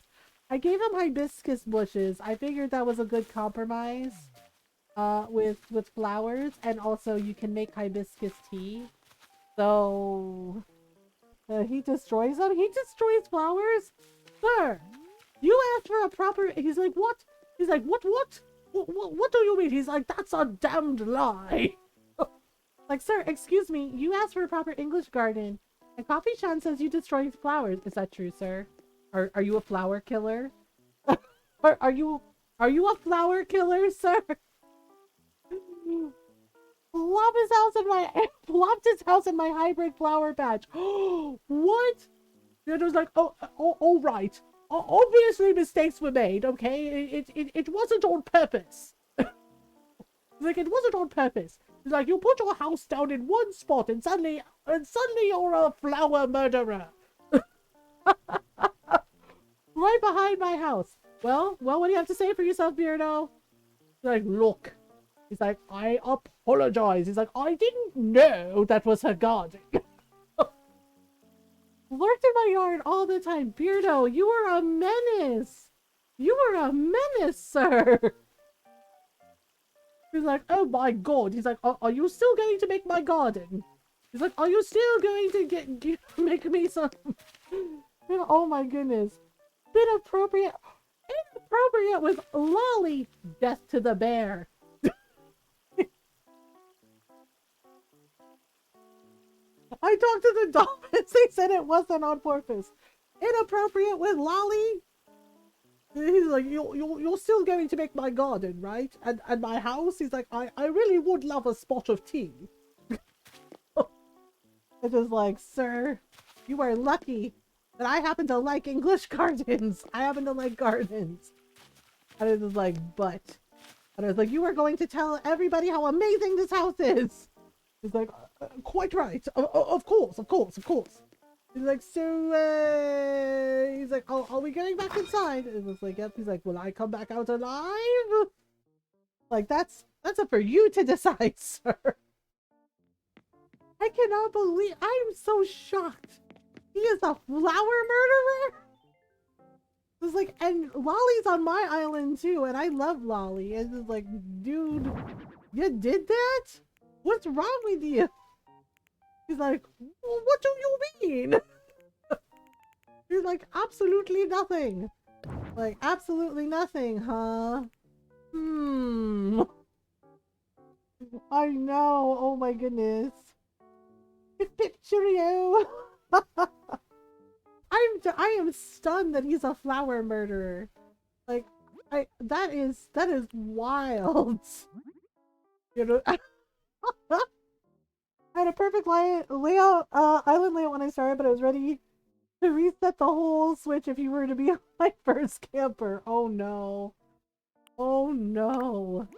I gave him hibiscus bushes. I figured that was a good compromise. With flowers, and also you can make hibiscus tea. So he destroys them. He destroys flowers, sir. You asked for a proper. He's like, what? He's like, what? What do you mean? He's like, that's a damned lie. Like, sir, excuse me. You asked for a proper English garden, and Coffee Chan says you destroy flowers. Is that true, sir? Are you a flower killer? are you a flower killer, sir? Plopped his house in my hybrid flower patch. What? It was like, oh, right. Obviously mistakes were made, okay? It wasn't on purpose. Like, it wasn't on purpose. It's like, you put your house down in one spot and suddenly you're a flower murderer. Right behind my house. Well, what do you have to say for yourself, Beardo? Like, look. He's like, I apologize. He's like, I didn't know that was her garden. Lurked in my yard all the time. Beardo, you were a menace. You were a menace, sir. He's like, oh my god. He's like, are you still going to make my garden? He's like, are you still going to make me some? Oh my goodness. Inappropriate with Lolly. Death to the bear. I talked to the dolphins. They said it wasn't on purpose. Inappropriate with Lolly. He's like, you're still going to make my garden, right? And my house. He's like, I really would love a spot of tea. It was like, sir, you are lucky that I happen to like English gardens. I happen to like gardens. And it was like, but. And I was like, you are going to tell everybody how amazing this house is. He's like, quite right. Of course. He's like, so, he's like, oh, are we getting back inside? And it was like, yep. He's like, will I come back out alive? Like, that's up for you to decide, sir. I cannot believe, I am so shocked. He is a flower murderer? It was like, and Lolly's on my island too, and I love Lolly. It's just like, dude, you did that? What's wrong with you? He's like, well, what do you mean? He's like, absolutely nothing. Like, absolutely nothing, huh? I know. Oh my goodness. Cheerio. I am stunned that he's a flower murderer. Like, that is wild. You know. I had a perfect layout, island layout when I started, but I was ready to reset the whole switch if you were to be my first camper. Oh no. Oh no.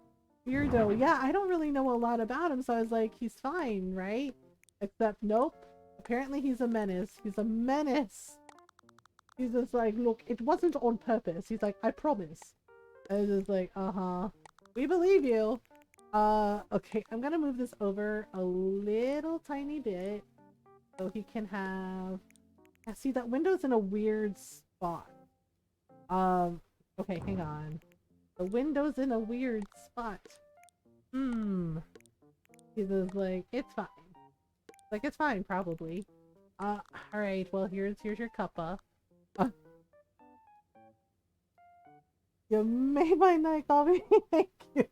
Beardo. Yeah, I don't really know a lot about him, so I was like, he's fine, right? Except, nope. Apparently he's a menace. He's a menace. He's just like, look, it wasn't on purpose. He's like, I promise. I was just like, uh-huh. We believe you. Okay, I'm gonna move this over a little tiny bit so he can have... I see that window's in a weird spot. Okay, hang on. The window's in a weird spot. He's just like, it's fine. Like, it's fine, probably. Alright, well, here's your cuppa. You made my night, Bobby. Thank you.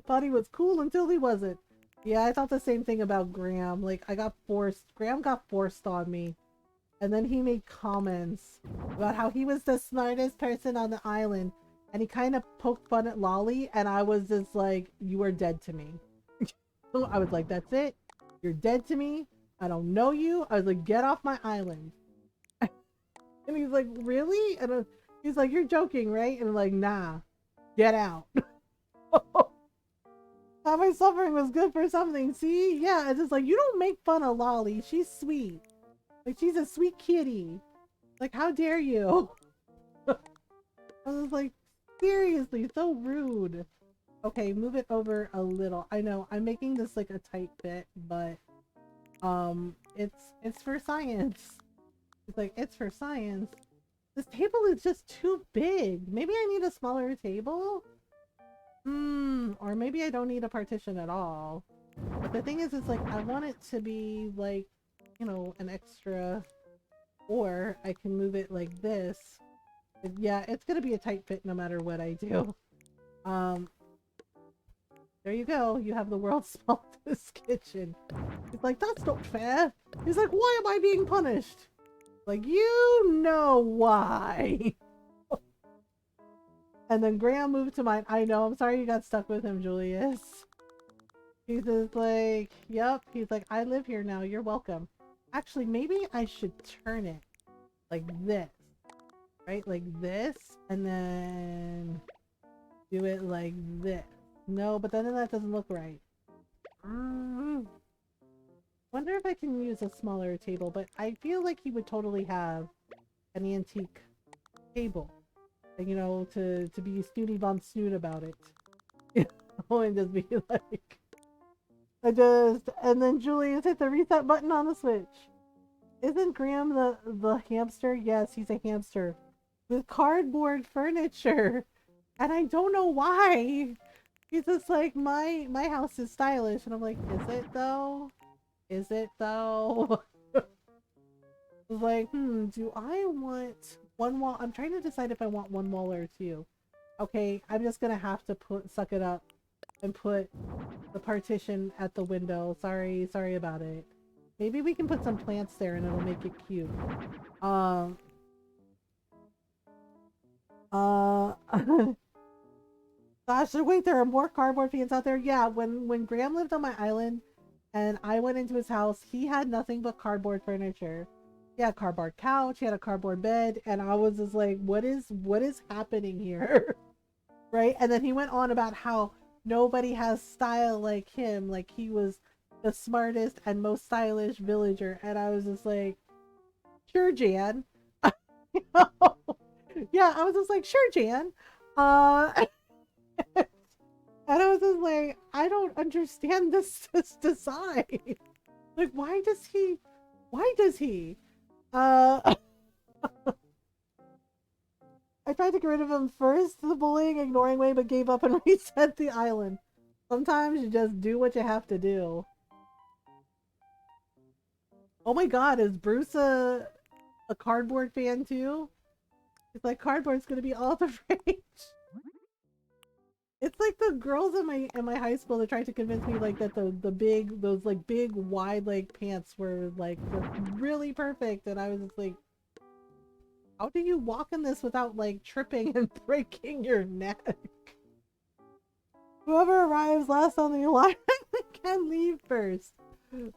Thought he was cool until he wasn't. Yeah, I thought the same thing about Graham. Like, Graham got forced on me. And then he made comments about how he was the smartest person on the island. And he kind of poked fun at Lolly. And I was just like, you are dead to me. I was like, that's it. You're dead to me. I don't know you. I was like, get off my island. And he's like, really? And he's like, you're joking, right? And I'm like, nah, get out. How my suffering was good for something. See? Yeah, it's just like, you don't make fun of Lolly. She's sweet. Like, she's a sweet kitty. Like, how dare you? I was like, seriously, so rude. Okay, move it over a little. I know, I'm making this like a tight fit, but it's for science. It's like, it's for science. This table is just too big. Maybe I need a smaller table? Or maybe I don't need a partition at all. But the thing is, it's like, I want it to be like, you know, an extra, or I can move it like this. But yeah, it's gonna be a tight fit no matter what I do. There you go. You have the world's smallest kitchen. He's like, that's not fair. He's like, why am I being punished? Like, you know why. And then Graham moved to mine. I know, I'm sorry you got stuck with him, Julius. He's just like, yep. He's like, I live here now. You're welcome. Actually, maybe I should turn it like this. Right? Like this. And then do it like this. No, but then that doesn't look right. Wonder if I can use a smaller table, but I feel like he would totally have an antique table. You know, to be snooty bum snoot about it. You know, and just be like, and then Julius hit the reset button on the Switch. Isn't Graham the hamster? Yes, he's a hamster. With cardboard furniture. And I don't know why. He's just like, my house is stylish. And I'm like, is it though? Is it though? Like, do I want one wall? I'm trying to decide if I want one wall or two. Okay, I'm just gonna have to suck it up and put the partition at the window. Sorry about it. Maybe we can put some plants there and it'll make it cute. Gosh, wait, there are more cardboard fans out there. Yeah, when Graham lived on my island and I went into his house, he had nothing but cardboard furniture. He had a cardboard couch, he had a cardboard bed, and I was just like, what is happening here? Right? And then he went on about how nobody has style like him, like he was the smartest and most stylish villager. And I was just like, sure, Jan. Yeah, I was just like, sure, Jan. And I was just like, I don't understand this design. Like, why does he? I tried to get rid of him first, the bullying, ignoring way, but gave up and reset the island. Sometimes you just do what you have to do. Oh my god, is Bruce a cardboard fan too? It's like cardboard's gonna be all the rage. It's like the girls in my high school that tried to convince me like that those like big wide leg pants were like really perfect, and I was just like, how do you walk in this without like tripping and breaking your neck? Whoever arrives last on the line can leave first.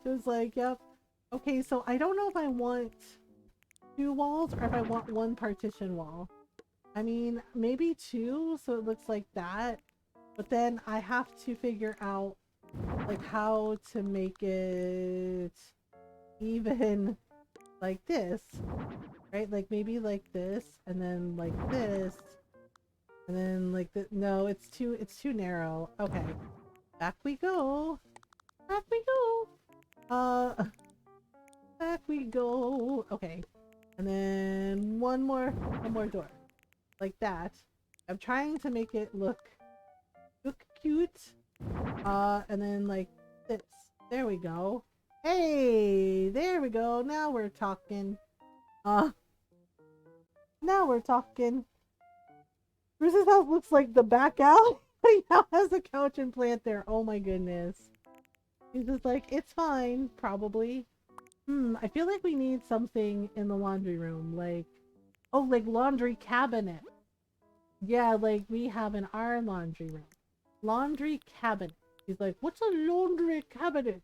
Just like, yep. Okay, so I don't know if I want two walls or if I want one partition wall. I mean, maybe two, so it looks like that. But then I have to figure out like how to make it even like this, right? Like maybe like this, and then like this, and then like this. No, it's too narrow. Okay, back we go. Back we go. Back we go. Okay, and then one more door, like that. I'm trying to make it look cute. And then like this. There we go. Hey, there we go. Now we're talking. Now we're talking. Bruce's house looks like the back alley. He now has a couch and plant there. Oh my goodness. He's just like, it's fine, probably. I feel like we need something in the laundry room. Like, oh, like laundry cabinet. Yeah, like we have in our laundry room. Laundry cabinet. He's like, what's a laundry cabinet?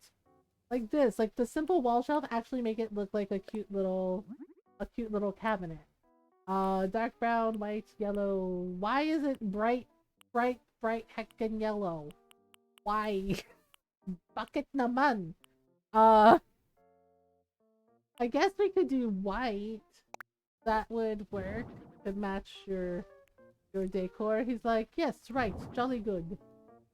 Like this, like the simple wall shelf actually make it look like a cute little cabinet. Dark brown, white, yellow. Why is it bright heckin' yellow? Why? Bakit naman? I guess we could do white. That would work to match your decor. He's like, yes, right, jolly good.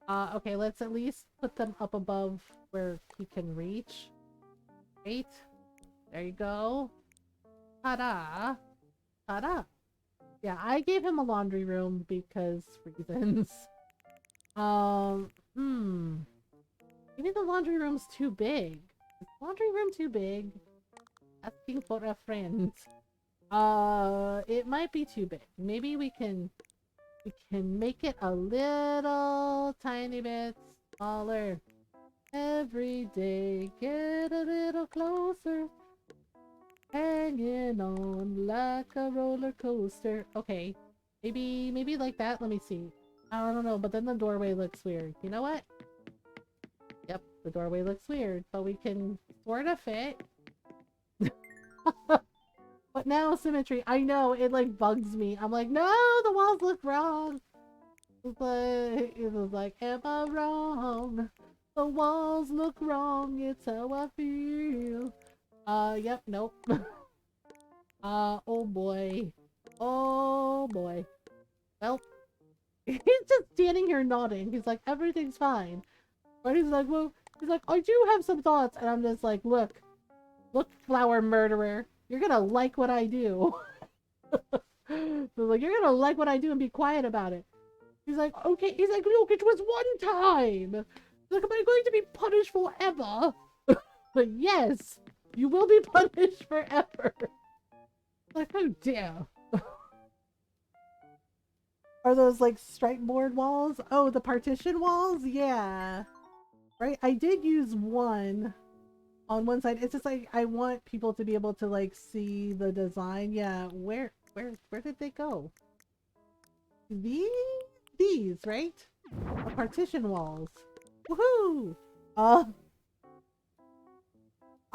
Okay, let's at least put them up above where he can reach. Wait. There you go. Ta-da! Ta-da! Yeah, I gave him a laundry room because reasons. Maybe the laundry room's too big. Is the laundry room too big? Asking for a friend. It might be too big. Maybe we can make it a little tiny bit smaller. Every day, get a little closer. Hanging on like a roller coaster. Okay, maybe like that. Let me see. I don't know, but then the doorway looks weird. You know what? Yep, the doorway looks weird, but we can sort of fit. But now symmetry. I know, it like bugs me. I'm like, no, the walls look wrong. It was like, am I wrong? The walls look wrong. It's how I feel. Yep, nope. Oh boy. Oh boy. Well, he's just standing here nodding. He's like, everything's fine. But he's like, well, he's like, I do have some thoughts. And I'm just like, look, flower murderer. You're gonna like what I do. So like, you're gonna like what I do and be quiet about it. He's like, okay. He's like, look, it was one time. He's like, am I going to be punished forever? But yes, you will be punished forever. Like, oh dear. Are those like stripe board walls? Oh, the partition walls? Yeah. Right? I did use one on one side. It's just like I want people to be able to like see the design. Yeah, where did they go? These, right? The partition walls. Woohoo!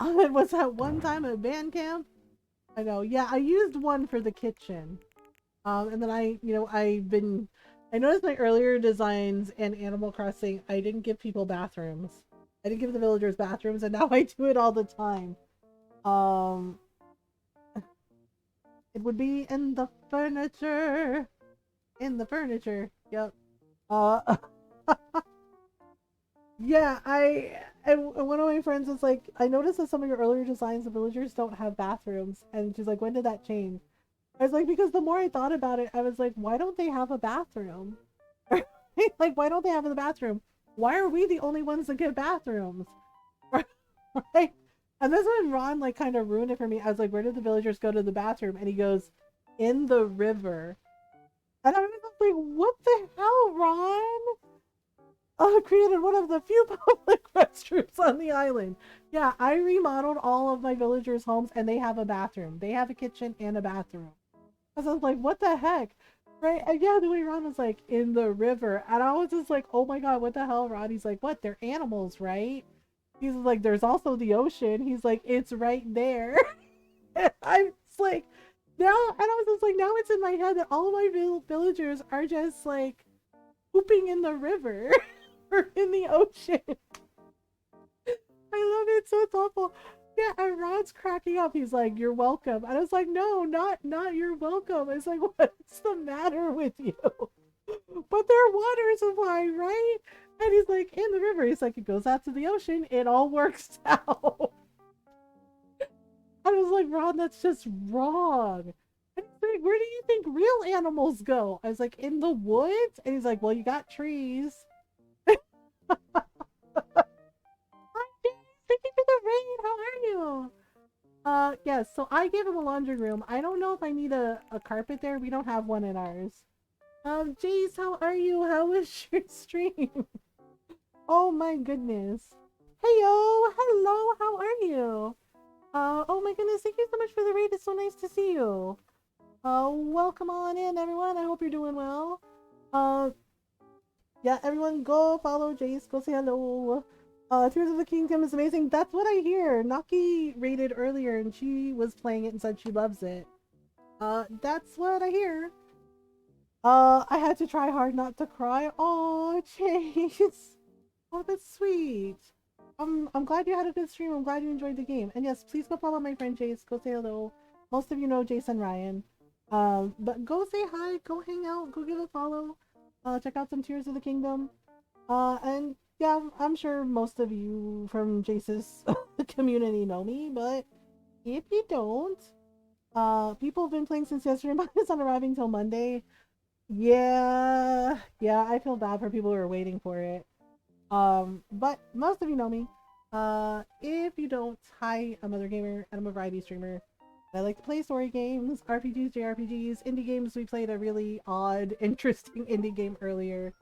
It was that one time at band camp. I know. Yeah, I used one for the kitchen. And then I noticed my earlier designs in Animal Crossing, I didn't give people bathrooms. I didn't give the villagers bathrooms, and now I do it all the time. It would be in the furniture. In the furniture. Yep. Yeah, and one of my friends was like, I noticed that some of your earlier designs, the villagers don't have bathrooms. And she's like, when did that change? I was like, because the more I thought about it, I was like, why don't they have a bathroom? Like, why don't they have a bathroom? Why are we the only ones that get bathrooms? Right? And this when Ron like kind of ruined it for me. I was like, where did the villagers go to the bathroom? And he goes, in the river. And I was like, what the hell, Ron? Created one of the few public restrooms on the island. Yeah, I remodeled all of my villagers' homes and they have a bathroom. They have a kitchen and a bathroom. I was like, what the heck? Right? And yeah, the way Ron was like, in the river. And I was just like, oh my god, what the hell, Ron? He's like, what? They're animals, right? He's like, there's also the ocean. He's like, it's right there. And I'm just like, now, and I was just like, now it's in my head that all of my villagers are just like pooping in the river or in the ocean. I love it, so it's awful. Yeah, and Rod's cracking up. He's like, you're welcome. And I was like, no, not you're welcome. I was like, what's the matter with you? But their water supply, right? And he's like, in the river. He's like, it goes out to the ocean. It all works out. I was like, Rod, that's just wrong. And he's like, where do you think real animals go? I was like, in the woods? And he's like, well, you got trees. Thank you for the raid. How are you? Yes, so I gave him a laundry room. I don't know if I need a carpet there. We don't have one in ours. Jace, how are you? How was your stream? Oh my goodness. Heyo, hello, how are you? Oh my goodness, thank you so much for the raid. It's so nice to see you. Welcome on in, everyone. I hope you're doing well. Yeah, everyone go follow Jace. Go say hello. Tears of the Kingdom is amazing. That's what I hear. Naki rated earlier and she was playing it and said she loves it. That's what I hear. I had to try hard not to cry. Oh, Chase. Oh, that's sweet. I'm glad you had a good stream. I'm glad you enjoyed the game. And yes, please go follow my friend Jace. Go say hello. Most of you know Jason Ryan. But go say hi. Go hang out. Go give a follow. Check out some Tears of the Kingdom. And yeah, I'm sure most of you from Jace's community know me. But if you don't, people have been playing since yesterday. Mine is not arriving till Monday. Yeah, I feel bad for people who are waiting for it. But most of you know me. If you don't, hi, I'm Mothergamer, and I'm a variety streamer. I like to play story games, RPGs, JRPGs, indie games. We played a really odd, interesting indie game earlier,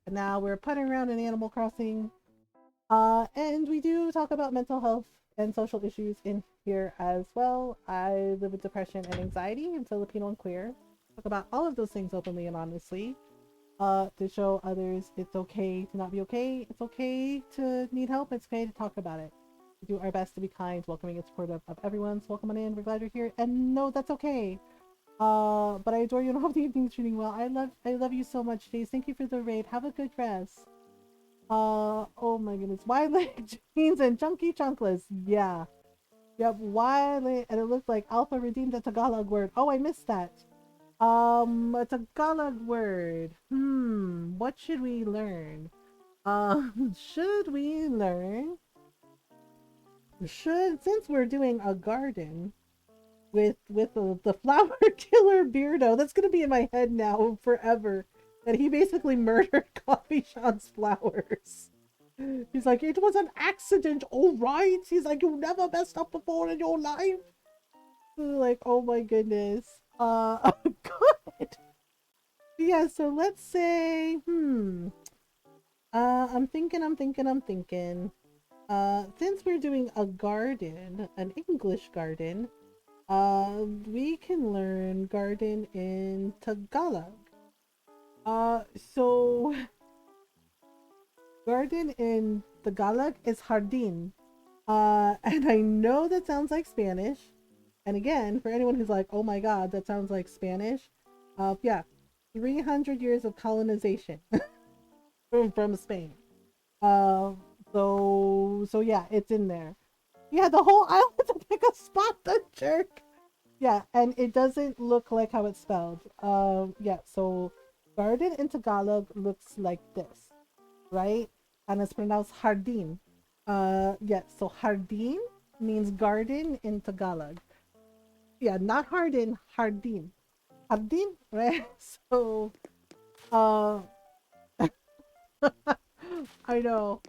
and now we're putting around in Animal Crossing. And we do talk about mental health and social issues in here as well. I live with depression and anxiety. I'm Filipino and queer. Talk about all of those things openly and honestly. To show others it's okay to not be okay. It's okay to need help. It's okay to talk about it. We do our best to be kind, welcoming, and supportive of everyone. So welcome on in. We're glad you're here. And no, that's okay. But I adore you and hope the evening's treating well. I love you so much, Jace. Thank you for the raid. Have a good rest. Oh my goodness. Wide leg jeans and chunky chunkless. Yeah. Yep, wide leg, and it looked like Alpha redeemed the Tagalog word. Oh, I missed that. A Tagalog word. What should we learn? Should we learn? Since we're doing a garden with the flower killer Beardo, that's gonna be in my head now forever. That he basically murdered Coffee Sean's flowers. He's like, it was an accident, all right. He's like, you never messed up before in your life. Like, oh my goodness. Good. Yeah, so let's say, I'm thinking. Since we're doing a garden, an English garden, we can learn garden in Tagalog. So garden in Tagalog is jardín. And I know that sounds like Spanish. And again, for anyone who's like, oh my god, that sounds like Spanish. Yeah, 300 years of colonization from Spain. Uh, so yeah, it's in there. Yeah, the whole island to pick a spot, the jerk. Yeah, and it doesn't look like how it's spelled. Yeah, so garden in Tagalog looks like this, right? And it's pronounced jardín. Yeah, so jardín means garden in Tagalog. Yeah, not Hardin, Hardin. Hardin, right? So, uh, I know.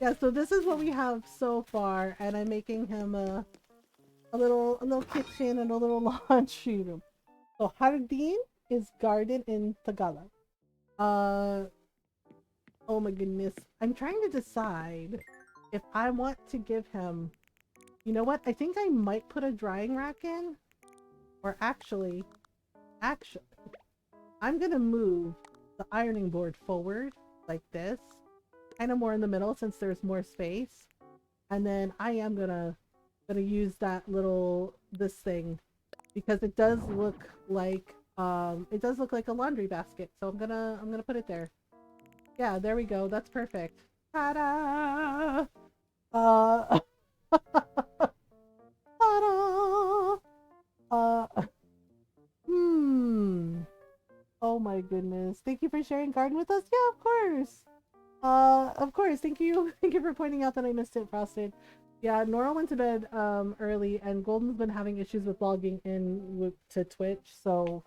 Yeah, so this is what we have so far, and I'm making him a little kitchen and a little laundry room. So Hardin is garden in Tagalog. Uh, oh my goodness. I'm trying to decide if I want to give him, you know what? I think I might put a drying rack in, or actually, I'm gonna move the ironing board forward like this, kind of more in the middle since there's more space, and then I am gonna use that this thing because it does look like a laundry basket. So I'm gonna put it there. Yeah, there we go. That's perfect. Ta-da! Uh, ta-da! Uh, hmm. Oh my goodness. Thank you for sharing garden with us. Yeah, of course. Of course. Thank you. Thank you for pointing out that I missed it, Frosted. Yeah, Nora went to bed early and Golden's been having issues with logging in to Twitch, so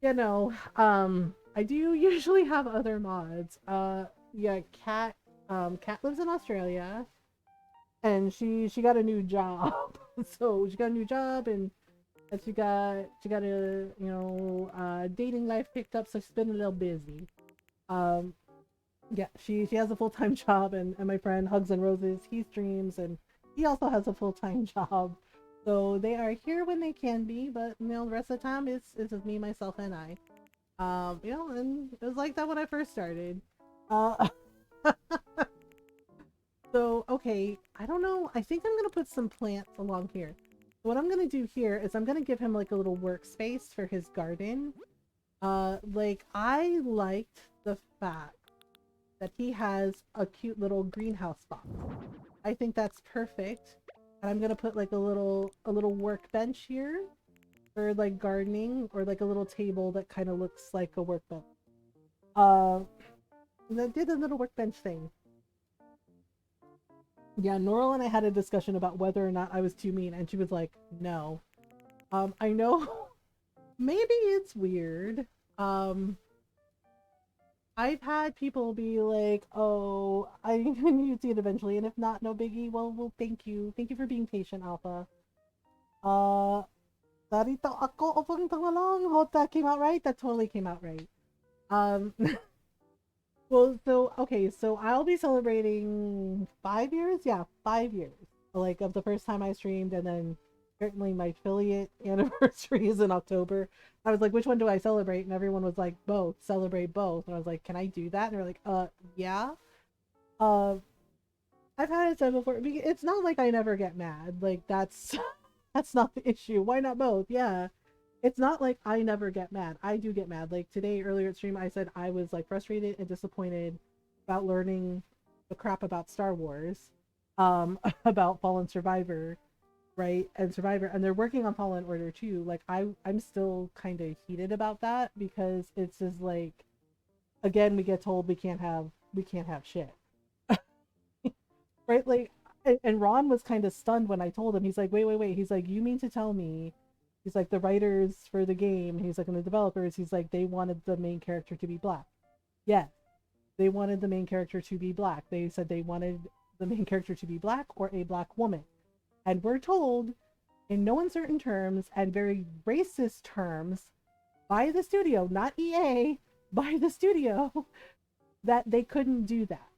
you know, I do usually have other mods. Yeah, Cat lives in Australia and she got a new job. So she got a new job and she got a dating life picked up, so she's been a little busy. Um, yeah, she has a full-time job, and my friend Hugs and Roses, he streams and he also has a full-time job. So they are here when they can be, but the rest of the time it's just me, myself, and I. And it was like that when I first started. Uh, so okay, I don't know. I think I'm gonna put some plants along here. What I'm gonna do here is I'm gonna give him like a little workspace for his garden. Like I liked the fact that he has a cute little greenhouse box. I think that's perfect. And I'm gonna put like a little workbench here for like gardening, or like a little table that kind of looks like a workbench. Uh, that did a little workbench thing. Yeah, Norl and I had a discussion about whether or not I was too mean, and she was like, "No." I know maybe it's weird. Um, I've had people be like, "Oh, I need to see it eventually," and if not, no biggie. Well, thank you for being patient, Alpha. Uh, Narito ako upang tangalong. Hope that came out right. That totally came out right. Um, well, so okay, so I'll be celebrating 5 years. Yeah, 5 years. Like of the first time I streamed, and then certainly my affiliate anniversary is in October. I was like, which one do I celebrate? And everyone was like, both. Celebrate both. And I was like, can I do that? And they're like, yeah. Uh, I've had it said before. It's not like I never get mad. Like that's that's not the issue. Why not both? Yeah. It's not like I never get mad. I do get mad. Like today earlier at stream I said I was like frustrated and disappointed about learning the crap about Star Wars, about Fallen Survivor, right? And Survivor, and they're working on Fallen Order too. Like I'm still kind of heated about that because it's just like again we get told we can't have shit. Right? Like and Ron was kind of stunned when I told him. He's like, wait. He's like, you mean to tell me? He's like, the writers for the game, he's like, and the developers, he's like, they wanted the main character to be black. Yes, they wanted the main character to be black. They said they wanted the main character to be black or a black woman. And we're told in no uncertain terms and very racist terms by the studio, not EA, by the studio, that they couldn't do that.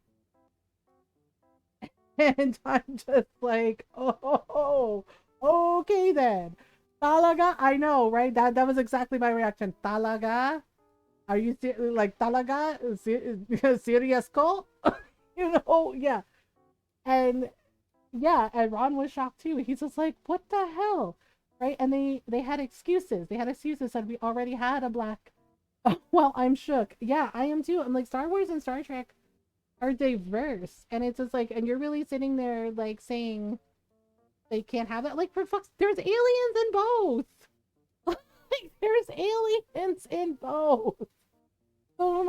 And I'm just like, oh, okay then. Talaga? I know, right? That was exactly my reaction. Talaga? Are you like talaga? Serious ko? Yeah. And yeah, and Ron was shocked too. He's just like, what the hell? Right? And they had excuses. They had excuses that we already had a black. Well, I'm shook. Yeah, I am too. I'm like, Star Wars and Star Trek are diverse. And it's just like, and you're really sitting there like saying they can't have that. Like for fuck's, there's aliens in both. Like there's aliens in both. So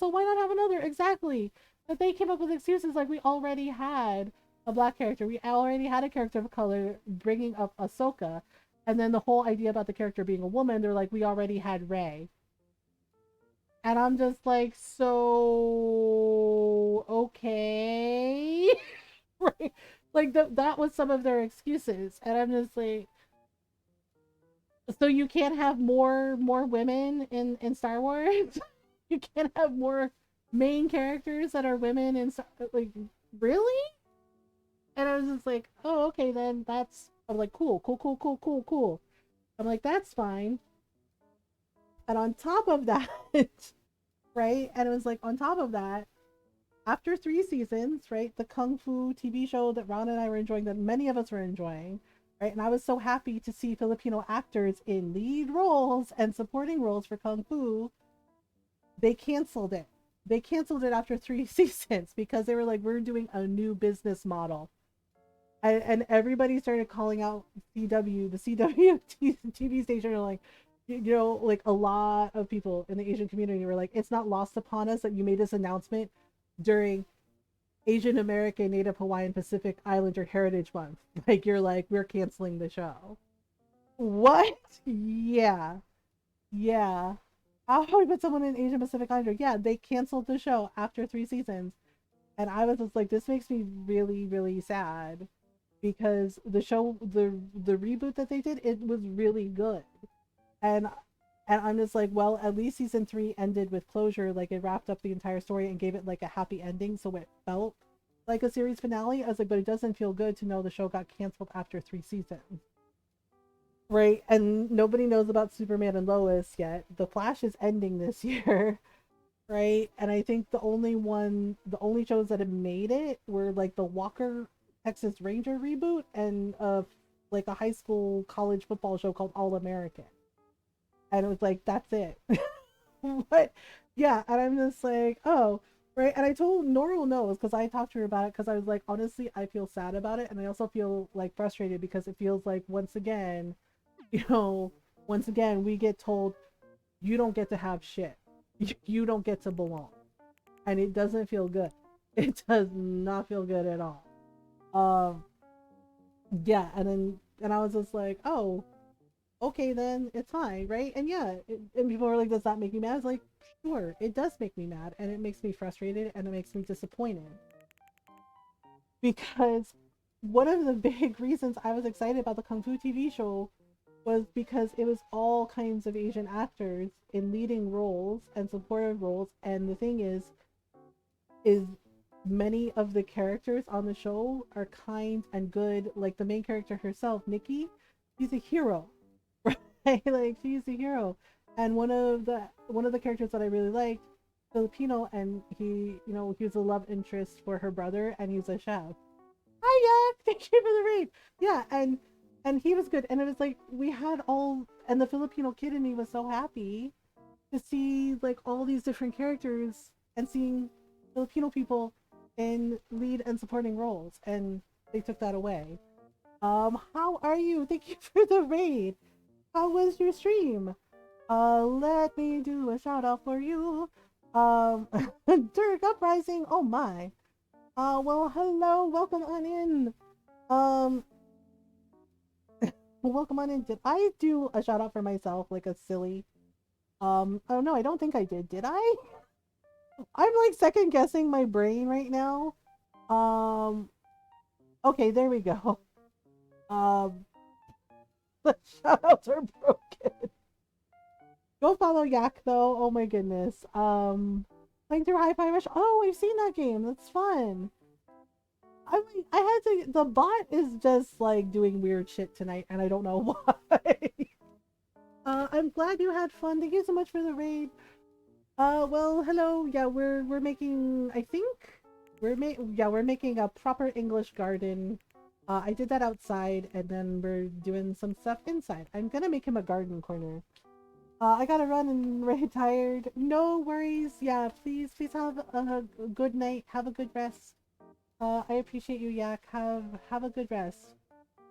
why not have another? Exactly. But they came up with excuses like we already had a black character. We already had a character of color bringing up Ahsoka. And then the whole idea about the character being a woman, they're like, we already had Rey. And I'm just like, so okay. Right? Like that was some of their excuses. And I'm just like, so you can't have more women in Star Wars? You can't have more main characters that are women in like really? And I was just like, oh okay then that's I'm like cool. I'm like that's fine. And on top of that, right? And it was like on top of that, after 3 seasons, right, the Kung Fu TV show that Ron and I were enjoying, that many of us were enjoying, right? And I was so happy to see Filipino actors in lead roles and supporting roles for Kung Fu. They canceled it. They canceled it after 3 seasons because they were like, we're doing a new business model. And everybody started calling out CW, the CW TV station, are like, like a lot of people in the Asian community were like, it's not lost upon us that you made this announcement during Asian American, Native Hawaiian, Pacific Islander Heritage Month. Like, you're like, we're canceling the show. What? Yeah. Yeah. How do we put someone in Asian Pacific Islander? Yeah, they canceled the show after 3 seasons. And I was just like, this makes me really, really sad. Because the show, the reboot that they did, it was really good. And I'm just like, well, at least season 3 ended with closure. Like it wrapped up the entire story and gave it like a happy ending, so it felt like a series finale. I was like, but it doesn't feel good to know the show got canceled after 3 seasons. Right? And nobody knows about Superman and Lois yet. The Flash is ending this year. Right? And I think the only shows that have made it were like the Walker Texas Ranger reboot and like a high school college football show called All American. And it was like, that's it. But yeah, and I'm just like, oh, right. And I told Normal knows because I talked to her about it because I was like, honestly, I feel sad about it. And I also feel like frustrated because it feels like once again, you know, once again, we get told you don't get to have shit. You don't get to belong. And it doesn't feel good. It does not feel good at all. Um, yeah, and I was just like, oh, okay, then it's fine, right? And yeah, and people were like, does that make me mad? I was like, sure, it does make me mad, and it makes me frustrated, and it makes me disappointed because one of the big reasons I was excited about the Kung Fu TV show was because it was all kinds of Asian actors in leading roles and supportive roles, and the thing is many of the characters on the show are kind and good. Like the main character herself, Nikki, she's a hero, right? Like she's a hero. And one of the characters that I really liked, Filipino, and he was a love interest for her brother, and he's a chef. Hi, Yak! Thank you for the raid. Yeah, and he was good, and it was like we had all, and the Filipino kid in me was so happy to see like all these different characters and seeing Filipino people in lead and supporting roles, and they took that away. How are you? Thank you for the raid. How was your stream? Let me do a shout out for you. Um, Dirk Uprising. Oh my. Well, hello. Welcome on in. Um, welcome on in. Did I do a shout out for myself like a silly? Oh no, I don't think I did. Did I? I'm like second guessing my brain right now. Um, okay, there we go. Um, the shoutouts are broken. Go follow Yak though. Oh my goodness. Playing through Hi-Fi Rush. Oh, I've seen that game. That's fun. I mean, I had to. The bot is just like doing weird shit tonight, and I don't know why. I'm glad you had fun. Thank you so much for the raid. Well, hello. Yeah, we're making. I think we're making a proper English garden. I did that outside, and then we're doing some stuff inside. I'm gonna make him a garden corner. I gotta run and very tired. No worries. Yeah, please have a good night. Have a good rest. I appreciate you, Yak. Have a good rest.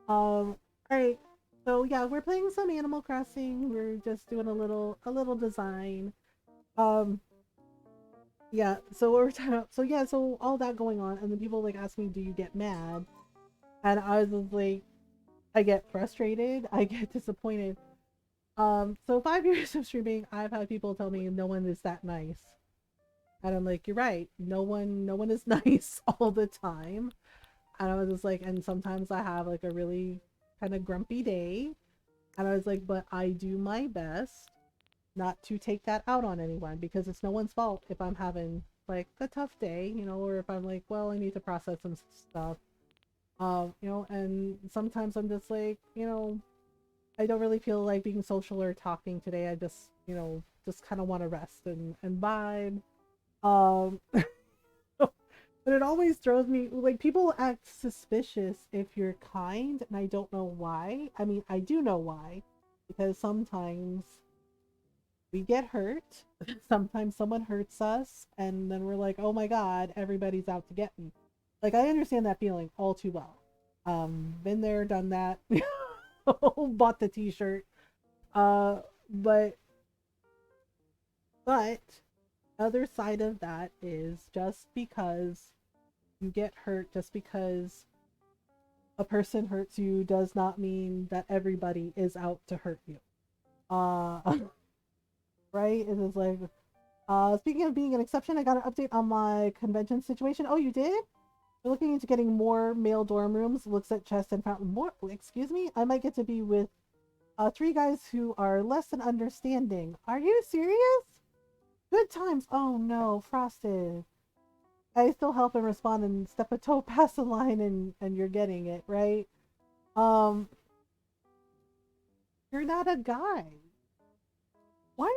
Alright. So yeah, we're playing some Animal Crossing. We're just doing a little design. Um, yeah. So we're so yeah. So all that going on, and then people like ask me, "Do you get mad?" And I was just like, I get frustrated. I get disappointed. So 5 years of streaming, I've had people tell me no one is that nice. And I'm like, you're right. No one is nice all the time. And I was just like, and sometimes I have like a really kind of grumpy day. And I was like, but I do my best not to take that out on anyone because it's no one's fault if I'm having like a tough day, or if I'm like, well, I need to process some stuff. And sometimes I'm just like, I don't really feel like being social or talking today. I just, just kind of want to rest and vibe. Um, but it always throws me like people act suspicious if you're kind, and I don't know why. I mean, I do know why, because sometimes we get hurt. Sometimes someone hurts us, and then we're like, oh my god, everybody's out to get me. Like, I understand that feeling all too well. Been there, done that. Bought the t-shirt. Uh, but but other side of that is just because you get hurt, just because a person hurts you, does not mean that everybody is out to hurt you. Uh, right? It is like, speaking of being an exception, I got an update on my convention situation. Oh, you did? We're looking into getting more male dorm rooms. Looks at chest and fountain. More? Excuse me? I might get to be with three guys who are less than understanding. Are you serious? Good times. Oh no, Frosted. I still help and respond and step a toe past the line, and you're getting it, right? Um, you're not a guy. Why?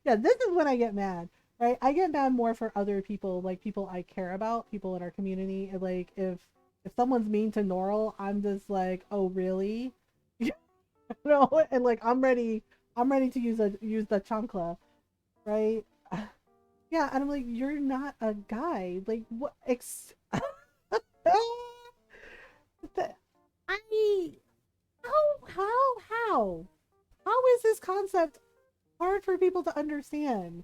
Yeah, this is when I get mad, right? I get mad more for other people, like people I care about, people in our community. And like if someone's mean to Norl, I'm just like, oh really? You know, and like I'm ready to use the chancla, right? Yeah, and I'm like, you're not a guy. Like what I how how is this concept hard for people to understand?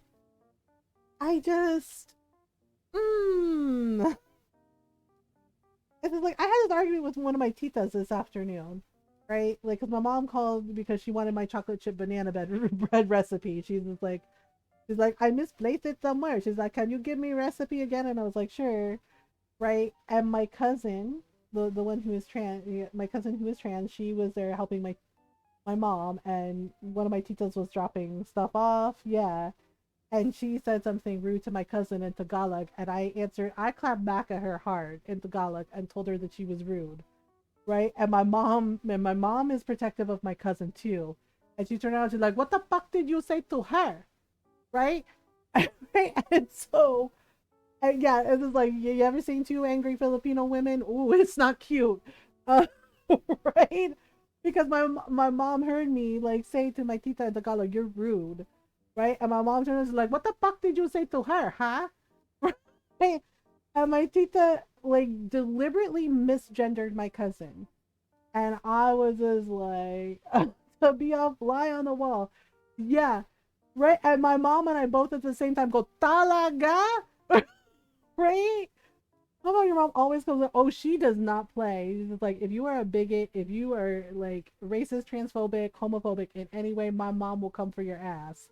I just mm. It's like I had this argument with one of my titas this afternoon, right? Like, cause my mom called because she wanted my chocolate chip banana bread recipe. She's like, I misplaced it somewhere. She's like, can you give me recipe again? And I was like, sure, right? And my cousin, the one who is trans, my cousin who is trans, she was there helping my mom, and one of my titas was dropping stuff off. Yeah, and she said something rude to my cousin in Tagalog, and I clapped back at her hard in Tagalog and told her that she was rude, right? And my mom is protective of my cousin too, and she turned around and she's like, "What the fuck did you say to her?" Right? Right? And so, and yeah, it's just like you ever seen two angry Filipino women? Ooh, it's not cute, uh, right? Because my mom heard me like say to my tita in Tagalog, "You're rude." Right? And my mom turned around and was like, "What the fuck did you say to her, huh?" Right? And my tita like deliberately misgendered my cousin, and I was just like, to be a fly on the wall. Yeah, right. And my mom and I both at the same time go talaga, right? How about your mom always goes, oh, she does not play. It's like, if you are a bigot, if you are like racist, transphobic, homophobic in any way, my mom will come for your ass.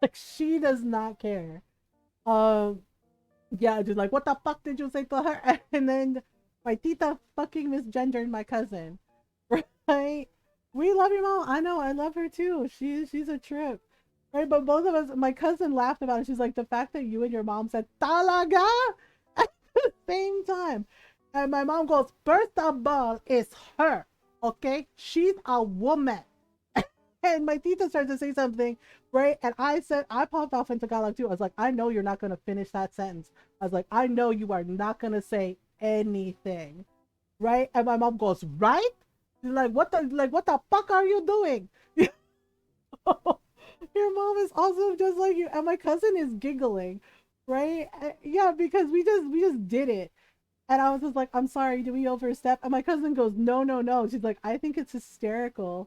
Like, she does not care. Um, yeah, just like, what the fuck did you say to her? And then my tita fucking misgendered my cousin, right? We love your mom. I know, I love her too. She's a trip, right? But both of us, my cousin laughed about it. She's like, the fact that you and your mom said talaga at the same time, and my mom goes, first of all, it's her, okay? She's a woman. And my tita started to say something, right? And I popped off in Tagalog too. I was like, I know you're not going to finish that sentence. I was like, I know you are not going to say anything, right? And my mom goes, right? She's like, what the fuck are you doing? Your mom is also just like you. And my cousin is giggling, right? Yeah, because we just did it. And I was just like, I'm sorry, did we overstep? And my cousin goes, no, no, no. She's like, I think it's hysterical.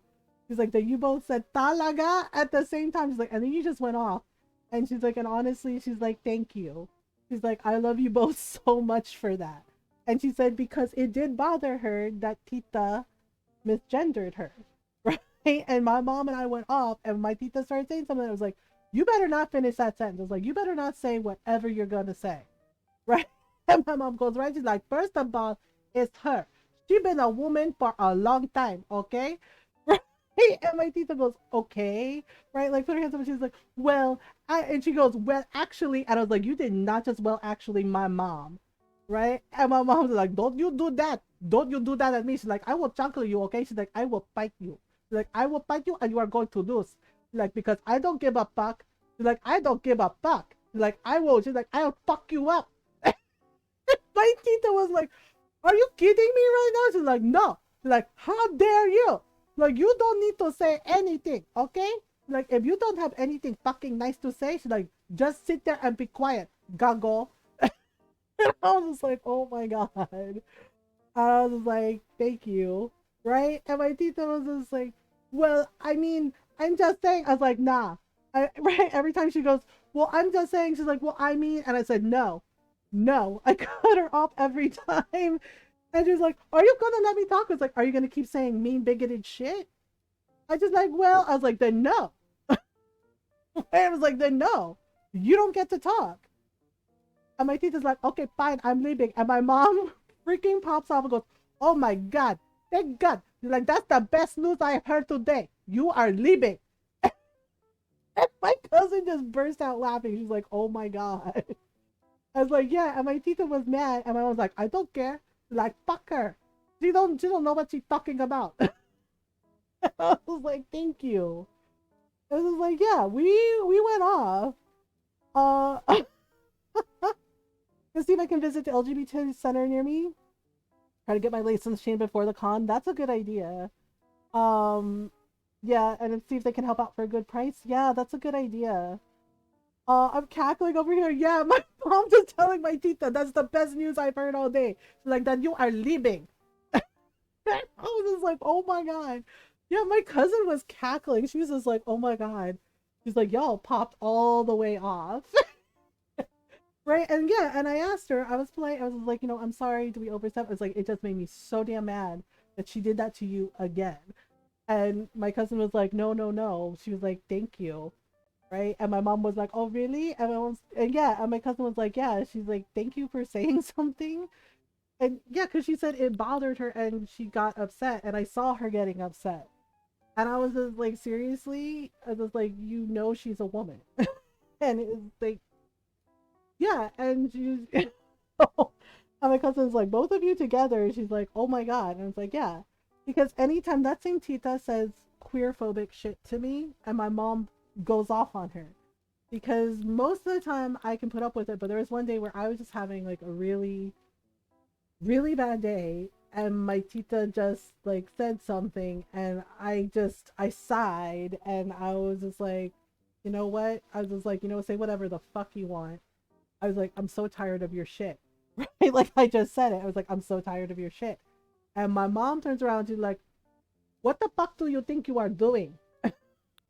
She's like, that you both said talaga at the same time. She's like, and then you just went off. And she's like, and honestly, she's like, thank you. She's like, I love you both so much for that. And she said, because it did bother her that Tita misgendered her. Right? And my mom and I went off, and my Tita started saying something. I was like, you better not finish that sentence. I was like, you better not say whatever you're going to say. Right? And my mom goes, right? She's like, first of all, it's her. She been a woman for a long time, okay? Right? And my tita goes, okay, right? Like, put her hands up, and she's like, well, and she goes, well, actually, and I was like, you did not just well, actually, my mom, right? And my mom's like, don't you do that. Don't you do that at me. She's like, I will chuckle you, okay? She's like, I will fight you. She's like, I will fight you, and you are going to lose. She's like, because I don't give a fuck. She's like, I don't give a fuck. She's like, I will. She's like, I'll fuck you up. My tita was like, are you kidding me right now? She's like, no. She's like, how dare you? Like, you don't need to say anything, okay? Like, if you don't have anything fucking nice to say, she's like, just sit there and be quiet, goggle. And I was just like, oh my god. I was like, thank you, right? And my tita was just like, well, I mean, I'm just saying. I was like, nah. Right? Every time she goes, well, I'm just saying, she's like, well, I mean, and I said, no, no. I cut her off every time. And she was like, are you gonna let me talk? I was like, are you gonna keep saying mean, bigoted shit? I just like, well, I was like, then no. I was like, then no. You don't get to talk. And my tita's like, okay, fine, I'm leaving. And my mom freaking pops off and goes, oh my god, thank god. She's like, that's the best news I've heard today. You are leaving. And my cousin just burst out laughing. She's like, oh my god. I was like, yeah, and my tita was mad, and my mom was like, I don't care. Like, fuck her. She don't know what she's talking about. I was like, thank you. I was like, yeah, we went off. Let's see if I can visit the LGBT center near me. Try to get my license changed before the con. That's a good idea. Um, yeah, and then see if they can help out for a good price. Yeah, that's a good idea. I'm cackling over here. Yeah, my mom just telling my tita that's the best news I've heard all day. She's like, that you are leaving. I was just like, oh my god. Yeah, my cousin was cackling. She was just like, oh my god. She's like, y'all popped all the way off. Right? And yeah, and I asked her, I was polite. I was like, I'm sorry. Do we overstep? It's like, it just made me so damn mad that she did that to you again. And my cousin was like, no, no, no. She was like, thank you. Right? And my mom was like, oh, really? And yeah, and my cousin was like, yeah. She's like, thank you for saying something. And yeah, because she said it bothered her and she got upset. And I saw her getting upset. And I was just like, seriously? I was like, she's a woman. And it was like, yeah. And she's, and my cousin's like, both of you together. She's like, oh my God. And I was like, yeah. Because anytime that same tita says queer phobic shit to me, and my mom goes off on her. Because most of the time I can put up with it, but there was one day where I was just having like a really, really bad day, and my tita just like said something, and I sighed, and I was just like, you know what? I was just like, say whatever the fuck you want. I was like, I'm so tired of your shit. Right? Like I just said it. I was like, I'm so tired of your shit. And my mom turns around and she's like, what the fuck do you think you are doing?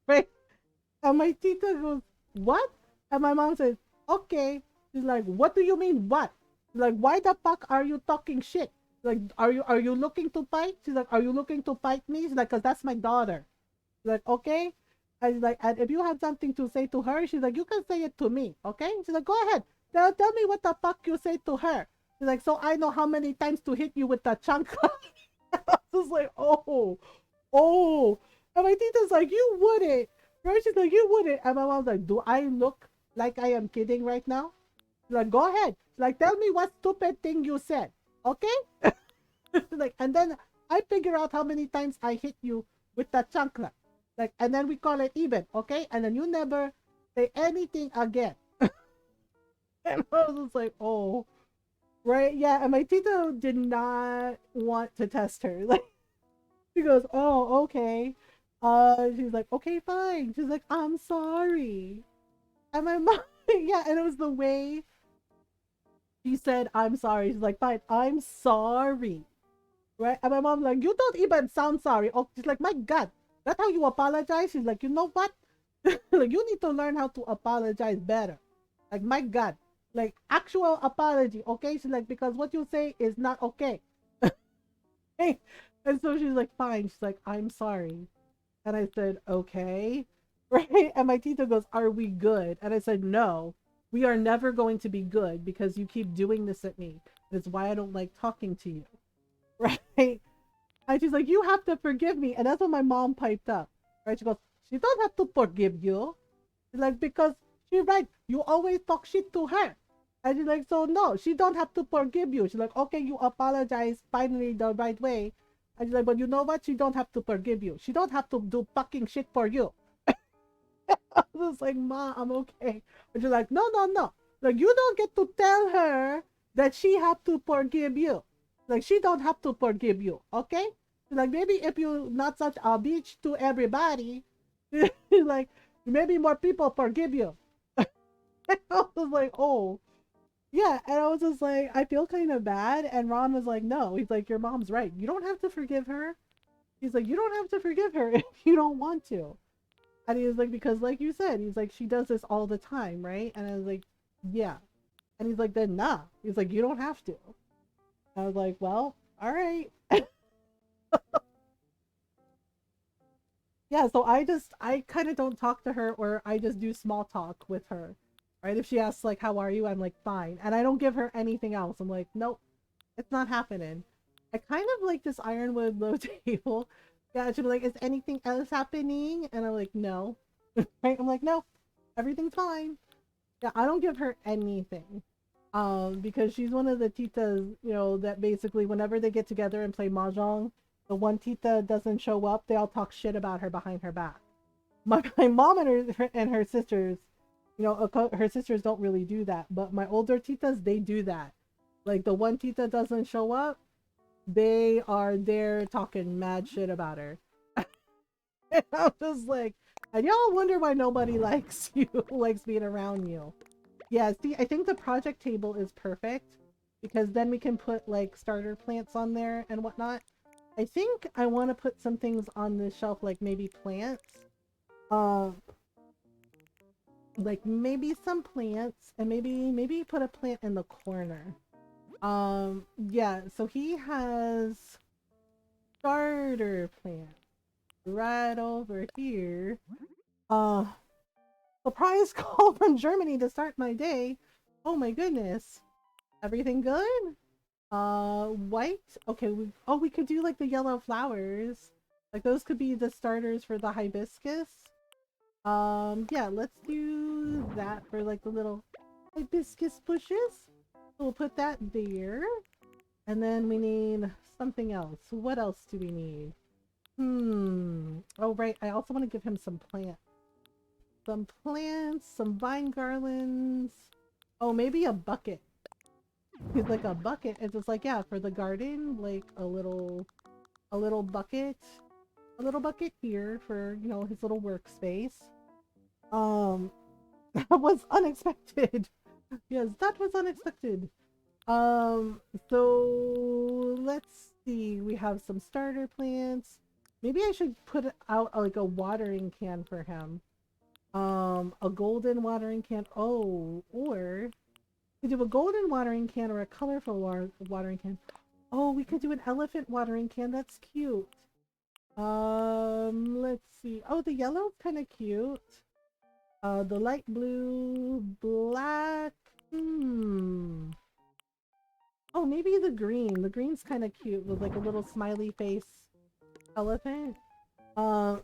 Right? And my tita goes, what? And my mom says, okay. She's like, what do you mean, what? Like, why the fuck are you talking shit? Like, are you looking to fight? She's like, are you looking to fight me? She's like, because that's my daughter. She's like, okay. And she's like, and if you have something to say to her, she's like, you can say it to me, okay? She's like, go ahead. Tell me what the fuck you say to her. She's like, so I know how many times to hit you with the chunk. I was like, oh. And my tita's like, you wouldn't. Right? She's like, you wouldn't. And my mom's like, do I look like I am kidding right now? She's like, go ahead. She's like, tell me what stupid thing you said. Okay? Like, and then I figure out how many times I hit you with that chancla. Like, and then we call it even, okay? And then you never say anything again. And I was just like, oh. Right? Yeah. And my tita did not want to test her. Like, she goes, oh, okay. She's like, okay, fine. She's like, I'm sorry. And my mom, yeah, and it was the way she said, I'm sorry. She's like, fine, I'm sorry. Right? And my mom's like, you don't even sound sorry. Oh, she's like, my God, that's how you apologize? She's like, you know what? Like, you need to learn how to apologize better. Like, my God. Like, actual apology, okay? She's like, because what you say is not okay. And so she's like, fine. She's like, I'm sorry. And I said, okay. Right? And my tita goes, are we good? And I said, no, we are never going to be good because you keep doing this at me. That's why I don't like talking to you. Right? And she's like, you have to forgive me. And that's when my mom piped up. Right? She goes, she don't have to forgive you. She's like, because she's right. You always talk shit to her. And she's like, so no, she don't have to forgive you. She's like, okay, you apologize finally the right way. And she's like, but you know what? She don't have to forgive you. She don't have to do fucking shit for you. I was like, Ma, I'm okay. And she's like, no, no, no. Like, you don't get to tell her that she have to forgive you. Like, she don't have to forgive you, okay? Like, maybe if you not such a bitch to everybody, like, maybe more people forgive you. I was like, oh. Yeah, and I was just like, I feel kind of bad. And Ron was like, no. He's like, your mom's right. You don't have to forgive her. He's like, you don't have to forgive her if you don't want to. And he was like, because like you said, he's like, she does this all the time, right? And I was like, yeah. And he's like, then nah. He's like, you don't have to. I was like, well, all right. Yeah, so I kind of don't talk to her, or I just do small talk with her, right? If she asks, like, how are you? I'm like, fine. And I don't give her anything else. I'm like, nope, it's not happening. I kind of like this ironwood low table. Yeah, she'll be like, is anything else happening? And I'm like, no. Right? I'm like, no, everything's fine. Yeah, I don't give her anything. Because she's one of the titas, that basically whenever they get together and play mahjong, the one tita doesn't show up, they all talk shit about her behind her back. My mom and her sisters, her sisters don't really do that, but my older titas, they do that. Like, the one tita doesn't show up, they are there talking mad shit about her. And I'm just like, and y'all wonder why nobody likes you, likes being around you. Yeah, see, I think the project table is perfect because then we can put like starter plants on there and whatnot. I think I want to put some things on this shelf, like maybe plants. Uh, like maybe some plants and maybe put a plant in the corner. Yeah, so he has starter plant right over here. Uh, Surprise call from Germany to start my day. Oh my goodness. Everything good? White? Okay, we could do like the yellow flowers. Like those could be the starters for the hibiscus. Yeah, let's do that for like the little hibiscus bushes. So we'll put that there. And then we need something else. What else do we need? Oh, right. I also want to give him some plants. Some plants, some vine garlands. Oh, maybe a bucket. He's like a bucket. It's just like, yeah, for the garden, like a little bucket. A little bucket here for, you know, his little workspace. That was unexpected. Yes, that was unexpected. So let's see. We have some starter plants. Maybe I should put out like a watering can for him. A golden watering can. Oh, or we could do a golden watering can or a colorful watering can. Oh, we could do an elephant watering can. That's cute. Let's see. Oh, the yellow's kind of cute. The light blue, black. Oh, maybe the green. The green's kind of cute with like a little smiley face elephant. Uh,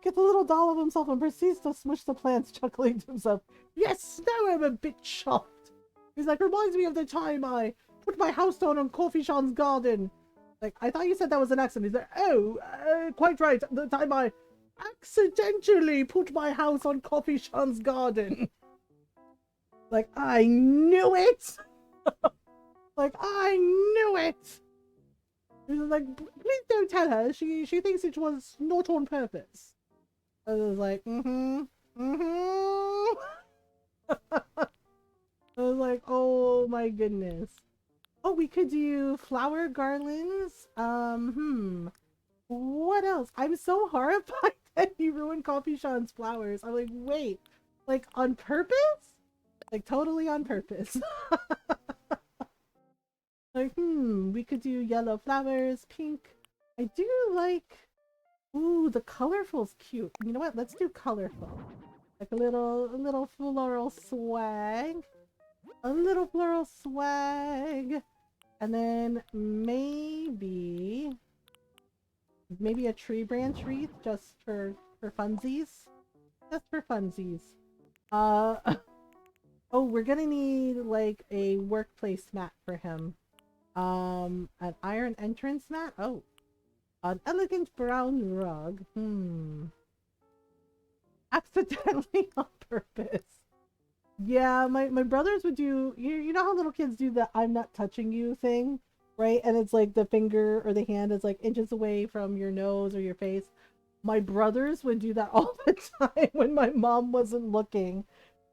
Gets a little doll of himself and proceeds to smush the plants, chuckling to himself. Yes, now I'm a bit shocked. He's like, reminds me of the time I put my house down on Coffee Sean's garden. Like, I thought you said that was an accident. He's like, oh, quite right. The time I accidentally put my house on Coffee Sean's garden. Like, I knew it. Like, I knew it. He's like, please don't tell her. She thinks it was not on purpose. I was like, I was like, oh my goodness. Oh, we could do flower garlands. What else? I'm so horrified that he ruined Coffee Sean's flowers. I'm like, wait, like on purpose? Like totally on purpose. Like, we could do yellow flowers, pink. I do like, ooh, the colorful's cute. You know what? Let's do colorful. Like a little floral swag. A little floral swag. And then maybe a tree branch wreath just for funsies. Just for funsies. Uh oh, we're gonna need like a workplace mat for him. An iron entrance mat. Oh, an elegant brown rug. Accidentally on purpose. Yeah, my brothers would do, you know how little kids do the I'm not touching you thing, right? And it's like the finger or the hand is like inches away from your nose or your face. My brothers would do that all the time when my mom wasn't looking.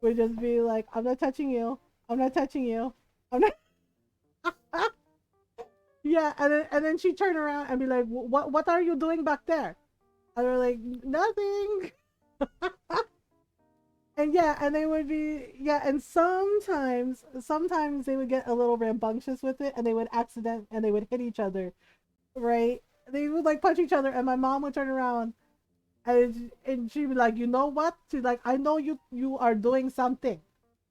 Would just be like, I'm not touching you. I'm not touching you. I'm not. Yeah, and then she'd turn around and be like, what are you doing back there? And they're like, nothing. And yeah, and they would be, yeah, and sometimes they would get a little rambunctious with it and they would hit each other, right? They would like punch each other and my mom would turn around and she'd be like, you know what? She's like, I know you are doing something.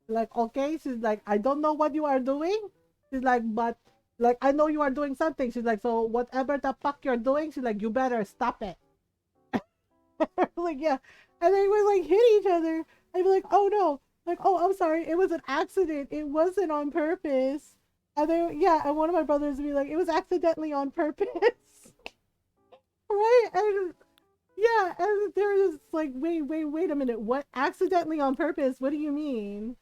Like, okay, she's like, I don't know what you are doing. She's like, but like I know you are doing something. She's like, so whatever the fuck you're doing, she's like, you better stop it. Like, yeah. And they would like hit each other. I'd be like, oh no. Like, oh, I'm sorry. It was an accident. It wasn't on purpose. And they, yeah. And one of my brothers would be like, it was accidentally on purpose. Right? And yeah. And they're just like, wait a minute. What? Accidentally on purpose? What do you mean?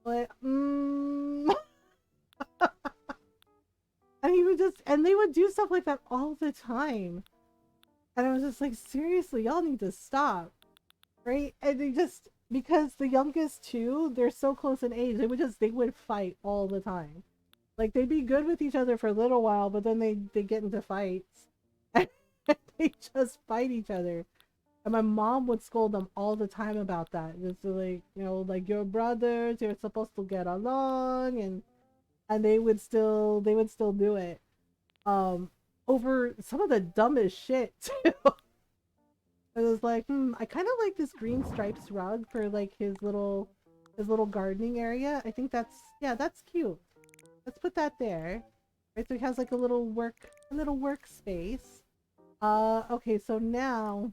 But and he would just, and they would do stuff like that all the time. And I was just like, seriously, y'all need to stop, right? And they just, because the youngest two, they're so close in age, they would fight all the time. Like they'd be good with each other for a little while, but then they get into fights, and they just fight each other. And my mom would scold them all the time about that. Just like, like your brothers, you're supposed to get along, and they would still do it. Um, over some of the dumbest shit too. It was like, I kind of like this green stripes rug for like his little gardening area. I think that's cute. Let's put that there. Right, so he has like a little workspace. Okay, so now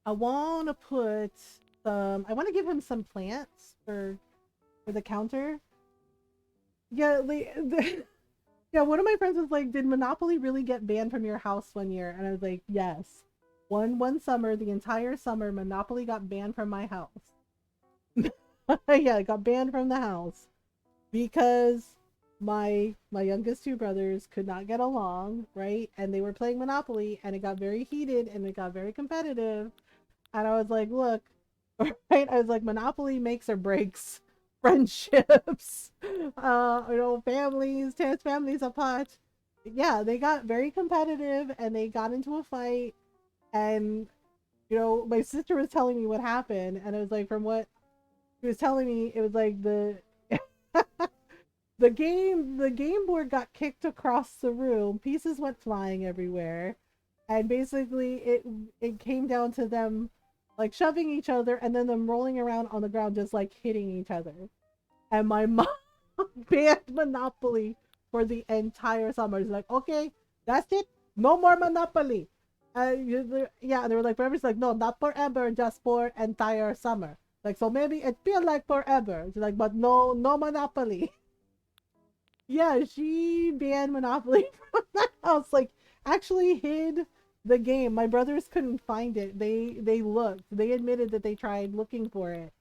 I want to put I want to give him some plants for the counter. Yeah, yeah. One of my friends was like, "Did Monopoly really get banned from your house one year?" And I was like, "Yes." One summer, the entire summer, Monopoly got banned from my house. Yeah, it got banned from the house because my youngest two brothers could not get along, right? And they were playing Monopoly, and it got very heated and it got very competitive. And I was like, look, right? I was like, Monopoly makes or breaks friendships, families, tears families apart. Yeah, they got very competitive and they got into a fight. And, my sister was telling me what happened. And it was like, from what she was telling me, it was like the game board got kicked across the room, pieces went flying everywhere, and basically it came down to them like shoving each other and then them rolling around on the ground just like hitting each other. And my mom banned Monopoly for the entire summer. It's like, okay, that's it, no more Monopoly. Yeah, they were like, forever. It's like, no, not forever, just for entire summer. Like, so maybe it feel like forever. It's like, but no Monopoly. Yeah, she banned Monopoly from that house. Like, actually hid the game. My brothers couldn't find it. They looked. They admitted that they tried looking for it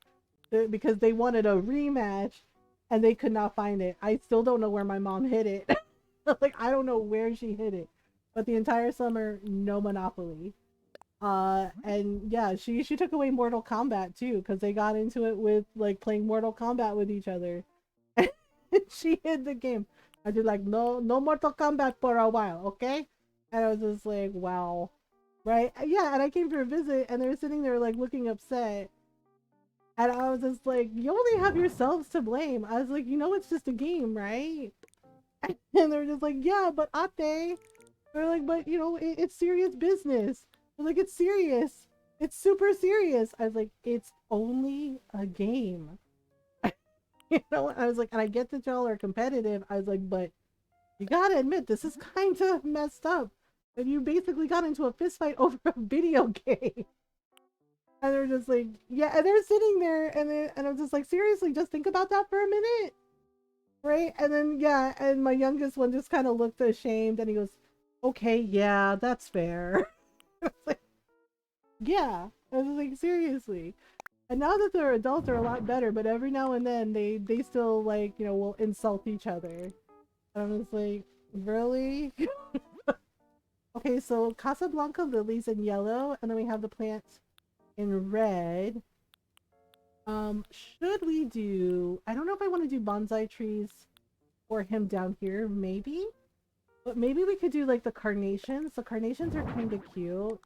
because they wanted a rematch, and they could not find it. I still don't know where my mom hid it. Like, I don't know where she hid it. But the entire summer, no Monopoly. And yeah, she took away Mortal Kombat too, because they got into it with like playing Mortal Kombat with each other. She hid the game. I did like, no Mortal Kombat for a while, okay? And I was just like, wow, right? Yeah, and I came for a visit, and they were sitting there like looking upset, and I was just like, you only have yourselves to blame. I was like, it's just a game, right? And they're just like, yeah, but Ate. They're like, but it's serious business. They're like, it's serious. It's super serious. I was like, it's only a game. I was like, and I get that y'all are competitive. I was like, but you gotta admit, this is kind of messed up. And you basically got into a fist fight over a video game. And they're just like, yeah, and they're sitting there, and I'm just like, seriously, just think about that for a minute, right? And then yeah, and my youngest one just kind of looked ashamed, and he goes, okay, yeah, that's fair. I was like, yeah, I was like, seriously. And now that they're adults, they're a lot better. But every now and then, they still like will insult each other. And I'm just like, really? Okay, so Casablanca lilies in yellow, and then we have the plants in red. Should we do? I don't know if I want to do bonsai trees for him down here. Maybe, but maybe we could do like the carnations. The carnations are kind of cute.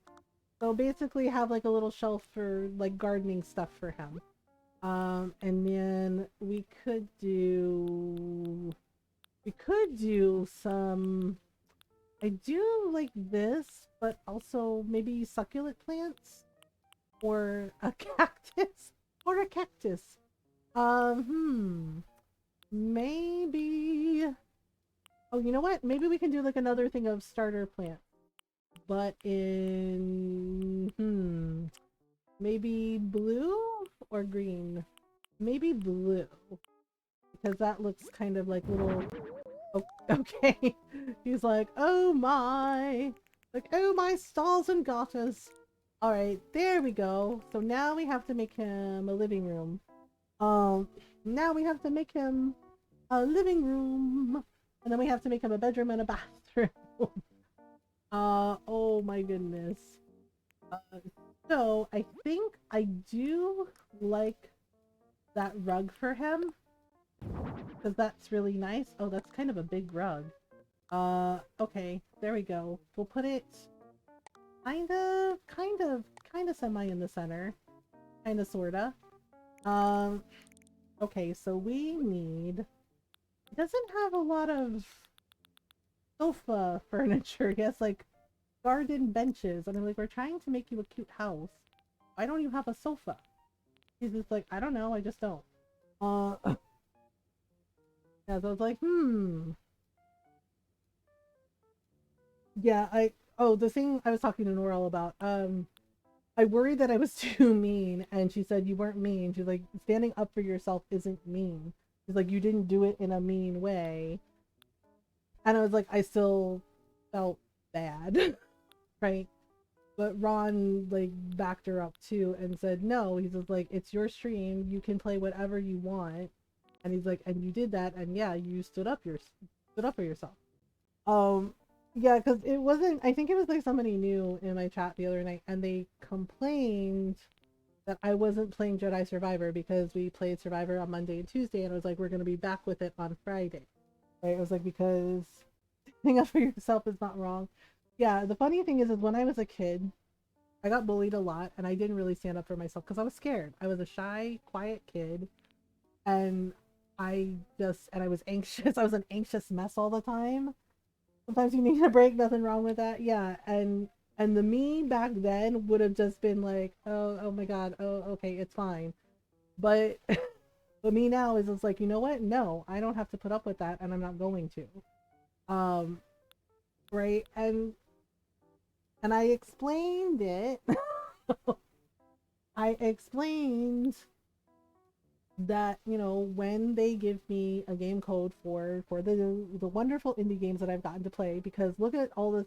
So basically, have like a little shelf for like gardening stuff for him. And then we could do some. I do like this, but also maybe succulent plants or a cactus or a cactus. Maybe. Oh, you know what? Maybe we can do like another thing of starter plant, but in maybe blue or green. Maybe blue, because that looks kind of like little. Oh, okay. He's like, oh my. Like, oh my stalls and gutters. Alright, there we go. So now we have to make him a living room. Um, now we have to make him a living room, and then we have to make him a bedroom and a bathroom. Oh my goodness. Uh, so I think I do like that rug for him because that's really nice. Oh, that's kind of a big rug. Okay, there we go. We'll put it kind of semi in the center, kind of sorta. Um, okay, so we need. It doesn't have a lot of sofa furniture. Yes, like garden benches, and I'm like, we're trying to make you a cute house. Why don't you have a sofa? He's just like, I don't know, I just don't. Yeah, so I was like, yeah, oh, the thing I was talking to Norel about, I worried that I was too mean, and she said you weren't mean. She's like, standing up for yourself isn't mean. She's like, you didn't do it in a mean way. And I was like, I still felt bad, right? But Ron like backed her up too and said, no, he's just like, it's your stream, you can play whatever you want. And he's like, and you did that, and yeah, you stood up for yourself. Um, yeah, because it wasn't. I think it was like somebody new in my chat the other night, and they complained that I wasn't playing Jedi Survivor because we played Survivor on Monday and Tuesday, and I was like, we're gonna be back with it on Friday. Right? It was like because standing up for yourself is not wrong. Yeah, the funny thing is when I was a kid, I got bullied a lot, and I didn't really stand up for myself because I was scared. I was a shy, quiet kid, and I was anxious. I was an anxious mess all the time. Sometimes you need a break, nothing wrong with that. Yeah, and the me back then would have just been like, oh my god, oh okay, it's fine. But but me now is just like, you know what? No, I don't have to put up with that, and I'm not going to. Um, right? And I explained it. I explained that, you know, when they give me a game code for the wonderful indie games that I've gotten to play, because look at all this,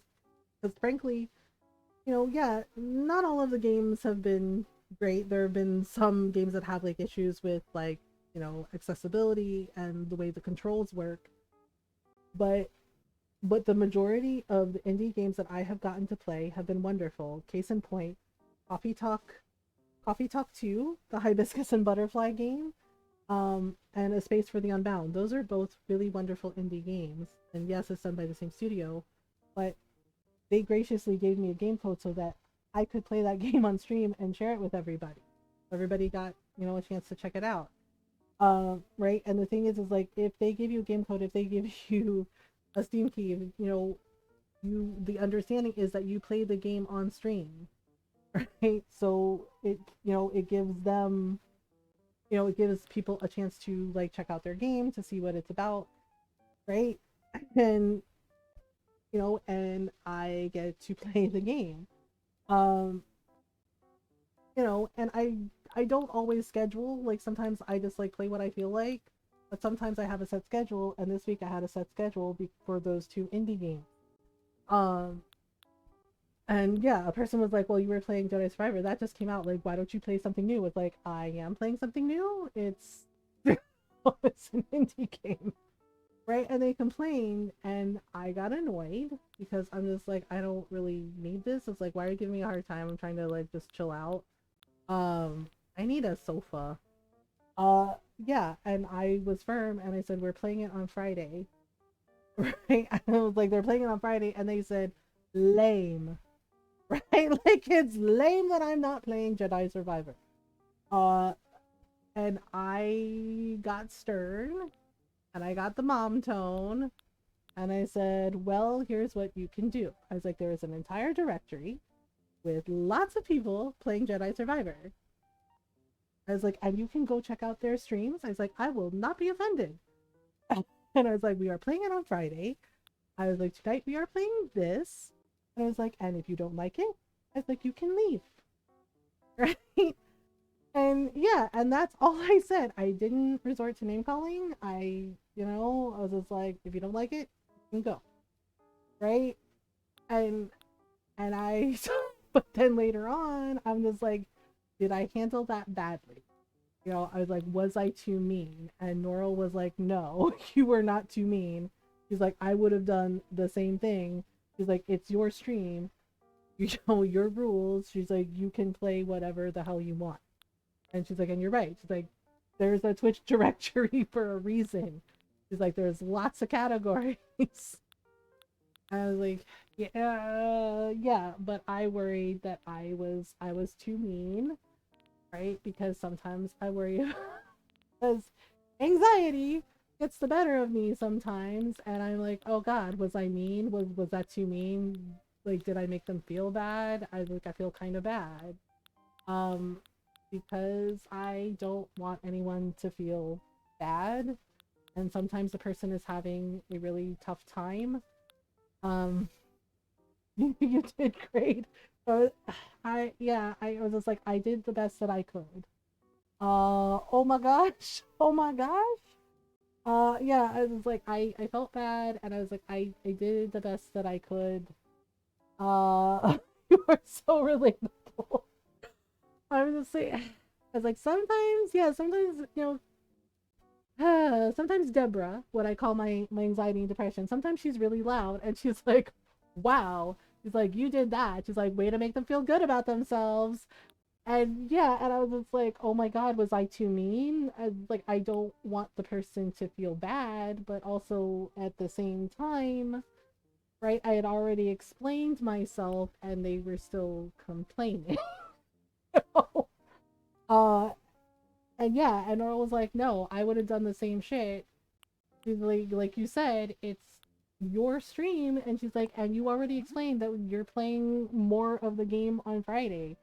because frankly, you know, yeah, not all of the games have been great. There have been some games that have like issues with like, you know, accessibility and the way the controls work, but the majority of the indie games that I have gotten to play have been wonderful. Case in point, Coffee Talk Coffee Talk 2, the Hibiscus and Butterfly game, and A Space for the Unbound. Those are both really wonderful indie games. And yes, it's done by the same studio, but they graciously gave me a game code so that I could play that game on stream and share it with everybody. Everybody got, you know, a chance to check it out. Right? And the thing is like, if they give you a game code, if they give you a Steam key, you know, the understanding is that you play the game on stream, right? So it, you know, it gives them, you know, it gives people a chance to like check out their game to see what it's about, right? And you know, and I get to play the game. Um, you know, and I don't always schedule. Like sometimes I just like play what I feel like, but sometimes I have a set schedule. And this week I had a set schedule for those two indie games. Um, and yeah, a person was like, "Well, you were playing Jedi Survivor. That just came out. Like, why don't you play something new?" It's like I am playing something new. It's it's an indie game, right? And they complained, and I got annoyed because I'm just like, I don't really need this. It's like, why are you giving me a hard time? I'm trying to like just chill out. I need a sofa. Yeah, and I was firm, and I said we're playing it on Friday, right? And I was like, they're playing it on Friday, and they said lame, right? Like it's lame that I'm not playing Jedi Survivor. Uh, and I got stern, and I got the mom tone, and I said, well, here's what you can do. I was like, there is an entire directory with lots of people playing Jedi Survivor. I was like, and you can go check out their streams. I was like, I will not be offended. And I was like, we are playing it on Friday. I was like, tonight we are playing this. And I was like, and if you don't like it, I was like, you can leave. Right? And yeah, and that's all I said. I didn't resort to name calling. You know, I was just like, if you don't like it, you can go. Right? And I, but then later on, I'm just like, did I handle that badly? You know, I was like, was I too mean? And Nora was like, no, you were not too mean. She's like, I would have done the same thing. She's like, it's your stream, you know, your rules. She's like, you can play whatever the hell you want. And she's like, and you're right. She's like, there's a Twitch directory for a reason. She's like, there's lots of categories. I was like, yeah, but I worried that I was too mean, right? Because sometimes I worry because anxiety gets the better of me sometimes, and I'm like, oh God, was I mean? Was that too mean? Like, did I make them feel bad? I feel kind of bad, um, because I don't want anyone to feel bad, and sometimes the person is having a really tough time. Um, you did great. So I was just like I did the best that I could. Oh my gosh. Oh my gosh. Yeah, I was like I felt bad and I was like I did the best that I could. You are so relatable. I was just like I was like sometimes, yeah, sometimes, you know, sometimes Deborah, what I call my anxiety and depression, sometimes she's really loud and she's like, wow. She's like, you did that. She's like, way to make them feel good about themselves. And yeah, and I was just like, oh my God, was I too mean? Like, I don't want the person to feel bad, but also at the same time, right? I had already explained myself and they were still complaining. uh, and yeah, and Earl was like, no, I would have done the same shit. She's like you said, it's your stream, and she's like, and you already explained that you're playing more of the game on Friday.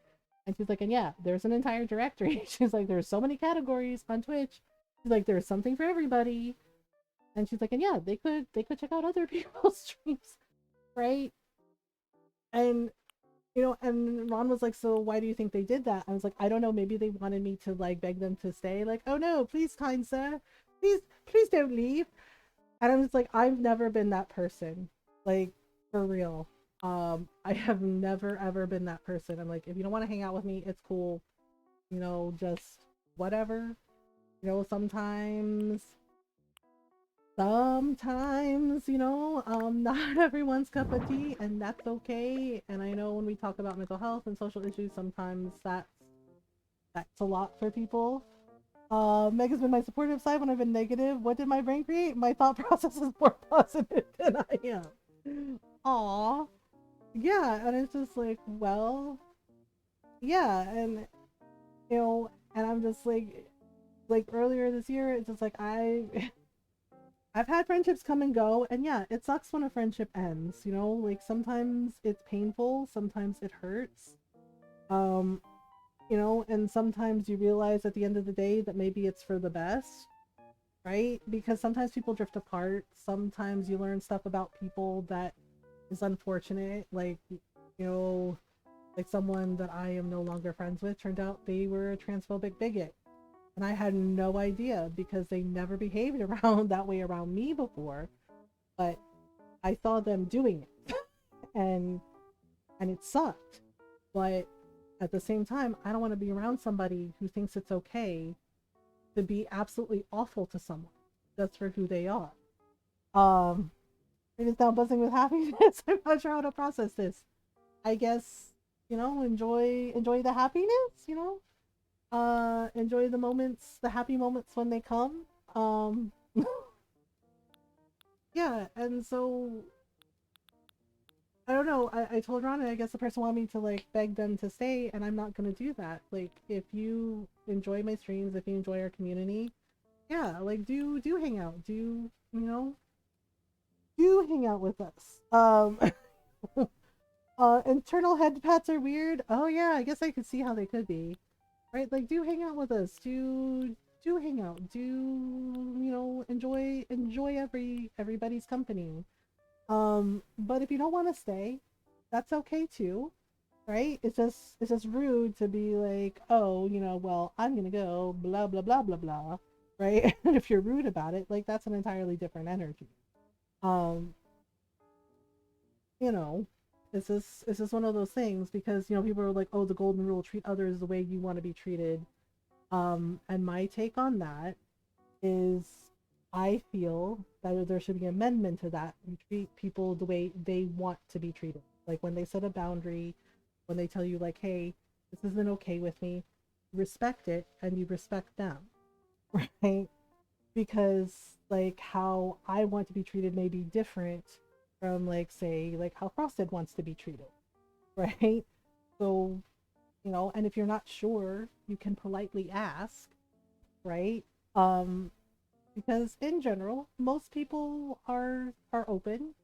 And she's like, and yeah, there's an entire directory. She's like, there's so many categories on Twitch. She's like, there's something for everybody. And she's like, and yeah, they could check out other people's streams, right? And you know, and Ron was like, so why do you think they did that? I was like, I don't know, maybe they wanted me to like beg them to stay. Like, oh no, please, kind sir, please don't leave. And I'm just like, I've never been that person. Like, for real. I have never ever been that person. I'm like, if you don't want to hang out with me, it's cool. You know, just whatever. You know, sometimes, you know, not everyone's cup of tea, and that's okay. And I know when we talk about mental health and social issues, sometimes that's a lot for people. Meg has been my supportive side when I've been negative. What did my brain create? My thought process is more positive than I am. Aw. Yeah, and it's just like, well, yeah, and you know, and I'm just like earlier this year, it's just like I've had friendships come and go, and yeah, it sucks when a friendship ends, you know? Like sometimes it's painful, sometimes it hurts. Um, you know, and sometimes you realize at the end of the day that maybe it's for the best, right? Because sometimes people drift apart. Sometimes you learn stuff about people that is unfortunate. Like, you know, like someone that I am no longer friends with turned out they were a transphobic bigot. And I had no idea because they never behaved around that way around me before. But I saw them doing it. and and it sucked. But at the same time, I don't want to be around somebody who thinks it's okay to be absolutely awful to someone just for who they are. Um, it is now buzzing with happiness. I'm not sure how to process this. I guess, you know, enjoy the happiness. You know, enjoy the moments, the happy moments when they come. Um, yeah, and so I don't know. I told Rana, I guess the person wanted me to like beg them to stay, and I'm not gonna do that. Like, if you enjoy my streams, if you enjoy our community, yeah, like do hang out, you know, do hang out with us. Internal head pats are weird. Oh yeah, I guess I could see how they could be, right? Like, do hang out with us. Do hang out. Do you know enjoy everybody's company. But if you don't want to stay, that's okay too, right? It's just rude to be like, oh, you know, well, I'm gonna go, blah blah blah blah blah, right? And if you're rude about it, like that's an entirely different energy. Um, you know, it's just one of those things because you know people are like, oh, the golden rule: treat others the way you want to be treated. And my take on that is I feel that there should be an amendment to that. You treat people the way they want to be treated. Like when they set a boundary, when they tell you like, hey, this isn't okay with me, respect it and you respect them. Right? Because like how I want to be treated may be different from like say like how Frosted wants to be treated. Right? So, you know, and if you're not sure, you can politely ask, right? Um, because in general, most people are open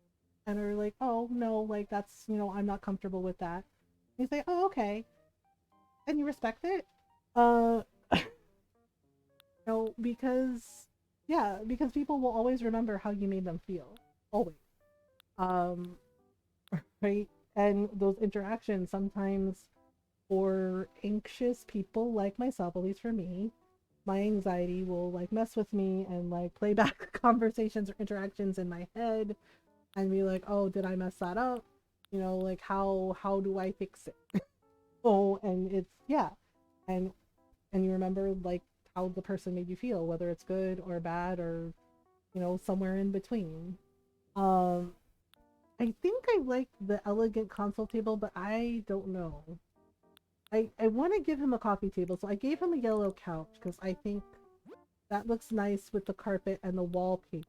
and are like, oh no, like that's you know, I'm not comfortable with that. And you say, oh okay, and you respect it. You know, because yeah, because people will always remember how you made them feel. Always. Um, right? And those interactions sometimes for anxious people like myself, at least for me, my anxiety will like mess with me and like play back conversations or interactions in my head and be like, oh, did I mess that up? You know, like how do I fix it? Oh, and it's yeah. And and you remember like how the person made you feel, whether it's good or bad or, you know, somewhere in between. Um I think I like the elegant console table, but I don't know. I want to give him a coffee table, so I gave him a yellow couch because I think that looks nice with the carpet and the wallpaper.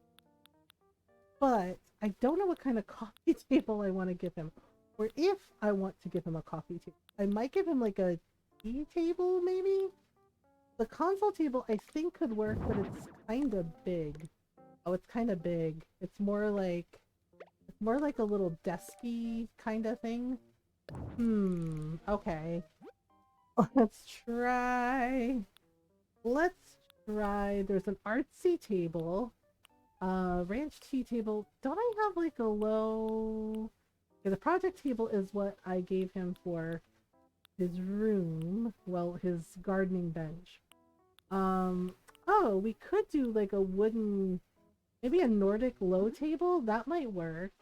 But I don't know what kind of coffee table I want to give him, or if I want to give him a coffee table. I might give him like a tea table, maybe. The console table I think could work, but it's kind of big. Oh, it's kind of big. It's more like a little desky kind of thing. Okay. Let's try. Let's try. There's an artsy table. Ranch tea table. Don't I have like a low? Okay, the project table is what I gave him for his room. Well, his gardening bench. Um. Oh, we could do like a wooden, maybe a Nordic low table. That might work.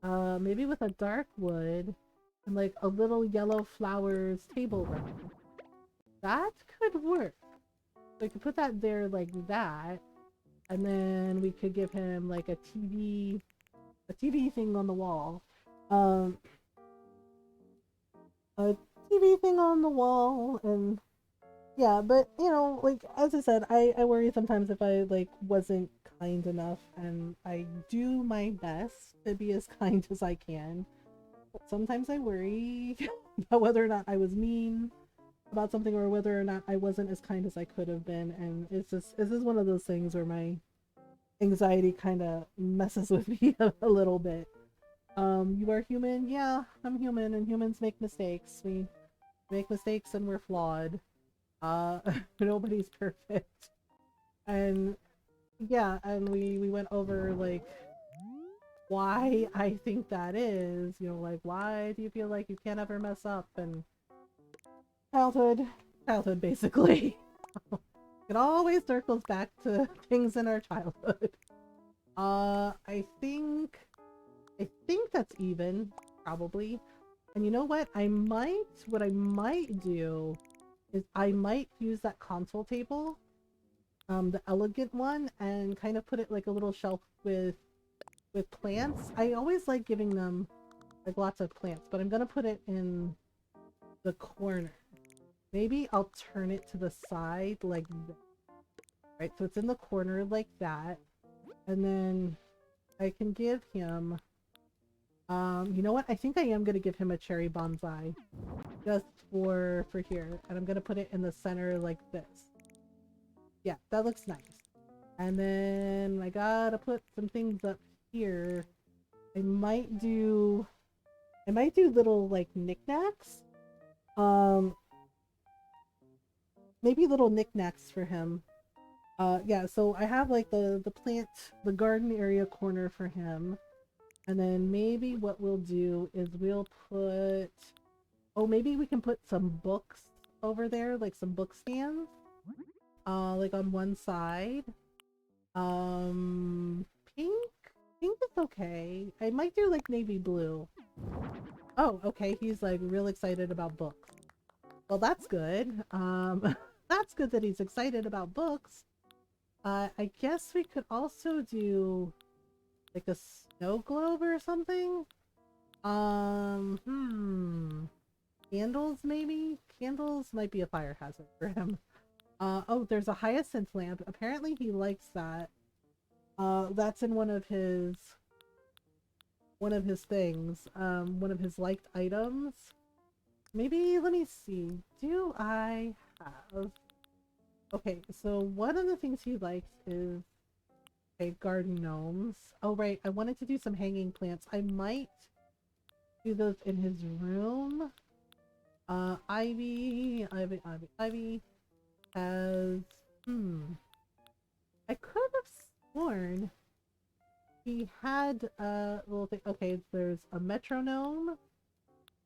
Maybe with a dark wood and like a little yellow flowers table rug. That could work. So I could put that there like that, and then we could give him like a TV thing on the wall. Um, a TV thing on the wall, and yeah, but you know, like as I said, I worry sometimes if I like wasn't kind enough, and I do my best to be as kind as I can. But sometimes I worry about whether or not I was mean about something or whether or not I wasn't as kind as I could have been, and it's just one of those things where my anxiety kind of messes with me a little bit. You are human? Yeah, I'm human, and humans make mistakes. We make mistakes and we're flawed. Uh, nobody's perfect. And yeah, and we went over like why I think that is, you know, like why do you feel like you can't ever mess up and childhood, childhood basically. It always circles back to things in our childhood. I think that's even, probably. And you know what? What I might do is I might use that console table, the elegant one, and kind of put it like a little shelf with plants. I always like giving them like lots of plants, but I'm gonna put it in the corner. Maybe I'll turn it to the side like this. Right? So it's in the corner like that. And then I can give him you know what? I think I am gonna give him a cherry bonsai. Just for here. And I'm gonna put it in the center like this. Yeah, that looks nice. And then I gotta put some things up here. I might do little like knickknacks. Um Maybe little knickknacks for him. Yeah, so I have like the garden area corner for him. And then maybe what we'll do is we'll put, oh, maybe we can put some books over there, like some book stands, like on one side. Um, pink, pink is okay. I might do like navy blue. Oh, okay. He's like real excited about books. Well, that's good. That's that's good that he's excited about books. I guess we could also do like a snow globe or something. Candles maybe? Candles might be a fire hazard for him. Oh, there's a hyacinth lamp. Apparently he likes that. That's in one of his things. One of his liked items. Maybe, let me see. Do I have... Okay, so one of the things he likes is garden gnomes. Oh, right. I wanted to do some hanging plants. I might do those in his room. Ivy has... I could have sworn he had a little thing. Okay, there's a metronome,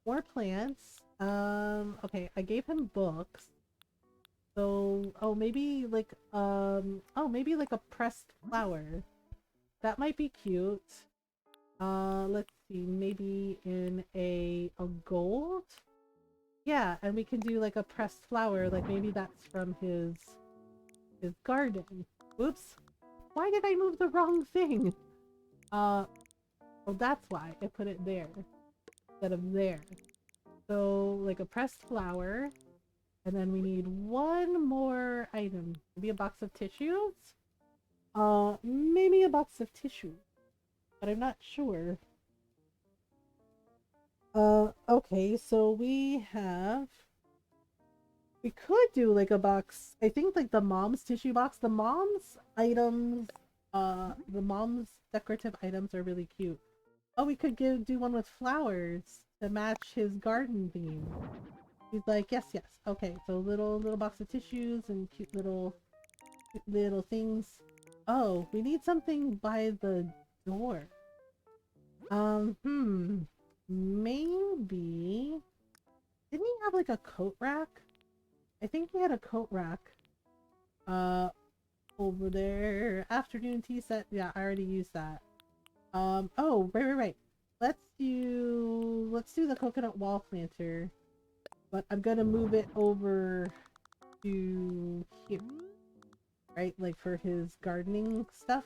more plants. Okay, I gave him books. So, oh, maybe like a pressed flower. That might be cute. Let's see, maybe in a gold? Yeah, and we can do like a pressed flower, like maybe that's from his garden. Oops. Why did I move the wrong thing? Oh, that's why I put it there instead of there. So, like a pressed flower, and then we need one more item. Maybe a box of tissues? Maybe a box of tissue, but I'm not sure. Okay, so we could do like a box. I think like the mom's tissue box, the mom's items, the mom's decorative items are really cute. Oh, we could do one with flowers to match his garden theme. He's like, yes, yes. Okay, so little box of tissues and cute little things. Oh, we need something by the door. Maybe. Didn't he have like a coat rack? I think he had a coat rack. Over there. Afternoon tea set. Yeah, I already used that. Oh, right. Let's do the coconut wall planter. But I'm gonna move it over to here. Right? Like for his gardening stuff.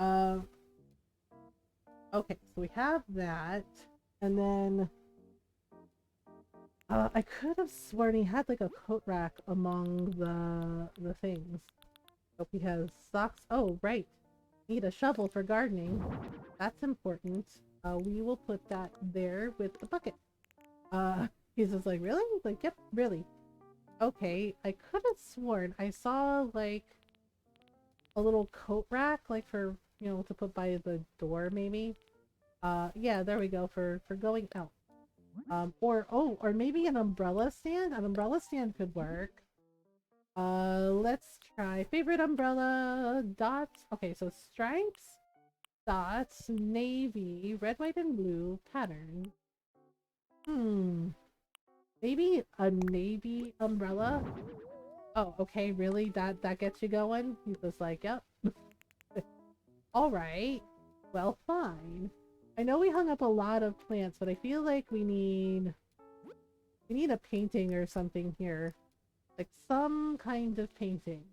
Okay, so we have that. And then I could have sworn he had like a coat rack among the things. Hope he has socks. Oh, right. Need a shovel for gardening. That's important. We will put that there with the bucket. He's just like, really? Like, yep, really. Okay, I could have sworn I saw like a little coat rack, like for, you know, to put by the door maybe. Yeah, there we go, for going out. Or maybe an umbrella stand? An umbrella stand could work. Let's try favorite umbrella, dots. Okay, so stripes, dots, navy, red, white, and blue pattern. Maybe a navy umbrella? Oh, okay, really? That gets you going? He's just like, yep. Alright. Well, fine. I know we hung up a lot of plants, but I feel like we need a painting or something here. Like some kind of painting.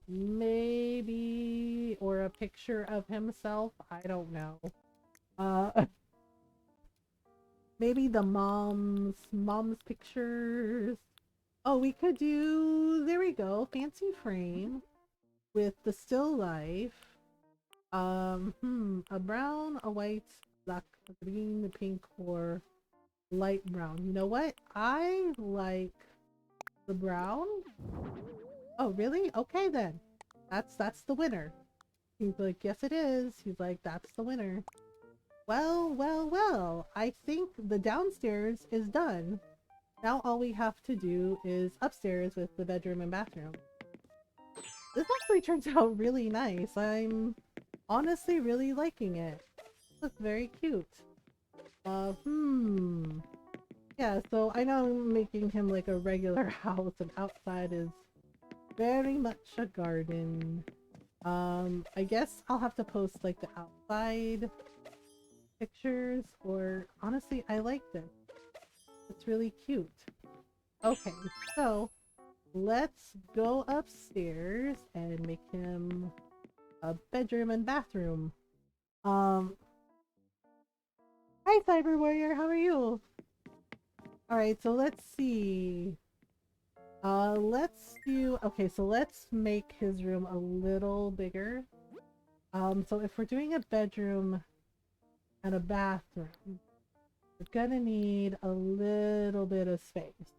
Maybe, or a picture of himself. I don't know. Maybe the mom's pictures. Oh, we could do, there we go, fancy frame with the still life. A brown, a white, black, a green, a pink, or light brown. You know what? I like the brown. Oh, really? Okay then. That's the winner. He's like, yes it is. He's like, that's the winner. Well. I think the downstairs is done. Now all we have to do is upstairs with the bedroom and bathroom. This actually turns out really nice. I'm honestly really liking it. It's very cute. Yeah, so I know I'm making him like a regular house, and outside is very much a garden. I guess I'll have to post like the outside pictures, or honestly, I like this. It's really cute. Okay, so let's go upstairs and make him a bedroom and bathroom. Um, Hi Cyber Warrior, how are you? Alright, so let's see. Let's do, okay, so let's make his room a little bigger. So if we're doing a bedroom and a bathroom, we're gonna need a little bit of space.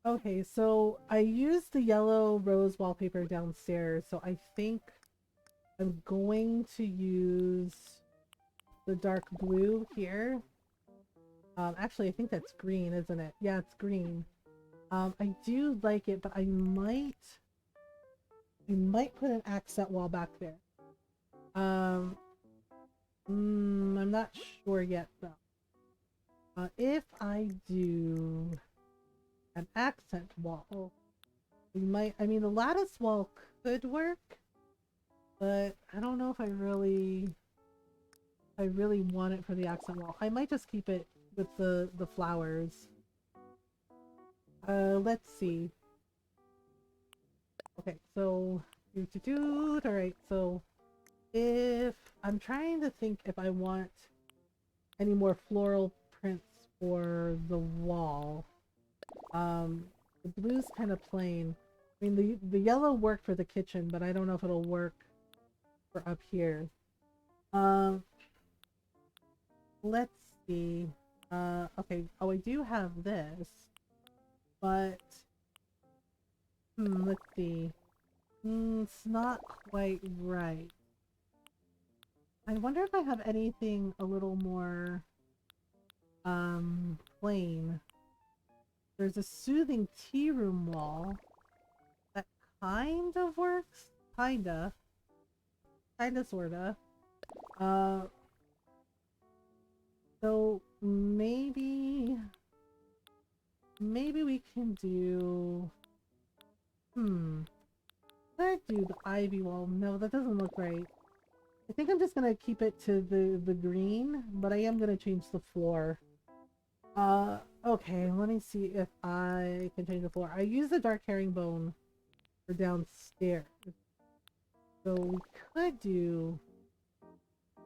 Okay, so I used the yellow rose wallpaper downstairs, so I think I'm going to use the dark blue here. Actually, I think that's green, isn't it? Yeah, it's green. I do like it, but I might put an accent wall back there. I'm not sure yet though. If I do an accent wall, we might. I mean, the lattice wall could work, but I don't know if I really want it for the accent wall. I might just keep it with the flowers. Let's see. Okay, so all right, so if I'm trying to think if I want any more floral prints for the wall. The blue's kind of plain. I mean, the yellow worked for the kitchen, but I don't know if it'll work for up here. Um, let's see. Okay. Oh, I do have this, but let's see. It's not quite right. I wonder if I have anything a little more plain. There's a soothing tea room wall that kind of works. Kinda, sorta. Uh, so maybe we can do. Can I do the ivy wall? No, that doesn't look right. I think I'm just gonna keep it to the green, but I am gonna change the floor. Okay, let me see if I can change the floor. I use the dark herringbone for downstairs. So we could do...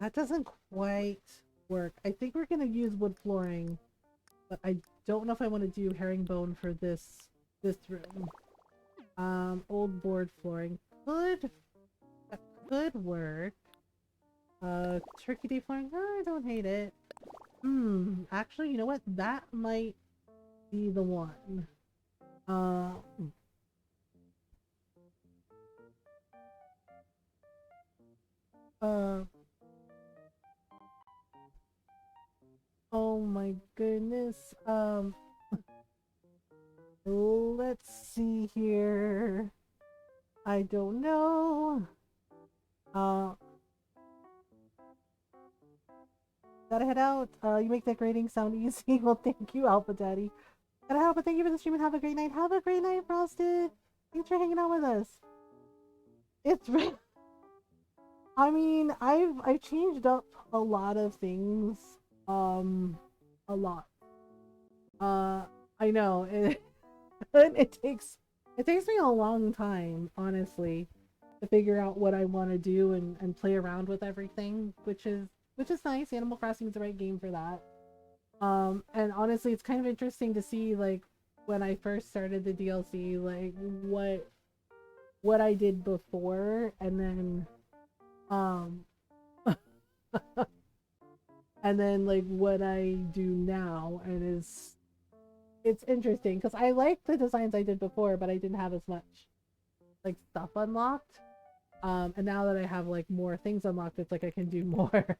That doesn't quite work. I think we're gonna use wood flooring, but I don't know if I want to do herringbone for this room. Old board flooring that could work. Turkey day flooring. Oh, I don't hate it. Actually, you know what? That might be the one. Uh, oh my goodness. Let's see here. I don't know. Gotta head out. You make that grading sound easy. Well, thank you, Alpha Daddy. Gotta head out, but thank you for the stream and have a great night. Have a great night, Frosted. Thanks for hanging out with us. It's I mean, I've changed up a lot of things. A lot. I know it. it takes me a long time, honestly, to figure out what I want to do and play around with everything, which is nice. Animal Crossing is the right game for that. And honestly, it's kind of interesting to see, like, when I first started the DLC, like what I did before, and then and then like what I do now, and it's interesting because I like the designs I did before, but I didn't have as much like stuff unlocked. And now that I have like more things unlocked, it's like I can do more.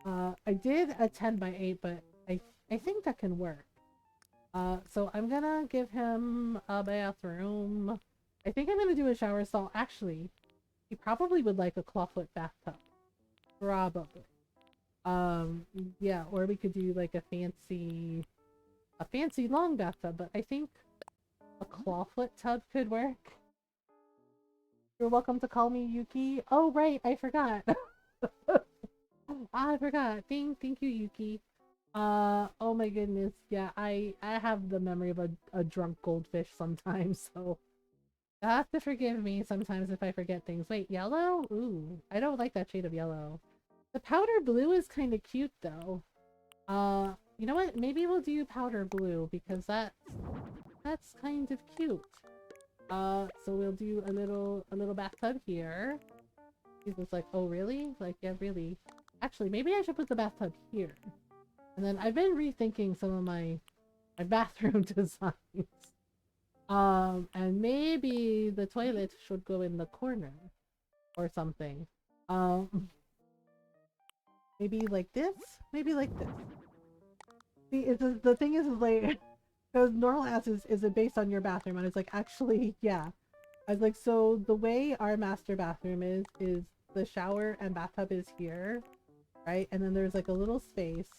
I did a 10x8, but I think that can work. So I'm gonna give him a bathroom. I think I'm gonna do a shower stall. Actually, he probably would like a clawfoot bathtub. Probably. Yeah, or we could do like a fancy long bathtub, but I think a clawfoot tub could work. You're welcome to call me Yuki. Oh right, I forgot. I forgot. Thank you, Yuki. Oh my goodness. Yeah, I have the memory of a drunk goldfish sometimes, so you have to forgive me sometimes if I forget things. Wait, yellow? Ooh, I don't like that shade of yellow. The powder blue is kind of cute though. You know what? Maybe we'll do powder blue because that's kind of cute. So we'll do a little bathtub here. He's just like, oh really? Like, yeah, really. Actually, maybe I should put the bathtub here. And then I've been rethinking some of my bathroom designs. And maybe the toilet should go in the corner or something. Um, maybe like this. Maybe like this. See, the thing is like, because normal ass is it based on your bathroom, and it's like actually, yeah. I was like, so the way our master bathroom is the shower and bathtub is here, right? And then there's like a little space,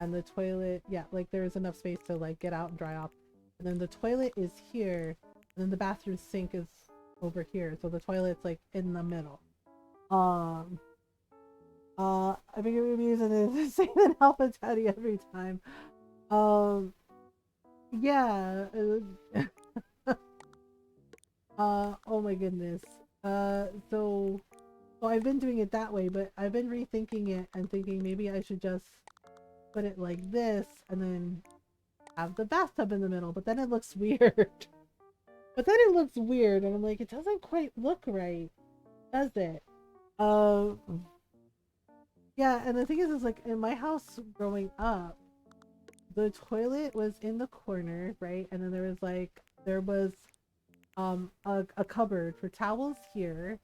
and the toilet, yeah, like there's enough space to like get out and dry off. And then the toilet is here, and then the bathroom sink is over here. So the toilet's like in the middle. Um, I think I'm using the same alpha teddy every time. Um, yeah. Oh my goodness. So I've been doing it that way, but I've been rethinking it and thinking maybe I should just put it like this and then have the bathtub in the middle, but then it looks weird. But then it looks weird, and I'm like, it doesn't quite look right, does it? Um, yeah, and the thing is like in my house growing up, the toilet was in the corner, right? And then there was a cupboard for towels here,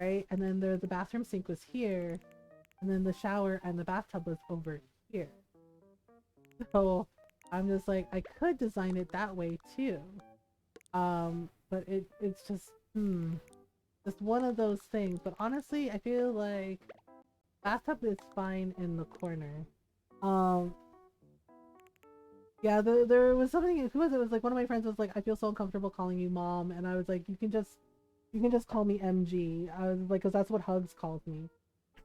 right? And then the bathroom sink was here, and then the shower and the bathtub was over here. So I'm just like, I could design it that way too. But it's just one of those things. But honestly, I feel like bathtub is fine in the corner. Um, yeah, there was something. Who was it? It was like one of my friends was like, I feel so uncomfortable calling you mom, and I was like, you can just call me MG. I was like, because that's what Hugs calls me.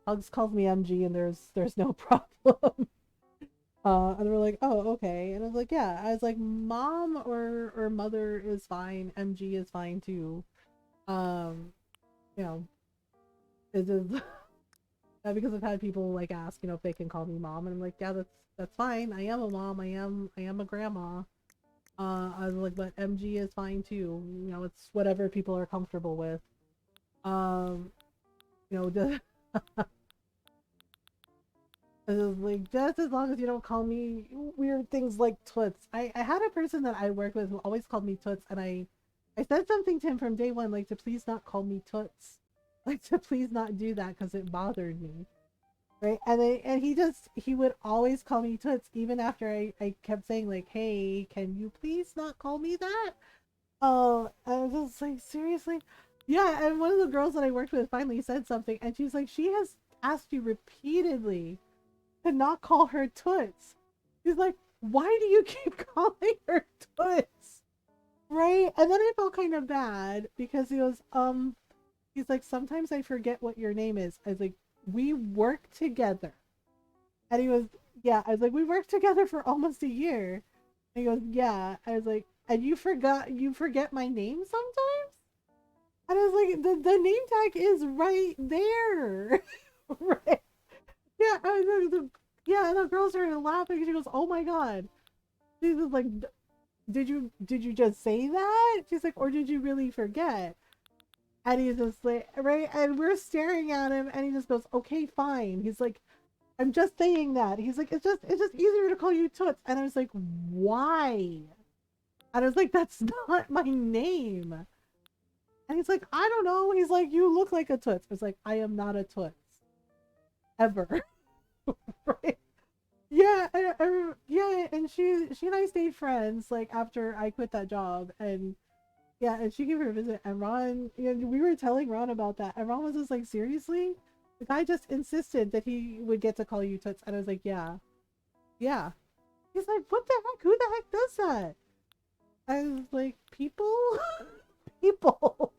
Hugs calls me MG, and there's no problem. And we're like, oh, okay. And I was like, yeah. I was like, mom or mother is fine. MG is fine too. Um, you know, it is because I've had people like ask, if they can call me mom, and I'm like, yeah, that's fine. I am a mom. I am a grandma. I was like, but MG is fine too. It's whatever people are comfortable with. Um, just, like just as long as you don't call me weird things like toots. I had a person that I worked with who always called me toots, and I said something to him from day one, like to please not call me toots, like to please not do that because it bothered me, right? And he would always call me toots even after I kept saying like, hey, can you please not call me that? Oh, I was just like, seriously? Yeah, and one of the girls that I worked with finally said something, and she's like, she has asked you repeatedly to not call her Toots. He's like, why do you keep calling her Toots? Right? And then I felt kind of bad because he's like, sometimes I forget what your name is. I was like, we work together. And he was, yeah, I was like, we worked together for almost a year. And he goes, yeah. I was like, and you forget my name sometimes? And I was like, the name tag is right there. Right? Yeah, yeah, and the girl started laughing. She goes, "Oh my god!" She's just like, "Did you just say that?" She's like, "Or did you really forget?" And he's just like, right, and we're staring at him, and he just goes, "Okay, fine." He's like, "I'm just saying that." He's like, "It's just easier to call you Toots." And I was like, "Why?" And I was like, "That's not my name." And he's like, "I don't know." He's like, "You look like a Toots." I was like, "I am not a Toots ever." Right? Yeah, yeah, and she and I stayed friends like after I quit that job, and yeah, and she came for a visit, and Ron, we were telling Ron about that, and Ron was just like, seriously, the guy just insisted that he would get to call you Toots, and I was like, yeah, yeah. He's like, what the heck? Who the heck does that? I was like, people, people.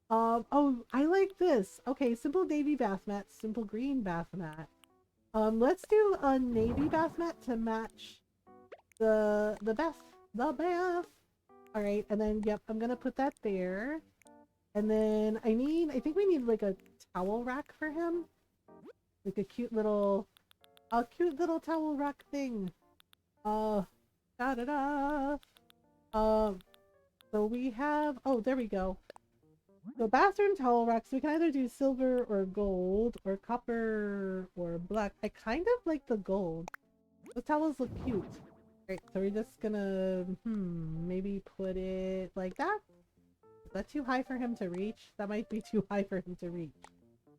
Oh, I like this. Okay, simple navy bath mat, simple green bath mat. Let's do a navy bath mat to match the bath. The bath. Alright, and then yep, I'm gonna put that there. And then I think we need like a towel rack for him. Like a cute little towel rack thing. Da da da. So we have, oh, there we go. So bathroom towel racks, we can either do silver or gold or copper or black. I kind of like the gold. The towels look cute. Right, so we're just gonna, maybe put it like that. Is that too high for him to reach? That might be too high for him to reach.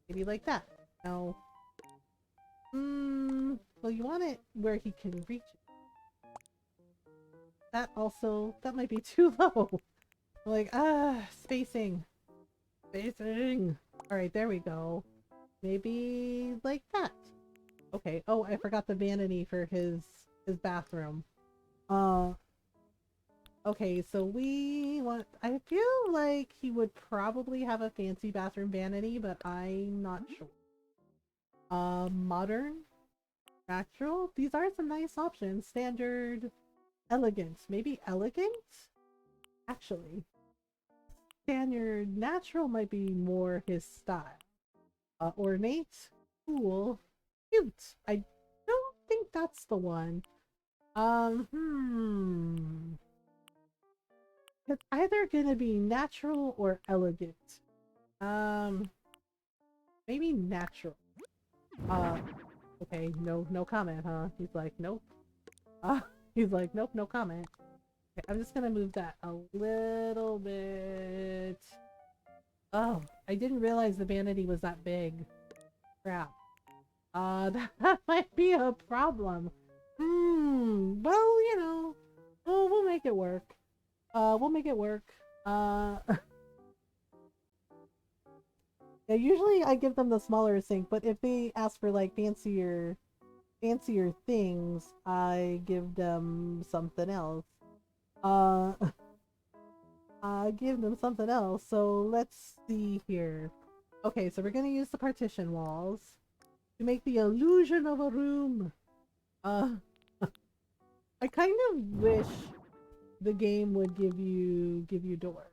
Maybe like that. No. Well, you want it where he can reach it. That might be too low. Like, spacing. Spacing. Alright, there we go. Maybe like that. Okay. Oh, I forgot the vanity for his bathroom. Okay, so I feel like he would probably have a fancy bathroom vanity, but I'm not sure. Modern, natural. These are some nice options. Standard, elegant. Maybe elegant? Actually. Standard, natural might be more his style. Ornate, cool, cute. I don't think that's the one. It's either gonna be natural or elegant. Maybe natural. Okay, no comment, huh? He's like, nope. He's like, nope, no comment. Okay, I'm just gonna move that a little bit. Oh, I didn't realize the vanity was that big. Crap. That might be a problem. Well, you know, we'll make it work. We'll make it work. Yeah, usually I give them the smaller sink, but if they ask for like fancier things, I give them something else. I give them something else. So let's see here. Okay, so we're gonna use the partition walls to make the illusion of a room. I kind of wish the game would give you doors.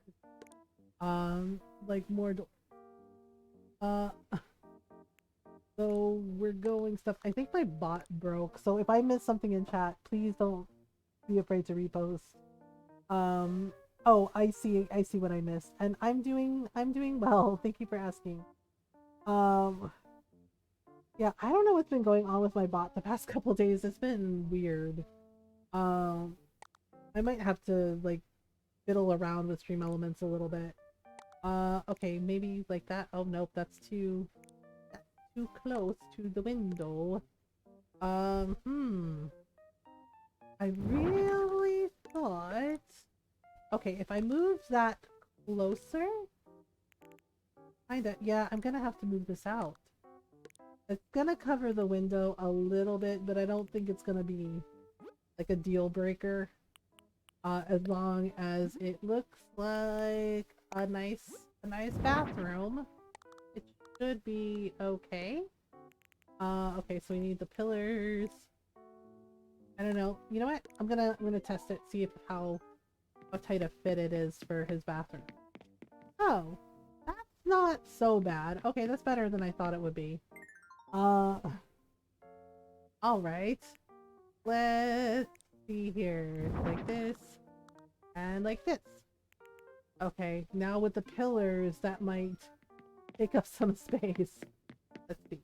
Like more doors. So we're going stuff. I think my bot broke. So if I miss something in chat, please don't be afraid to repost. Oh, I see what I missed. And I'm doing well. Thank you for asking. Yeah, I don't know what's been going on with my bot the past couple days. It's been weird. I might have to like fiddle around with Stream Elements a little bit. Okay, maybe like that. Oh nope, that's too close to the window. I really thought... Okay, if I move that closer... Kinda, yeah, I'm gonna have to move this out. It's gonna cover the window a little bit, but I don't think it's gonna be like a deal breaker. As long as it looks like a nice bathroom, it should be okay. Okay, so we need the pillars. I don't know. You know what? I'm gonna test it, see if how tight a fit it is for his bathroom. Oh, that's not so bad. Okay, that's better than I thought it would be. All right. Let's see here, like this and like this. Okay, now with the pillars, that might take up some space. Let's see.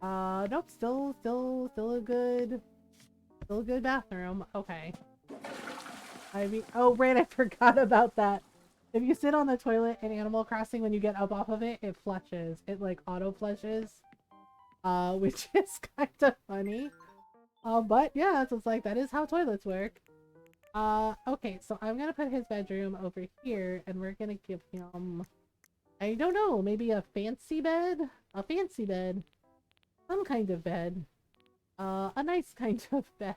Nope, still a good bathroom. Okay. I mean, oh right, I forgot about that. If you sit on the toilet in Animal Crossing, when you get up off of it, it flushes. It like auto flushes, which is kind of funny. But yeah, so it's like that is how toilets work. Okay, so I'm gonna put his bedroom over here, and we're gonna give him, I don't know, maybe a fancy bed? A fancy bed. Some kind of bed. A nice kind of bed.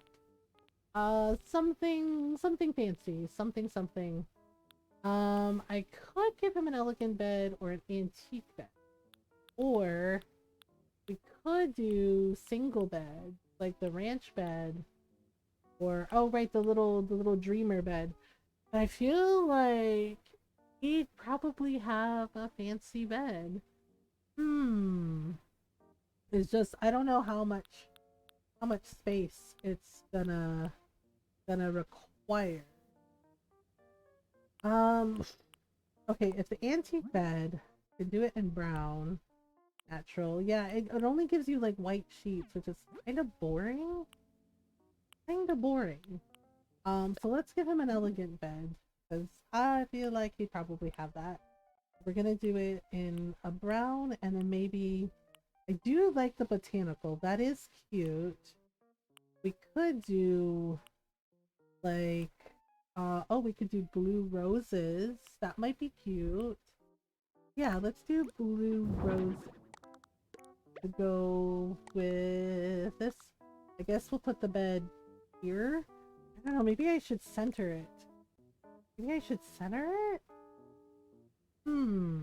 Something fancy. Something. I could give him an elegant bed or an antique bed. Or we could do single bed, like the ranch bed, or oh right, the little dreamer bed. But I feel like he'd probably have a fancy bed. Hmm. It's just I don't know how much space it's gonna require. Um okay, if the antique bed can do it in brown, natural, yeah, it only gives you like white sheets, which is kind of boring. Kind of boring. So let's give him an elegant bed because I feel like he'd probably have that. We're gonna do it in a brown, and then maybe I do like the botanical. That is cute. We could do like oh, we could do blue roses. That might be cute. Yeah, let's do blue rose to go with this. I guess we'll put the bed here. I don't know, maybe I should center it. Maybe I should center it? Hmm.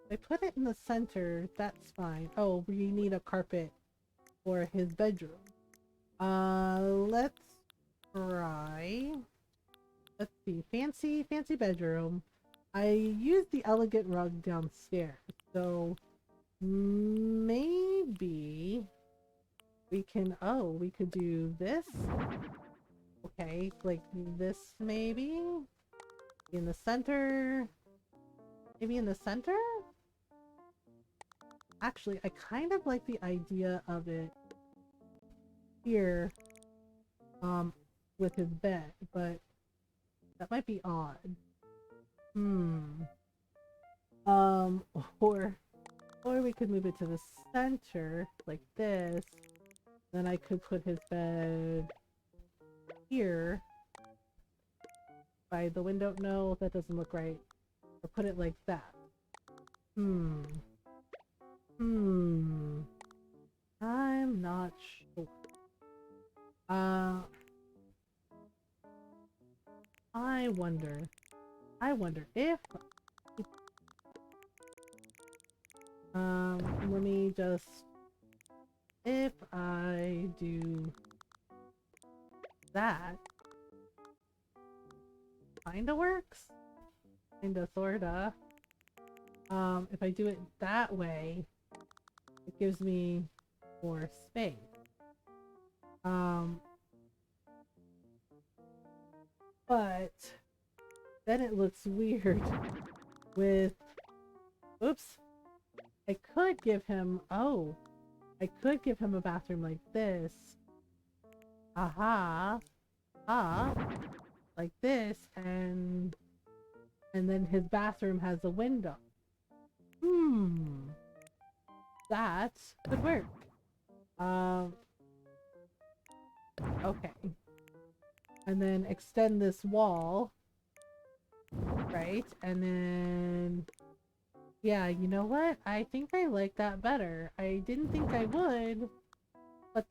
If I put it in the center, that's fine. Oh, we need a carpet for his bedroom. Let's try. Let's see. Fancy bedroom. I used the elegant rug downstairs, so maybe we can. Oh, we could do this. Okay, like this maybe in the center. Maybe in the center. Actually, I kind of like the idea of it here, with his bed, but that might be odd. Hmm. Um, or or we could move it to the center like this. Then I could put his bed here by the window. No, that doesn't look right. Or put it like that. Hmm. Hmm. I'm not sure. I wonder. I wonder if let me just if I do that kinda works. Kinda sorta. If I do it that way, it gives me more space. But then it looks weird with oops. I could give him I could give him a bathroom like this. Aha. Ah. Like this and then his bathroom has a window. Hmm. That could work. Okay. And then extend this wall. Right? And then yeah, you know what? I think I like that better. I didn't think I would, but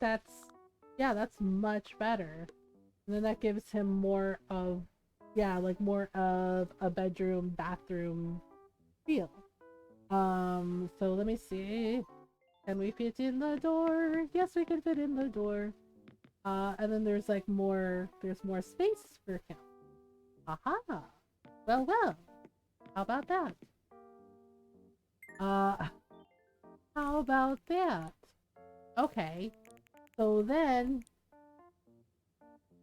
yeah, that's much better. And then that gives him more of yeah, like more of a bedroom, bathroom feel. So let me see. Can we fit in the door? Yes, we can fit in the door. And then there's like there's more space for him. Aha! Well. How about that? How about that? Okay. So then,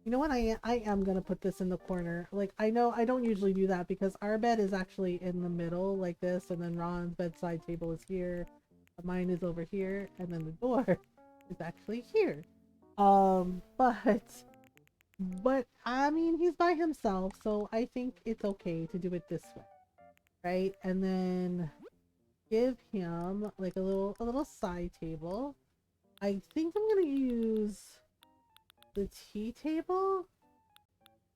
you know what? I am gonna put this in the corner. Like, I know I don't usually do that because our bed is actually in the middle like this, and then Ron's bedside table is here. Mine is over here, and then the door is actually here. But I mean, he's by himself, so I think it's okay to do it this way, right? And then give him like a little side table. I think I'm gonna use the tea table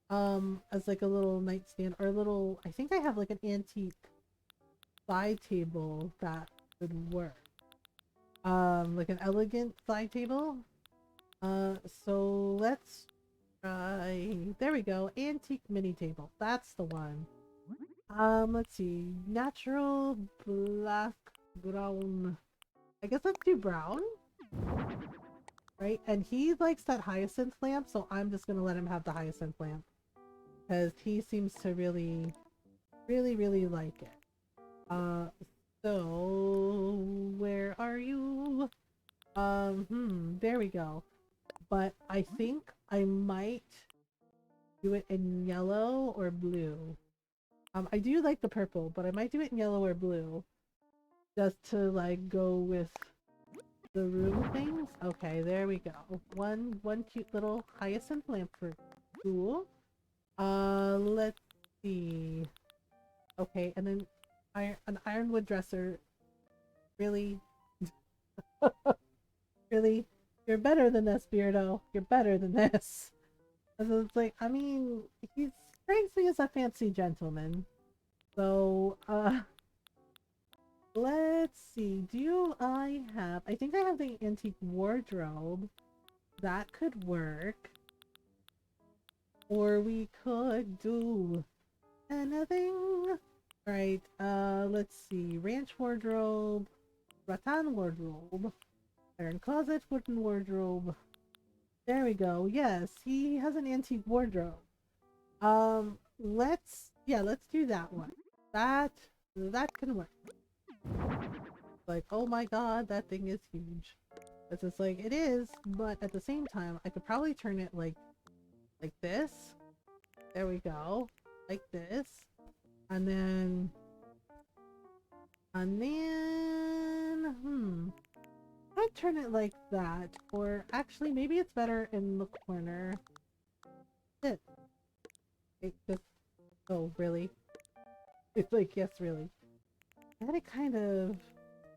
as like a little nightstand or a little. I think I have like an antique side table that would work. Like an elegant side table. So let's try. There we go. Antique mini table. That's the one. Let's see. Natural black brown I guess let's do brown, right? And he likes that hyacinth lamp, so I'm just gonna let him have the hyacinth lamp because he seems to really, really, really like it. So where are you? There we go. But I think I might do it in yellow or blue. I do like the purple, but I might do it in yellow or blue. Just to like go with the room things. Okay, there we go. One cute little hyacinth lamp for school. Let's see. Okay, and then an ironwood dresser. Really? Really? You're better than this, Beardo. You're better than this. And so it's like, I mean, he strikes me as a fancy gentleman. So, let's see. Do I have... I think I have the antique wardrobe. That could work. Or we could do anything. Right, let's see. Ranch wardrobe. Rattan wardrobe. Iron closet, wooden wardrobe. There we go. Yes, he has an antique wardrobe. Let's do that one. That can work. Like, oh my god, that thing is huge. It's just like it is, but at the same time, I could probably turn it like this. There we go. Like this. And then I'd turn it like that, or actually maybe it's better in the corner. It just, oh really? It's like, yes, really. I had it kind of,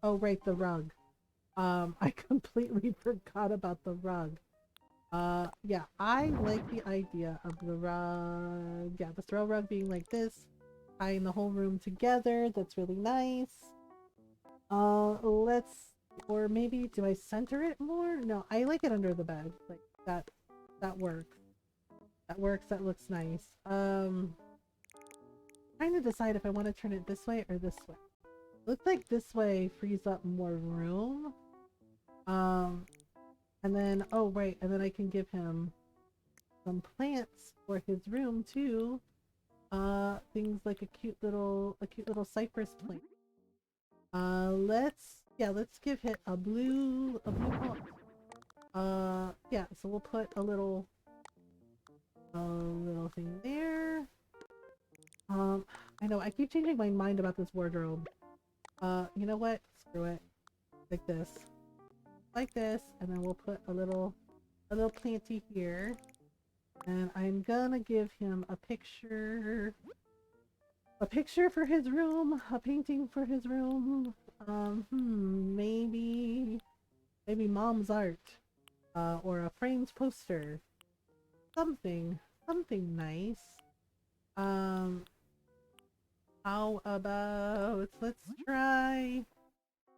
oh right, the rug. I completely forgot about the rug. Yeah, I like the idea of the rug. Yeah, the throw rug being like this, tying the whole room together. That's really nice. Or maybe, do I center it more? No, I like it under the bed. Like, that works. That works, that looks nice. Trying to decide if I want to turn it this way or this way. Looks like this way frees up more room. And then, oh right, and then I can give him some plants for his room too. Things like a cute little cypress plant. Let's give it a blue pot. Yeah, so we'll put a little thing there. I know I keep changing my mind about this wardrobe. You know what? Screw it. Like this. Like this, and then we'll put a little planty here. And I'm gonna give him a picture for his room, a painting for his room. Maybe mom's art, or a framed poster, something nice. How about, let's try,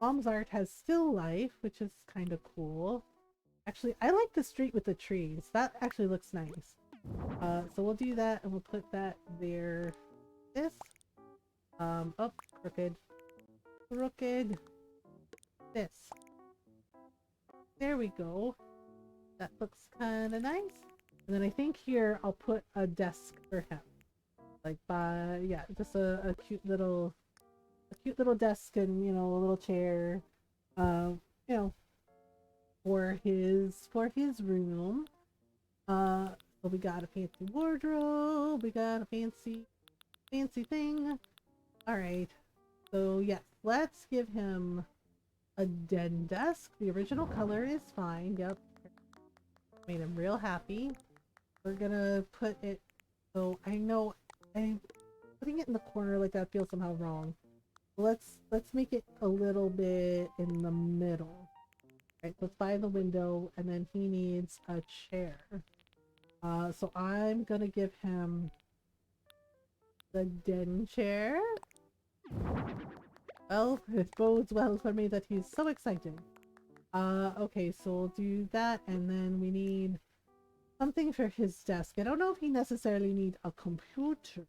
mom's art has still life, which is kind of cool. Actually, I like the street with the trees. That actually looks nice. So we'll do that, and we'll put that there. This. Oh, crooked. This. There we go. That looks kind of nice. And then I think here I'll put a desk for him. Like, yeah, just a cute little desk and, you know, a little chair. You know, for his room. So we got a fancy wardrobe, we got a fancy thing. Alright. So yes, let's give him a den desk. The original color is fine. Yep. Made him real happy. We're gonna put it, so I know putting it in the corner like that feels somehow wrong. Let's make it a little bit in the middle. Right, let's buy the window, and then he needs a chair. So I'm gonna give him the den chair. Well, it bodes well for me that he's so excited. Okay, so we'll do that, and then we need something for his desk. I don't know if he necessarily needs a computer.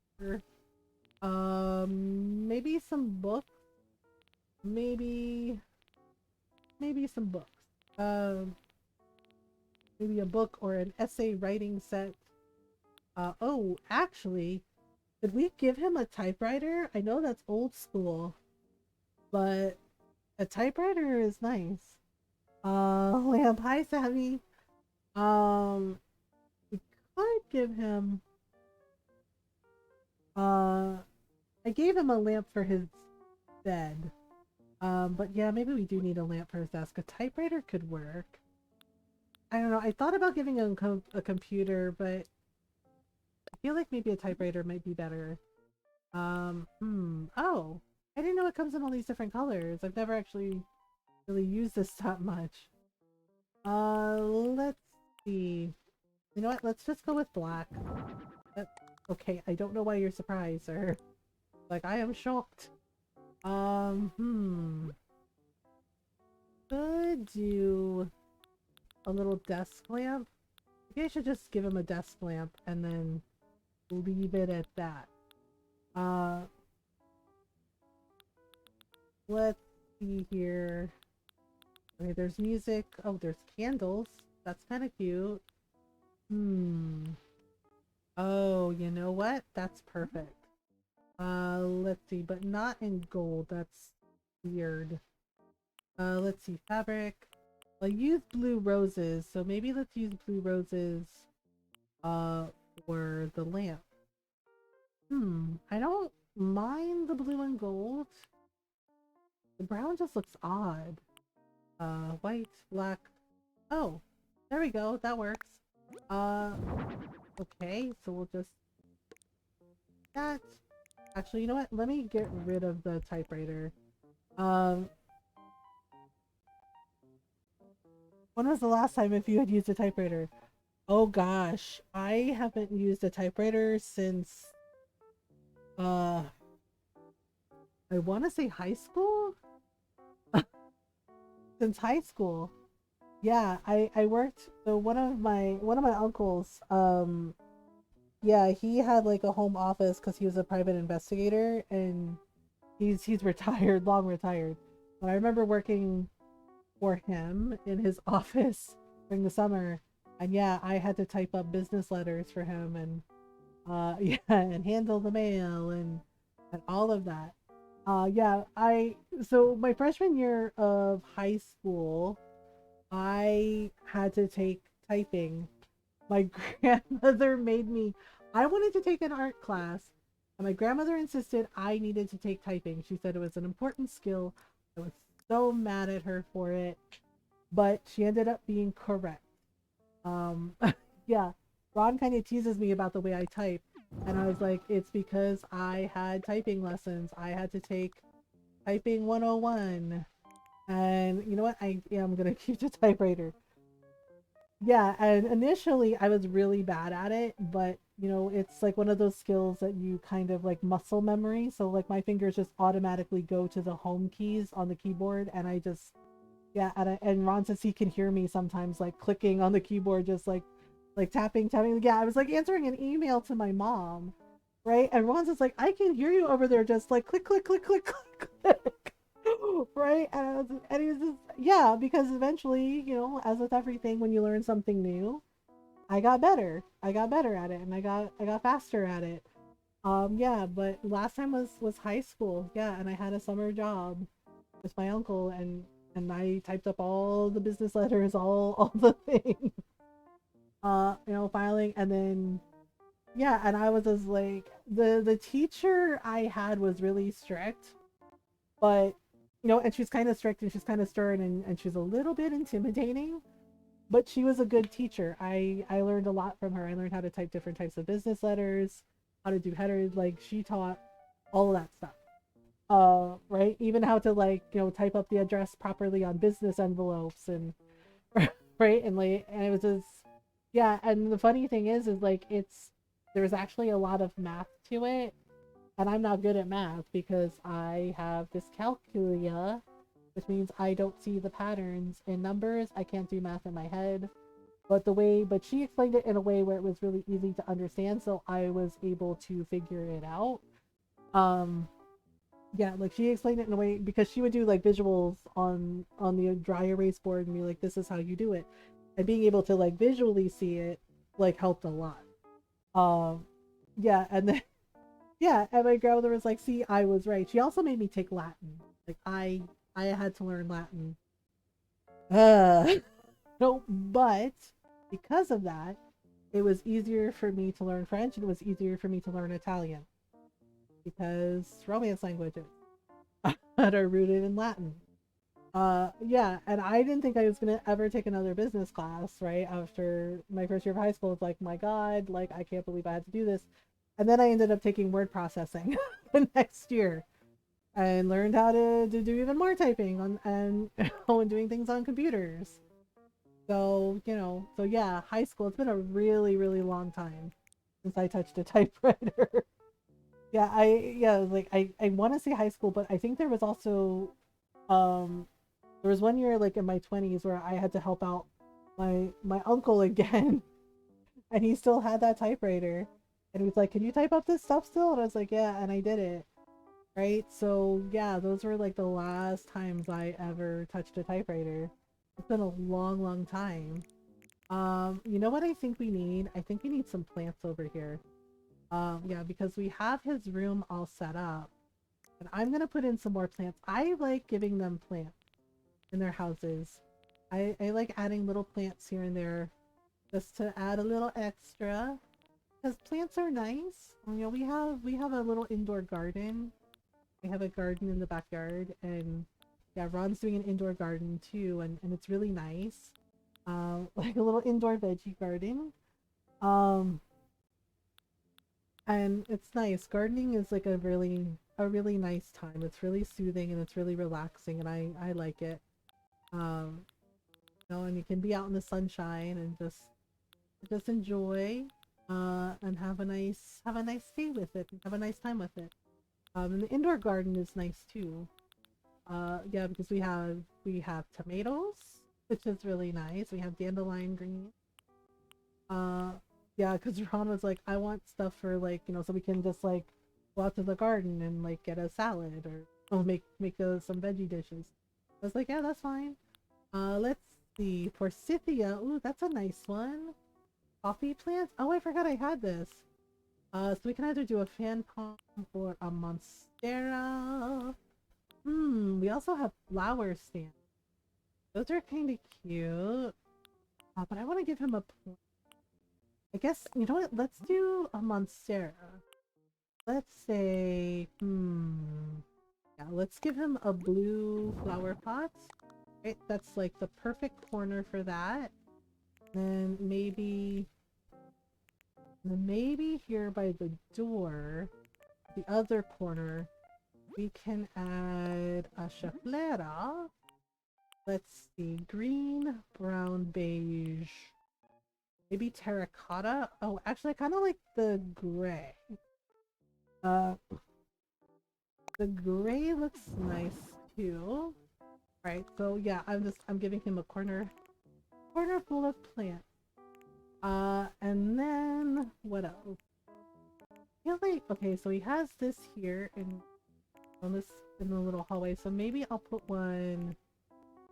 Maybe some books. Maybe maybe some books. Maybe a book or an essay writing set. Oh, actually, could we give him a typewriter? I know that's old school, but a typewriter is nice. Lamp, hi Sammy. We could give him I gave him a lamp for his bed. But yeah, maybe we do need a lamp for his desk. A typewriter could work. I don't know. I thought about giving him a computer, but I feel like maybe a typewriter might be better. Oh, I didn't know it comes in all these different colors. I've never actually really used this that much. Let's see. You know what? Let's just go with black. Uh, okay, I don't know why you're surprised, sir. Like, I am shocked. Could do a little desk lamp. Maybe I should just give him a desk lamp and then leave it at that. Let's see here. Okay, there's music. Oh, there's candles. That's kind of cute. Oh, you know what? That's perfect. Let's see, but not in gold. That's weird. Let's see, fabric. I'll use blue roses, so maybe let's use blue roses, for the lamp. I don't mind the blue and gold. The brown just looks odd. White, black. Oh, there we go. That works. Okay, so we'll just... That... Actually, you know what? Let me get rid of the typewriter. When was the last time if you had used a typewriter? Oh gosh, I haven't used a typewriter since... I want to say high school? Since high school. Yeah, I worked, so one of my uncles, yeah, he had like a home office because he was a private investigator, and he's retired, long retired. But I remember working for him in his office during the summer, and yeah, I had to type up business letters for him, and yeah, and handle the mail and all of that. Yeah, so my freshman year of high school, I had to take typing. My grandmother made me, I wanted to take an art class, and my grandmother insisted I needed to take typing. She said it was an important skill. I was so mad at her for it, but she ended up being correct. Um, yeah, Ron kind of teases me about the way I type, and I was like, it's because I had typing lessons. I had to take typing 101. And you know what? I am gonna keep the typewriter. Yeah, and initially I was really bad at it, but you know, it's like one of those skills that you kind of like muscle memory. So like my fingers just automatically go to the home keys on the keyboard, and I just yeah, and Ron says he can hear me sometimes like clicking on the keyboard, just like tapping. Yeah, I was like answering an email to my mom, right? And Ron's just like, I can hear you over there, just like click, click, click, click, click, click. Right? And he was just, yeah, because eventually, you know, as with everything, when you learn something new, I got better. I got better at it, and I got faster at it. Yeah, but last time was high school. Yeah, and I had a summer job with my uncle, and I typed up all the business letters, all the things. You know, filing, and then yeah, and I was just like, the teacher I had was really strict, but you know, and she's kind of strict and she's kind of stern, and she's a little bit intimidating, but she was a good teacher. I learned a lot from her. I learned how to type different types of business letters, how to do headers. Like, she taught all of that stuff. Right, even how to, like, you know, type up the address properly on business envelopes, and right, and like, and it was just, yeah. And the funny thing is like, there's actually a lot of math to it, and I'm not good at math because I have dyscalculia, which means I don't see the patterns in numbers. I can't do math in my head. But she explained it in a way where it was really easy to understand, so I was able to figure it out. Um, Yeah, like she explained it in a way because she would do like visuals on the dry erase board and be like, this is how you do it. And being able to like visually see it like helped a lot. Um yeah, and then yeah, and my grandmother was like, see, I was right. She also made me take Latin. Like I had to learn Latin. Uh no, but because of that, it was easier for me to learn French and it was easier for me to learn Italian because Romance languages that are rooted in Latin. Yeah, and I didn't think I was gonna ever take another business class right after my first year of high school. It's like, my God, like I can't believe I had to do this. And then I ended up taking word processing the next year and learned how to do even more typing on and and doing things on computers. So, so yeah, high school, it's been a really, really long time since I touched a typewriter. Yeah, like I want to say high school, but I think there was also um there was one year like in my 20s where I had to help out my uncle again and he still had that typewriter and he was like, "Can you type up this stuff still?" And I was like, "Yeah," and I did it. Right? So, yeah, those were like the last times I ever touched a typewriter. It's been a long, long time. You know what I think we need? I think we need some plants over here. Yeah, because we have his room all set up. And I'm gonna put in some more plants. I like giving them plants in their houses. I like adding little plants here and there just to add a little extra. Because plants are nice. We have a little indoor garden. We have a garden in the backyard and yeah, Ron's doing an indoor garden too, and it's really nice. Like a little indoor veggie garden. Um, and it's nice. Gardening is like a really nice time. It's really soothing and it's really relaxing and I like it. Um, and you can be out in the sunshine and just enjoy and have a nice day with it and have a nice time with it. And the indoor garden is nice too. Yeah, because we have tomatoes, which is really nice. We have dandelion green. Uh, yeah, because Ron was like, I want stuff for like, so we can just like go out to the garden and like get a salad or make some veggie dishes. I was like, yeah, that's fine. Let's see. Forsythia. Ooh, that's a nice one. Coffee plants. Oh, I forgot I had this. So we can either do a fan palm or a monstera. We also have flower stands. Those are kind of cute. But I want to give him a plant. I guess, you know what? Let's do a monstera. Let's say, yeah, let's give him a blue flower pot. Right, that's like the perfect corner for that. Then maybe here by the door, the other corner, we can add a chaflera. Let's see, green, brown, beige, maybe terracotta. Oh, actually, I kind of like the gray. Uh, the gray looks nice too. Right, so yeah, I'm giving him a corner full of plants. And then what else? I feel like okay, so he has this here in the little hallway, so maybe I'll put one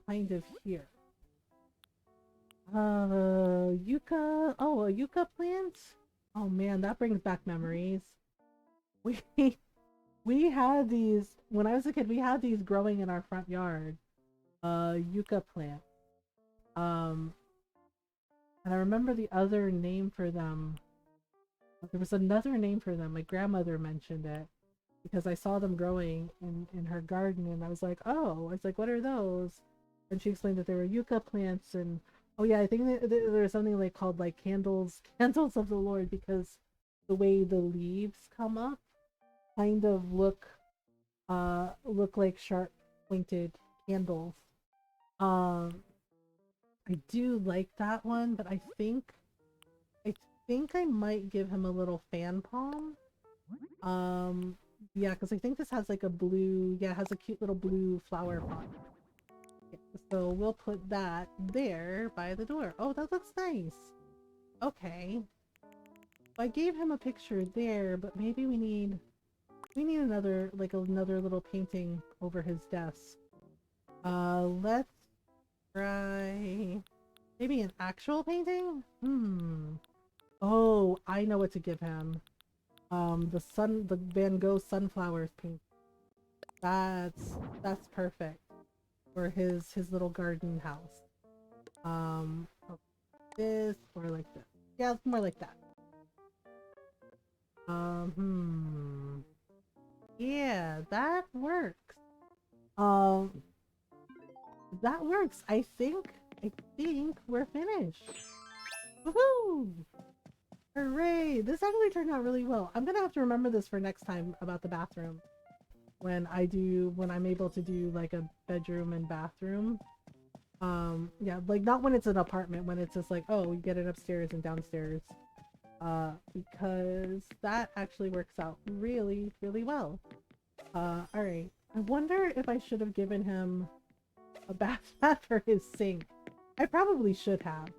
kind of here. Yucca. Oh, a yucca plant. Oh man, that brings back memories. We we had these when I was a kid. We had these growing in our front yard. Yucca plant. Um, and I remember the other name for them. There was another name for them. My grandmother mentioned it because I saw them growing in her garden, and I was like, oh, I was like, what are those? And she explained that they were yucca plants, and oh yeah, I think there's something like called like candles of the Lord because the way the leaves come up kind of look like sharp pointed candles. Um, I do like that one, but I think I might give him a little fan palm. Um, yeah, because I think this has like a blue, yeah, it has a cute little blue flower pot. Yeah, so we'll put that there by the door. Oh, that looks nice. Okay. I gave him a picture there, but maybe we need We need another, like another little painting over his desk. Let's try maybe an actual painting? Oh, I know what to give him. The Van Gogh sunflowers paint. That's perfect for his little garden house. Like this or like this. Yeah, it's more like that. Yeah, that works. Um, that works. I think we're finished. Woohoo! Hooray! This actually turned out really well. I'm gonna have to remember this for next time about the bathroom. When I'm able to do like a bedroom and bathroom. Yeah, like not when it's an apartment, when it's just like, oh, we get it upstairs and downstairs. Because that actually works out really, really well. Alright. I wonder if I should have given him a bath mat for his sink. I probably should have.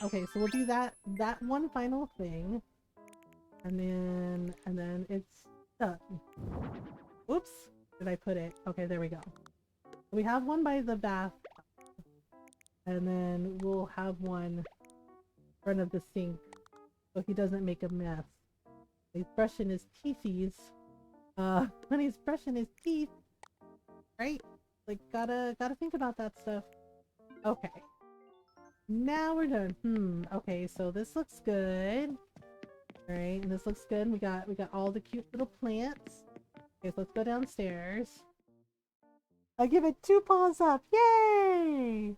Okay, so we'll do that one final thing. And then it's done. Oops. Did I put it? Okay, there we go. We have one by the bath. And then we'll have one in front of the sink so he doesn't make a mess. He's brushing his teethies. When he's brushing his teeth, right? Like, gotta think about that stuff. Okay. Now we're done. Okay, so this looks good. Alright, and this looks good. We got all the cute little plants. Okay, so let's go downstairs. I give it 2 paws up. Yay!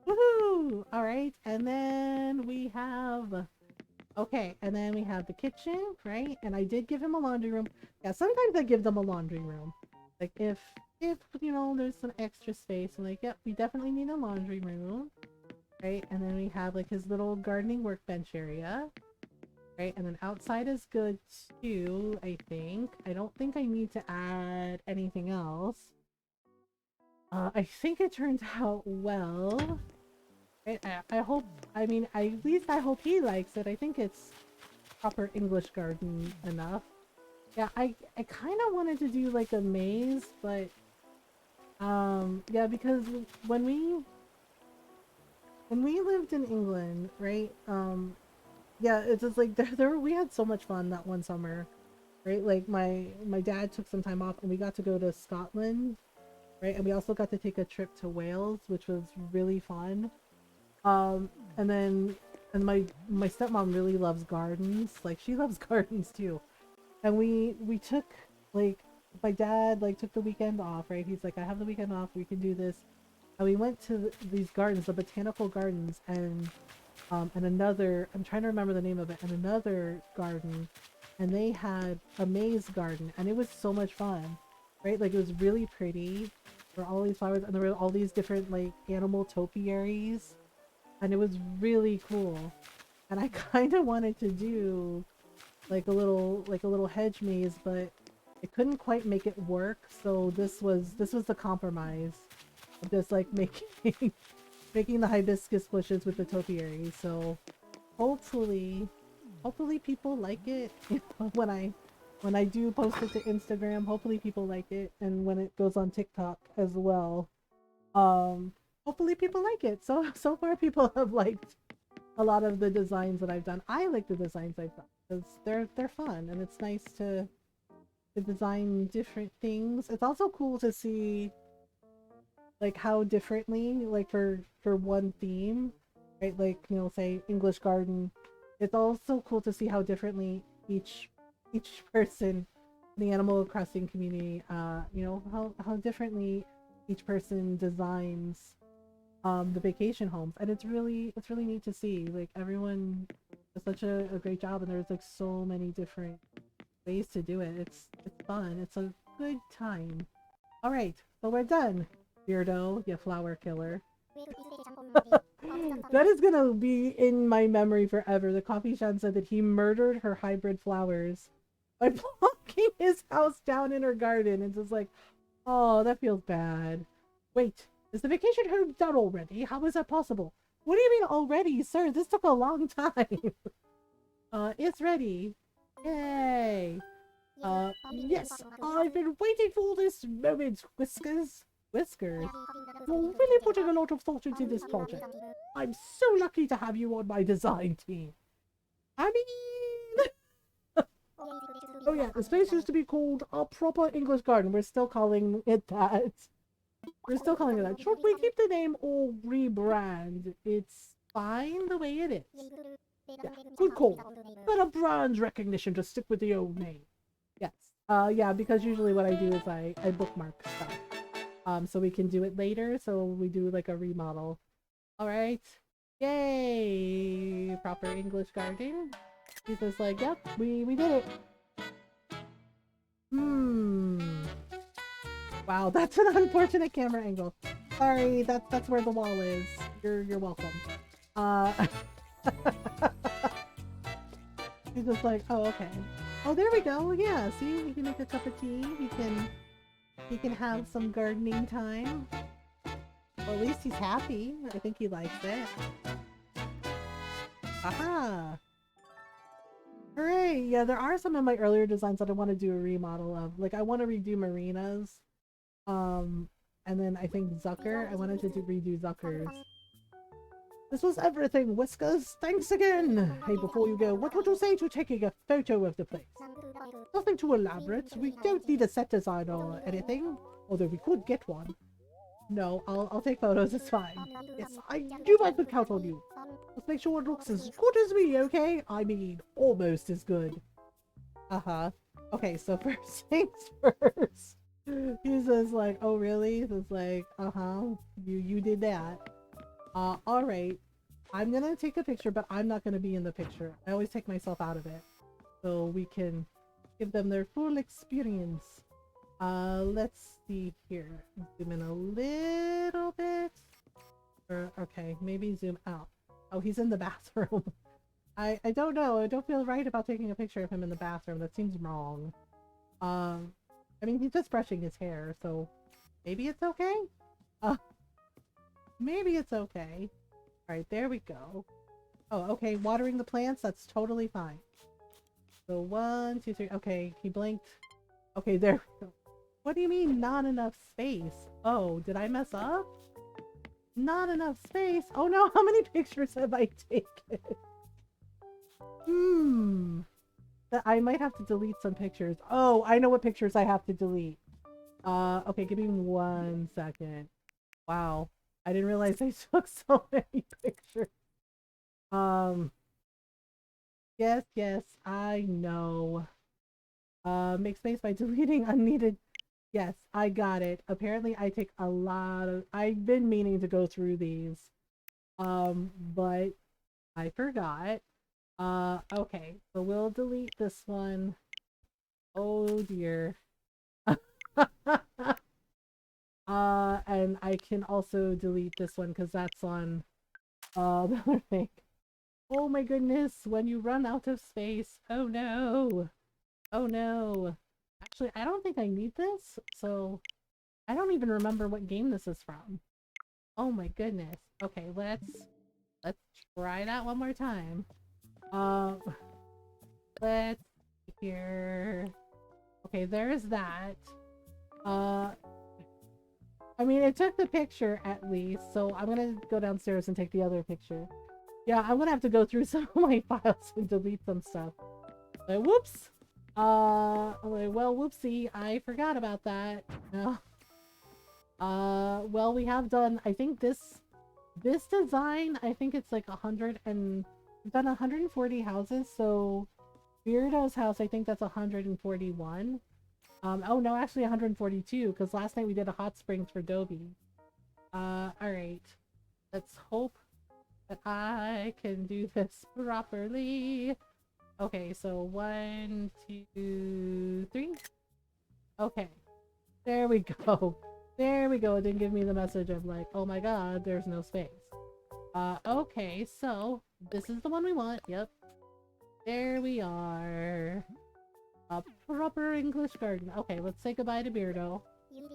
Woohoo! Alright, and then we have... Okay, and then we have the kitchen, right? And I did give him a laundry room. Yeah, sometimes I give them a laundry room. Like, if you know, there's some extra space, I'm like, yep, we definitely need a laundry room. Right? And then we have, like, his little gardening workbench area. Right? And then outside is good, too, I think. I don't think I need to add anything else. I think it turned out well. Right? I hope, I mean, at least I hope he likes it. I think it's proper English garden enough. Yeah, I kind of wanted to do like a maze, but yeah, because when we lived in England, right? Yeah, it's just like we had so much fun that one summer, right? Like my dad took some time off and we got to go to Scotland, right? And we also got to take a trip to Wales, which was really fun. And my stepmom really loves gardens. Like, she loves gardens too. And we took, like, my dad, like, took the weekend off, right? He's like, I have the weekend off, we can do this. And we went to these gardens, the botanical gardens, and another, I'm trying to remember the name of it, and another garden. And they had a maze garden, and it was so much fun, right? Like, it was really pretty. There were all these flowers, and there were all these different, like, animal topiaries. And it was really cool. And I kind of wanted to do like a little hedge maze, but I couldn't quite make it work. So this was the compromise of just like making the hibiscus bushes with the topiary. So hopefully people like it. You know, when I do post it to Instagram, hopefully people like it, and when it goes on TikTok as well. Hopefully people like it. So far people have liked a lot of the designs that I've done. I like the designs I've done because they're fun, and it's nice to design different things. It's also cool to see like how differently, like for one theme, right? Like, you know, say English garden. It's also cool to see how differently each person in the Animal Crossing community, you know, how differently each person designs the vacation homes, and it's really neat to see. Like, everyone does such a great job, and there's like so many different ways to do it. It's fun. It's a good time. All right, so we're done, Beardo, you flower killer. That is gonna be in my memory forever. The coffee shan said that he murdered her hybrid flowers by plonking his house down in her garden. It's just like, oh, that feels bad. Wait, is the vacation home done already? How is that possible? What do you mean already, sir? This took a long time. It's ready. Yay! Yes, I've been waiting for this moment, Whiskers. Whiskers? You're really putting a lot of thought into this project. I'm so lucky to have you on my design team. I mean... Oh yeah, this place used to be called a proper English garden. We're still calling it that. We're still calling it that. Should we keep the name or rebrand? It's fine the way it is. Yeah, good call. Better brand recognition to stick with the old name. Yes. Yeah, because usually what I do is I bookmark stuff. So we can do it later. So we do like a remodel. All right. Yay! Proper English garden. He's just like, yep, we did it. Wow, that's an unfortunate camera angle. Sorry, that's where the wall is. You're welcome. He's just like, oh, okay. Oh, there we go. Yeah, see, he can make a cup of tea. He can have some gardening time. Well, at least he's happy. I think he likes it. Aha! Hooray! Yeah, there are some of my earlier designs that I want to do a remodel of. Like, I want to redo Marina's. And then I think Zucker. I wanted to redo Zucker's. This was everything, Whiskers. Thanks again. Hey, before you go, what would you say to taking a photo of the place? Nothing too elaborate. We don't need a set design or anything. Although we could get one. No, I'll take photos. It's fine. Yes, I knew I could count on you. Let's make sure it looks as good as me, okay? I mean, almost as good. Uh-huh. Okay, so first things first. He says like, oh really? He's like, uh-huh. You did that. Alright. I'm gonna take a picture, but I'm not gonna be in the picture. I always take myself out of it. So we can give them their full experience. Let's see here. Zoom in a little bit. Or, okay, maybe zoom out. Oh, he's in the bathroom. I don't know. I don't feel right about taking a picture of him in the bathroom. That seems wrong. I mean, he's just brushing his hair, so maybe it's okay? Maybe it's okay. Alright, there we go. Oh, okay, watering the plants, that's totally fine. So 1, 2, 3, okay, he blinked. Okay, there we go. What do you mean, not enough space? Oh, did I mess up? Not enough space? Oh no, how many pictures have I taken? I might have to delete some pictures. Oh, I know what pictures I have to delete. Okay, give me 1 second. Wow. I didn't realize I took so many pictures. Yes, I know. Make space by deleting unneeded. Yes, I got it. Apparently I take a lot of... I've been meaning to go through these. But I forgot. Okay, so we'll delete this one. Oh dear. And I can also delete this one because that's on the other thing. Oh my goodness, when you run out of space. Oh no. Oh no. Actually, I don't think I need this, so I don't even remember what game this is from. Oh my goodness. Okay, let's try that one more time. Let's see here. Okay, there's that. I mean, it took the picture at least, so I'm gonna go downstairs and take the other picture. Yeah, I'm gonna have to go through some of my files and delete some stuff. Like, whoops! Like, well, whoopsie, I forgot about that. No. Well, we have done, I think this design, I think it's like 100 and... We've done 140 houses, so... Beardo's house, I think that's 141. Oh no, actually 142, because last night we did a hot springs for Dobie. Alright. Let's hope that I can do this properly. Okay, so 1, 2, 3. Okay. There we go. There we go. It didn't give me the message of like, oh my god, there's no space. Okay, so this is the one we want. Yep. There we are. A proper English garden. Okay, let's say goodbye to Beardo. You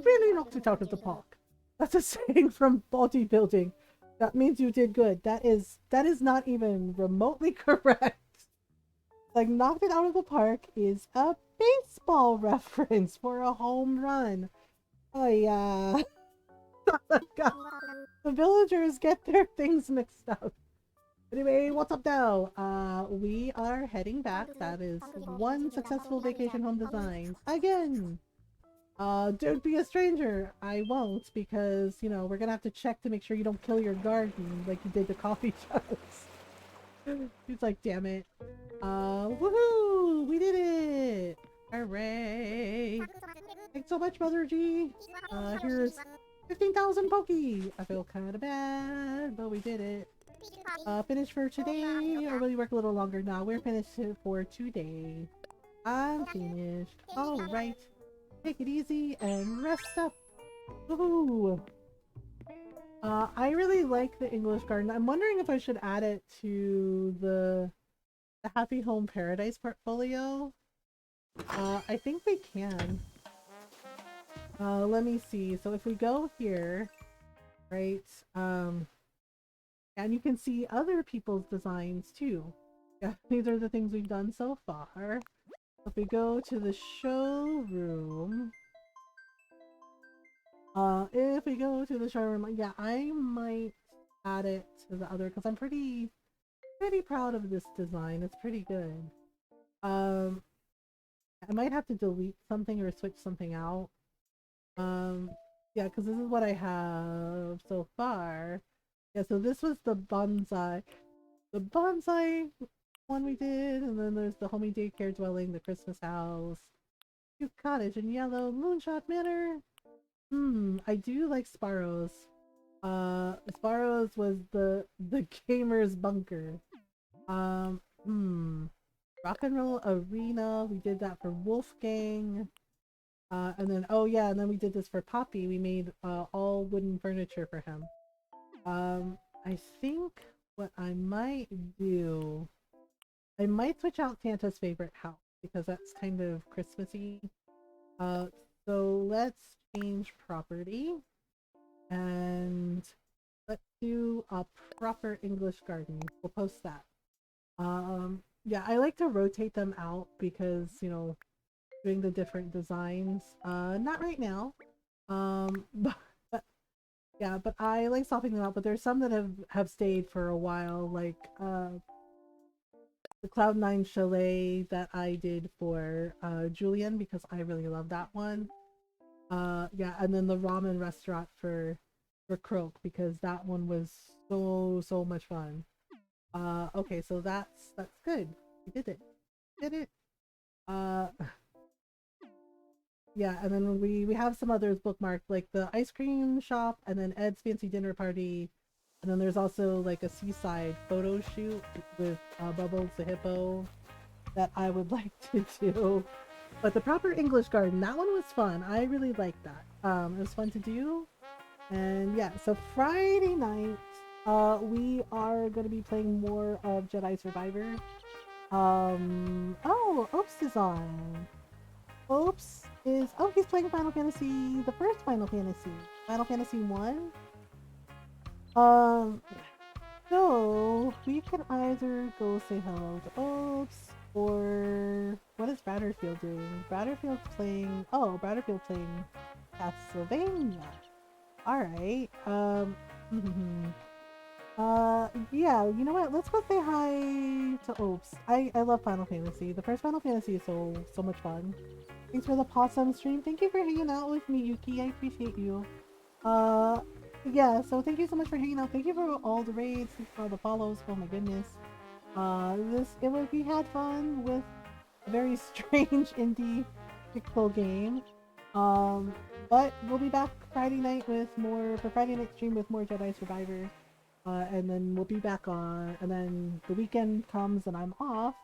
really knocked it out of the park. That's a saying from bodybuilding. That means you did good. That is not even remotely correct. Like, knocked it out of the park is a baseball reference for a home run. Oh, yeah. The villagers get their things mixed up. Anyway, what's up now? We are heading back. That is one successful vacation home design. Again! Don't be a stranger. I won't because, you know, we're gonna have to check to make sure you don't kill your garden like you did the coffee shops. He's like, damn it. Woohoo! We did it! Hooray! Thanks so much, Mother G. Here's 15,000 Poki. I feel kind of bad, but we did it. Finished for today, or will you work a little longer? Now we're finished for today. I'm finished. Alright. Take it easy and rest up. Woohoo! I really like the English garden. I'm wondering if I should add it to the Happy Home Paradise portfolio. I think we can. Let me see. So if we go here, right, and you can see other people's designs too. Yeah, these are the things we've done so far. If we go to the showroom, yeah, I might add it to the other because I'm pretty proud of this design. It's pretty good. I might have to delete something or switch something out. Yeah, because this is what I have so far. Yeah, so this was the bonsai one we did, and then there's the homey daycare dwelling, the Christmas house, cute cottage in yellow, moonshot manor. I do like Sparrows. Sparrows was the gamer's bunker. Rock and roll arena. We did that for Wolfgang. And then oh yeah, and then we did this for Poppy. We made all wooden furniture for him. I think what I might do, I might switch out Santa's favorite house because that's kind of Christmassy. So let's change property and let's do a proper English garden. We'll post that. Yeah, I like to rotate them out because, you know, doing the different designs. Not right now. But yeah, but I like swapping them out. But there's some that have stayed for a while, like the Cloud9 Chalet that I did for Julian because I really love that one. Yeah, and then the ramen restaurant for Croak because that one was so much fun. Okay, so that's good. We did it. Did it. Uh yeah, and then we have some others bookmarked, like the ice cream shop, and then Ed's fancy dinner party, and then there's also like a seaside photo shoot with Bubbles the hippo that I would like to do. But the proper English garden, that one was fun. I really liked that. It was fun to do. And yeah, so Friday night, we are gonna be playing more of Jedi Survivor. Oh, Oops is on. Oops is, oh, he's playing Final Fantasy, the first Final Fantasy, Final Fantasy 1. So we can either go say hello to Oops, or what is Bratterfield doing? Bratterfield's playing, oh, Bratterfield playing Castlevania. Alright, yeah, you know what? Let's go say hi to Oops. I love Final Fantasy. The first Final Fantasy is so much fun. Thanks for the possum stream. Thank you for hanging out with me, Yuki. I appreciate you. Yeah, so thank you so much for hanging out. Thank you for all the raids, for all the follows. Oh my goodness. We had fun with a very strange indie pixel game. But we'll be back Friday night with more, for Friday night stream with more Jedi Survivor. And then we'll be back on, and then the weekend comes and I'm off,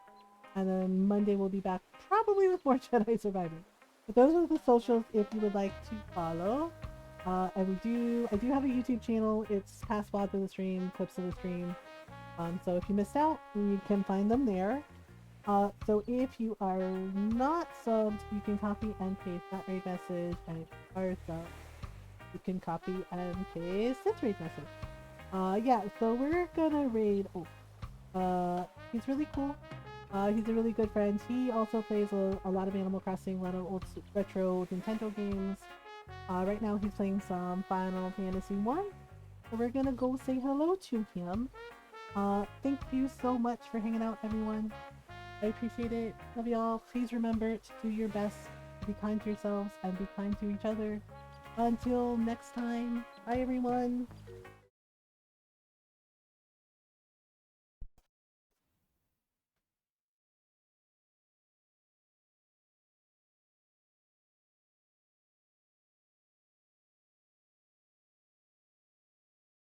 and then Monday we'll be back probably with more Jedi Survivor. But those are the socials if you would like to follow. And I do have a YouTube channel. It's past VODs of the stream, clips of the stream. So if you missed out, you can find them there. So if you are not subbed, you can copy and paste that raid message, and if you are subbed, you can copy and paste this raid message. Yeah, so we're gonna raid. Oh, he's really cool. He's a really good friend. He also plays a lot of Animal Crossing, a lot of old retro Nintendo games. Right now he's playing some Final Fantasy 1. So we're gonna go say hello to him. Thank you so much for hanging out, everyone. I appreciate it. Love y'all. Please remember to do your best, be kind to yourselves, and be kind to each other. Until next time, bye everyone.